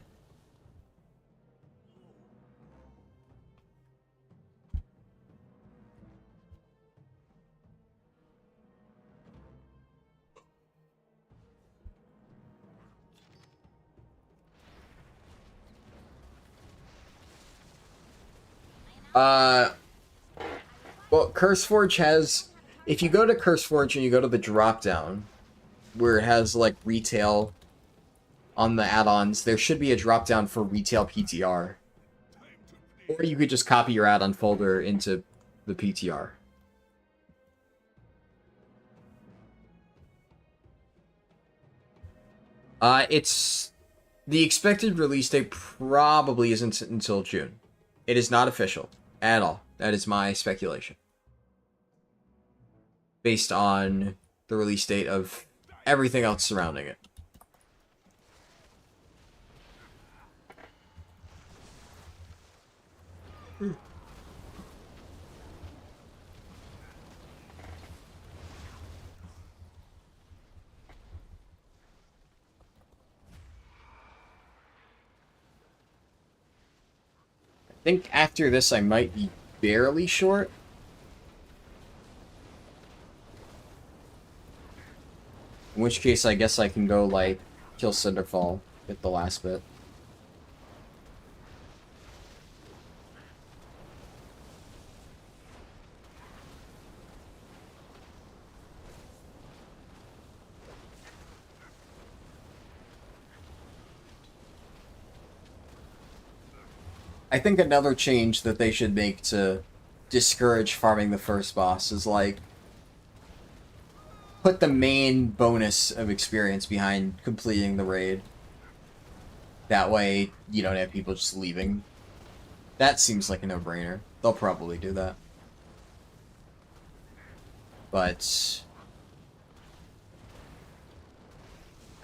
Well, CurseForge has... If you go to CurseForge and you go to the drop-down, where it has, like, retail on the add-ons, there should be a drop-down for retail PTR. Or you could just copy your add-on folder into the PTR. It's the expected release date probably isn't until June. It is not official at all. That is my speculation. Based on the release date of everything else surrounding it. I think after this I might be barely short. In which case I guess I can go like kill Cinderfall at the last bit. I think another change that they should make to discourage farming the first boss is like put the main bonus of experience behind completing the raid. That way you don't have people just leaving. That seems like a no-brainer. They'll probably do that. But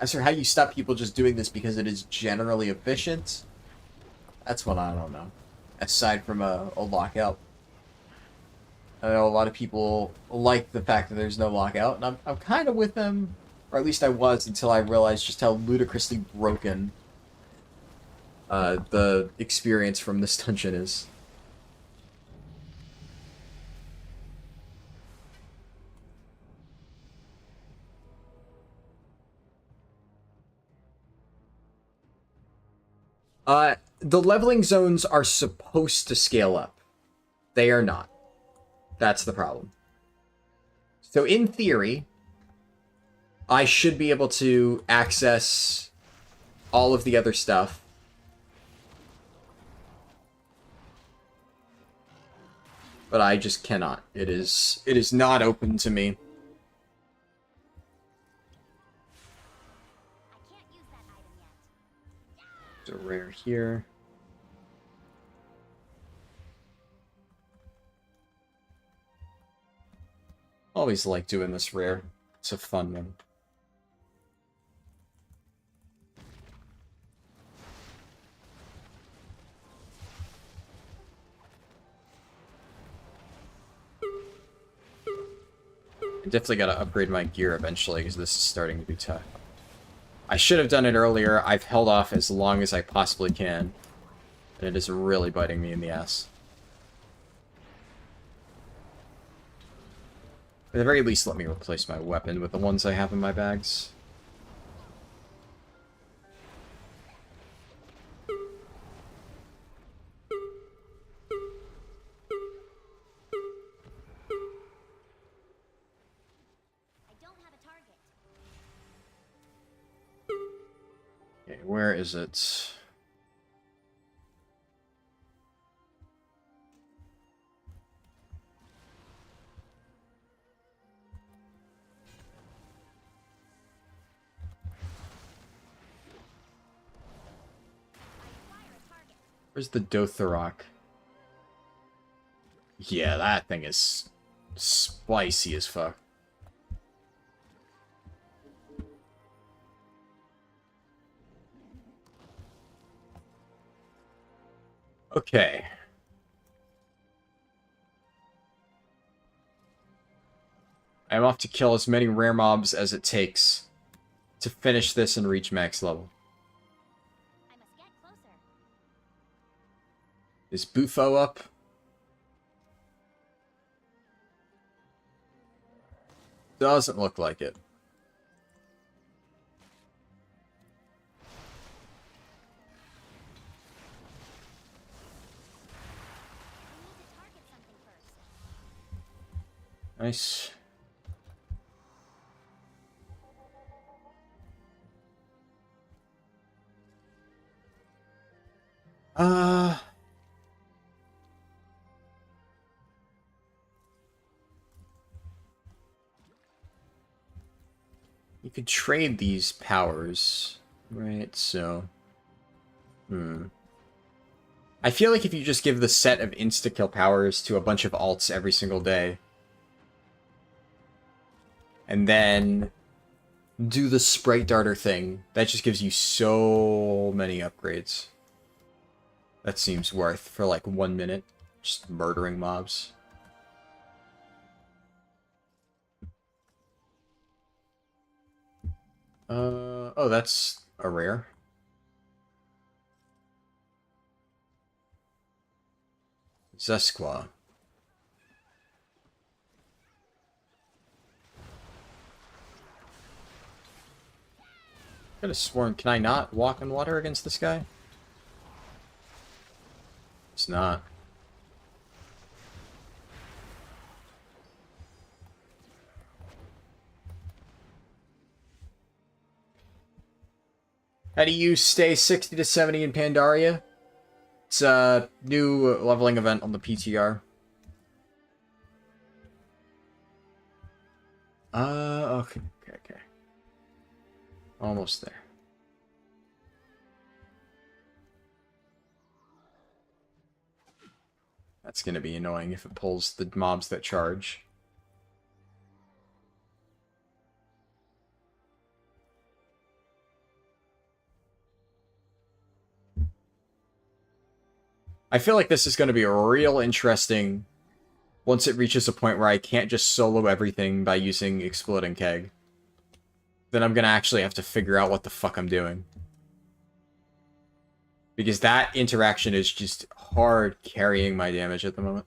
as for how you stop people just doing this because it is generally efficient, that's what I don't know. Aside from a lockout. I know a lot of people like the fact that there's no lockout, and I'm kind of with them, or at least I was until I realized just how ludicrously broken the experience from this dungeon is. The leveling zones are supposed to scale up. They are not. That's the problem. So in theory, I should be able to access all of the other stuff. But I just cannot. It is not open to me. There's a rare here. Always like doing this rare. It's a fun one. I definitely gotta upgrade my gear eventually because this is starting to be tough. I should have done it earlier. I've held off as long as I possibly can. And it is really biting me in the ass. At the very least, let me replace my weapon with the ones I have in my bags. Okay, where is it? Where's the Dothraki? Yeah, that thing is spicy as fuck. Okay. I'm off to kill as many rare mobs as it takes to finish this and reach max level. I must get closer. Is Bufo up? Doesn't look like it. We need to target something first. Nice. You could trade these powers, right? So, I feel like if you just give the set of insta-kill powers to a bunch of alts every single day, and then do the Sprite Darter thing, that just gives you so many upgrades. That seems worth for like 1 minute, just murdering mobs. Oh, that's a rare. Zesqua. Could have sworn, can I not walk in water against this guy? It's not. How do you stay 60 to 70 in Pandaria? It's a new leveling event on the PTR. Okay. Almost there. That's gonna be annoying if it pulls the mobs that charge. I feel like this is going to be real interesting once it reaches a point where I can't just solo everything by using Exploding Keg. Then I'm going to actually have to figure out what the fuck I'm doing. Because that interaction is just hard carrying my damage at the moment.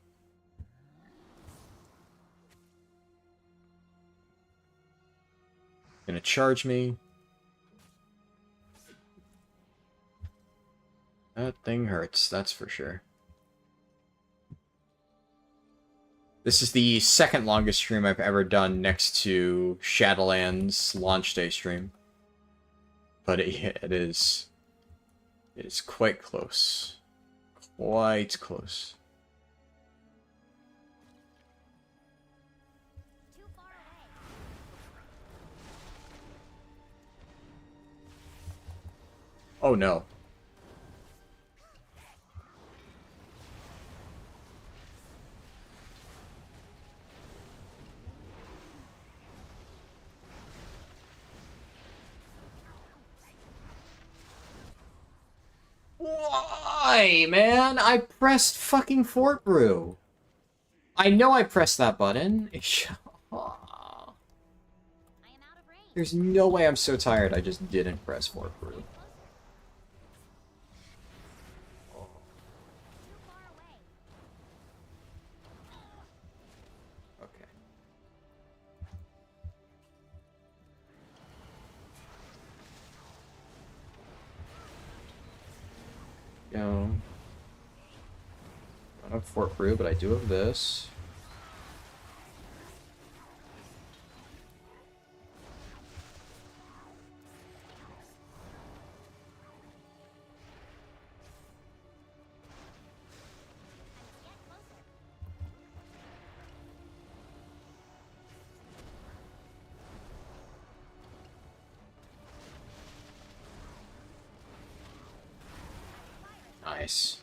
Gonna charge me. That thing hurts, that's for sure. This is the second longest stream I've ever done next to Shadowlands launch day stream. But it is quite close. Quite close. Too far away. Oh no. Why, man? I pressed fucking Fort Brew. I know I pressed that button. I am out of range. There's no way I'm so tired I just didn't press Fort Brew. Too far away. Okay. Go. I don't have Fort Brew, but I do have this. Get closer. Nice.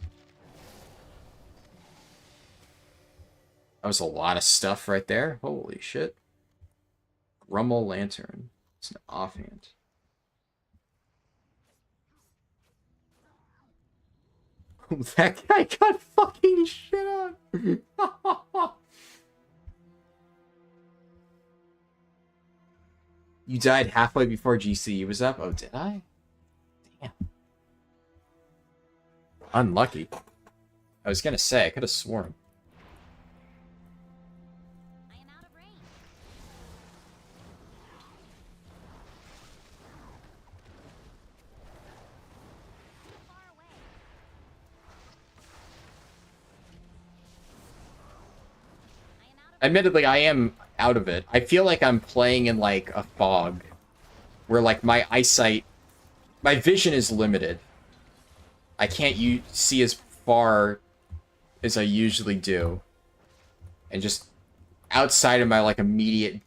That was a lot of stuff right there. Holy shit. Grummel Lantern. It's an offhand. That guy got fucking shit on. You died halfway before GCE was up? Oh, did I? Damn. Unlucky. I was gonna say, I could have sworn. I am out of range. Too far away. I am out of Admittedly, I am out of it. I feel like I'm playing in, like, a fog. Where, like, my eyesight... My vision is limited. I can't see as far as I usually do. And just outside of my, like, immediate...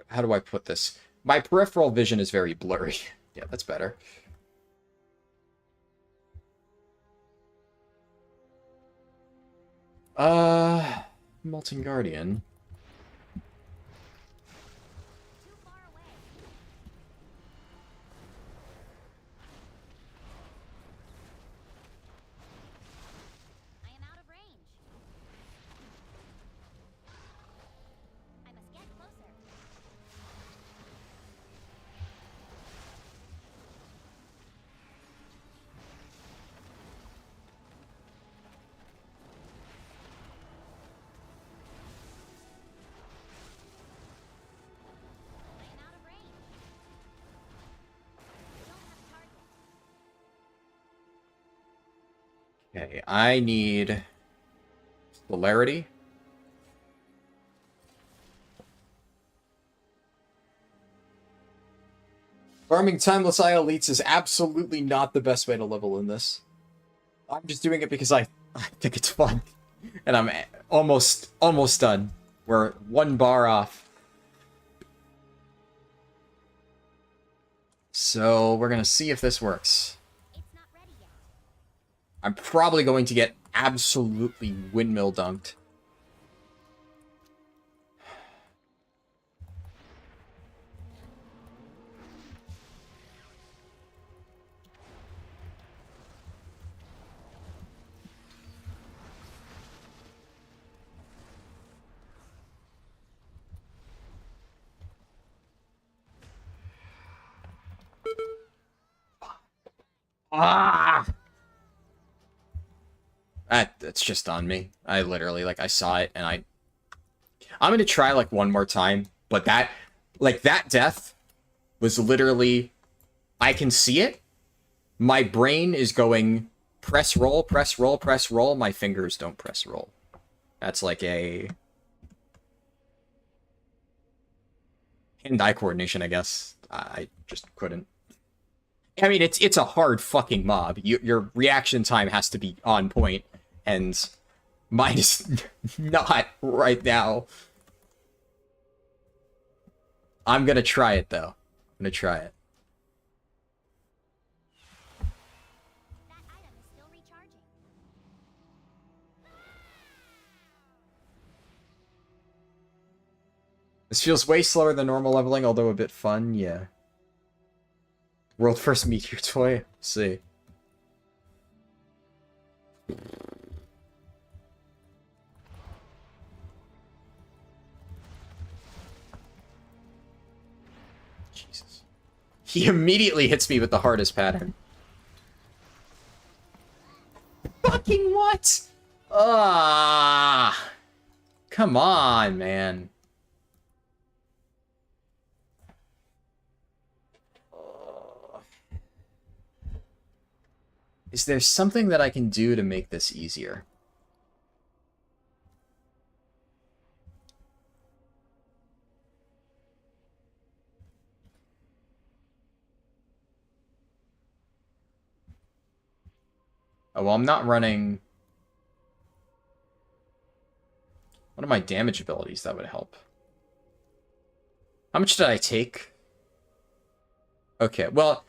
How do I put this? My peripheral vision is very blurry. Yeah, that's better. Molten Guardian. Too far away. I am out of range. I must get closer. I am out of range. I don't have a target. Okay, I need celerity. Farming timeless eye elites is absolutely not the best way to level in this. I'm just doing it because I think it's fun. And I'm almost done. We're 1 bar off. So we're gonna see if this works. It's not ready yet. I'm probably going to get absolutely windmill dunked. Ah! That's just on me. I literally, like, I saw it, and I'm gonna try, like, one more time, but that death was literally, I can see it, my brain is going, press roll, press roll, press roll, my fingers don't press roll. That's like a hand-eye coordination, I guess. I just couldn't. I mean, it's a hard fucking mob. Your reaction time has to be on point, and mine is not right now. I'm gonna try it, though. I'm gonna try it. That item is still recharging. This feels way slower than normal leveling, although a bit fun, yeah. World first meteor toy? Let's see. Jesus. He immediately hits me with the hardest pattern. Fucking what? Ah! Come on, man. Is there something that I can do to make this easier? Oh, well, I'm not running... One of my damage abilities that would help. How much did I take? Okay, well...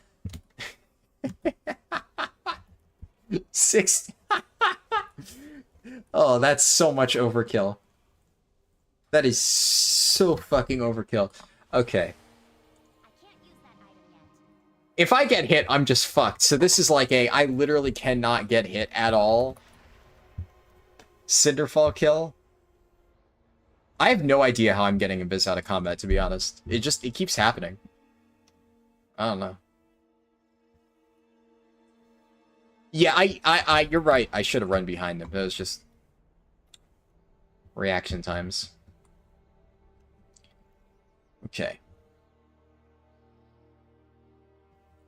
60. Oh, that's so much overkill. That is so fucking overkill. Okay. I can't use that item yet. If I get hit, I'm just fucked. So this is like a, I literally cannot get hit at all. Cinderfall kill. I have no idea how I'm getting Abyss out of combat, to be honest. It keeps happening. I don't know. Yeah, you're right. I should have run behind them. It was just reaction times. Okay.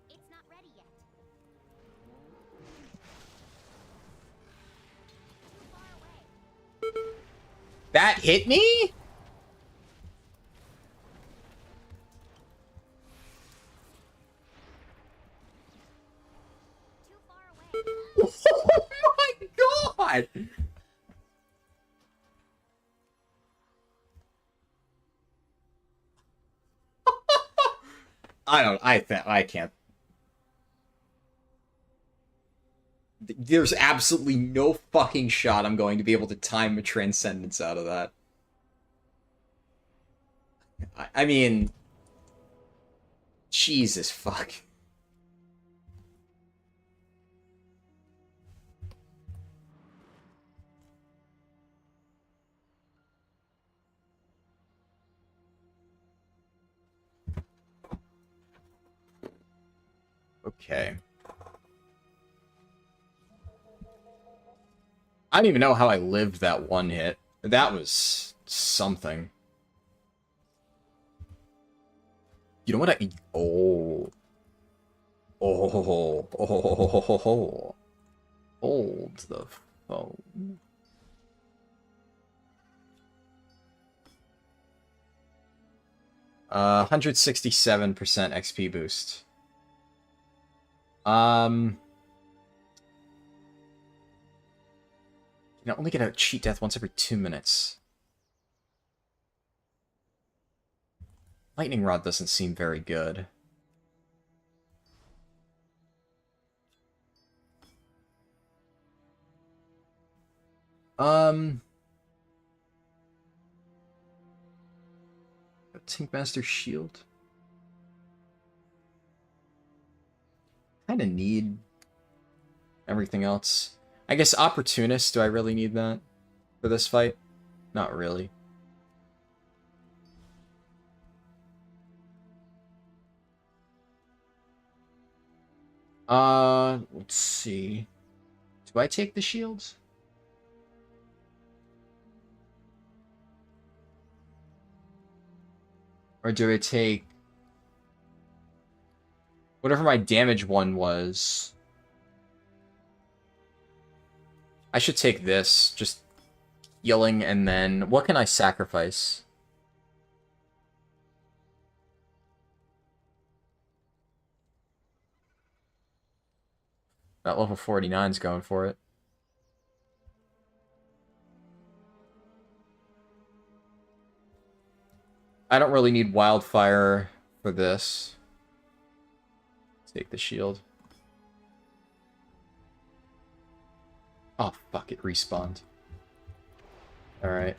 It's not ready yet. Too far away. That hit me? Too far away. Oh my god! I can't. There's absolutely no fucking shot I'm going to be able to time a Transcendence out of that. I mean, Jesus fuck. Okay. I don't even know how I lived that one hit. That was something. You know what I... Oh. Oh. Hold the phone. Uh, 167% XP boost. You only get a cheat death once every 2 minutes. Lightning Rod doesn't seem very good. Tinkmaster Shield. Kind of need everything else. I guess Opportunist, do I really need that for this fight? Not really. Let's see. Do I take the shields? Or do I take whatever my damage one was? I should take this, just healing, and then what can I sacrifice? That level 49's going for it. I don't really need Wildfire for this. Take the shield. Oh, fuck, it respawned. Alright.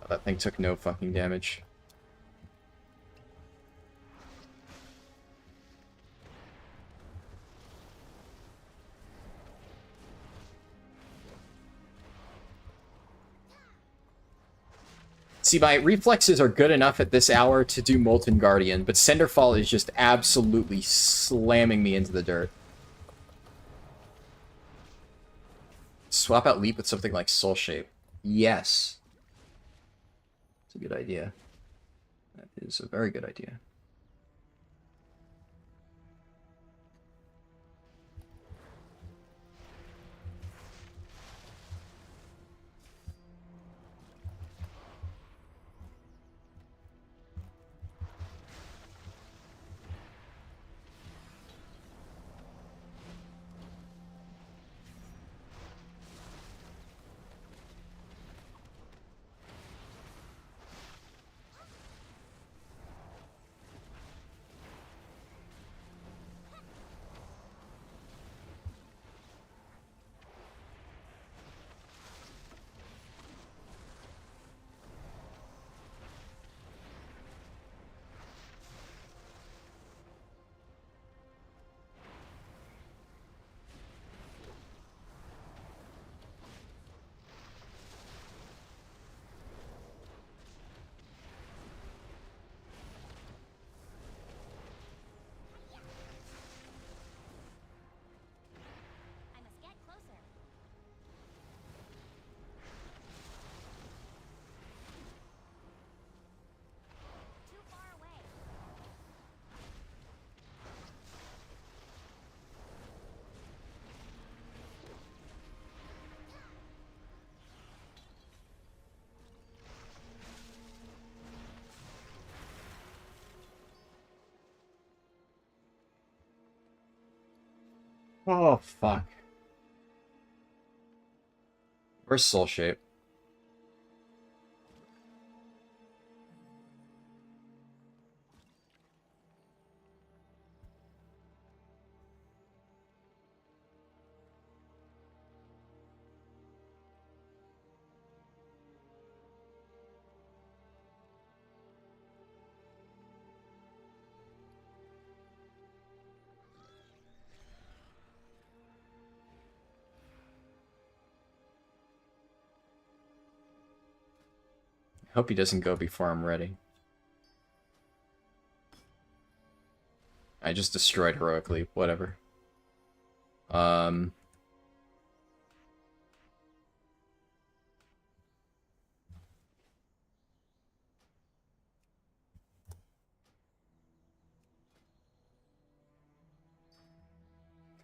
Oh, that thing took no fucking damage. See, my reflexes are good enough at this hour to do Molten Guardian, but Cinderfall is just absolutely slamming me into the dirt. Swap out Leap with something like Soul Shape. Yes. It's a good idea. That is a very good idea. Oh, fuck. Where's Soul Shape? Hope he doesn't go before I'm ready. I just destroyed heroically. Whatever.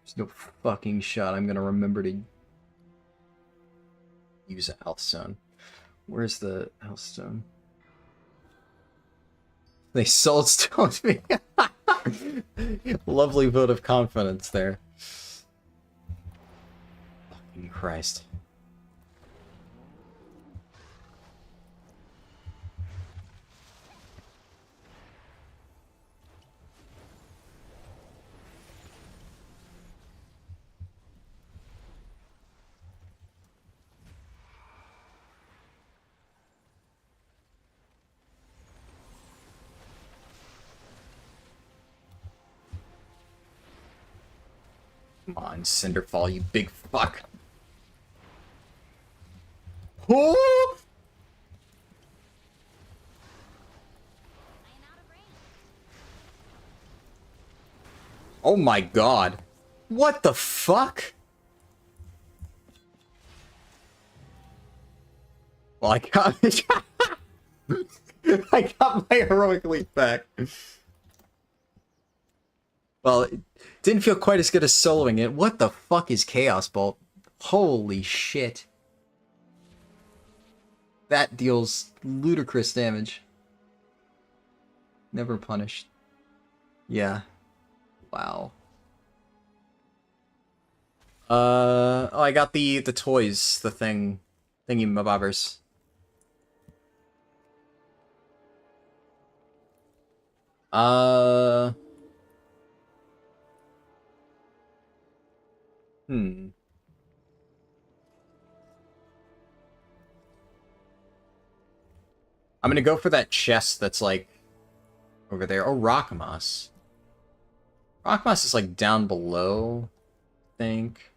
There's no fucking shot I'm gonna remember to use a Healthstone. Where's the Healthstone? They soul stoned me. Lovely vote of confidence there. Fucking Christ. Come on, Cinderfall, you big fuck. Oh! Oh my god. What the fuck? Well, I got I got my heroic leap back. Well, it didn't feel quite as good as soloing it. What the fuck is Chaos Bolt? Holy shit. That deals ludicrous damage. Never punished. Yeah. Wow. Oh, I got the toys, the thingy mabobbers. I'm gonna go for that chest that's like over there. Oh, Rockmoss. Rockmoss is like down below, I think.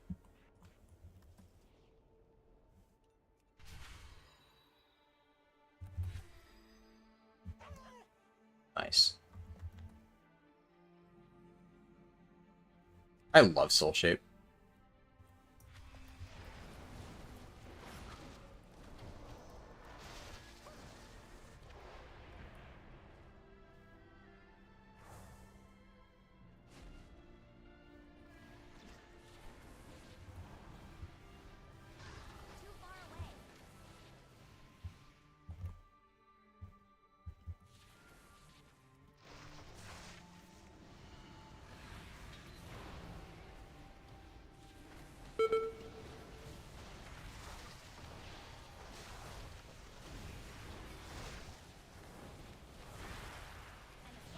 Nice. I love Soul Shape.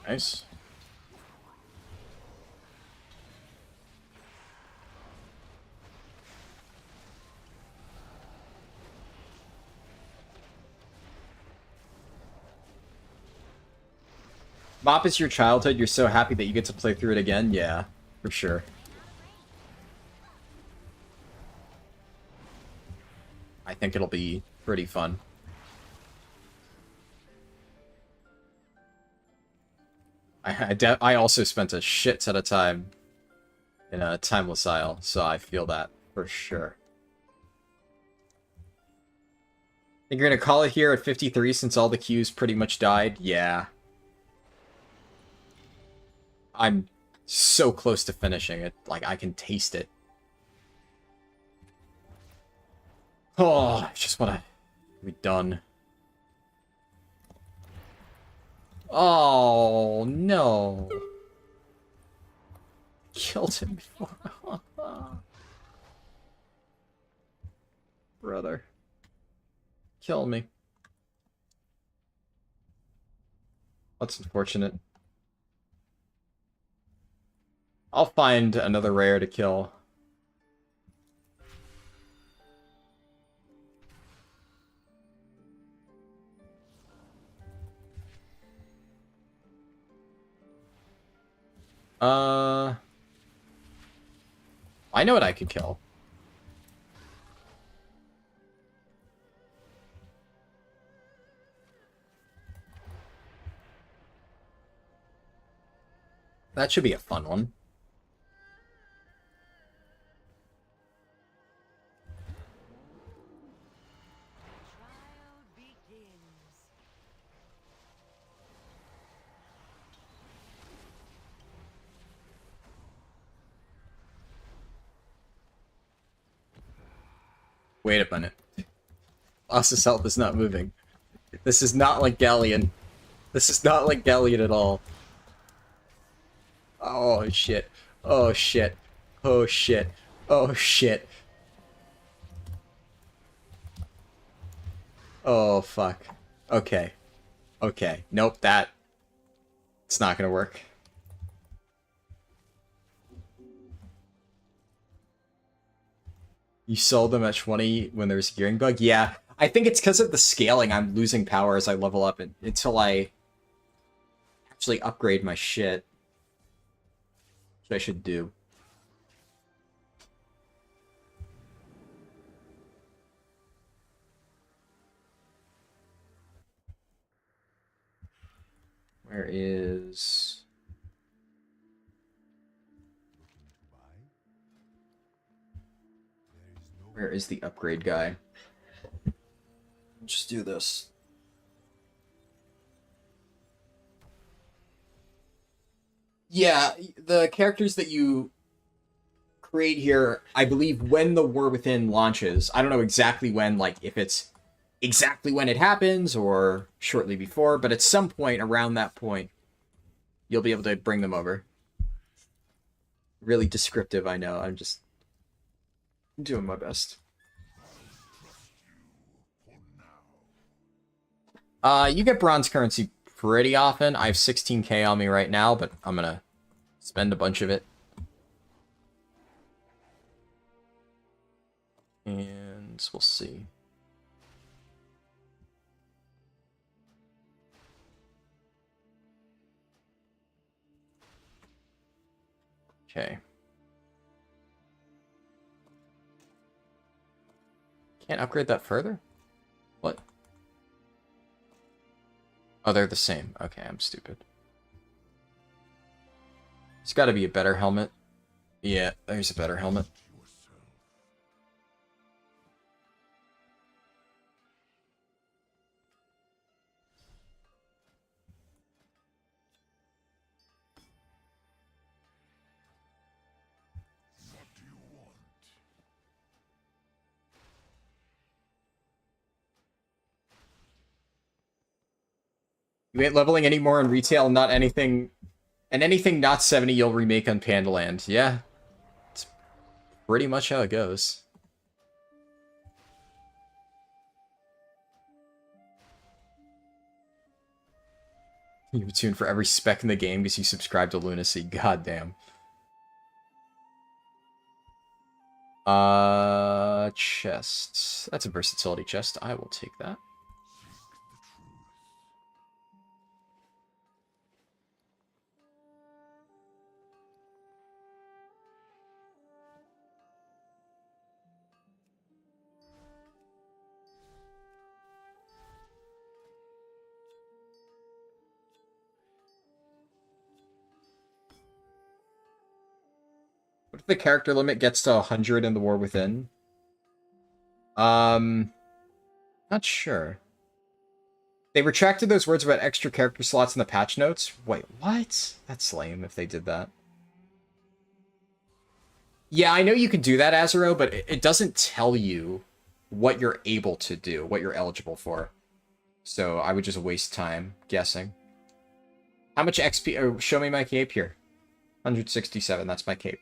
Nice. Mop is your childhood. You're so happy that you get to play through it again. Yeah, for sure. I think it'll be pretty fun. I also spent a shit ton of time in a Timeless Isle, so I feel that for sure. Think you're gonna call it here at 53 since all the queues pretty much died? Yeah. I'm so close to finishing it. Like, I can taste it. Oh, I just want to be done. Oh, no. Killed him before. Brother. Kill me. That's unfortunate. I'll find another rare to kill. I know what I could kill. That should be a fun one. Trial begins. Wait a minute. Loss's health is not moving. This is not like Galleon. This is not like Galleon at all. Oh shit. Oh shit. Oh shit. Oh shit. Oh fuck. Okay. Okay. Nope, that... It's not gonna work. You sold them at 20 when there's a gearing bug? Yeah. I think it's because of the scaling. I'm losing power as I level up until I actually upgrade my shit. Which I should do. Where is... Where is the upgrade guy? Just do this. Yeah, the characters that you create here, I believe when the War Within launches, I don't know exactly when, like if it's exactly when it happens or shortly before, but at some point around that point, you'll be able to bring them over. Really descriptive, I know. I'm just doing my best. You get bronze currency pretty often. I have 16k on me right now, but I'm gonna spend a bunch of it. And we'll see. Okay. Can't upgrade that further? What? Oh, they're the same. Okay, I'm stupid. It's got to be a better helmet. Yeah, there's a better helmet. You ain't leveling anymore in retail, not anything... And anything not 70 you'll remake on Pandaland. Yeah. It's pretty much how it goes. You tune for every spec in the game because you subscribe to Lunacy. Goddamn. Chests. That's a versatility chest. I will take that. What if the character limit gets to 100 in the War Within? Not sure. They retracted those words about extra character slots in the patch notes? Wait, what? That's lame if they did that. Yeah, I know you can do that, Azaro, but it doesn't tell you what you're able to do, what you're eligible for. So I would just waste time guessing. How much XP? Oh, show me my cape here. 167, that's my cape.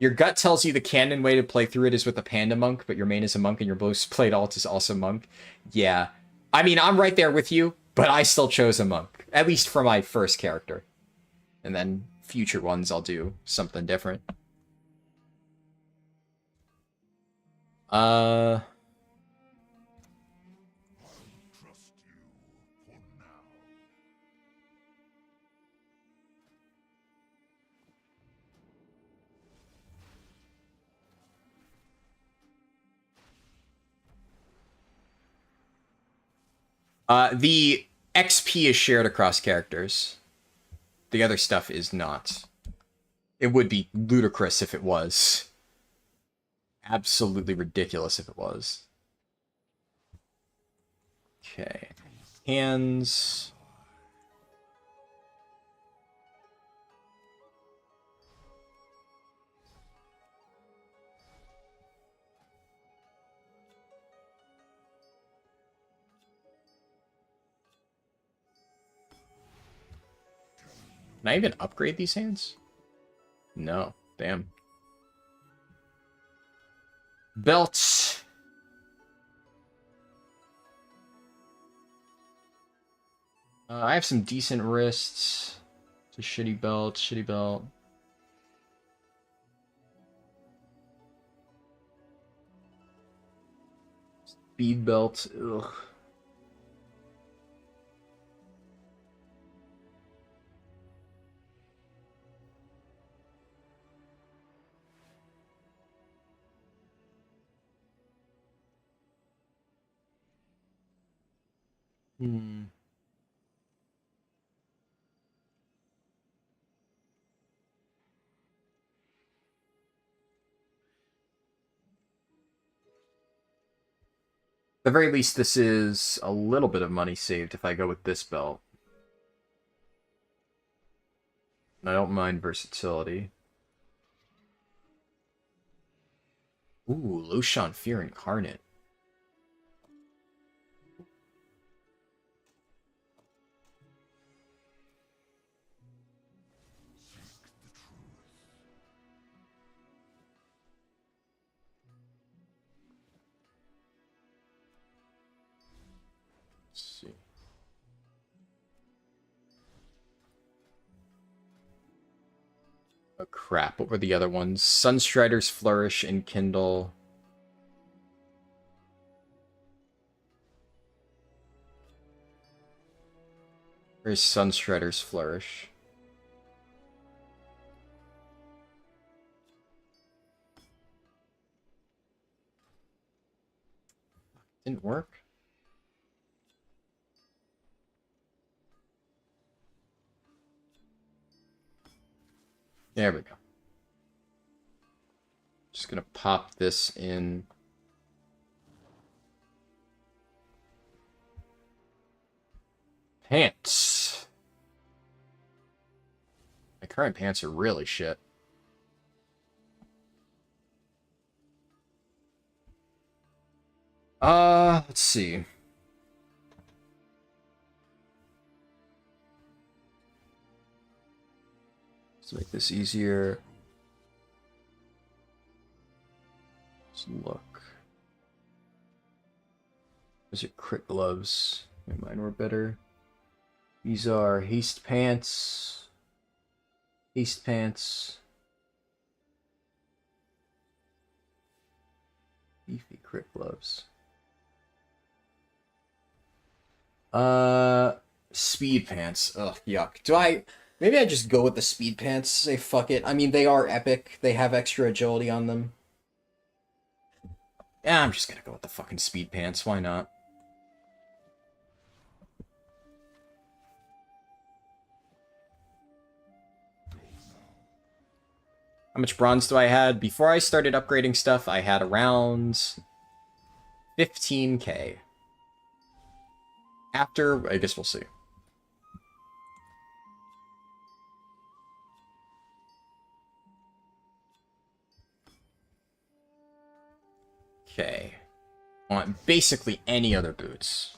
Your gut tells you the canon way to play through it is with a panda monk, but your main is a monk and your blue played alt is also monk. Yeah. I mean, I'm right there with you, but I still chose a monk. At least for my first character. And then future ones I'll do something different. The XP is shared across characters. The other stuff is not. It would be ludicrous if it was. Absolutely ridiculous if it was. Okay. Hands. Can I even upgrade these hands? No. Damn. Belts. I have some decent wrists. It's a shitty belt, shitty belt. Speed belt. Ugh. Hmm. At the very least, this is a little bit of money saved if I go with this belt. And I don't mind versatility. Ooh, Loshan Fear Incarnate. Let's see. Oh crap, what were the other ones? Sunstrider's Flourish and Kindle. Where's Sunstrider's Flourish? Didn't work? There we go. Just gonna pop this in. Pants. My current pants are really shit. Let's see. Let's make this easier. Let's look. Those are crit gloves. Mine were better. These are haste pants. Haste pants. Beefy crit gloves. Speed pants. Ugh, yuck. Maybe I just go with the speed pants, say fuck it. I mean, they are epic. They have extra agility on them. Yeah, I'm just gonna go with the fucking speed pants. Why not? How much bronze do I had? Before I started upgrading stuff, I had around 15k. After, I guess we'll see. Okay. On basically any other boots.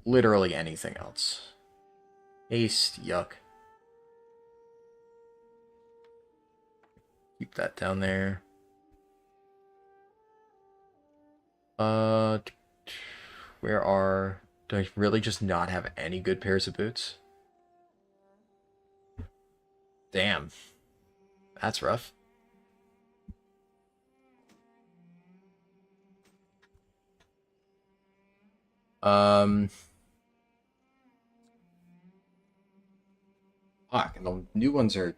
Literally anything else. Haste, yuck. Keep that down there. Where are... Do I really just not have any good pairs of boots? Damn. That's rough. Fuck, and the new ones are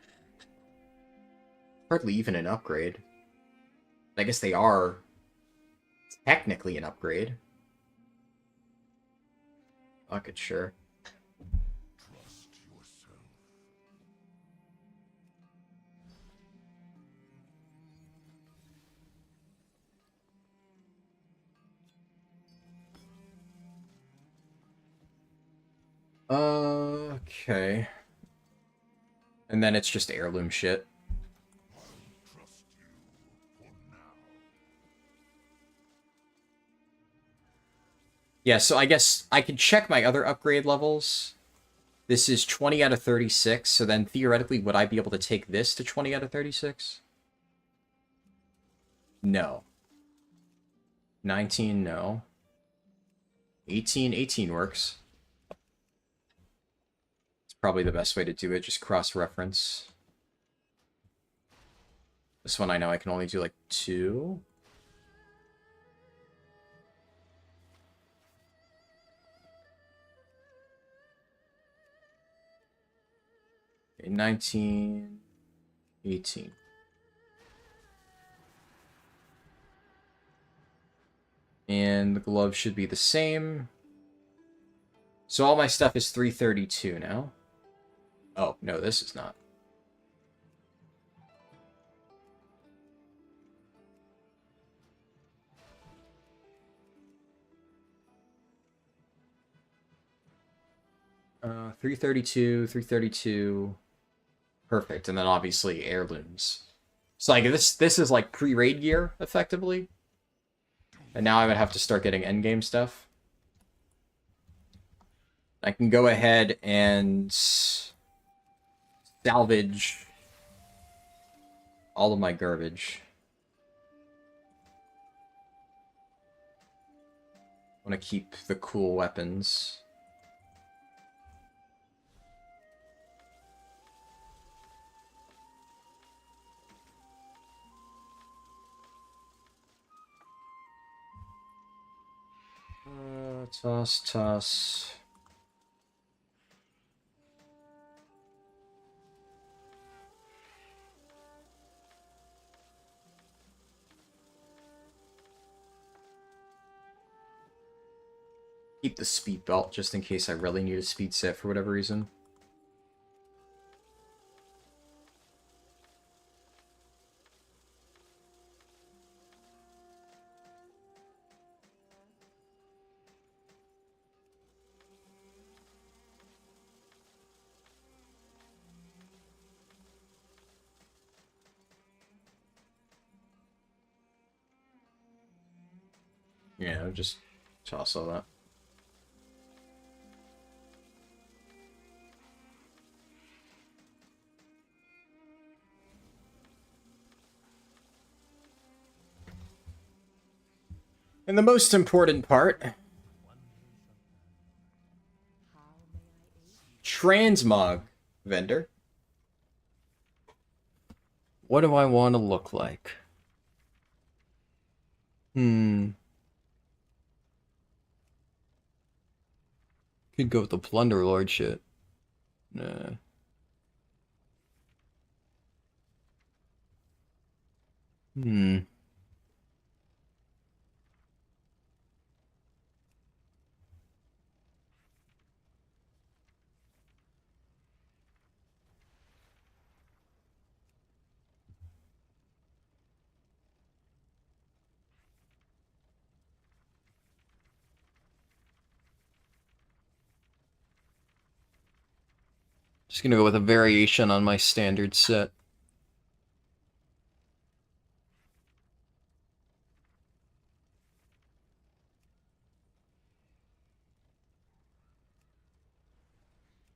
hardly even an upgrade. I guess they are technically an upgrade. Fuck it, sure. Trust yourself. Okay. And then it's just heirloom shit. Trust you for now. Yeah, so I guess I can check my other upgrade levels. This is 20 out of 36, so then theoretically, would I be able to take this to 20 out of 36? No. 19, no. 18 works. It's probably the best way to do it, just cross-reference. This one I know I can only do like 2. Okay, 19, 18. And the glove should be the same. So all my stuff is 332 now. Oh, no, this is not. Uh, 332, 332. Perfect. And then obviously heirlooms. So like this is like pre-raid gear, effectively. And now I would have to start getting endgame stuff. I can go ahead and salvage all of my garbage. I want to keep the cool weapons. Toss. Keep the speed belt just in case I really need a speed set for whatever reason. Yeah, just toss all that. And the most important part, transmog vendor. What do I want to look like? Could go with the Plunder Lord shit. Nah. Just gonna go with a variation on my standard set.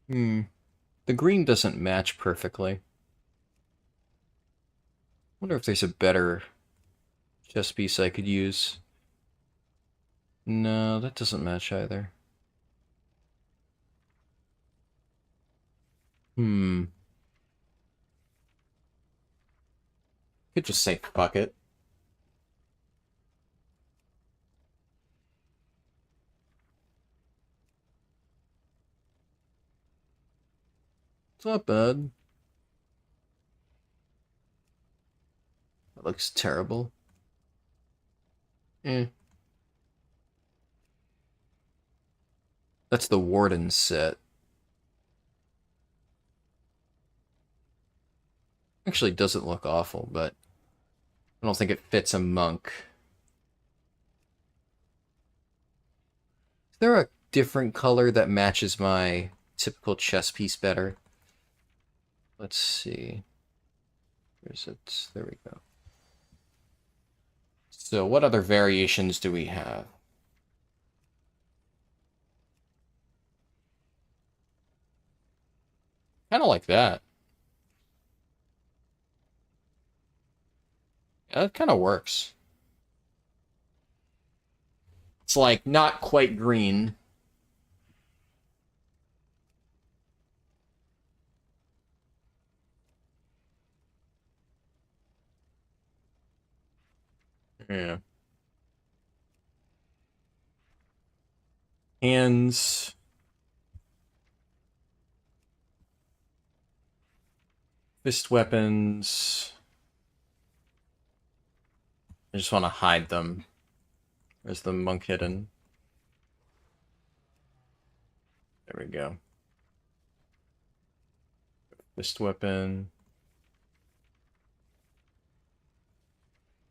The green doesn't match perfectly. Wonder if there's a better chess piece I could use. No, that doesn't match either. Could just say fuck it. It's not bad. That looks terrible. Eh. That's the Warden set. Actually doesn't look awful, but I don't think it fits a monk. Is there a different color that matches my typical chess piece better? Let's see. Where's it? There we go. So what other variations do we have? Kind of like that. Yeah, that kind of works. It's like not quite green. Yeah. Hands. Fist weapons. I just want to hide them. There's the monk hidden. There we go. Fist weapon.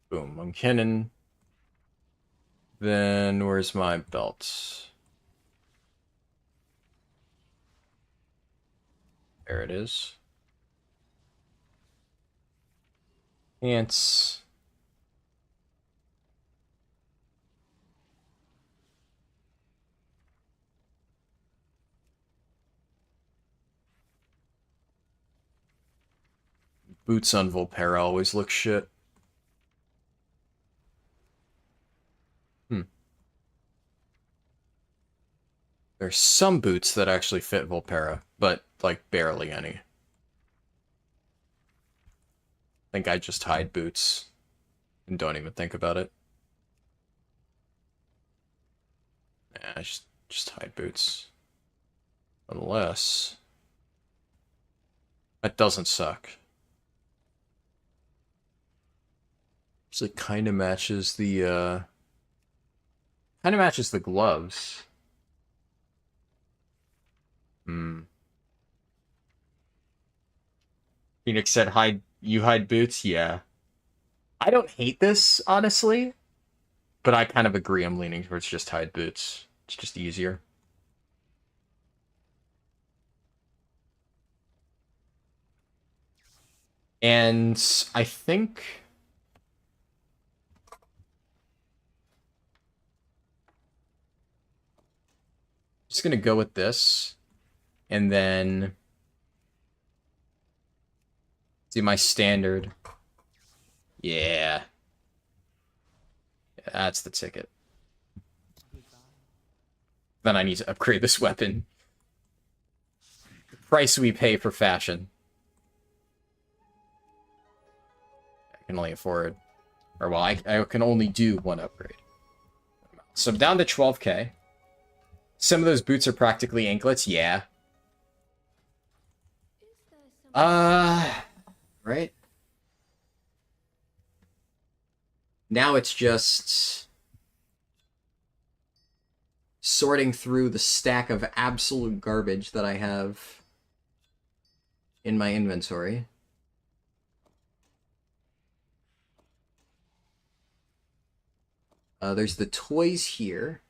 Boom, monk hidden. Then where's my belt? There it is. Pants. Boots on Volpera always look shit. There's some boots that actually fit Volpera, but, like, barely any. I think I just hide boots and don't even think about it. Yeah, I just hide boots. Unless... that doesn't suck. Actually kind of matches the, kind of matches the gloves. Phoenix said, you hide boots? Yeah. I don't hate this, honestly. But I kind of agree I'm leaning towards just hide boots. It's just easier. And I think... just gonna go with this. And then... do my standard. Yeah. That's the ticket. Then I need to upgrade this weapon. The price we pay for fashion. I can only afford... or, well, I can only do one upgrade. So I'm down to 12k. Some of those boots are practically anklets, yeah. Right? Now it's just... sorting through the stack of absolute garbage that I have in my inventory. There's the toys here.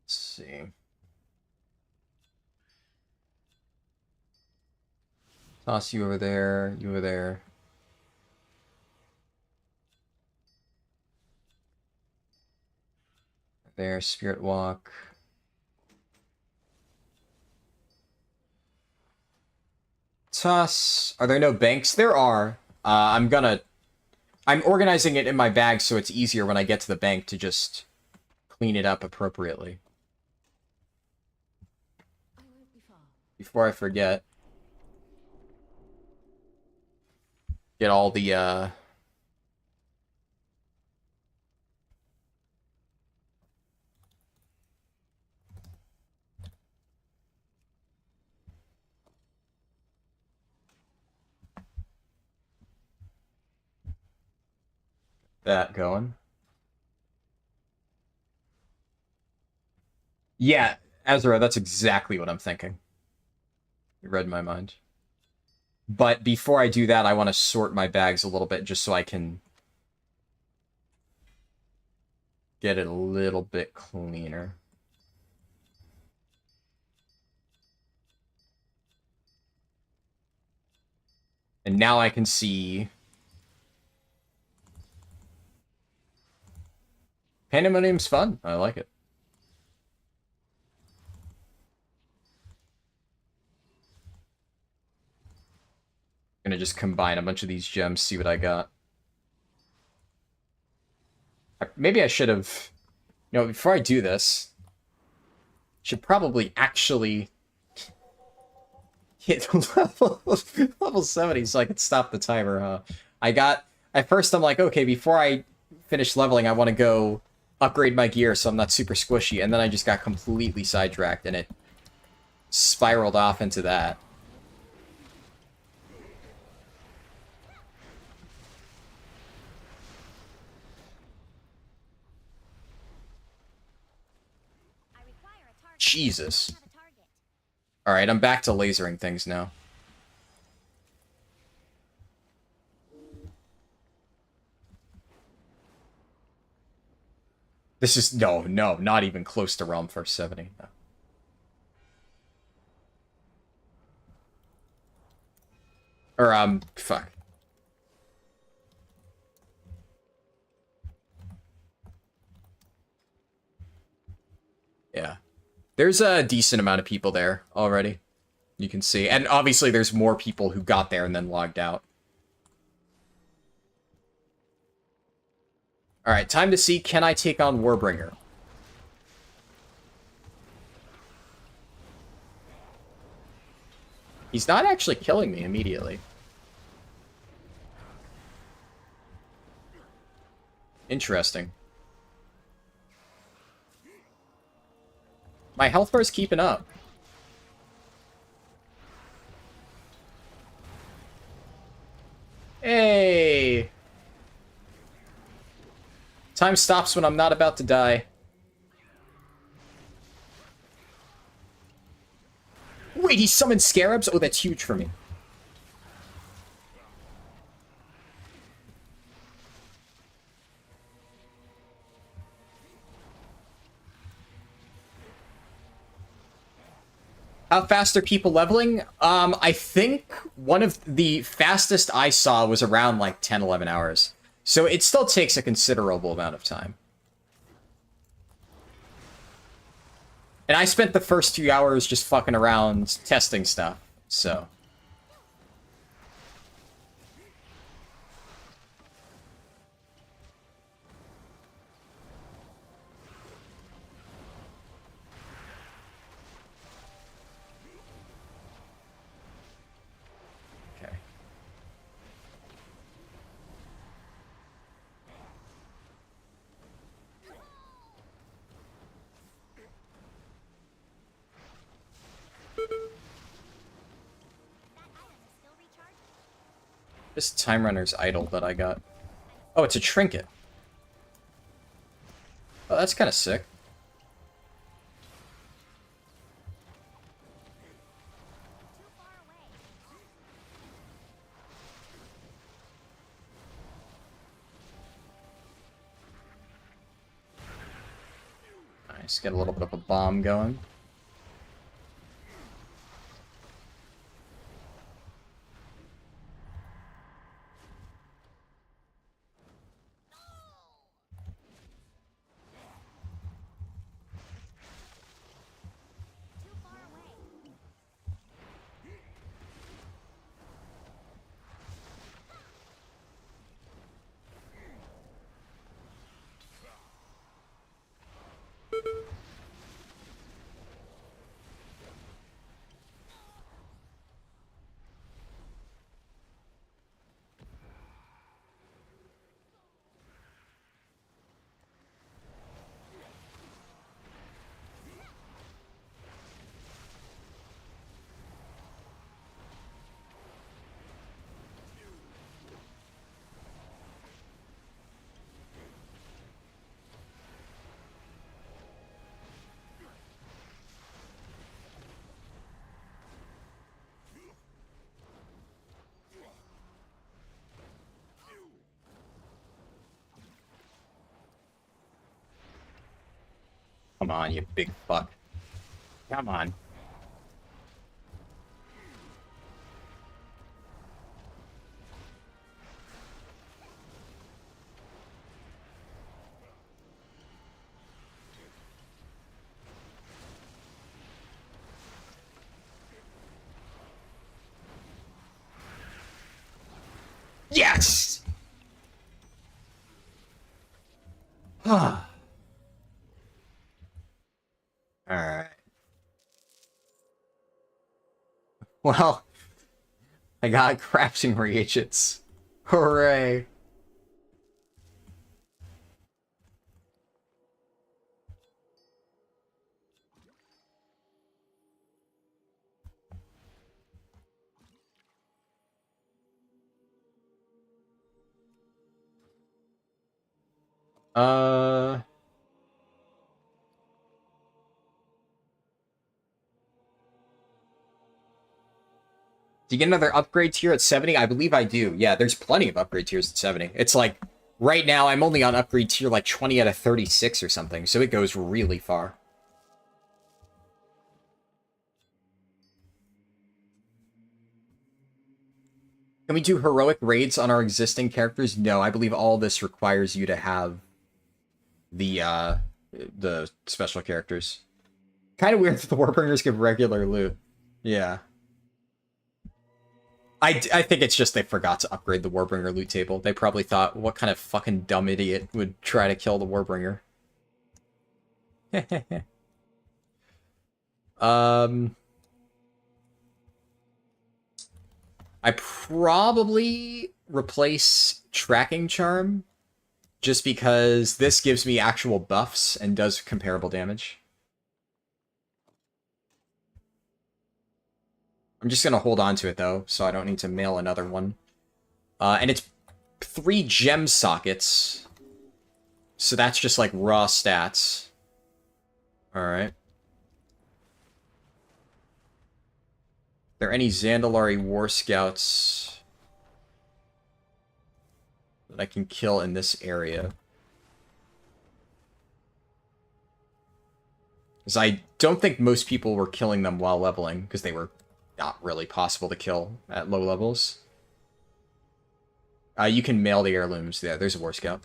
Let's see. Toss you over there, you over there. There, Spirit Walk. Toss. Are there no banks? There are. I'm organizing it in my bag so it's easier when I get to the bank to just clean it up appropriately. Before I forget. Get all the, that going. Yeah, Azura, that's exactly what I'm thinking. You read my mind. But before I do that, I want to sort my bags a little bit just so I can get it a little bit cleaner. And now I can see Pandamonium's fun. I like it. Gonna just combine a bunch of these gems, see what I got. Maybe I should have... You know, before I do this, should probably actually hit level 70 so I can stop the timer, huh? At first I'm like, okay, before I finish leveling, I want to go upgrade my gear so I'm not super squishy, and then I just got completely sidetracked and it spiraled off into that. Jesus. Alright, I'm back to lasering things now. This is... No, not even close to Realm First 70. No. Or, fuck. Yeah. There's a decent amount of people there already. You can see. And obviously there's more people who got there and then logged out. Alright, time to see, can I take on Warbringer? He's not actually killing me immediately. Interesting. My health bar's keeping up. Hey! Time stops when I'm not about to die. Wait, he summoned scarabs? Oh, that's huge for me. How fast are people leveling? I think one of the fastest I saw was around like 10, 11 hours. So it still takes a considerable amount of time. And I spent the first 2 hours just fucking around testing stuff, so... Okay. This Time Runner's idol that I got. Oh, it's a trinket. Oh, that's kind of sick. Nice, get a little bit of a bomb going. come on, you big fuck. Come on. Yes! Alright. Well, I got crafting reagents. Hooray. Do you get another upgrade tier at 70? I believe I do. Yeah, there's plenty of upgrade tiers at 70. It's like, right now, I'm only on upgrade tier like 20 out of 36 or something, so it goes really far. Can we do heroic raids on our existing characters? No, I believe all this requires you to have the special characters. Kind of weird that the Warbringers give regular loot. Yeah. I think it's just they forgot to upgrade the Warbringer loot table. They probably thought, what kind of fucking dumb idiot would try to kill the Warbringer? I probably replace Tracking Charm, just because this gives me actual buffs and does comparable damage. I'm just going to hold on to it, though, so I don't need to mail another one. And it's 3 gem sockets, so that's just, like, raw stats. Alright. Are there any Zandalari War Scouts that I can kill in this area? Because I don't think most people were killing them while leveling, because they were not really possible to kill at low levels. You can mail the heirlooms. Yeah, there's a War Scout.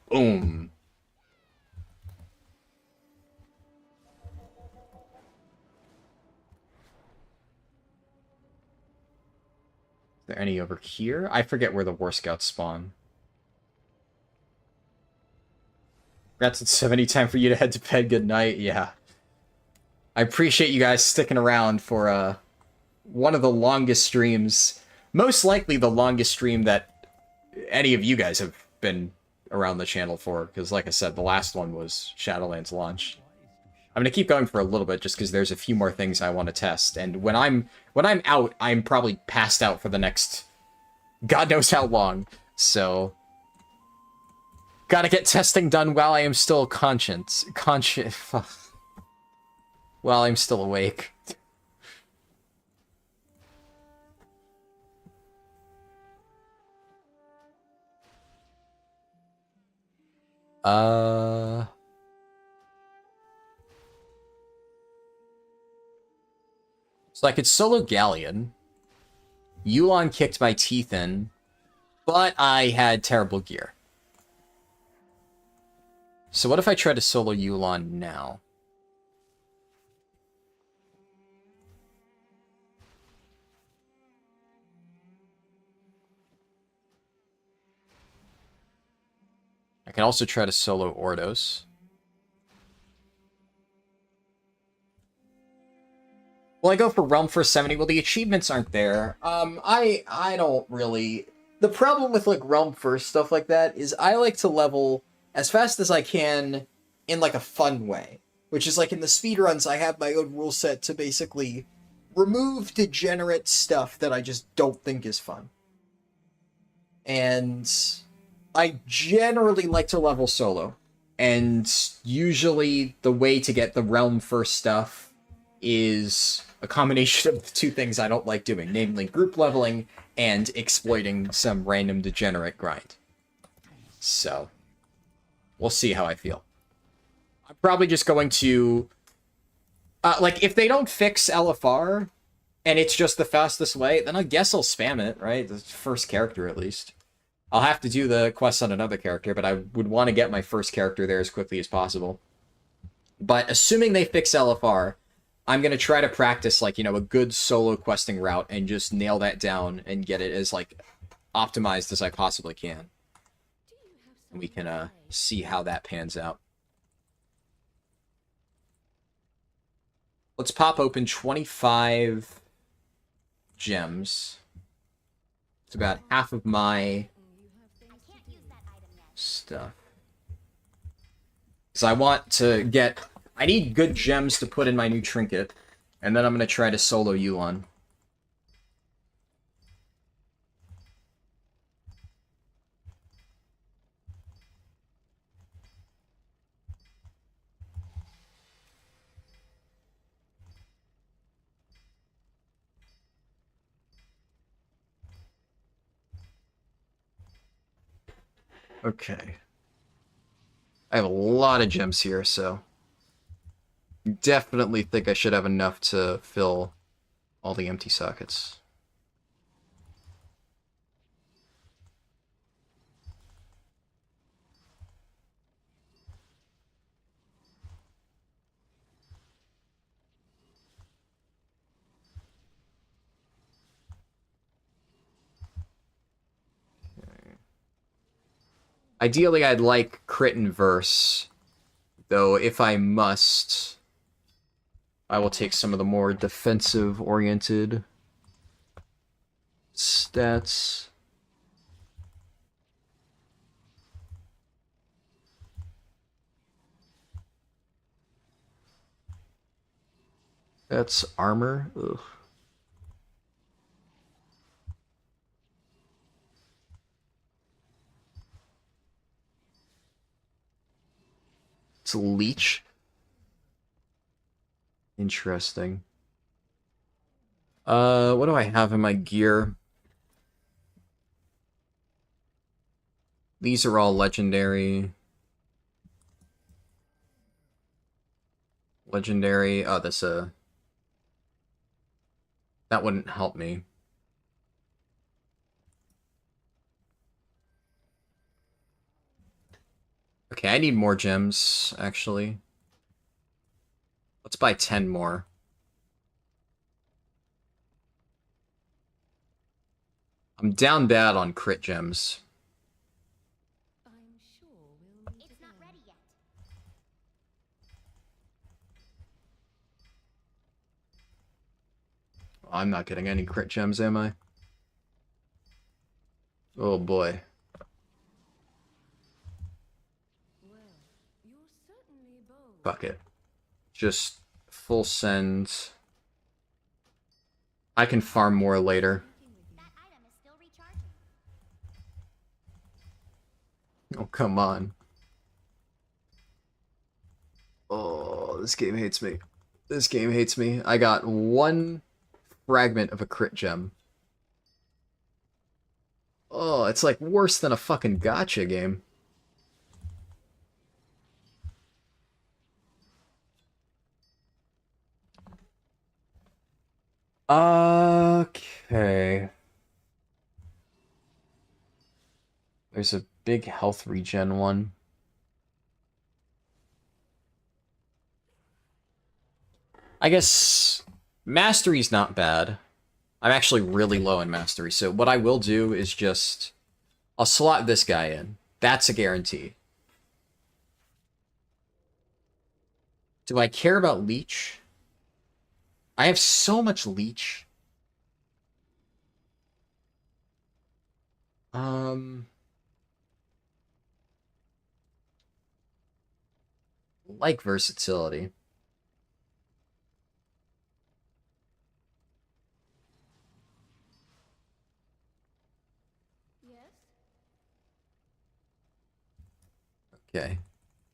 Boom. Is there any over here? I forget where the War Scouts spawn. That's at 70, time for you to head to bed. Good night. Yeah. I appreciate you guys sticking around for one of the longest streams. Most likely the longest stream that any of you guys have been around the channel for, because like I said, the last one was Shadowlands launch. I'm gonna keep going for a little bit just because there's a few more things I want to test, and when I'm out, I'm probably passed out for the next God knows how long. So gotta get testing done while I am still conscious. While I'm still awake. So I could solo Galleon. Yulon kicked my teeth in, but I had terrible gear. So what if I try to solo Yulon now? I can also try to solo Ordos. Will I go for Realm for 70? Well, the achievements aren't there. I don't really... The problem with, like, Realm First stuff like that is I like to level as fast as I can in, like, a fun way. Which is, like, in the speedruns, I have my own rule set to basically remove degenerate stuff that I just don't think is fun. And I generally like to level solo. And usually the way to get the realm first stuff is a combination of the two things I don't like doing, namely group leveling and exploiting some random degenerate grind. So, we'll see how I feel. I'm probably just going to... like, if they don't fix LFR, and it's just the fastest way, then I guess I'll spam it, right? The first character, at least. I'll have to do the quest on another character, but I would want to get my first character there as quickly as possible. But assuming they fix LFR, I'm going to try to practice, like, you know, a good solo questing route and just nail that down and get it as, like, optimized as I possibly can. And we can see how that pans out. Let's pop open 25 gems. It's about half of my stuff. Because I want to get... I need good gems to put in my new trinket. And then I'm going to try to solo Yuan. Okay. I have a lot of gems here, so... definitely think I should have enough to fill all the empty sockets. Ideally, I'd like crit and verse, though if I must, I will take some of the more defensive-oriented stats. That's armor. Ugh. It's a leech. Interesting. What do I have in my gear? These are all legendary. Legendary. Oh, that's a... that wouldn't help me. Okay, I need more gems, actually. Let's buy 10 more. I'm down bad on crit gems. It's not ready yet. I'm not getting any crit gems, am I? Oh boy. Fuck it. Just full send. I can farm more later. That item is still recharging. Oh, come on. Oh, this game hates me. This game hates me. I got one fragment of a crit gem. Oh, it's like worse than a fucking gacha game. Okay. There's a big health regen one. I guess mastery's not bad. I'm actually really low in mastery, so what I will do is just... I'll slot this guy in. That's a guarantee. Do I care about leech? I have so much leech. Like versatility. Yes. Okay.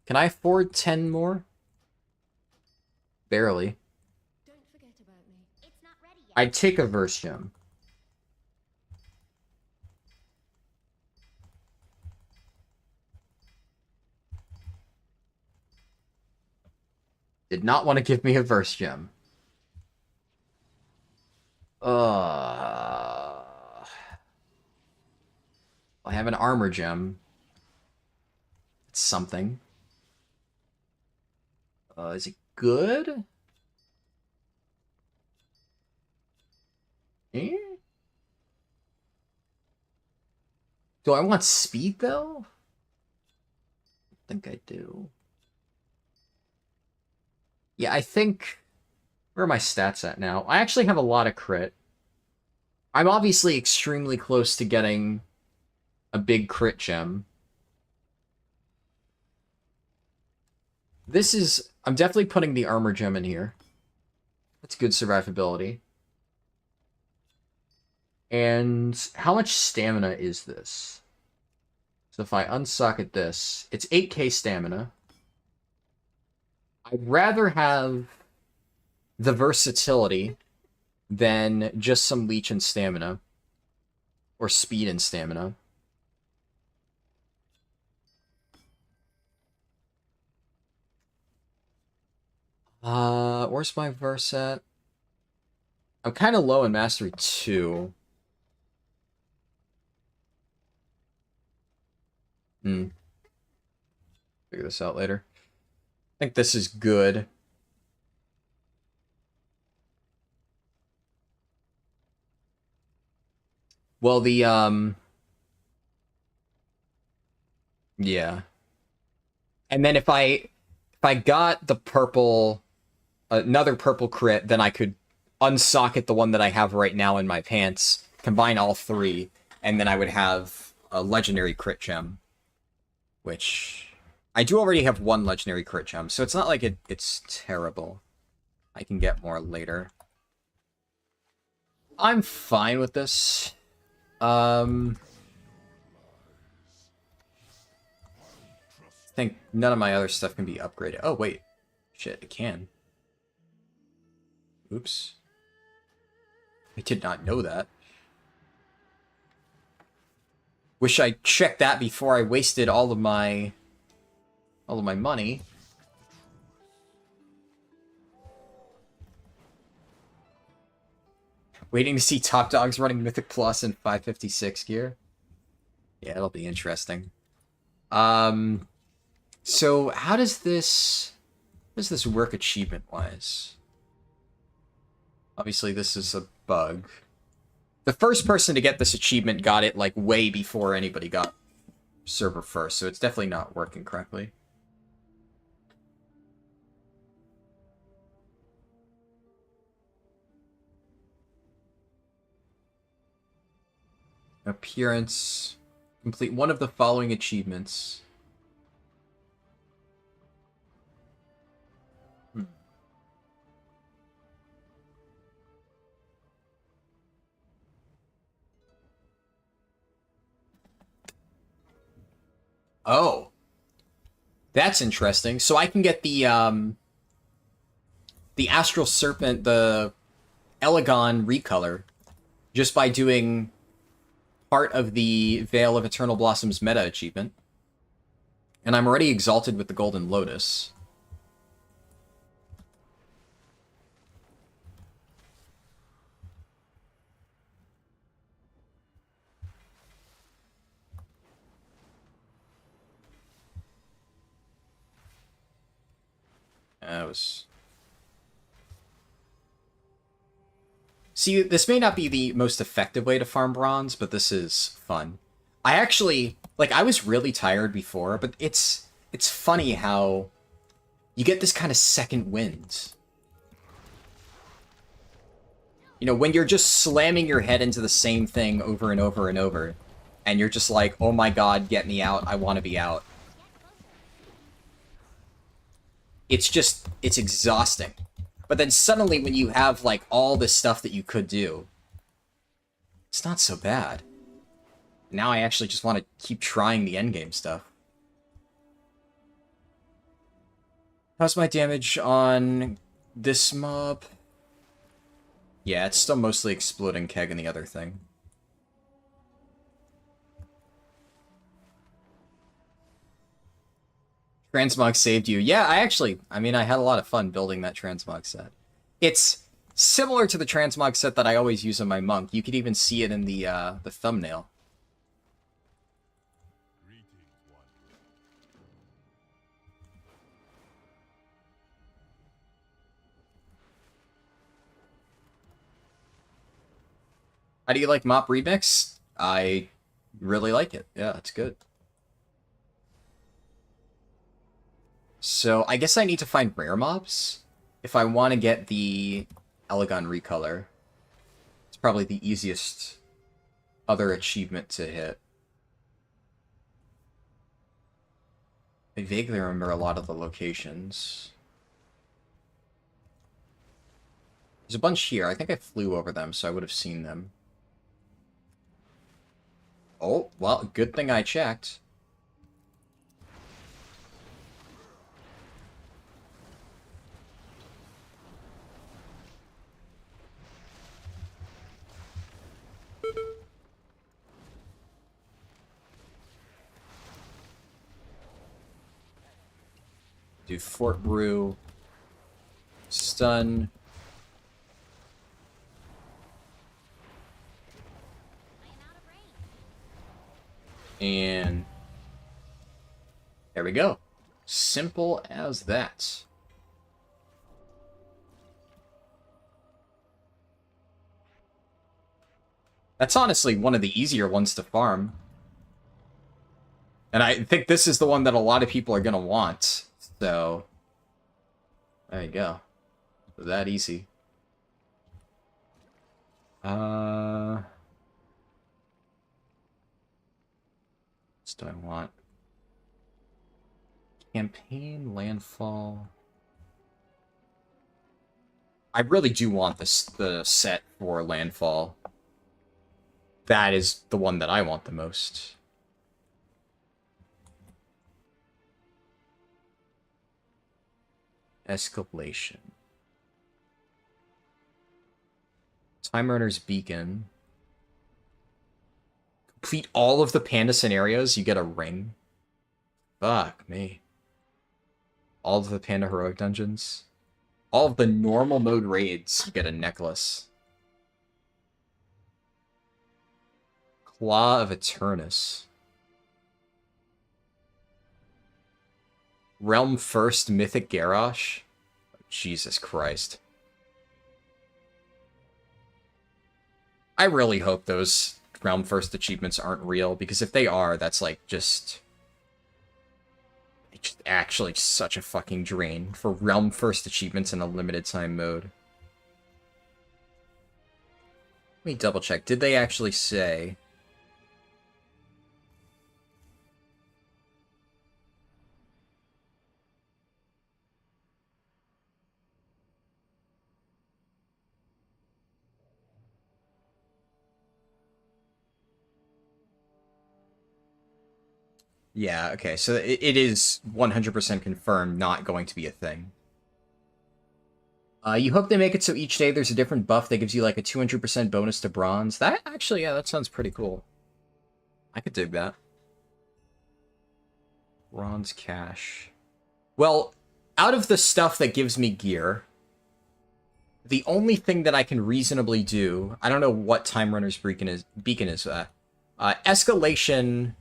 Can I afford 10 more? Barely. Don't forget about me. It's not ready yet. I'd take a verse gem. Did not want to give me a verse gem. I have an armor gem. It's something. Is it good? Eh? Do I want speed, though? I think I do. Yeah, I think... Where are my stats at now? I actually have a lot of crit. I'm obviously extremely close to getting a big crit gem. This is... I'm definitely putting the armor gem in here. That's good survivability. And how much stamina is this? So if I unsocket this, it's 8k stamina. I'd rather have the versatility than just some leech and stamina. Or speed and stamina. Where's my verse at? I'm kind of low in Mastery 2. Figure this out later. I think this is good. Well, the, yeah. And then if I got the purple, another purple crit, then I could unsocket the one that I have right now in my pants, combine all three, and then I would have a legendary crit gem. Which, I do already have one legendary crit gem, so it's not like it's terrible. I can get more later. I'm fine with this. I think none of my other stuff can be upgraded. Oh, wait. Shit, it can. Oops. I did not know that. Wish I checked that before I wasted all of my money. Waiting to see top dogs running Mythic Plus in 556 gear. Yeah, it'll be interesting. So how does this work achievement-wise? Obviously, this is a bug. The first person to get this achievement got it, like, way before anybody got server first, so it's definitely not working correctly. Appearance. Complete one of the following achievements. Oh. That's interesting. So I can get the Astral Serpent, the Elegon recolor, just by doing part of the Veil of Eternal Blossoms meta achievement. And I'm already exalted with the Golden Lotus. That was... See, this may not be the most effective way to farm bronze, but this is fun. I actually, like, I was really tired before, but it's funny how you get this kind of second wind. You know, when you're just slamming your head into the same thing over and over and over, and you're just like, oh my god, get me out, I want to be out. It's exhausting. But then suddenly when you have, like, all this stuff that you could do, it's not so bad. Now I actually just want to keep trying the endgame stuff. How's my damage on this mob? Yeah, it's still mostly exploding keg and the other thing. Transmog saved you. Yeah, I mean, I had a lot of fun building that transmog set. It's similar to the transmog set that I always use on my monk. You could even see it in the thumbnail. Greetings, wanderer. How do you like Mop Remix? I really like it. Yeah, it's good. So, I guess I need to find rare mobs if I want to get the Elegon recolor. It's probably the easiest other achievement to hit. I vaguely remember a lot of the locations. There's a bunch here. I think I flew over them, so I would have seen them. Oh, well, good thing I checked. Do Fort Brew. Stun. And there we go. Simple as that. That's honestly one of the easier ones to farm. And I think this is the one that a lot of people are going to want. So, there you go. That easy. What do I want? Campaign, landfall. I really do want the set for landfall. That is the one that I want the most. Escalation. Time Runner's Beacon. Complete all of the Panda scenarios, you get a ring. Fuck me. All of the Panda Heroic Dungeons. All of the normal mode raids, you get a necklace. Claw of Eternus. Realm First Mythic Garrosh. Jesus Christ. I really hope those Realm First achievements aren't real, because if they are, that's like just actually such a fucking drain for Realm First achievements in a limited time mode. Let me double check. Did they actually say? Yeah, okay, so it is 100% confirmed not going to be a thing. You hope they make it so each day there's a different buff that gives you like a 200% bonus to bronze. That actually, yeah, that sounds pretty cool. I could dig that. Bronze cash. Well, out of the stuff that gives me gear, the only thing that I can reasonably do, I don't know what Time Runner's Beacon is, Escalation.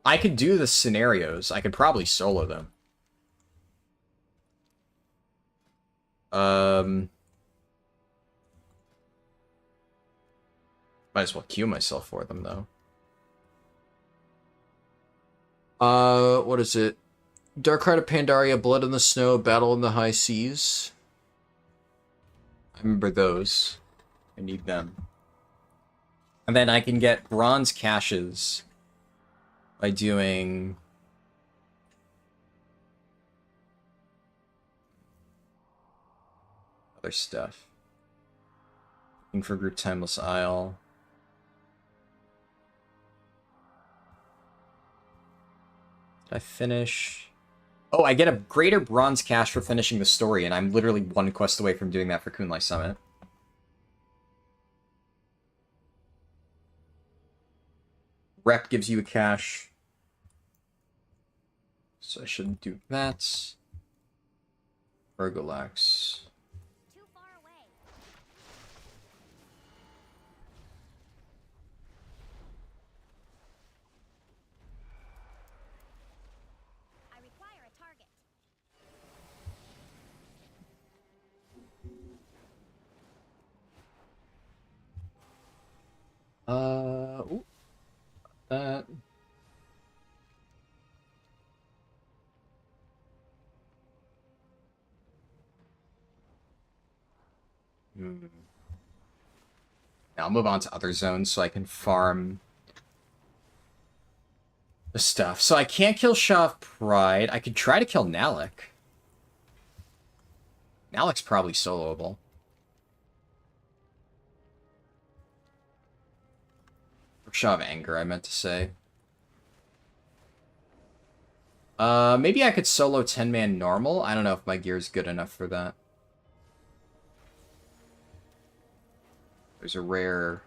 I could do the scenarios. I could probably solo them. Might as well queue myself for them, though. What is it? Dark Heart of Pandaria, Blood in the Snow, Battle in the High Seas. I remember those. I need them. And then I can get bronze caches by doing other stuff. Looking for Group Timeless Isle. I finish... Oh, I get a greater bronze cash for finishing the story, and I'm literally one quest away from doing that for Kunlai Summit. Rep gives you a cash. So I shouldn't do that. Ergolax. Too far away. I require a target. Ooh. That. Now I'll move on to other zones so I can farm the stuff. So I can't kill Shaw of Pride. I could try to kill Nalik. Nalik's probably soloable. Or Shaw of Anger, I meant to say. Maybe I could solo 10-man normal. I don't know if my gear's good enough for that. There's a rare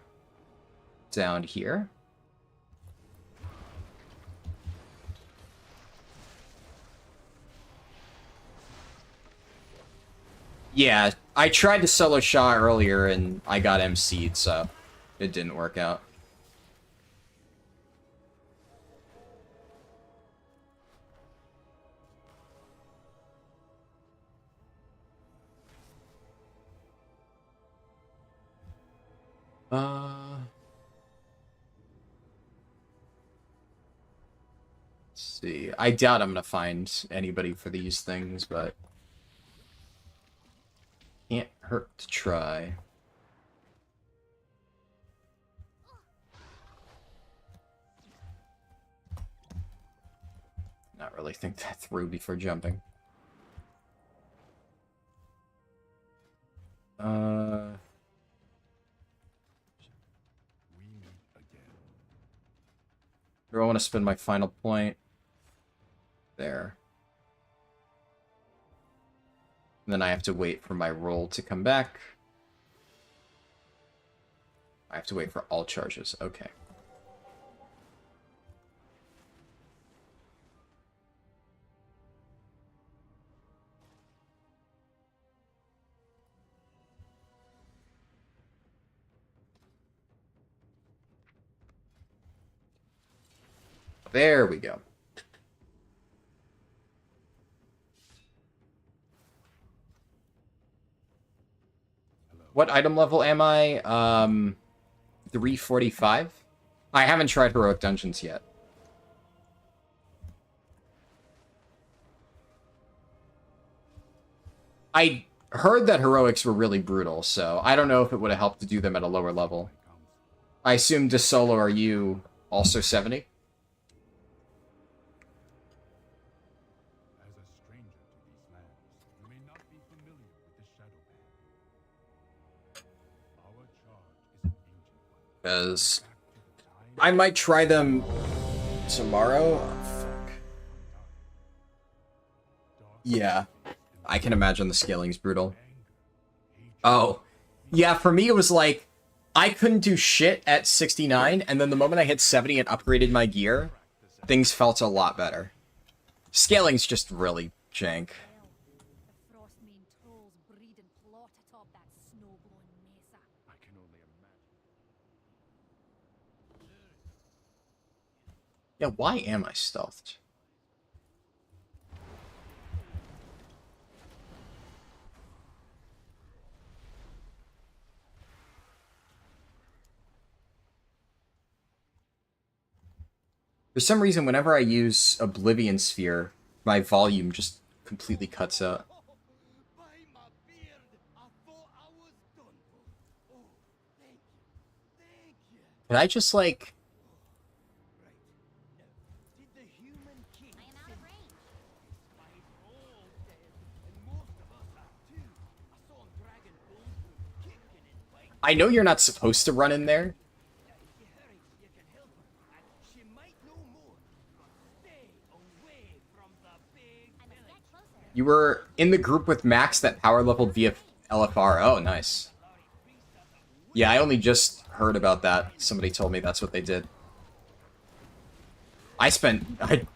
down here. Yeah, I tried to solo Shaw earlier and I got MC'd, so it didn't work out. Let's see. I doubt I'm gonna find anybody for these things, but can't hurt to try. Not really think that through before jumping. Do I want to spend my final point? There. And then I have to wait for my roll to come back. I have to wait for all charges. Okay. There we go. What item level am I? 345? I haven't tried Heroic Dungeons yet. I heard that Heroics were really brutal, so I don't know if it would have helped to do them at a lower level. I assume to solo are you also 70? Because I might try them tomorrow. Oh, fuck. Yeah, I can imagine the scaling's brutal. Oh, yeah, for me it was like, I couldn't do shit at 69, and then the moment I hit 70 and upgraded my gear, things felt a lot better. Scaling's just really jank. The Frostmane trolls breed and plot atop that snow-blown mesa. I can only imagine. Yeah, why am I stealthed? For some reason, whenever I use Oblivion Sphere, my volume just completely cuts out. By my beard, I thought I was done for. Oh, thank you. Thank you. Can I just, like... Right. Now, did the human king I am out of range. despite all dead, and most of us are too. I saw Dragon kicking and biting. I know you're not supposed to run in there. If you hurry, you can help her, and she might know more. But stay away You were in the group with Max that power leveled via LFR. Oh, nice. Yeah, I only just heard about that. Somebody told me that's what they did. I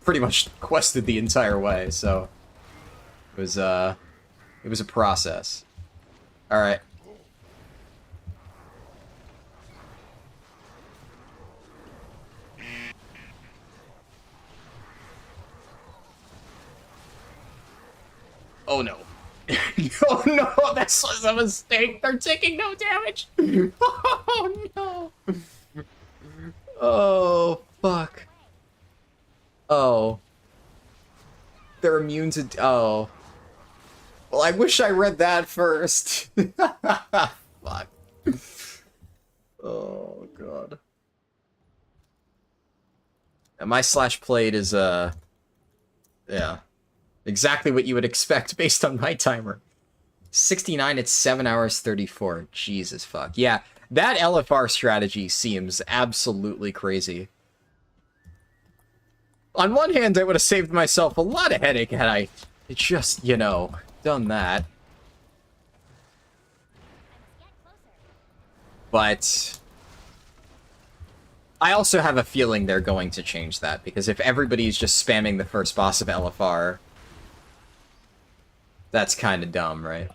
pretty much quested the entire way, so it was a process. All right. Oh no. Oh no, that was a mistake. They're taking no damage. Oh no. Oh fuck. Oh. They're immune to... Oh. Well, I wish I read that first. Fuck. Oh, God. And my slash played is, yeah. Exactly what you would expect based on my timer. 69, it's 7 hours 34. Jesus fuck. Yeah, that LFR strategy seems absolutely crazy. On one hand, I would have saved myself a lot of headache had I just, you know, done that. But I also have a feeling they're going to change that, because if everybody's just spamming the first boss of LFR, that's kind of dumb, right?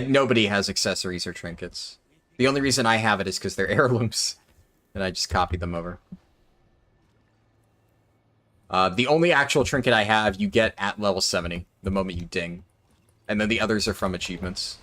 Nobody has accessories or trinkets. The only reason I have it is because they're heirlooms, and I just copied them over. The only actual trinket I have, you get at level 70, the moment you ding. And then the others are from achievements.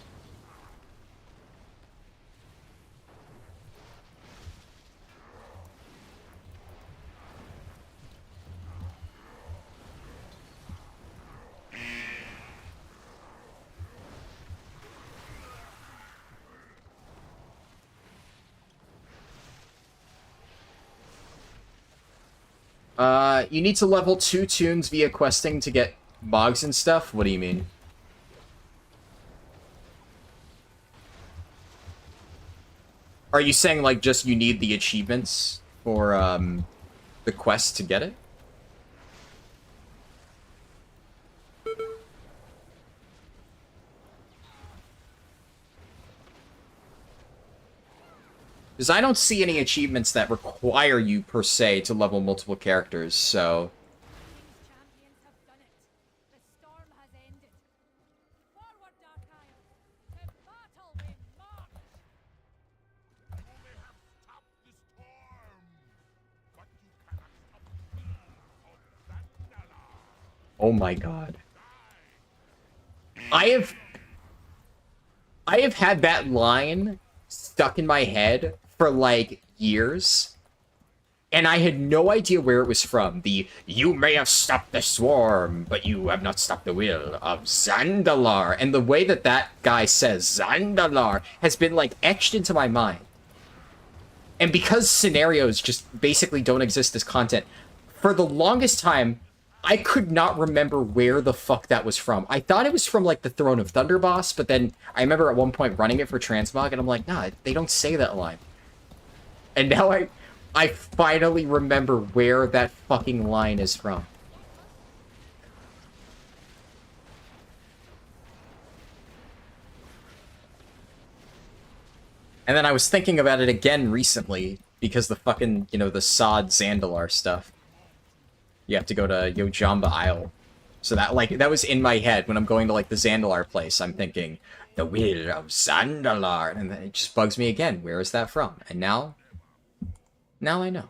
You need to level 2 tunes via questing to get mogs and stuff? What do you mean? Are you saying, like, just you need the achievements for, the quest to get it? Because I don't see any achievements that require you, per se, to level multiple characters, so... Champions have done it. The storm has ended. Forward, Dark Isles. To battle we march. You may have stopped the storm, but you cannot stop me of Zandalar. Oh my god. I have had that line stuck in my head for, like, years. And I had no idea where it was from. You may have stopped the swarm, but you have not stopped the will of Zandalar. And the way that that guy says Zandalar has been, like, etched into my mind. And because scenarios just basically don't exist as content, for the longest time, I could not remember where the fuck that was from. I thought it was from, like, the Throne of Thunder boss, but then I remember at one point running it for Transmog, and I'm like, nah, they don't say that line. And now I finally remember where that fucking line is from. And then I was thinking about it again recently, because the fucking, you know, the Sod Zandalar stuff. You have to go to Yojamba Isle. So that, like, that was in my head when I'm going to, like, the Zandalar place. I'm thinking, the will of Zandalar. And then it just bugs me again. Where is that from? And now I know.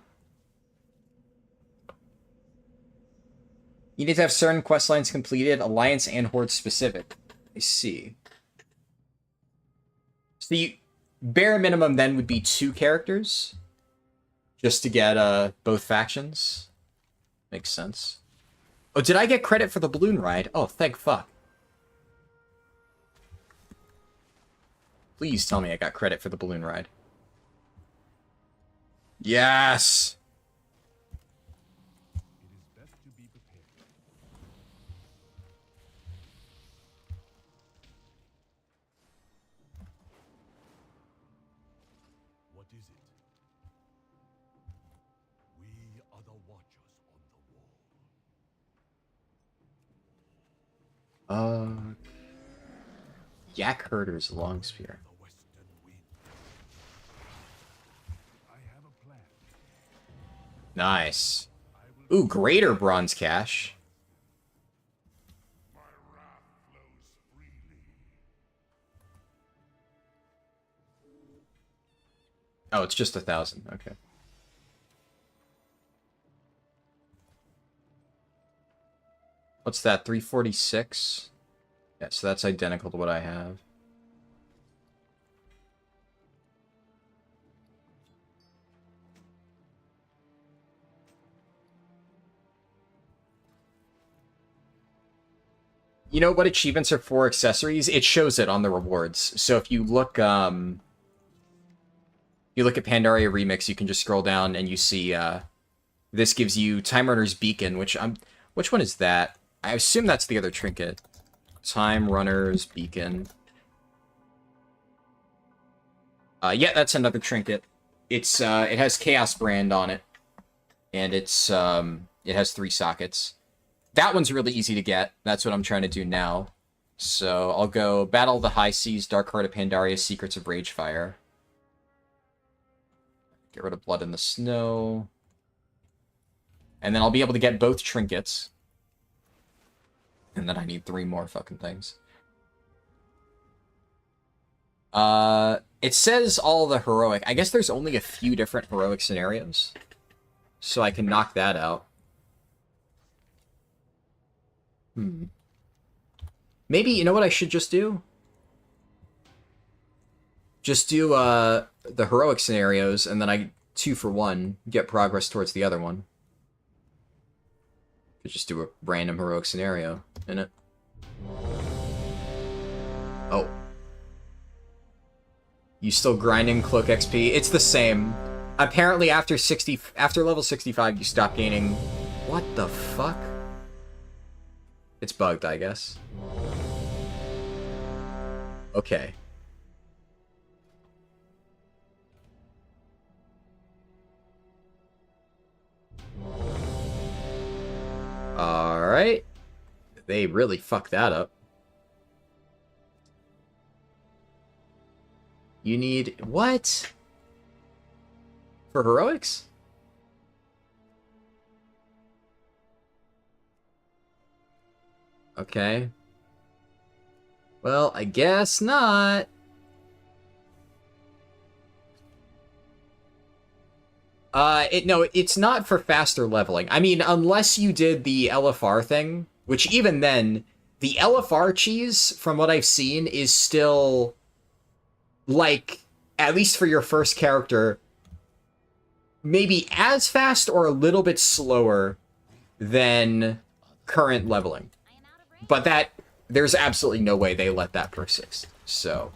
You need to have certain quest lines completed, Alliance and Horde specific. I see. So the bare minimum then would be 2 characters. Just to get both factions. Makes sense. Oh, did I get credit for the balloon ride? Oh, thank fuck. Please tell me I got credit for the balloon ride. Yes! It is best to be prepared. What is it? We are the Watchers. Uh, Yak Herder's long spear. The western wind. I have a plan. Nice. Ooh, greater bronze cache. My wrath flows freely. Oh, it's just 1,000. Okay. What's that? 346? Yeah, so that's identical to what I have. You know what achievements are for accessories? It shows it on the rewards. So if you look at Pandaria Remix, you can just scroll down and you see this gives you Time Runner's Beacon, which one is that? I assume that's the other trinket. Time Runner's Beacon. Yeah, that's another trinket. It's it has Chaos Brand on it, and it has 3 sockets. That one's really easy to get. That's what I'm trying to do now. So I'll go Battle of the High Seas, Dark Heart of Pandaria, Secrets of Ragefire. Get rid of Blood in the Snow. And then I'll be able to get both trinkets. And then I need 3 more fucking things. It says all the heroic. I guess there's only a few different heroic scenarios. So I can knock that out. Maybe, you know what I should just do? Just do, the heroic scenarios, and then I 2 for 1, get progress towards the other one. Could just do a random heroic scenario, innit? Oh. You still grinding Cloak XP? It's the same. Apparently after level 65, you stop gaining... What the fuck? It's bugged, I guess. Okay. Alright. They really fucked that up. You need... What? For heroics? Okay. Well, I guess not. No, it's not for faster leveling. I mean, unless you did the LFR thing, which even then, the LFR cheese, from what I've seen, is still, like, at least for your first character, maybe as fast or a little bit slower than current leveling. But that, there's absolutely no way they let that persist. So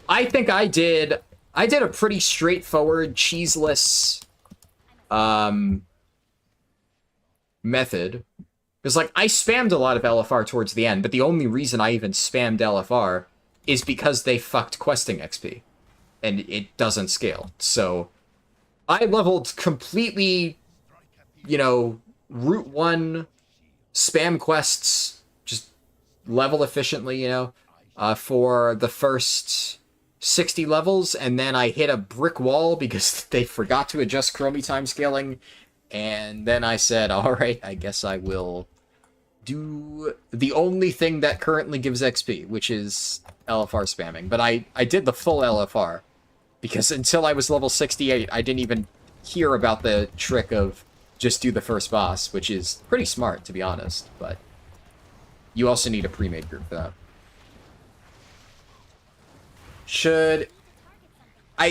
I think I did a pretty straightforward, cheeseless method. Because, like, I spammed a lot of LFR towards the end, but the only reason I even spammed LFR is because they fucked questing XP. And it doesn't scale. So I leveled completely, you know, Route 1 spam quests, just level efficiently, you know, for the first 60 levels, and then I hit a brick wall because they forgot to adjust Chromie time scaling, and then I said, alright, I guess I will do the only thing that currently gives XP, which is LFR spamming. But I did the full LFR, because until I was level 68, I didn't even hear about the trick of just do the first boss, which is pretty smart, to be honest, but you also need a pre-made group for that.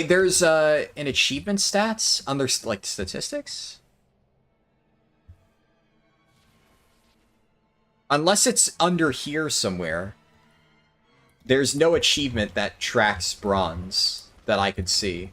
There's an achievement stats under, like, statistics? Unless it's under here somewhere, there's no achievement that tracks bronze that I could see.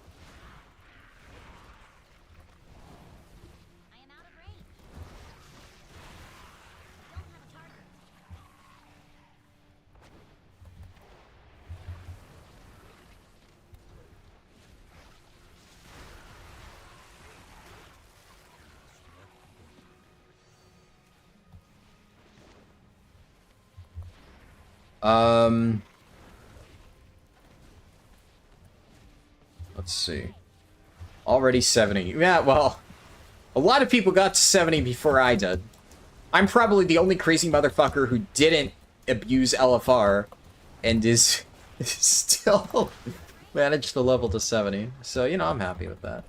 Um, let's see. Already 70. Yeah, well, a lot of people got to 70 before I did. I'm probably the only crazy motherfucker who didn't abuse LFR and is still managed to level to 70. So, you know, I'm happy with that.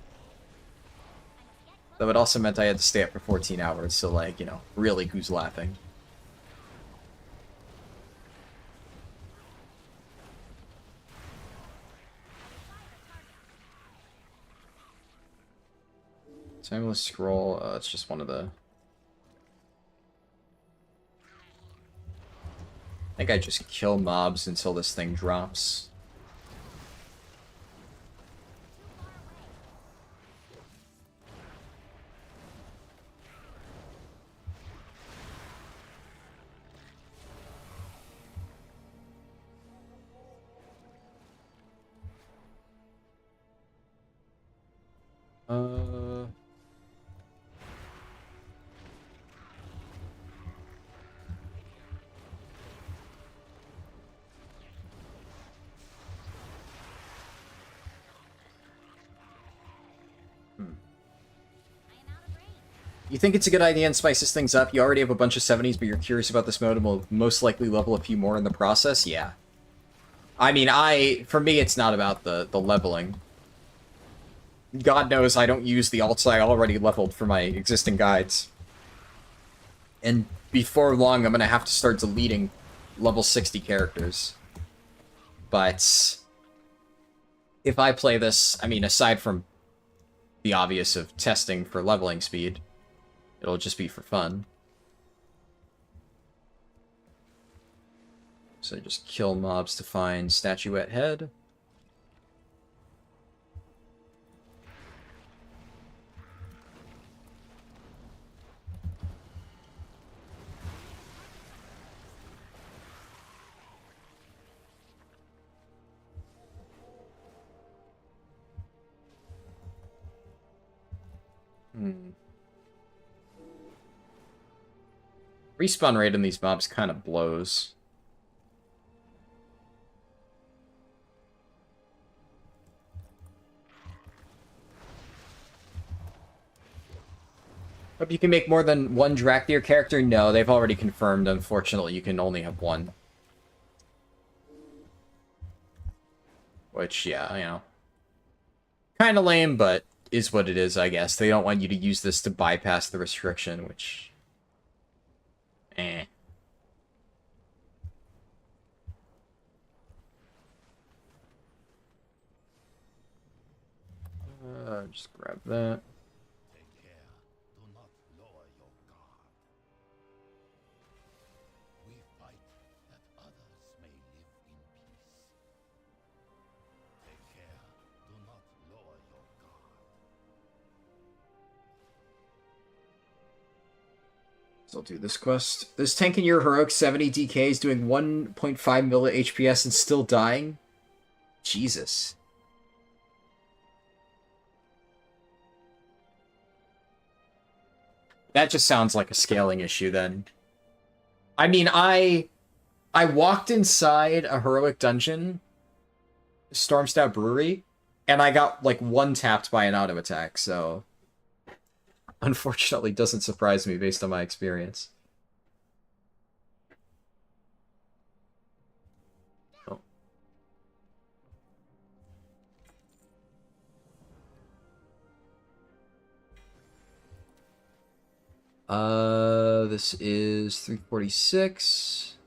Though it also meant I had to stay up for 14 hours, so, like, you know, really, who's laughing? Timeless scroll, it's just one of the... I think I just kill mobs until this thing drops. You think it's a good idea and spices things up? You already have a bunch of 70s, but you're curious about this mode and will most likely level a few more in the process? Yeah. I mean, for me, it's not about the leveling. God knows I don't use the alts I already leveled for my existing guides. And before long, I'm going to have to start deleting level 60 characters. But if I play this, I mean, aside from the obvious of testing for leveling speed, it'll just be for fun. So just kill mobs to find statuette head. Respawn rate in these mobs kind of blows. Hope you can make more than one Drakthir character? No, they've already confirmed, unfortunately, you can only have one. Which, yeah, you know. Kind of lame, but is what it is, I guess. They don't want you to use this to bypass the restriction, which... just grab that. Take care. Do not lower your guard. We fight that others may live in peace. Take care. Do not lower your guard. So I'll do this quest. This tank in your heroic 70 DK is doing 1.5 milli HPS and still dying? Jesus. That just sounds like a scaling issue, then. I mean, I walked inside a heroic dungeon, Stormstout Brewery, and I got, like, one-tapped by an auto attack, so... Unfortunately, doesn't surprise me based on my experience. This is 346.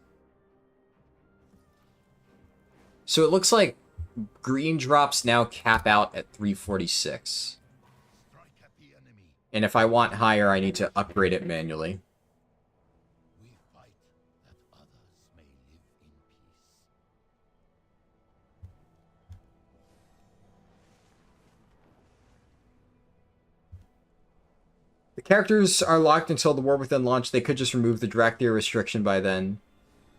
So it looks like green drops now cap out at 346. Strike at the enemy. And if I want higher, I need to upgrade it manually. We fight that others may live in peace. The characters are locked until the War Within launch. They could just remove the Drakthir restriction by then.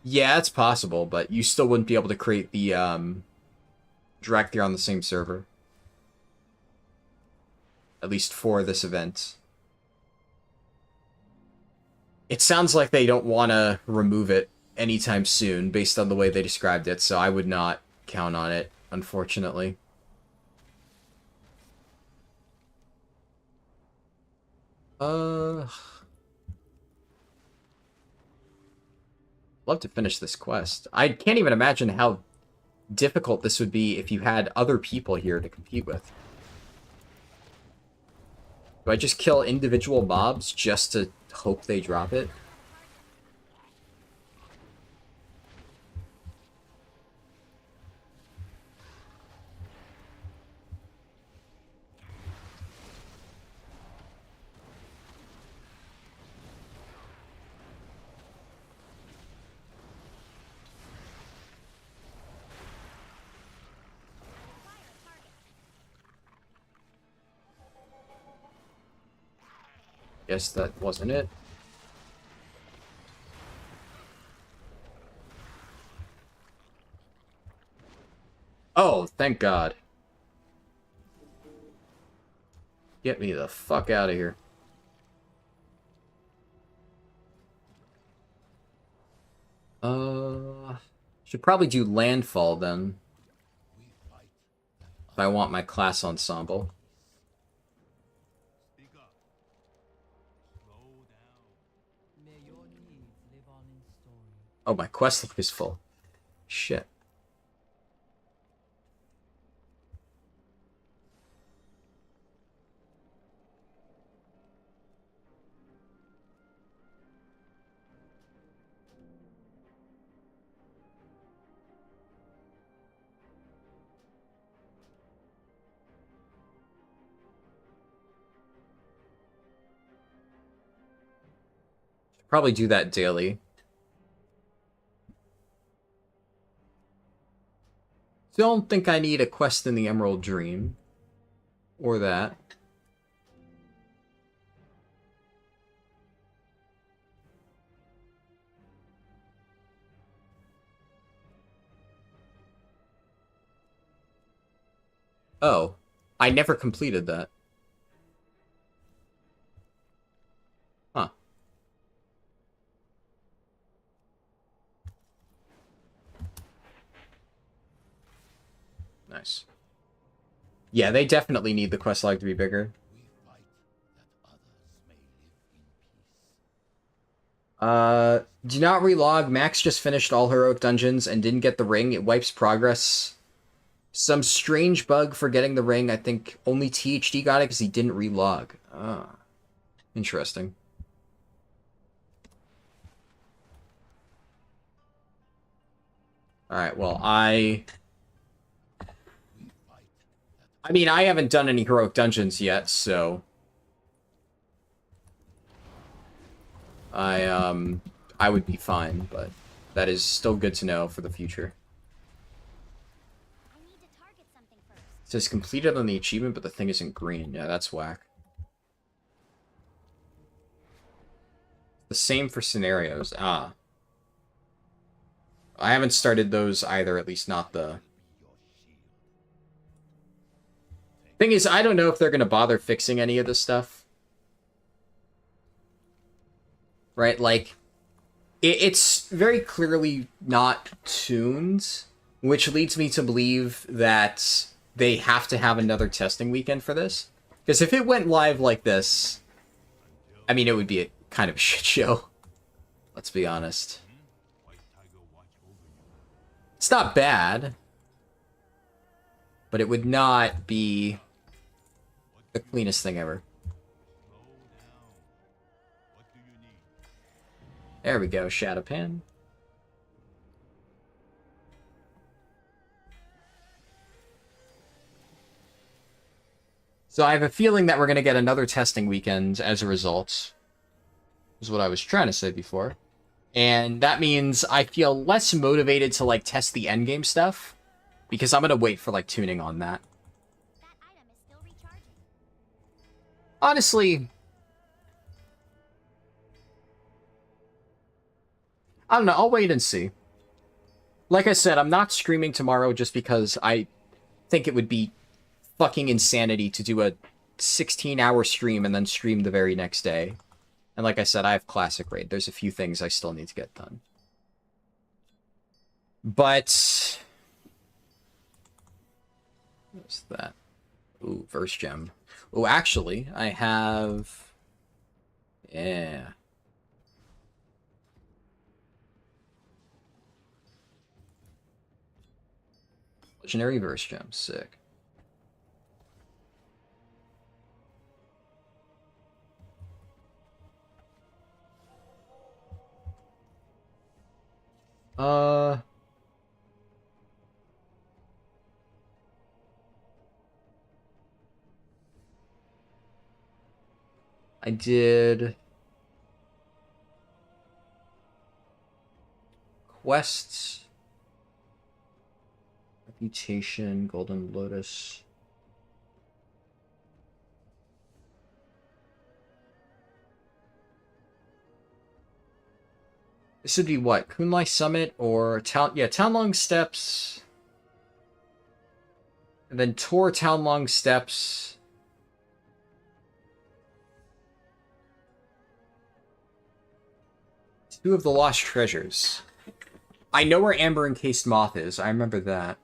Yeah, it's possible, but you still wouldn't be able to create the Drakthir on the same server. At least for this event. It sounds like they don't want to remove it anytime soon based on the way they described it, so I would not count on it, unfortunately. Love to finish this quest. I can't even imagine how difficult this would be if you had other people here to compete with. Do I just kill individual mobs just to hope they drop it? Guess that wasn't it. Oh, thank God. Get me the fuck out of here. Should probably do landfall then. If I want my class ensemble. Oh, my quest log is full. Shit. Probably do that daily. Don't think I need a quest in the Emerald Dream. Or that. Oh. I never completed that. Huh. Nice. Yeah, they definitely need the quest log to be bigger. Do not relog. Max just finished all heroic dungeons and didn't get the ring. It wipes progress. Some strange bug for getting the ring. I think only THD got it because he didn't relog. Ah. Interesting. Alright, well, I mean, I haven't done any heroic dungeons yet, so I would be fine, but that is still good to know for the future. I need to target something first. It says completed on the achievement, but the thing isn't green. Yeah, that's whack. The same for scenarios. Ah. I haven't started those either, at least not the... Thing is, I don't know if they're going to bother fixing any of this stuff. Right? Like, it's very clearly not tuned, which leads me to believe that they have to have another testing weekend for this. Because if it went live like this, I mean, it would be a kind of a shit show. Let's be honest. It's not bad, but it would not be the cleanest thing ever. There we go, Shadow Pan. So I have a feeling that we're going to get another testing weekend as a result. Is what I was trying to say before. And that means I feel less motivated to, like, test the endgame stuff. Because I'm going to wait for, like, tuning on that. That item is still recharging. Honestly, I don't know. I'll wait and see. Like I said, I'm not streaming tomorrow just because I think it would be fucking insanity to do a 16-hour stream and then stream the very next day. And like I said, I have Classic Raid. There's a few things I still need to get done. But what's that? Ooh, verse gem. Oh, actually, I have. Yeah. Legendary verse gem, sick. Uh. I did quests, reputation, golden lotus. This would be what? Kunlai Summit or Town... Yeah, Townlong Steps. And then Tour Townlong Steps. Two of the Lost Treasures. I know where Amber Encased Moth is. I remember that.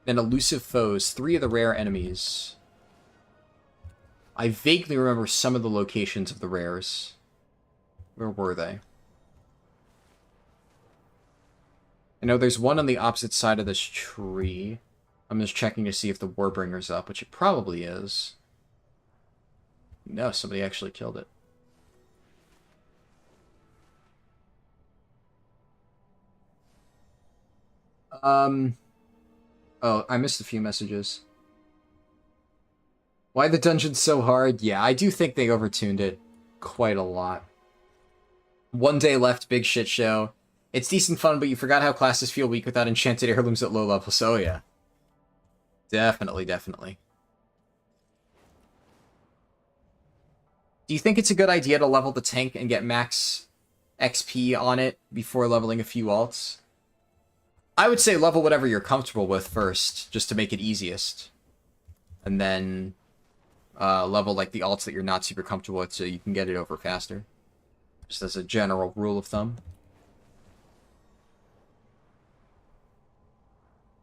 Then Elusive Foes. 3 of the rare enemies. I vaguely remember some of the locations of the rares. Where were they? I know there's one on the opposite side of this tree. I'm just checking to see if the Warbringer's up, which it probably is. No, somebody actually killed it. Oh, I missed a few messages. Why the dungeon's so hard? Yeah, I do think they overtuned it quite a lot. One day left, big shit show. It's decent fun, but you forgot how classes feel weak without enchanted heirlooms at low levels. So yeah. Definitely, definitely. Do you think it's a good idea to level the tank and get max XP on it before leveling a few alts? I would say level whatever you're comfortable with first, just to make it easiest. And then level like the alts that you're not super comfortable with so you can get it over faster. Just as a general rule of thumb.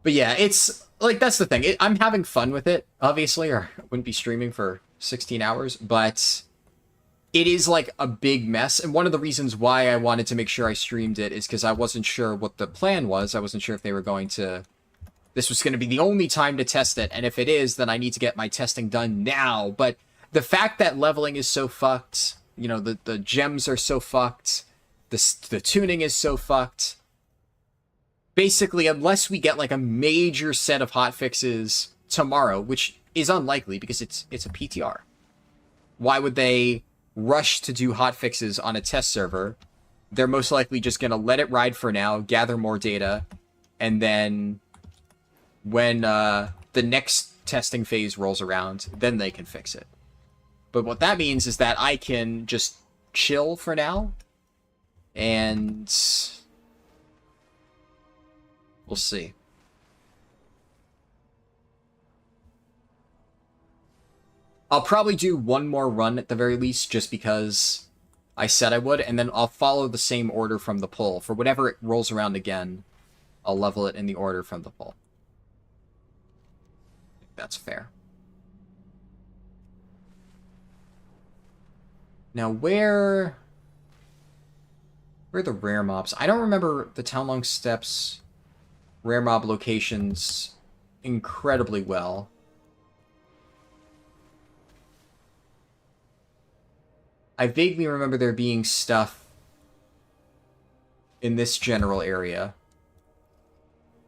But yeah, it's like, that's the thing. I'm having fun with it, obviously, or I wouldn't be streaming for 16 hours, but it is like a big mess. And one of the reasons why I wanted to make sure I streamed it is because I wasn't sure what the plan was. I wasn't sure if they were going to... This was going to be the only time to test it, and if it is, then I need to get my testing done now. But the fact that leveling is so fucked, you know, the gems are so fucked, the tuning is so fucked. Basically, unless we get like a major set of hotfixes tomorrow, which is unlikely because it's a PTR. Why would they rush to do hotfixes on a test server? They're most likely just going to let it ride for now, gather more data, and then when the next testing phase rolls around, then they can fix it. But what that means is that I can just chill for now, and we'll see. I'll probably do one more run at the very least, just because I said I would, and then I'll follow the same order from the pull. For whatever it rolls around again, I'll level it in the order from the pull. That's fair. Now, where are the rare mobs? I don't remember the Townlong Steps rare mob locations incredibly well. I vaguely remember there being stuff in this general area.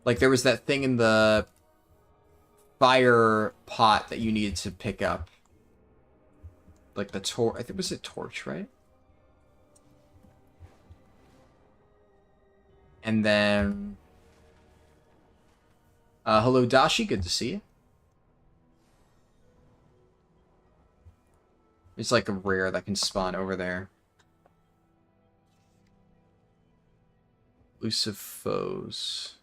Like, there was that thing in the fire pot that you needed to pick up. Like the torch, I think it was a torch, right? And then... hello, Dashi, good to see you. It's like a rare that can spawn over there. Elusive Foes.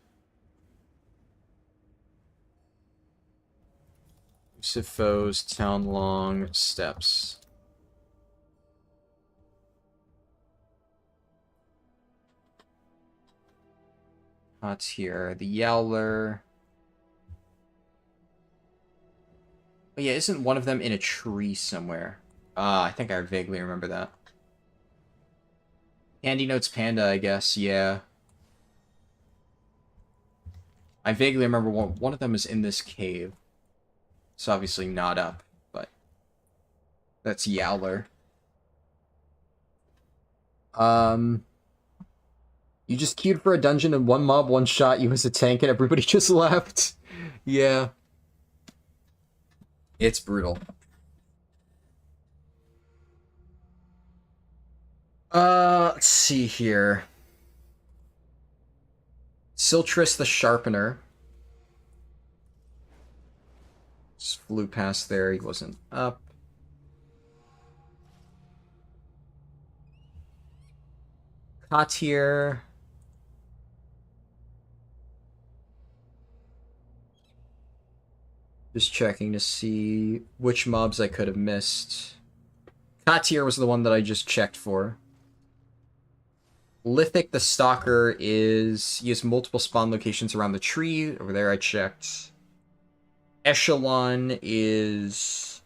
Elusive foes, town long, steps. What's here? The Yowler. Oh yeah, isn't one of them in a tree somewhere? Ah, I think I vaguely remember that. Andy Notes Panda, I guess, yeah. I vaguely remember one of them is in this cave. It's obviously not up, but that's Yowler. You just queued for a dungeon and one mob one shot you as a tank and everybody just left. Yeah. It's brutal. Let's see here. Siltrus the Sharpener. Just flew past there, he wasn't up. Katir. Just checking to see which mobs I could have missed. Katir was the one that I just checked for. Lithic the Stalker is... He has multiple spawn locations around the tree. Over there I checked. Echelon is...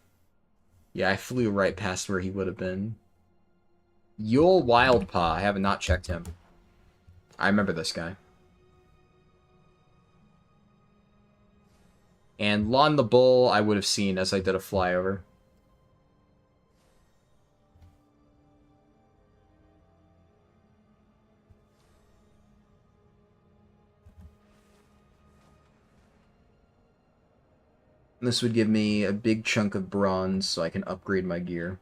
Yeah, I flew right past where he would have been. Yule Wildpaw. I have not checked him. I remember this guy. And Lon the Bull I would have seen as I did a flyover. This would give me a big chunk of bronze so I can upgrade my gear.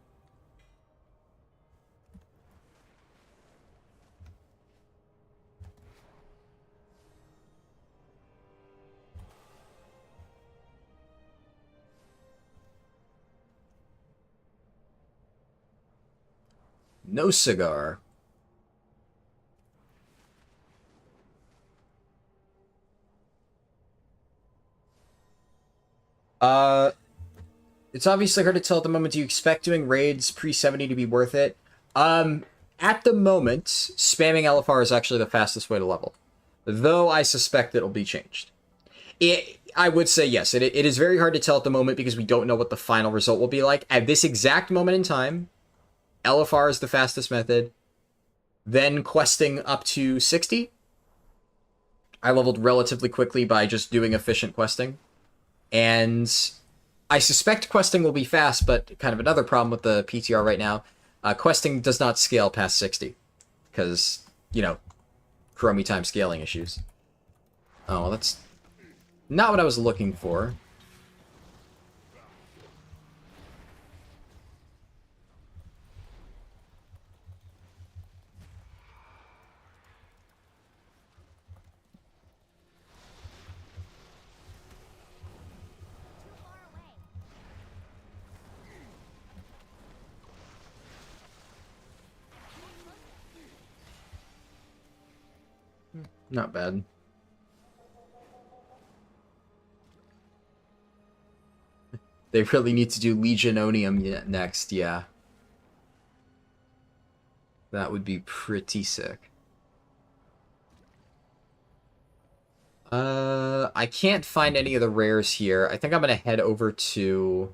No cigar. It's obviously hard to tell at the moment. Do you expect doing raids pre-70 to be worth it? At the moment, spamming LFR is actually the fastest way to level. Though I suspect it'll be changed. I would say yes. It is very hard to tell at the moment because we don't know what the final result will be like. At this exact moment in time, LFR is the fastest method. Then questing up to 60. I leveled relatively quickly by just doing efficient questing. And I suspect questing will be fast, but kind of another problem with the PTR right now. Questing does not scale past 60. Because, you know, Chromie time scaling issues. Oh, well, that's not what I was looking for. Not bad. They really need to do Legiononium next, yeah. That would be pretty sick. I can't find any of the rares here. I think I'm gonna head over to...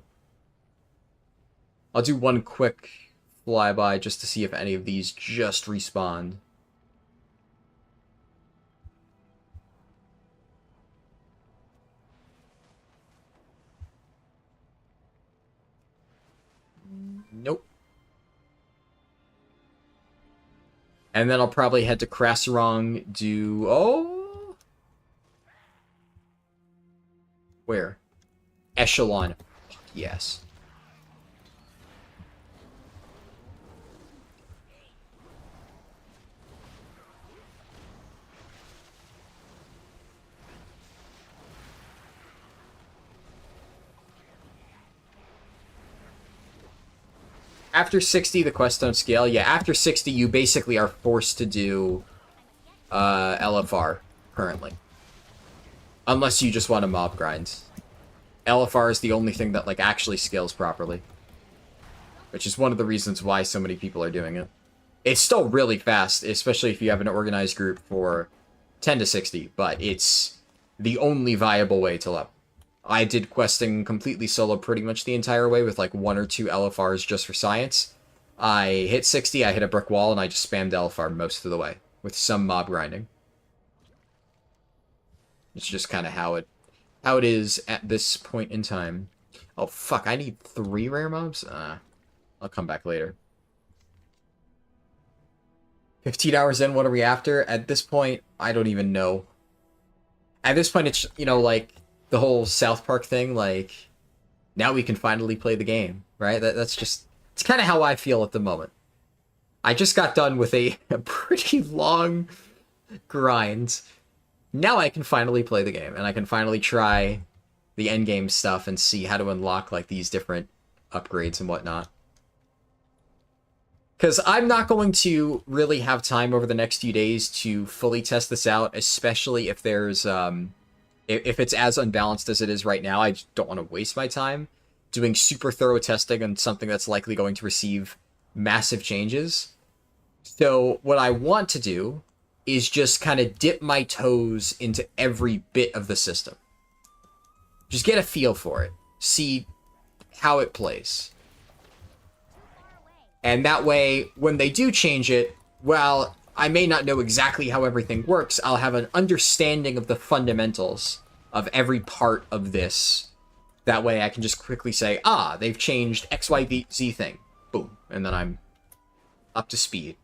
I'll do one quick flyby just to see if any of these just respawned. Nope. And then I'll probably head to Krasarong, do... Oh! Where? Echelon. Yes. After 60, the quests don't scale. Yeah, after 60, you basically are forced to do LFR, currently. Unless you just want to mob grind. LFR is the only thing that like actually scales properly, which is one of the reasons why so many people are doing it. It's still really fast, especially if you have an organized group for 10 to 60, but it's the only viable way to level. I did questing completely solo pretty much the entire way with like 1 or 2 LFRs just for science. I hit 60, I hit a brick wall, and I just spammed LFR most of the way with some mob grinding. It's just kind of how it is at this point in time. Oh fuck, I need 3 rare mobs? I'll come back later. 15 hours in, what are we after? At this point, I don't even know. At this point, it's, you know, like, the whole South Park thing, like, now we can finally play the game, right? That's just, it's kind of how I feel at the moment. I just got done with a pretty long grind. Now I can finally play the game, and I can finally try the endgame stuff and see how to unlock, like, these different upgrades and whatnot. Because I'm not going to really have time over the next few days to fully test this out, especially if there's, if it's as unbalanced as it is right now. I just don't want to waste my time doing super thorough testing on something that's likely going to receive massive changes. So what I want to do is just kind of dip my toes into every bit of the system. Just get a feel for it. See how it plays. And that way, when they do change it, well, I may not know exactly how everything works. I'll have an understanding of the fundamentals of every part of this. That way I can just quickly say, ah, they've changed XYZ thing. Boom. And then I'm up to speed.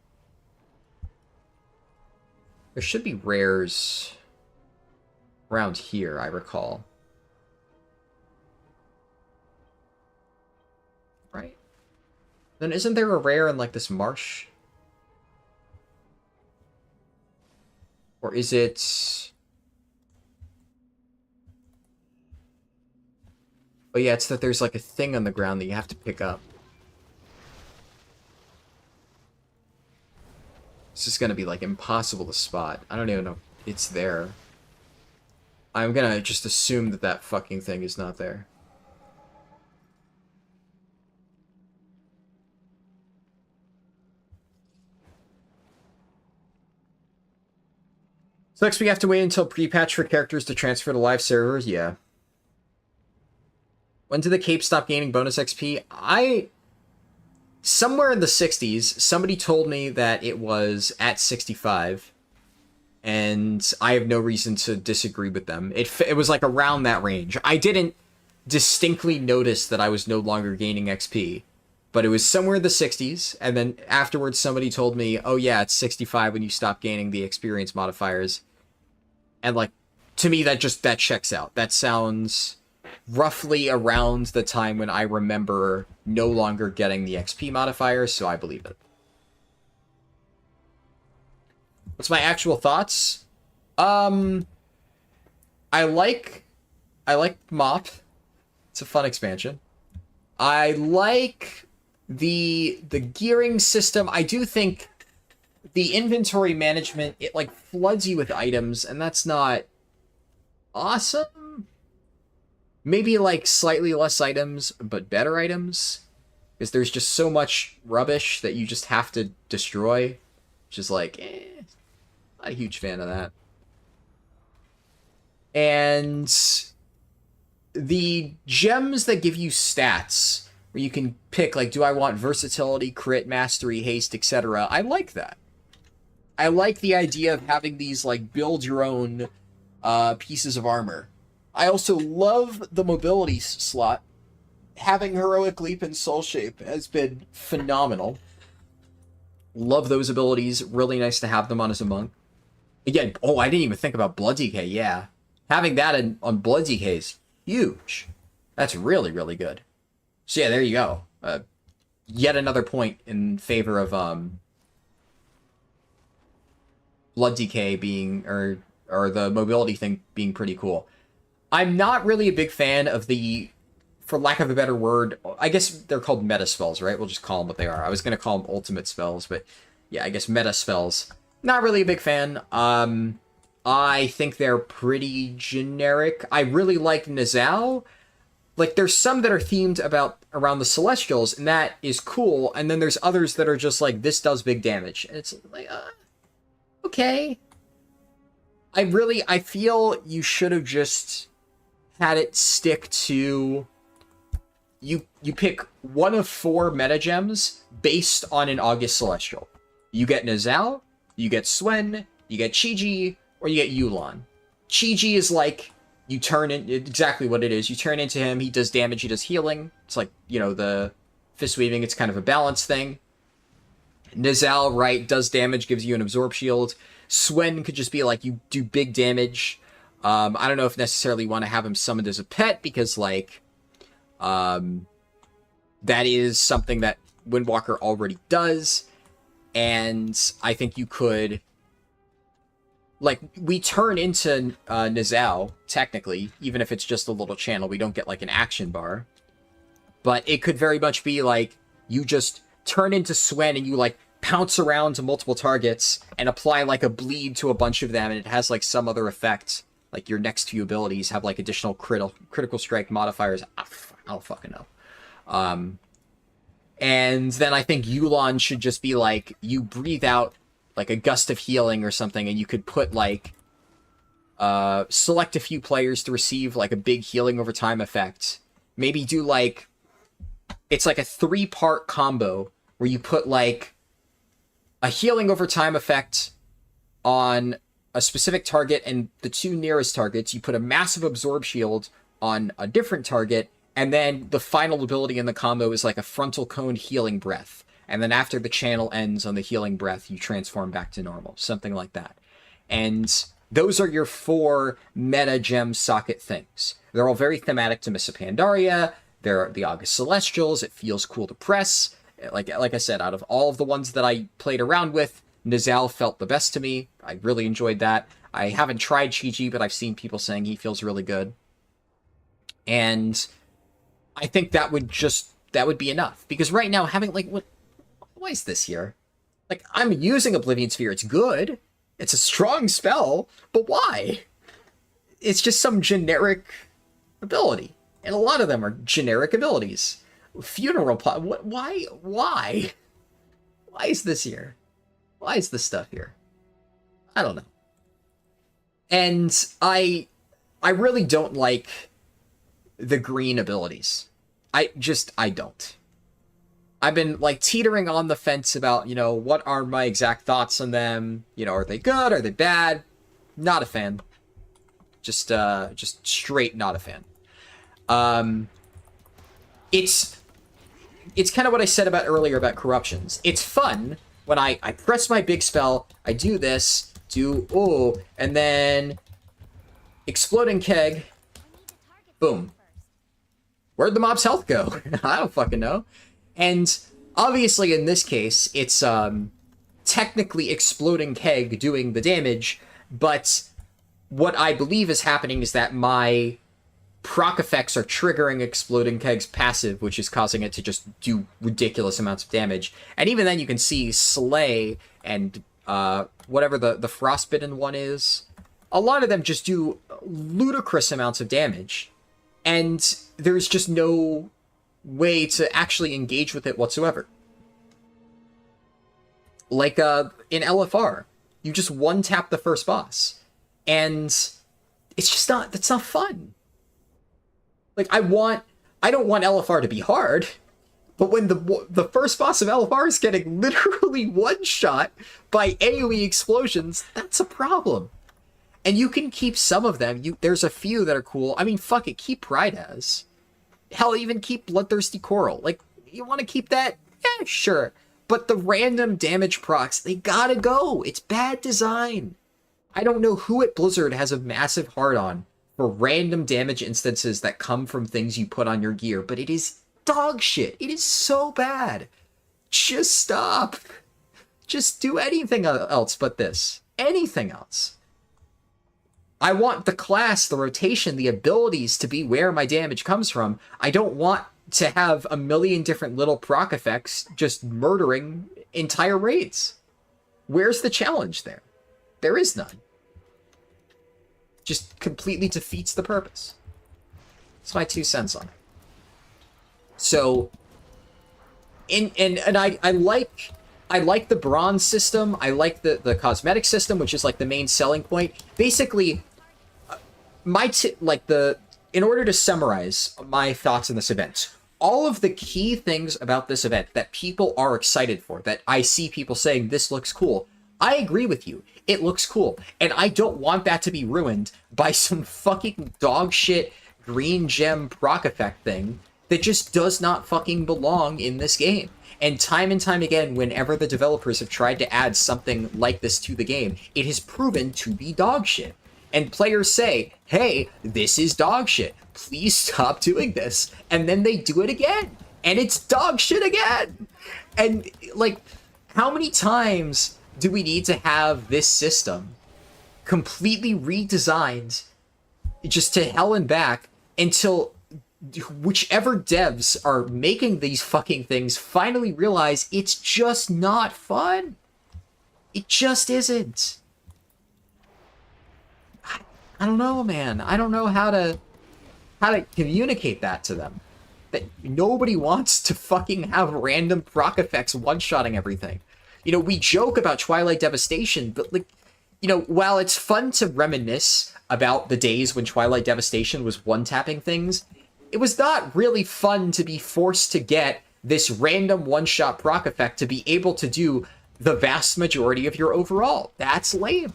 There should be rares around here, I recall. Right? Then isn't there a rare in, like, this marsh? Or is it... Oh yeah, it's that there's, like, a thing on the ground that you have to pick up. This is gonna be, like, impossible to spot. I don't even know if it's there. I'm gonna just assume that that fucking thing is not there. So next we have to wait until pre-patch for characters to transfer to live servers? Yeah. When did the cape stop gaining bonus XP? Somewhere in the 60s, somebody told me that it was at 65. And I have no reason to disagree with them. It was like around that range. I didn't distinctly notice that I was no longer gaining XP. But it was somewhere in the 60s, and then afterwards somebody told me, oh yeah, it's 65 when you stop gaining the experience modifiers. And, like, to me, that checks out. That sounds roughly around the time when I remember no longer getting the XP modifiers, so I believe it. What's my actual thoughts? I like Mop. It's a fun expansion. I like the gearing system. I do think the inventory management, it like floods you with items, and that's not awesome. Maybe like slightly less items, but better items. Because there's just so much rubbish that you just have to destroy. Which is like, not a huge fan of that. And the gems that give you stats, where you can pick, like, do I want versatility, crit, mastery, haste, etc. I like that. I like the idea of having these, like, build your own pieces of armor. I also love the mobility slot. Having Heroic Leap and Soul Shape has been phenomenal. Love those abilities. Really nice to have them on as a monk. Again, oh, I didn't even think about Blood DK, yeah. Having that on Blood DK is huge. That's really, really good. So yeah, there you go. Yet another point in favor of Blood DK being, or the mobility thing being pretty cool. I'm not really a big fan of the, for lack of a better word, I guess they're called meta spells, right? We'll just call them what they are. I was going to call them ultimate spells, but yeah, I guess meta spells. Not really a big fan. I think they're pretty generic. I really like Nizal. like there's some that are themed around the Celestials, and that is cool, and then there's others that are just like, this does big damage. And it's like, okay. I feel you should have just had it stick to you pick one of 4 meta gems based on an August Celestial. You get Nizal, you get Swen, you get Chi-Ji, or you get Yu'lon. Chi-Ji is like, you turn in exactly what it is. You turn into him, he does damage, he does healing. It's like, you know, the fist weaving, it's kind of a balance thing. Nizal, right, does damage, gives you an absorb shield. Swen could just be like, you do big damage. I don't know if necessarily want to have him summoned as a pet, because, like, that is something that Windwalker already does. And I think you could, like, we turn into Nizal, technically, even if it's just a little channel. We don't get, like, an action bar. But it could very much be, like, you just turn into Swen and you, like, pounce around to multiple targets and apply, like, a bleed to a bunch of them, and it has, like, some other effect. Like, your next few abilities have, like, additional critical strike modifiers. I don't fucking know. And then I think Yu'lon should just be, like, you breathe out, like, a gust of healing or something, and you could put, like, select a few players to receive, like, a big healing over time effect. Maybe do, like, it's like a 3-part combo where you put, like, a healing over time effect on a specific target, and the 2 nearest targets, you put a massive absorb shield on a different target, and then the final ability in the combo is like a frontal cone healing breath. And then after the channel ends on the healing breath, you transform back to normal. Something like that. And those are your 4 meta gem socket things. They're all very thematic to Mists of Pandaria. They're the August Celestials. It feels cool to press. Like I said, out of all of the ones that I played around with, Nizal felt the best to me. I really enjoyed that. I haven't tried Chi-Ji, but I've seen people saying he feels really good. And I think that would be enough. Because right now, having, like, why is this here? Like, I'm using Oblivion Sphere. It's good. It's a strong spell. But why? It's just some generic ability. And a lot of them are generic abilities. Funeral plot. Why? Why is this here? Why is this stuff here? I don't know. And I really don't like the green abilities. I don't. I've been, like, teetering on the fence about, you know, what are my exact thoughts on them? You know, are they good? Are they bad? Not a fan. Just straight not a fan. It's kind of what I said about earlier about corruptions. It's fun when I press my big spell, I do this, and then exploding keg, boom. Where'd the mob's health go? I don't fucking know. And obviously in this case, it's technically exploding keg doing the damage, but what I believe is happening is that my proc effects are triggering exploding keg's passive, which is causing it to just do ridiculous amounts of damage. And even then you can see Slay and whatever the frostbitten one is, a lot of them just do ludicrous amounts of damage. And there's just no way to actually engage with it whatsoever. Like in LFR, you just one-tap the first boss. And it's just not, that's not fun. Like, I don't want LFR to be hard, but when the first boss of LFR is getting literally one-shot by AoE explosions, that's a problem. And you can keep some of them. There's a few that are cool. I mean, fuck it, keep Pride as. Hell, even keep Bloodthirsty Coral. Like, you want to keep that? Yeah, sure. But the random damage procs, they gotta go. It's bad design. I don't know who at Blizzard has a massive hard-on for random damage instances that come from things you put on your gear, but it is dog shit. It is so bad. Just stop. Just do anything else but this. Anything else. I want the class, the rotation, the abilities to be where my damage comes from. I don't want to have a million different little proc effects just murdering entire raids. Where's the challenge there? There is none. Just completely defeats the purpose. That's my 2 cents on it. So, I like the bronze system. I like the cosmetic system, which is like the main selling point. Basically, in order to summarize my thoughts on this event, all of the key things about this event that people are excited for, that I see people saying this looks cool, I agree with you. It looks cool, and I don't want that to be ruined by some fucking dog shit green gem proc effect thing that just does not fucking belong in this game. And time again, whenever the developers have tried to add something like this to the game, it has proven to be dog shit. And players say, hey, this is dog shit. Please stop doing this. And then they do it again. And it's dog shit again. And, like, how many times do we need to have this system completely redesigned just to hell and back until whichever devs are making these fucking things finally realize it's just not fun? It just isn't. I don't know, man. I don't know how to communicate that to them. That nobody wants to fucking have random proc effects one-shotting everything. You know, we joke about Twilight Devastation, but, like, you know, while it's fun to reminisce about the days when Twilight Devastation was one-tapping things, it was not really fun to be forced to get this random one-shot proc effect to be able to do the vast majority of your overall. That's lame.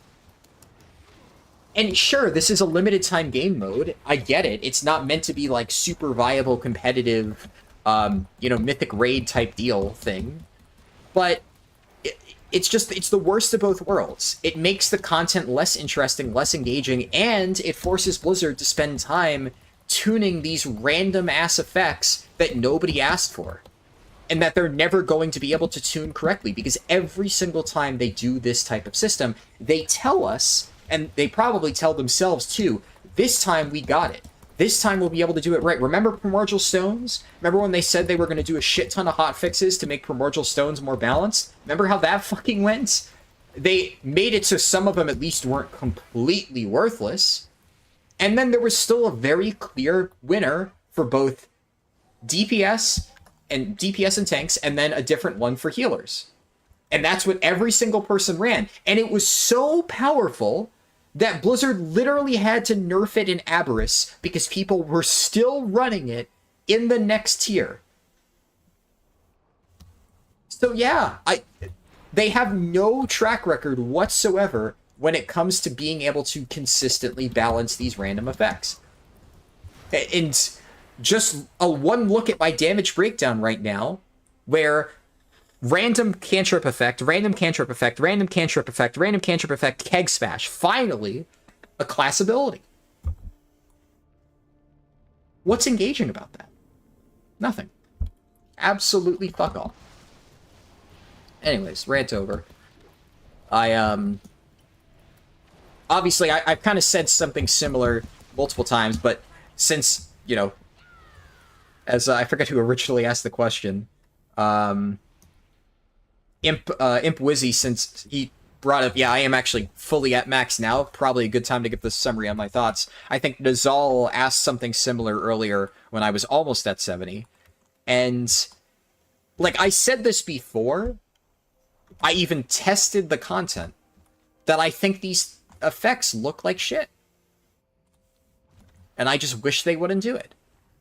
And sure, this is a limited time game mode. I get it. It's not meant to be like super viable, competitive, you know, Mythic Raid type deal thing. But it's the worst of both worlds. It makes the content less interesting, less engaging, and it forces Blizzard to spend time tuning these random ass effects that nobody asked for. And that they're never going to be able to tune correctly, because every single time they do this type of system, they tell us, and they probably tell themselves too, this time we got it. This time we'll be able to do it right. Remember Primordial Stones? Remember when they said they were going to do a shit ton of hotfixes to make Primordial Stones more balanced? Remember how that fucking went? They made it so some of them at least weren't completely worthless. And then there was still a very clear winner for both DPS and tanks, and then a different one for healers. And that's what every single person ran. And it was so powerful that Blizzard literally had to nerf it in Aberrus because people were still running it in the next tier. So yeah, they have no track record whatsoever when it comes to being able to consistently balance these random effects. And just a one look at my damage breakdown right now, where random cantrip effect, random cantrip effect, random cantrip effect, random cantrip effect, keg smash. Finally, a class ability. What's engaging about that? Nothing. Absolutely fuck all. Anyways, rant over. Obviously, I've kind of said something similar multiple times, but since, you know, as I forget who originally asked the question, Imp Wizzy, since he brought up, yeah, I am actually fully at max now. Probably a good time to give this summary on my thoughts. I think Nazal asked something similar earlier when I was almost at 70. And, like, I said this before. I even tested the content. That I think these effects look like shit. And I just wish they wouldn't do it.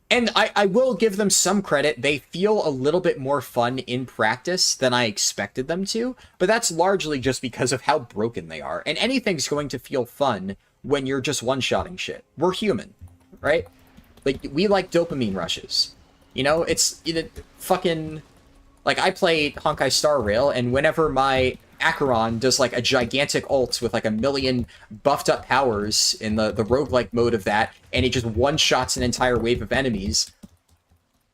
And I will give them some credit. They feel a little bit more fun in practice than I expected them to, but that's largely just because of how broken they are. And anything's going to feel fun when you're just one-shotting shit. We're human, right? Like, we like dopamine rushes. You know, it's fucking... Like, I play Honkai Star Rail, and whenever my Acheron does, like, a gigantic ult with, like, 1,000,000 buffed-up powers in the roguelike mode of that, and it just one-shots an entire wave of enemies,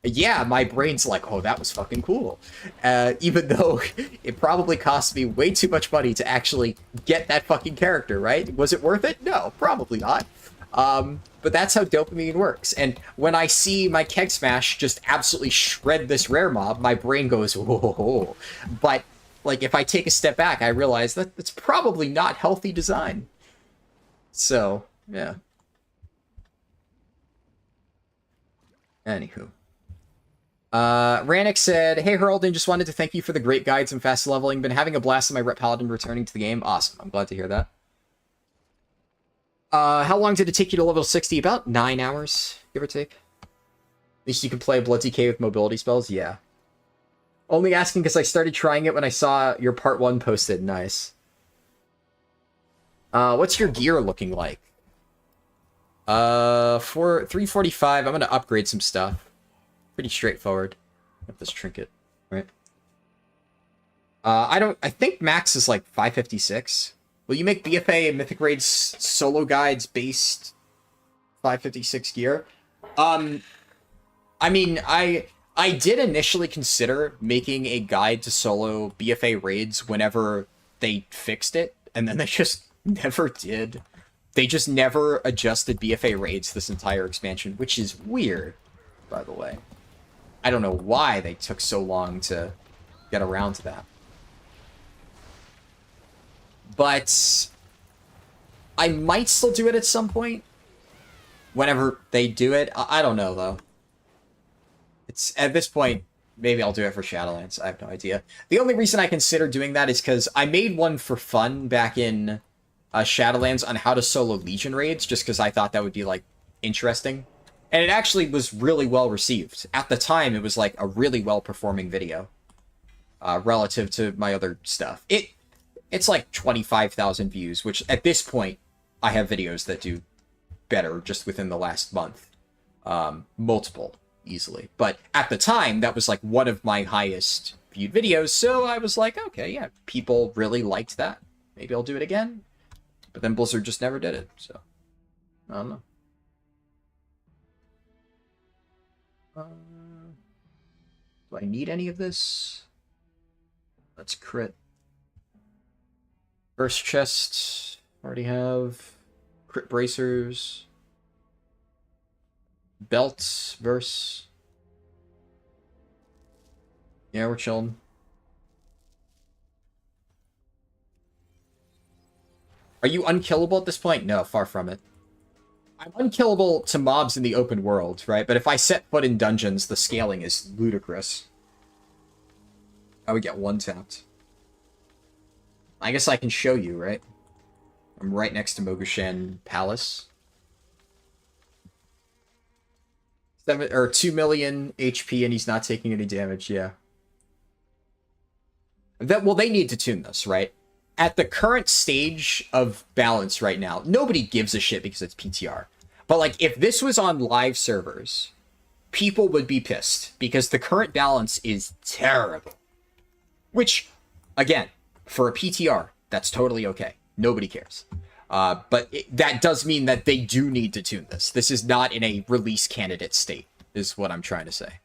yeah, my brain's like, oh, that was fucking cool. Even though it probably cost me way too much money to actually get that fucking character, right? Was it worth it? No, probably not. But that's how dopamine works. And when I see my Keg Smash just absolutely shred this rare mob, my brain goes, whoa. But, like, if I take a step back, I realize that it's probably not healthy design. So, yeah. Anywho. Rannick said, "Hey Heraldin, just wanted to thank you for the great guides and fast leveling. Been having a blast in my Rep Paladin returning to the game. Awesome. I'm glad to hear that. How long did it take you to level 60? About 9 hours, give or take. At least you can play Blood DK with mobility spells? Yeah. Only asking because I started trying it when I saw your part 1 posted. Nice. What's your gear looking like? For 345, I'm gonna upgrade some stuff. Pretty straightforward. With this trinket, right? I think max is like 556. Will you make BFA and Mythic Raids solo guides based 556 gear? I mean, I did initially consider making a guide to solo BFA raids whenever they fixed it, and then they just never did. They just never adjusted BFA raids this entire expansion, which is weird, by the way. I don't know why they took so long to get around to that. But I might still do it at some point. Whenever they do it. I don't know, though. It's at this point, maybe I'll do it for Shadowlands. I have no idea. The only reason I consider doing that is because I made one for fun back in Shadowlands on how to solo Legion raids, just because I thought that would be, like, interesting. And it actually was really well received. At the time, it was, like, a really well-performing video. Relative to my other stuff. It's like 25,000 views, which at this point, I have videos that do better just within the last month. Multiple, easily. But at the time, that was like one of my highest viewed videos, so I was like, okay, yeah, people really liked that. Maybe I'll do it again. But then Blizzard just never did it, so I don't know. Do I need any of this? Let's crit. First chest, already have. Crit bracers. Belts, verse. Yeah, we're chilling. Are you unkillable at this point? No, far from it. I'm unkillable to mobs in the open world, right? But if I set foot in dungeons, the scaling is ludicrous. I would get one-tapped. I guess I can show you, right? I'm right next to Mogushan Palace. 2 million HP and he's not taking any damage, yeah. Well, they need to tune this, right? At the current stage of balance right now, nobody gives a shit because it's PTR. But, like, if this was on live servers, people would be pissed because the current balance is terrible. Which, again, for a PTR, that's totally okay. Nobody cares. But that does mean that they do need to tune this. This is not in a release candidate state, is what I'm trying to say.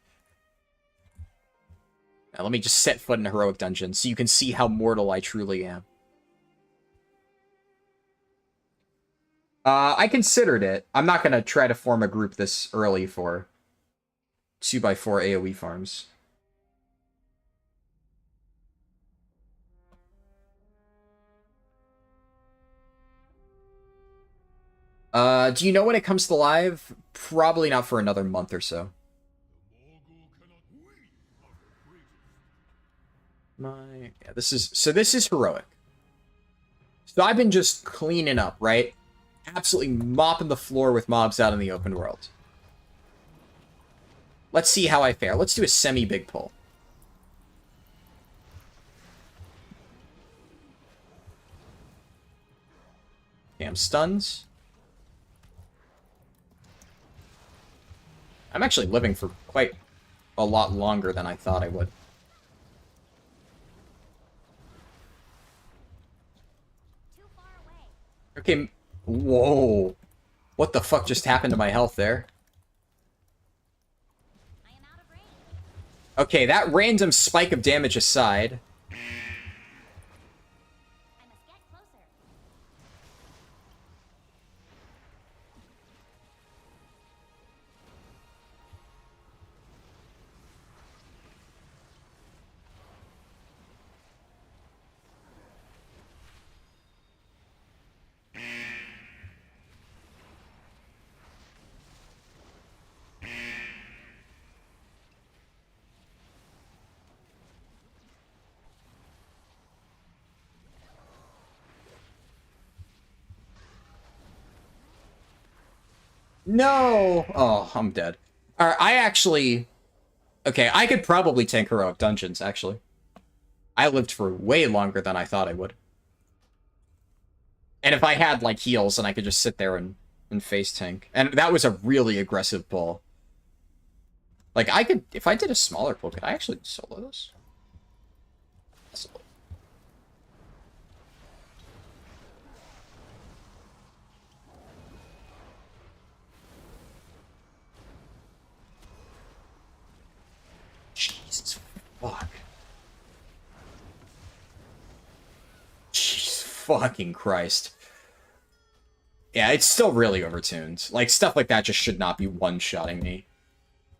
Now, let me just set foot in a heroic dungeon so you can see how mortal I truly am. I considered it. I'm not going to try to form a group this early for 2x4 AoE farms. Do you know when it comes to live? Probably not for another month or so. This is heroic. So I've been just cleaning up, right? Absolutely mopping the floor with mobs out in the open world. Let's see how I fare. Let's do a semi-big pull. Damn stuns. I'm actually living for quite a lot longer than I thought I would. Too far away. Okay, whoa. What the fuck just happened to my health there? I am out of range. Okay, that random spike of damage aside. I must get closer. No! Oh, I'm dead. Alright, I actually... Okay, I could probably tank heroic dungeons, actually. I lived for way longer than I thought I would. And if I had, like, heals, then I could just sit there and face tank. And that was a really aggressive pull. Like, I could... If I did a smaller pull, could I actually solo this? Solo. Jesus fuck. Jesus fucking Christ. Yeah, it's still really overtuned. Like, stuff like that just should not be one-shotting me.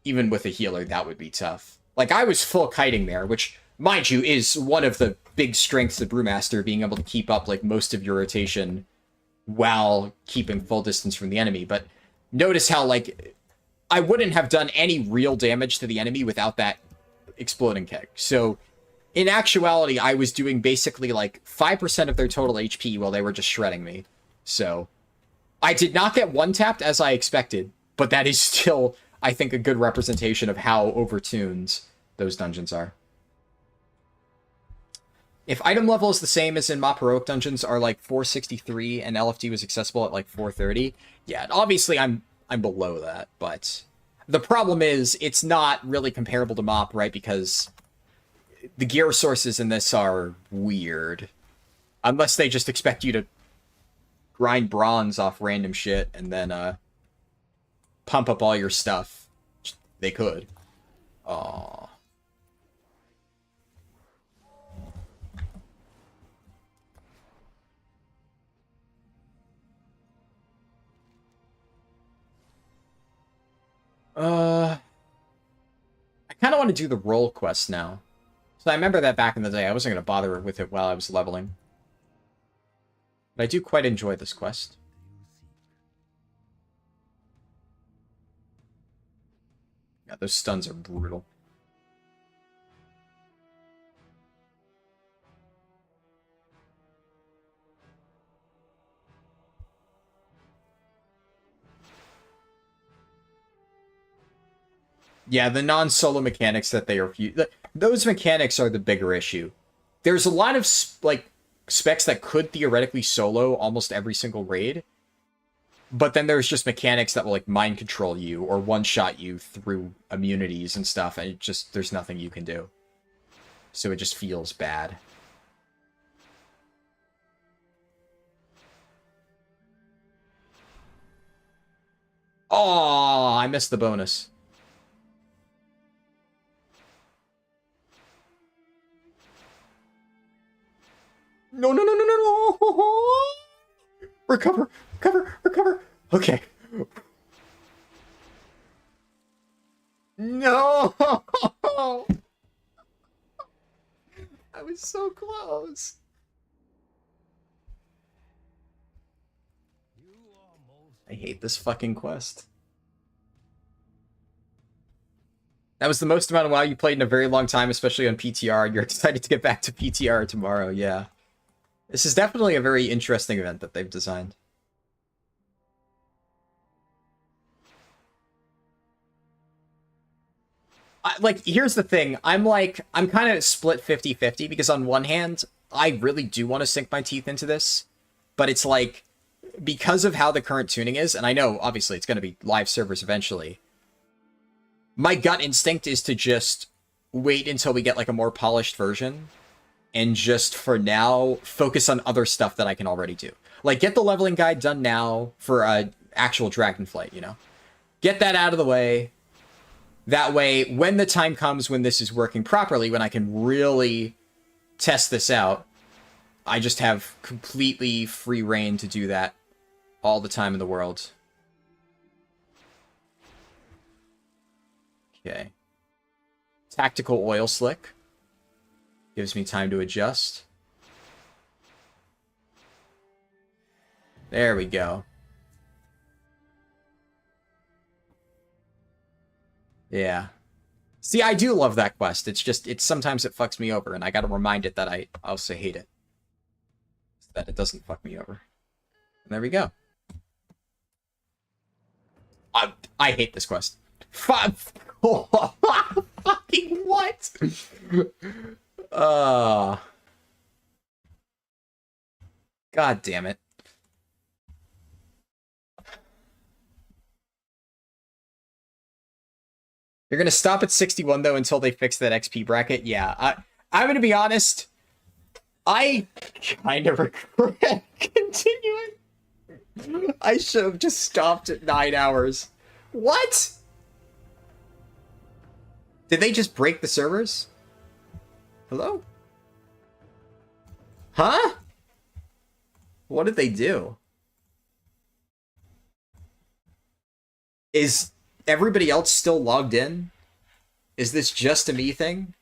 Even with a healer, that would be tough. Like, I was full kiting there, which, mind you, is one of the big strengths of Brewmaster, being able to keep up, like, most of your rotation while keeping full distance from the enemy. But notice how, like, I wouldn't have done any real damage to the enemy without that exploding keg. So, in actuality, I was doing basically, like, 5% of their total HP while they were just shredding me. So, I did not get one-tapped as I expected, but that is still, I think, a good representation of how overtuned those dungeons are. If item level is the same as in Mop Heroic dungeons are like 463 and LFD was accessible at like 430, yeah, obviously I'm below that, but the problem is it's not really comparable to Mop, right? Because the gear sources in this are weird. Unless they just expect you to grind bronze off random shit and then pump up all your stuff. They could. Aww. I kind of want to do the roll quest now. So I remember that back in the day. I wasn't going to bother with it while I was leveling. But I do quite enjoy this quest. Yeah, those stuns are brutal. Yeah, the non-solo mechanics that they are... Those mechanics are the bigger issue. There's a lot of, like, specs that could theoretically solo almost every single raid. But then there's just mechanics that will, like, mind control you or one-shot you through immunities and stuff. And it just... There's nothing you can do. So it just feels bad. Oh, I missed the bonus. No, no, no, no, no, no! Recover, recover, recover! Okay. No! I was so close. I hate this fucking quest. That was the most amount of WoW you played in a very long time, especially on PTR, and you're excited to get back to PTR tomorrow, yeah. This is definitely a very interesting event that they've designed. Like, here's the thing. I'm kind of split 50-50, because on one hand, I really do want to sink my teeth into this. But it's like, because of how the current tuning is, and I know, obviously, it's going to be live servers eventually, my gut instinct is to just wait until we get, like, a more polished version, and just, for now, focus on other stuff that I can already do. Like, get the leveling guide done now for actual Dragonflight, you know? Get that out of the way. That way, when the time comes when this is working properly, when I can really test this out, I just have completely free reign to do that all the time in the world. Okay. Tactical oil slick. Gives me time to adjust. There we go. Yeah. See, I do love that quest. It's just, sometimes it fucks me over, and I gotta remind it that I also hate it. So that it doesn't fuck me over. And there we go. I hate this quest. Fucking what? God damn it. You're gonna stop at 61 though until they fix that XP bracket? Yeah, I'm gonna be honest. I kind of regret continuing. I should have just stopped at 9 hours. What? Did they just break the servers? Hello? Huh? What did they do? Is everybody else still logged in? Is this just a me thing?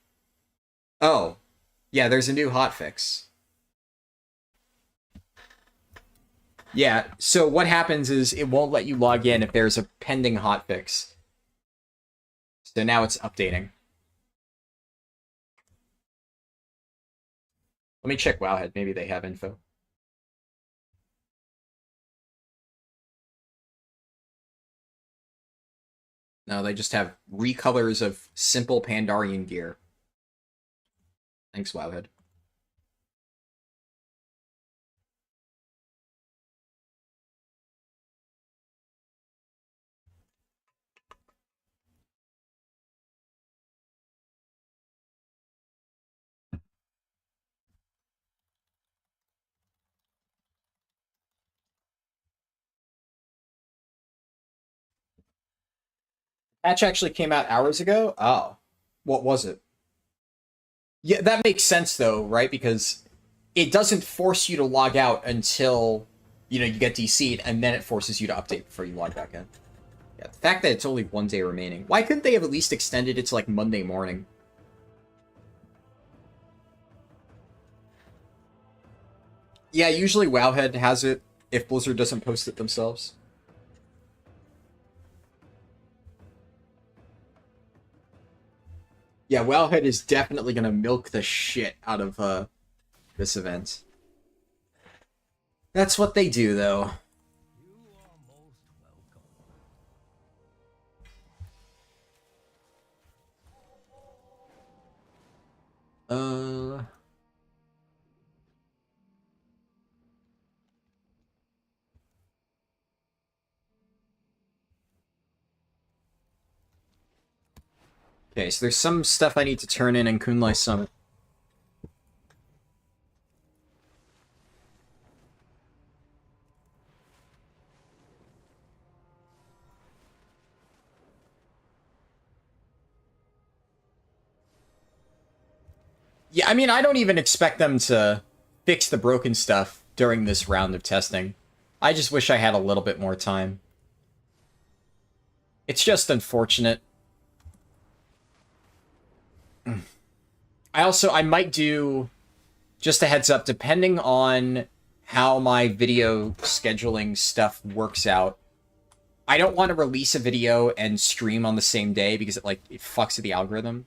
Oh. Yeah, there's a new hotfix. Yeah, so what happens is it won't let you log in if there's a pending hotfix. So now it's updating. Let me check Wowhead. Maybe they have info. No, they just have recolors of simple Pandarian gear. Thanks, Wowhead. Patch actually came out hours ago? Oh. What was it? Yeah, that makes sense though, right? Because it doesn't force you to log out until, you know, you get DC'd, and then it forces you to update before you log back in. Yeah, the fact that it's only 1 day remaining. Why couldn't they have at least extended it to, like, Monday morning? Yeah, usually Wowhead has it if Blizzard doesn't post it themselves. Yeah, Wowhead is definitely gonna milk the shit out of this event. That's what they do, though. Okay, so there's some stuff I need to turn in Kunlai Summit. Yeah, I mean, I don't even expect them to fix the broken stuff during this round of testing. I just wish I had a little bit more time. It's just unfortunate. I might do, just a heads up, depending on how my video scheduling stuff works out, I don't want to release a video and stream on the same day because it fucks with the algorithm.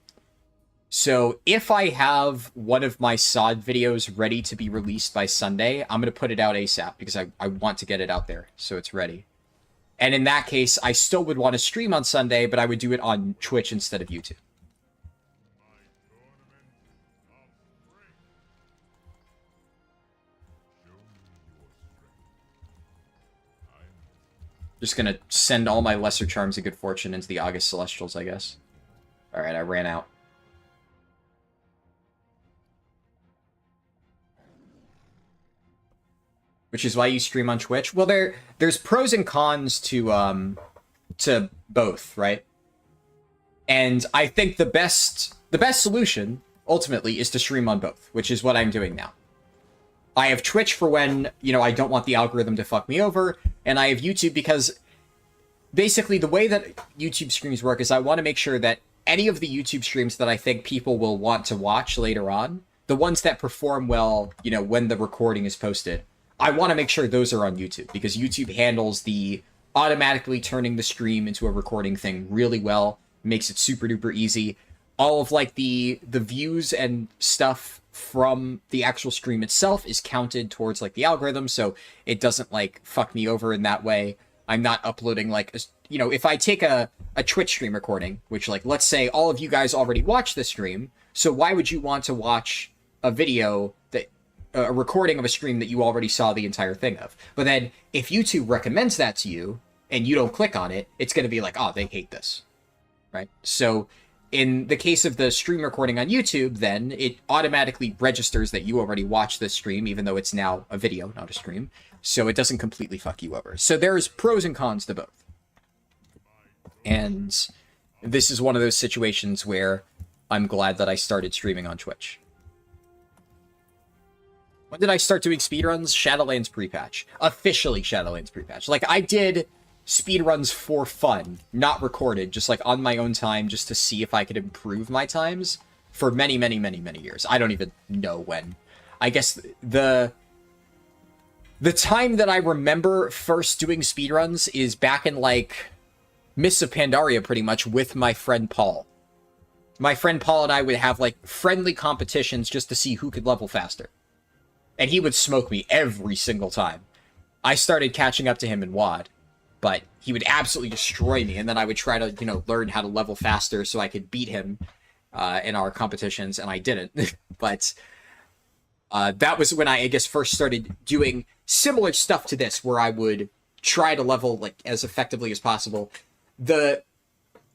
So if I have one of my SOD videos ready to be released by Sunday, I'm going to put it out ASAP because I want to get it out there so it's ready. And in that case, I still would want to stream on Sunday, but I would do it on Twitch instead of YouTube. Just gonna send all my lesser charms of good fortune into the August Celestials, I guess. Alright, I ran out. Which is why you stream on Twitch. Well, there's pros and cons to both, right? And I think the best solution, ultimately, is to stream on both, which is what I'm doing now. I have Twitch for when, you know, I don't want the algorithm to fuck me over, and I have YouTube because basically the way that YouTube streams work is I want to make sure that any of the YouTube streams that I think people will want to watch later on, the ones that perform well, you know, when the recording is posted, I want to make sure those are on YouTube because YouTube handles the automatically turning the stream into a recording thing really well, makes it super duper easy. All of like the views and stuff from the actual stream itself is counted towards like the algorithm, so it doesn't like fuck me over in that way. I'm not uploading like you know, if I take a Twitch stream recording, which, like, let's say all of you guys already watched the stream, so why would you want to watch a video that, a recording of a stream that you already saw the entire thing of? But then if YouTube recommends that to you and you don't click on it, it's going to be like, oh, they hate this, right? So in the case of the stream recording on YouTube, then it automatically registers that you already watched this stream, even though it's now a video, not a stream. So it doesn't completely fuck you over. So there's pros and cons to both. And this is one of those situations where I'm glad that I started streaming on Twitch. When did I start doing speedruns? Shadowlands pre-patch. Officially Shadowlands pre-patch. Like, I did speedruns for fun, not recorded, just like on my own time, just to see if I could improve my times for many, many, many, many years. I don't even know when. I guess the time that I remember first doing speedruns is back in, like, Mists of Pandaria, pretty much, with my friend Paul. My friend Paul and I would have, like, friendly competitions just to see who could level faster. And he would smoke me every single time. I started catching up to him in WoD, but he would absolutely destroy me, and then I would try to, you know, learn how to level faster so I could beat him in our competitions, and I didn't. But that was when I guess, first started doing similar stuff to this, where I would try to level, like, as effectively as possible. The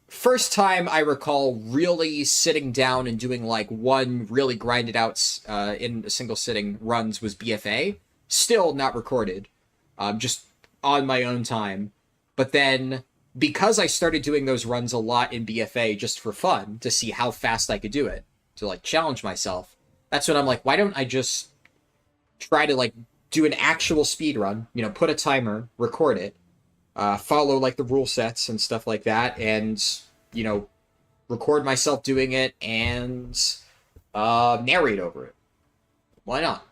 first time I recall really sitting down and doing, like, one really grinded out in a single sitting runs was BFA. Still not recorded, just on my own time. But then, because I started doing those runs a lot in BFA just for fun, to see how fast I could do it, to, like, challenge myself, that's when I'm like, why don't I just try to, like, do an actual speed run, you know, put a timer, record it, follow, like, the rule sets and stuff like that, and, you know, record myself doing it and narrate over it. Why not?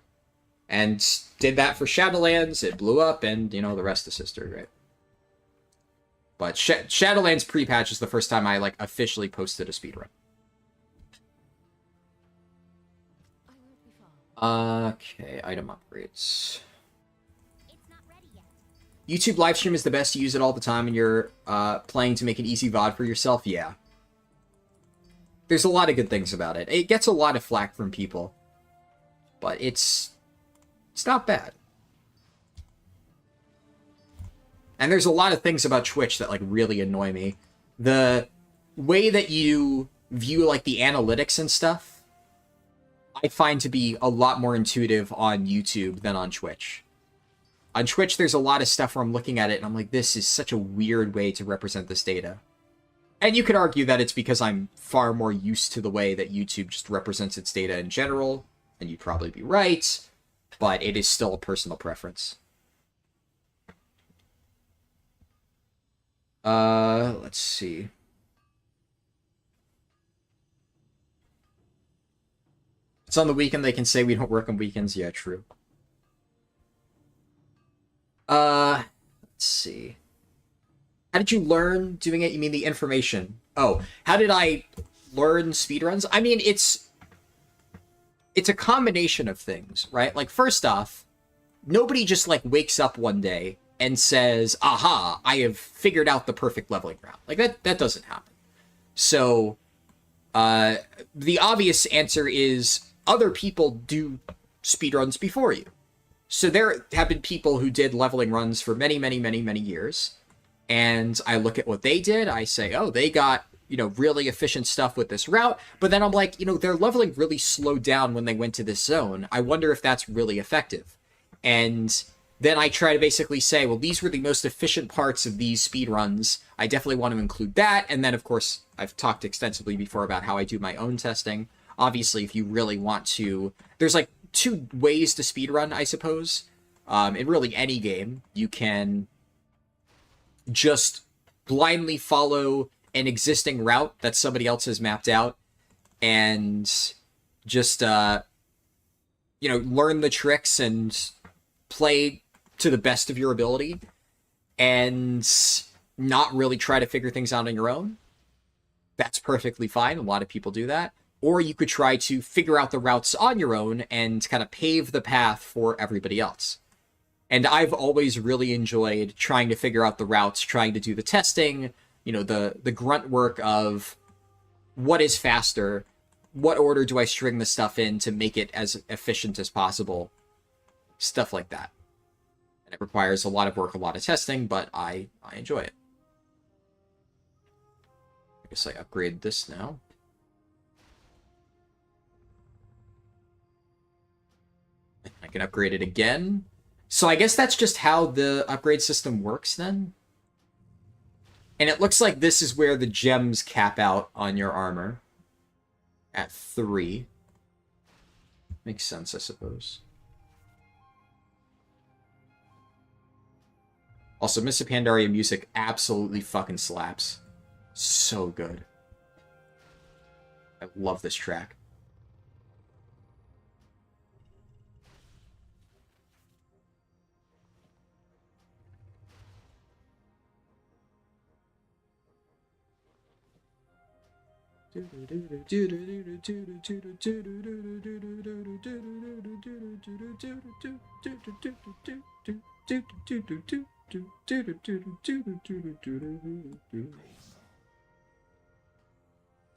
And did that for Shadowlands, it blew up, and, you know, the rest is history, right? But Shadowlands pre-patch is the first time I, like, officially posted a speedrun. Okay, item upgrades. YouTube livestream is the best to use it all the time, and you're playing to make an easy VOD for yourself? Yeah. There's a lot of good things about it. It gets a lot of flack from people, but it's not bad. And there's a lot of things about Twitch that, like, really annoy me. The way that you view, like, the analytics and stuff, I find to be a lot more intuitive on YouTube than on Twitch. On Twitch, there's a lot of stuff where I'm looking at it and I'm like, this is such a weird way to represent this data. And you could argue that it's because I'm far more used to the way that YouTube just represents its data in general, and you'd probably be right, but it is still a personal preference. Let's see. It's on the weekend, they can say we don't work on weekends. Yeah, true. Let's see. How did you learn doing it? You mean the information? Oh, how did I learn speedruns? I mean, it's a combination of things, right? Like, first off, nobody just, like, wakes up one day and says, aha, I have figured out the perfect leveling route. Like, that doesn't happen. So, the obvious answer is other people do speedruns before you. So there have been people who did leveling runs for many, many, many, many years. And I look at what they did. I say, oh, they got, you know, really efficient stuff with this route. But then I'm like, you know, their leveling really slowed down when they went to this zone. I wonder if that's really effective. And then I try to basically say, well, these were the most efficient parts of these speedruns. I definitely want to include that. And then, of course, I've talked extensively before about how I do my own testing. Obviously, if you really want to, there's like two ways to speedrun, I suppose. In really any game, you can just blindly follow an existing route that somebody else has mapped out and just, you know, learn the tricks and play to the best of your ability and not really try to figure things out on your own. That's perfectly fine. A lot of people do that. Or you could try to figure out the routes on your own and kind of pave the path for everybody else. And I've always really enjoyed trying to figure out the routes, trying to do the testing, you know, the grunt work of what is faster, what order do I string the stuff in to make it as efficient as possible, stuff like that. And it requires a lot of work, a lot of testing, but I enjoy it. I guess I upgrade this now. I can upgrade it again. So I guess that's just how the upgrade system works then. And it looks like this is where the gems cap out on your armor. At 3. Makes sense, I suppose. Also, Misc Pandamonium music absolutely fucking slaps. So good. I love this track.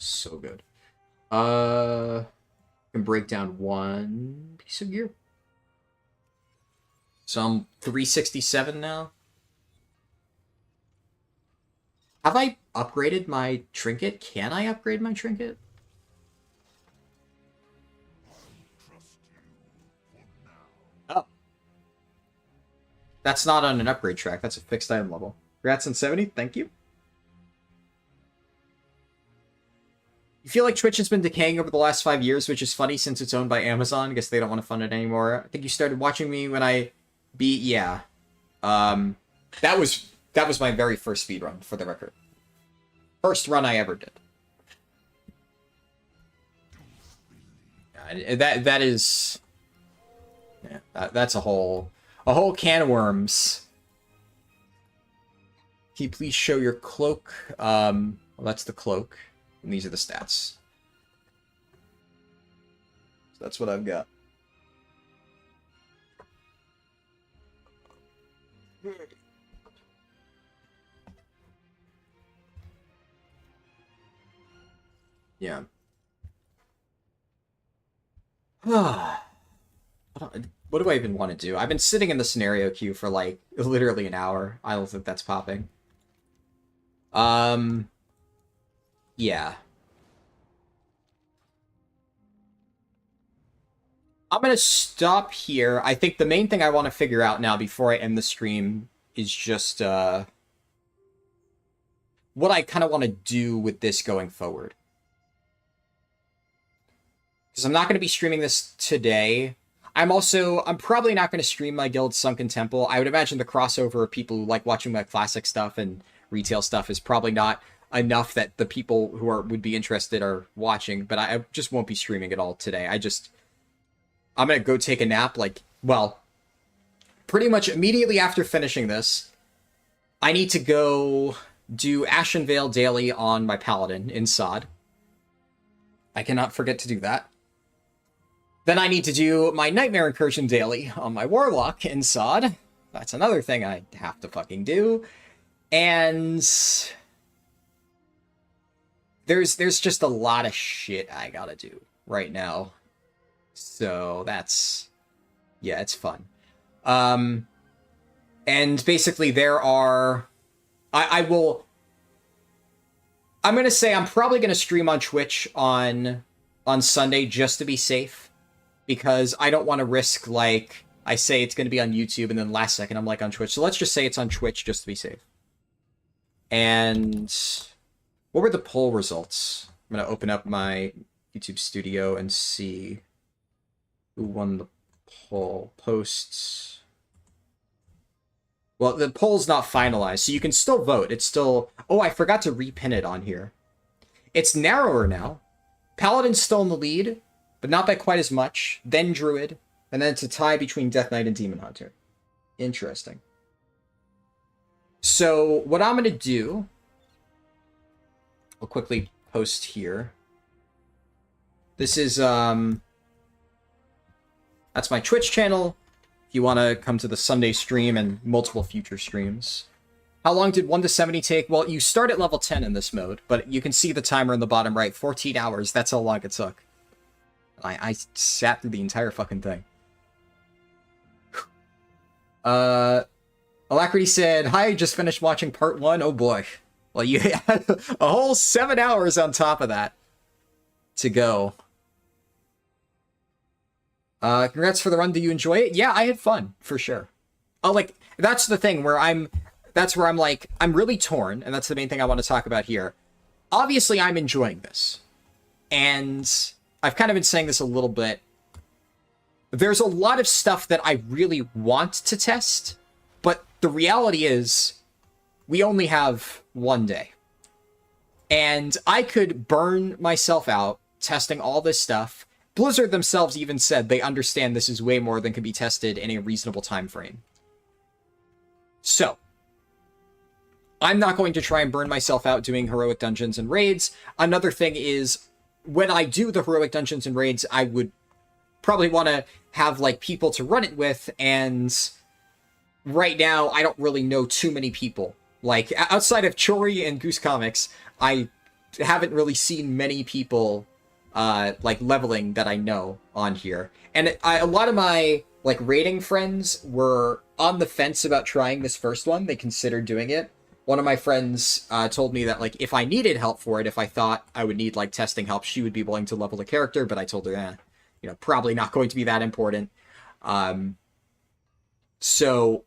So good. Can break down one piece of gear. So I'm 367 now. Have I upgraded my trinket? Can I upgrade my trinket? Oh. That's not on an upgrade track. That's a fixed item level. Congrats on 70. Thank you. You feel like Twitch has been decaying over the last 5 years, which is funny since it's owned by Amazon. I guess they don't want to fund it anymore. I think you started watching me when I beat... Yeah. That was my very first speedrun, for the record. First run I ever did. That is... Yeah, that's a whole can of worms. Can you please show your cloak? Well, that's the cloak. And these are the stats. So that's what I've got. Yeah. What do I even want to do? I've been sitting in the scenario queue for like literally an hour. I don't think that's popping. Yeah. I'm gonna stop here. I think the main thing I want to figure out now before I end the stream is just what I kind of want to do with this going forward. Because I'm not going to be streaming this today. I'm probably not going to stream my guild Sunken Temple. I would imagine the crossover of people who like watching my classic stuff and retail stuff is probably not enough that the people who would be interested are watching, but I just won't be streaming it all today. I'm going to go take a nap, pretty much immediately after finishing this. I need to go do Ashen Veil daily on my Paladin in Sod. I cannot forget to do that. Then I need to do my Nightmare Incursion daily on my Warlock in Sod. That's another thing I have to fucking do. And there's just a lot of shit I gotta do right now. So yeah, it's fun. And basically I'm gonna say I'm probably gonna stream on Twitch on Sunday just to be safe. Because I don't want to risk, I say it's going to be on YouTube, and then last second I'm on Twitch. So let's just say it's on Twitch just to be safe. And what were the poll results? I'm going to open up my YouTube studio and see who won the poll. Posts. Well, the poll's not finalized, so you can still vote. It's still... Oh, I forgot to repin it on here. It's narrower now. Paladin's still in the lead, but not by quite as much. Then Druid, and then it's a tie between Death Knight and Demon Hunter. Interesting. So what I'm going to do, I'll quickly post here. This is, that's my Twitch channel. if you want to come to the Sunday stream and multiple future streams. How long did 1 to 70 take? Well, you start at level 10 in this mode, but you can see the timer in the bottom right. 14 hours, that's how long it took. I sat through the entire fucking thing. Alacrity said, hi, just finished watching part 1. Oh boy. Well, you had a whole 7 hours on top of that to go. Congrats for the run. Do you enjoy it? Yeah, I had fun, for sure. Oh, like, that's the thing where I'm like, I'm really torn, and that's the main thing I want to talk about here. Obviously, I'm enjoying this. And I've kind of been saying this a little bit. There's a lot of stuff that I really want to test, but the reality is, we only have one day. And I could burn myself out testing all this stuff. Blizzard themselves even said they understand this is way more than can be tested in a reasonable time frame. So, I'm not going to try and burn myself out doing heroic dungeons and raids. Another thing is, when I do the heroic dungeons and raids, I would probably want to have like people to run it with, and right now I don't really know too many people. Like, outside of Chori and Goose Comics, I haven't really seen many people like leveling that I know on here. And a lot of my like raiding friends were on the fence about trying this first one. They considered doing it. One of my friends told me that like if I needed help for it, if I thought I would need like testing help, she would be willing to level the character, but I told her, probably not going to be that important. So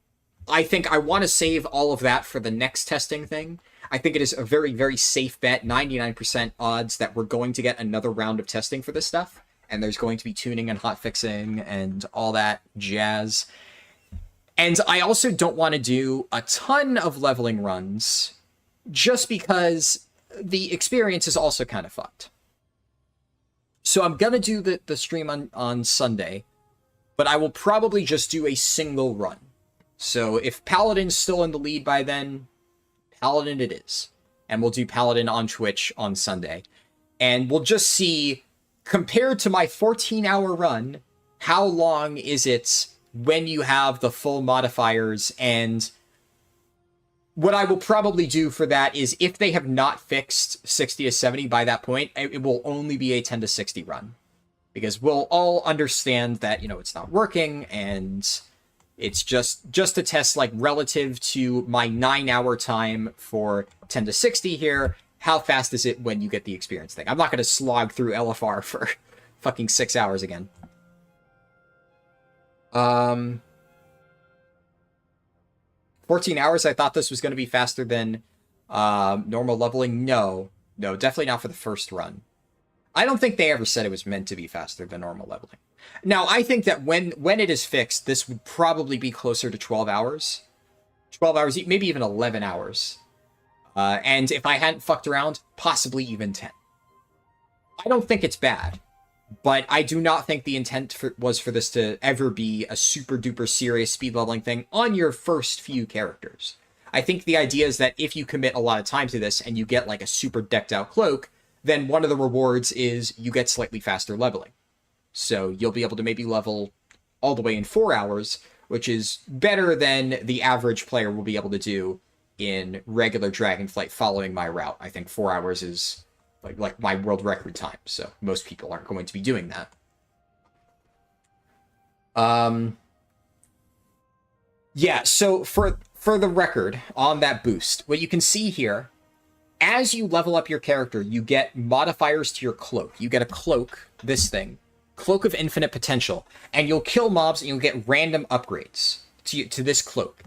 I think I want to save all of that for the next testing thing. I think it is a very, very safe bet, 99% odds that we're going to get another round of testing for this stuff, and there's going to be tuning and hotfixing and all that jazz. And I also don't want to do a ton of leveling runs, just because the experience is also kind of fucked. So I'm going to do the stream on Sunday, but I will probably just do a single run. So if Paladin's still in the lead by then, Paladin it is. And we'll do Paladin on Twitch on Sunday. And we'll just see, compared to my 14-hour run, how long is it when you have the full modifiers. And what I will probably do for that is, if they have not fixed 60 to 70 by that point, it will only be a 10 to 60 run. Because we'll all understand that, it's not working, and it's just to test, like, relative to my 9-hour time for 10 to 60 here, how fast is it when you get the experience thing? I'm not going to slog through LFR for fucking 6 hours again. 14 hours, I thought this was going to be faster than normal leveling. No, definitely not for the first run. I don't think they ever said it was meant to be faster than normal leveling. Now, I think that when it is fixed, this would probably be closer to 12 hours. 12 hours, maybe even 11 hours. And if I hadn't fucked around, possibly even 10. I don't think it's bad, but I do not think the intent was for this to ever be a super duper serious speed leveling thing on your first few characters. I think the idea is that if you commit a lot of time to this and you get like a super decked out cloak, then one of the rewards is you get slightly faster leveling. So you'll be able to maybe level all the way in 4 hours, which is better than the average player will be able to do in regular Dragonflight following my route. I think 4 hours is like my world record time, so most people aren't going to be doing that. Yeah, so for the record, on that boost, what you can see here, as you level up your character, you get modifiers to your cloak. You get a cloak, this thing, Cloak of Infinite Potential, and you'll kill mobs and you'll get random upgrades to this cloak.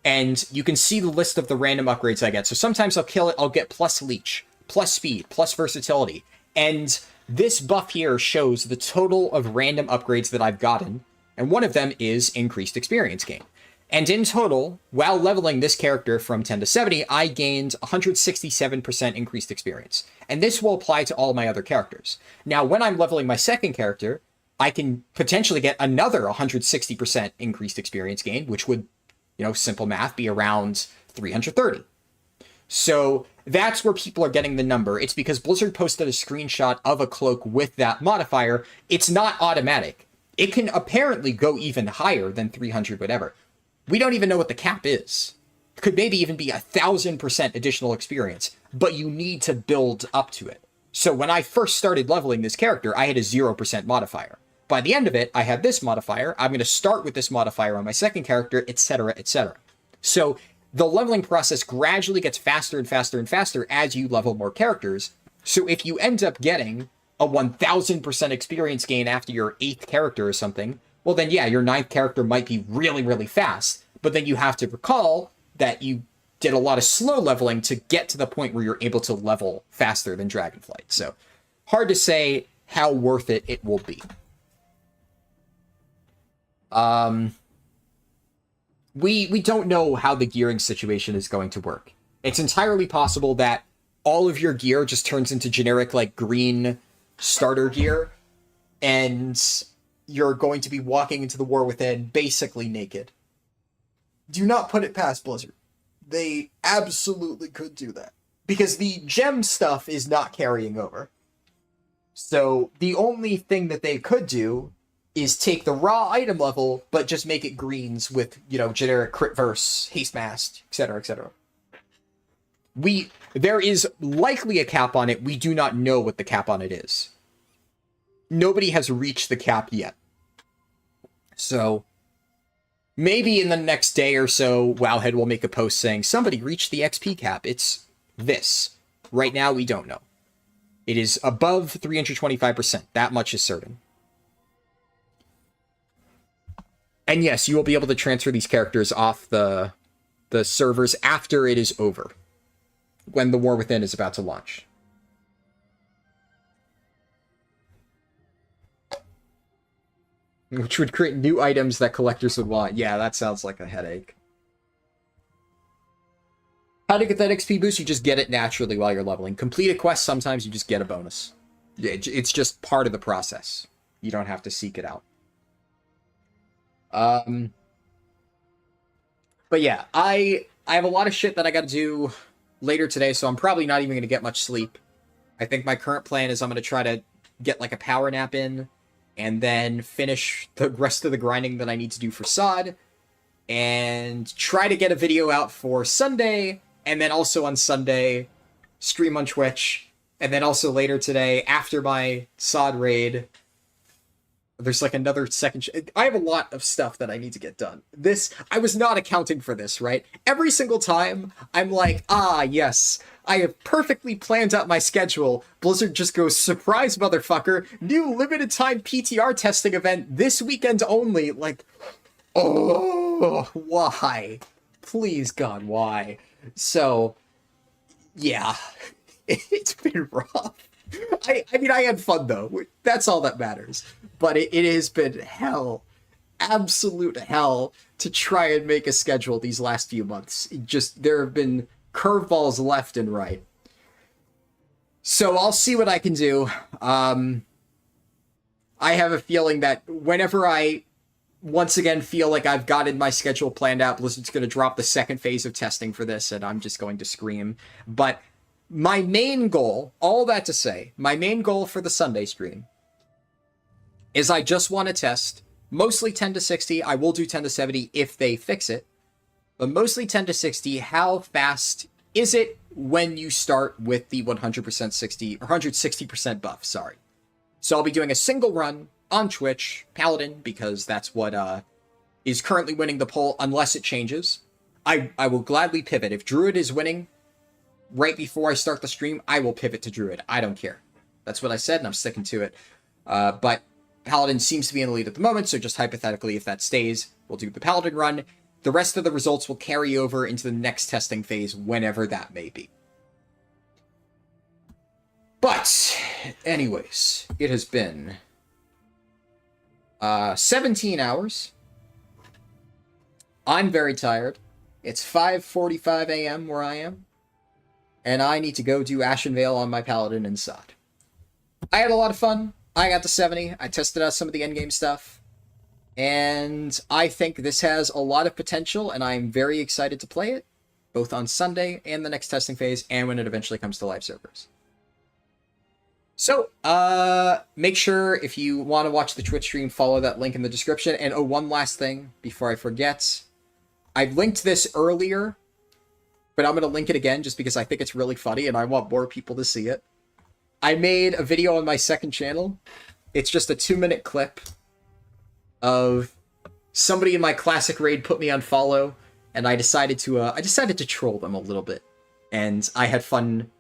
And you can see the list of the random upgrades I get. So sometimes I'll kill it, I'll get plus leech, plus speed, plus versatility. And this buff here shows the total of random upgrades that I've gotten, and one of them is increased experience gain. And in total, while leveling this character from 10 to 70, I gained 167% increased experience. And this will apply to all my other characters. Now, when I'm leveling my second character, I can potentially get another 160% increased experience gain, which would, simple math, be around 330. So that's where people are getting the number. It's because Blizzard posted a screenshot of a cloak with that modifier. It's not automatic. It can apparently go even higher than 300 whatever. We don't even know what the cap is. Could maybe even be 1,000% additional experience, but you need to build up to it. So when I first started leveling this character, I had a 0% modifier. By the end of it, I had this modifier. I'm going to start with this modifier on my second character, etc., etc. So the leveling process gradually gets faster and faster and faster as you level more characters. So if you end up getting a 1,000% experience gain after your 8th character or something, well then yeah, your 9th character might be really, really fast. But then you have to recall that you did a lot of slow leveling to get to the point where you're able to level faster than Dragonflight. So hard to say how worth it will be. We don't know how the gearing situation is going to work. It's entirely possible that all of your gear just turns into generic, like, green starter gear, and you're going to be walking into the War Within basically naked. Do not put it past Blizzard. They absolutely could do that. Because the gem stuff is not carrying over. So the only thing that they could do is take the raw item level, but just make it greens with, you know, generic crit verse, haste mask, etc., etc. There is likely a cap on it. We do not know what the cap on it is. Nobody has reached the cap yet. So maybe in the next day or so, Wowhead will make a post saying, somebody reached the XP cap. It's this. Right now, we don't know. It is above 325%. That much is certain. And yes, you will be able to transfer these characters off the servers after it is over, when the War Within is about to launch. Which would create new items that collectors would want. Yeah, that sounds like a headache. How to get that XP boost? You just get it naturally while you're leveling. Complete a quest, sometimes you just get a bonus. It's just part of the process. You don't have to seek it out. But yeah, I have a lot of shit that I gotta do later today, so I'm probably not even gonna get much sleep. I think my current plan is I'm gonna try to get like a power nap in, and then finish the rest of the grinding that I need to do for SOD, and try to get a video out for Sunday, and then also on Sunday, stream on Twitch, and then also later today, after my SOD raid, there's like another second... I have a lot of stuff that I need to get done. I was not accounting for this, right? Every single time, I'm like, yes, I have perfectly planned out my schedule. Blizzard just goes, surprise, motherfucker, new limited time PTR testing event this weekend only. Like, oh, why? Please, God, why? So, yeah, it's been rough. I mean, I had fun, though. That's all that matters. But it has been hell, absolute hell, to try and make a schedule these last few months. There have been curveballs left and right. So I'll see what I can do. I have a feeling that whenever I once again feel like I've gotten my schedule planned out, Blizzard's going to drop the second phase of testing for this, and I'm just going to scream. But my main goal, all that to say, my main goal for the Sunday stream is I just want to test mostly 10 to 60. I will do 10 to 70 if they fix it, but mostly 10 to 60. How fast is it when you start with the 100% 60 or 160% buff? Sorry. So I'll be doing a single run on Twitch, Paladin, because that's what is currently winning the poll, unless it changes. I will gladly pivot. If Druid is winning right before I start the stream, I will pivot to Druid. I don't care. That's what I said, and I'm sticking to it. But Paladin seems to be in the lead at the moment, so just hypothetically, if that stays, we'll do the Paladin run. The rest of the results will carry over into the next testing phase, whenever that may be. But, anyways, it has been 17 hours. I'm very tired. It's 5:45 a.m. where I am. And I need to go do Ashen Veil on my Paladin and SOD. I had a lot of fun. I got to 70. I tested out some of the endgame stuff. And I think this has a lot of potential, and I'm very excited to play it, both on Sunday and the next testing phase, and when it eventually comes to live servers. So, make sure if you want to watch the Twitch stream, follow that link in the description. And oh, one last thing before I forget. I linked this earlier, but I'm going to link it again just because I think it's really funny and I want more people to see it. I made a video on my second channel. It's just a 2-minute clip of somebody in my classic raid put me on follow, and I decided to troll them a little bit. And I had fun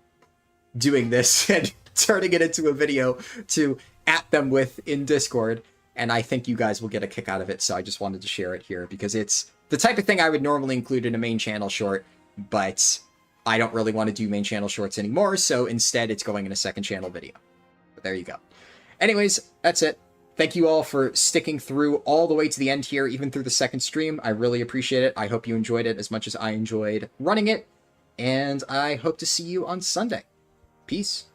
doing this and turning it into a video to at them with in Discord, and I think you guys will get a kick out of it, so I just wanted to share it here because it's the type of thing I would normally include in a main channel short, but I don't really want to do main channel shorts anymore, so instead it's going in a second channel video. But there you go. Anyways, that's it. Thank you all for sticking through all the way to the end here, even through the second stream. I really appreciate it. I hope you enjoyed it as much as I enjoyed running it, and I hope to see you on Sunday. Peace.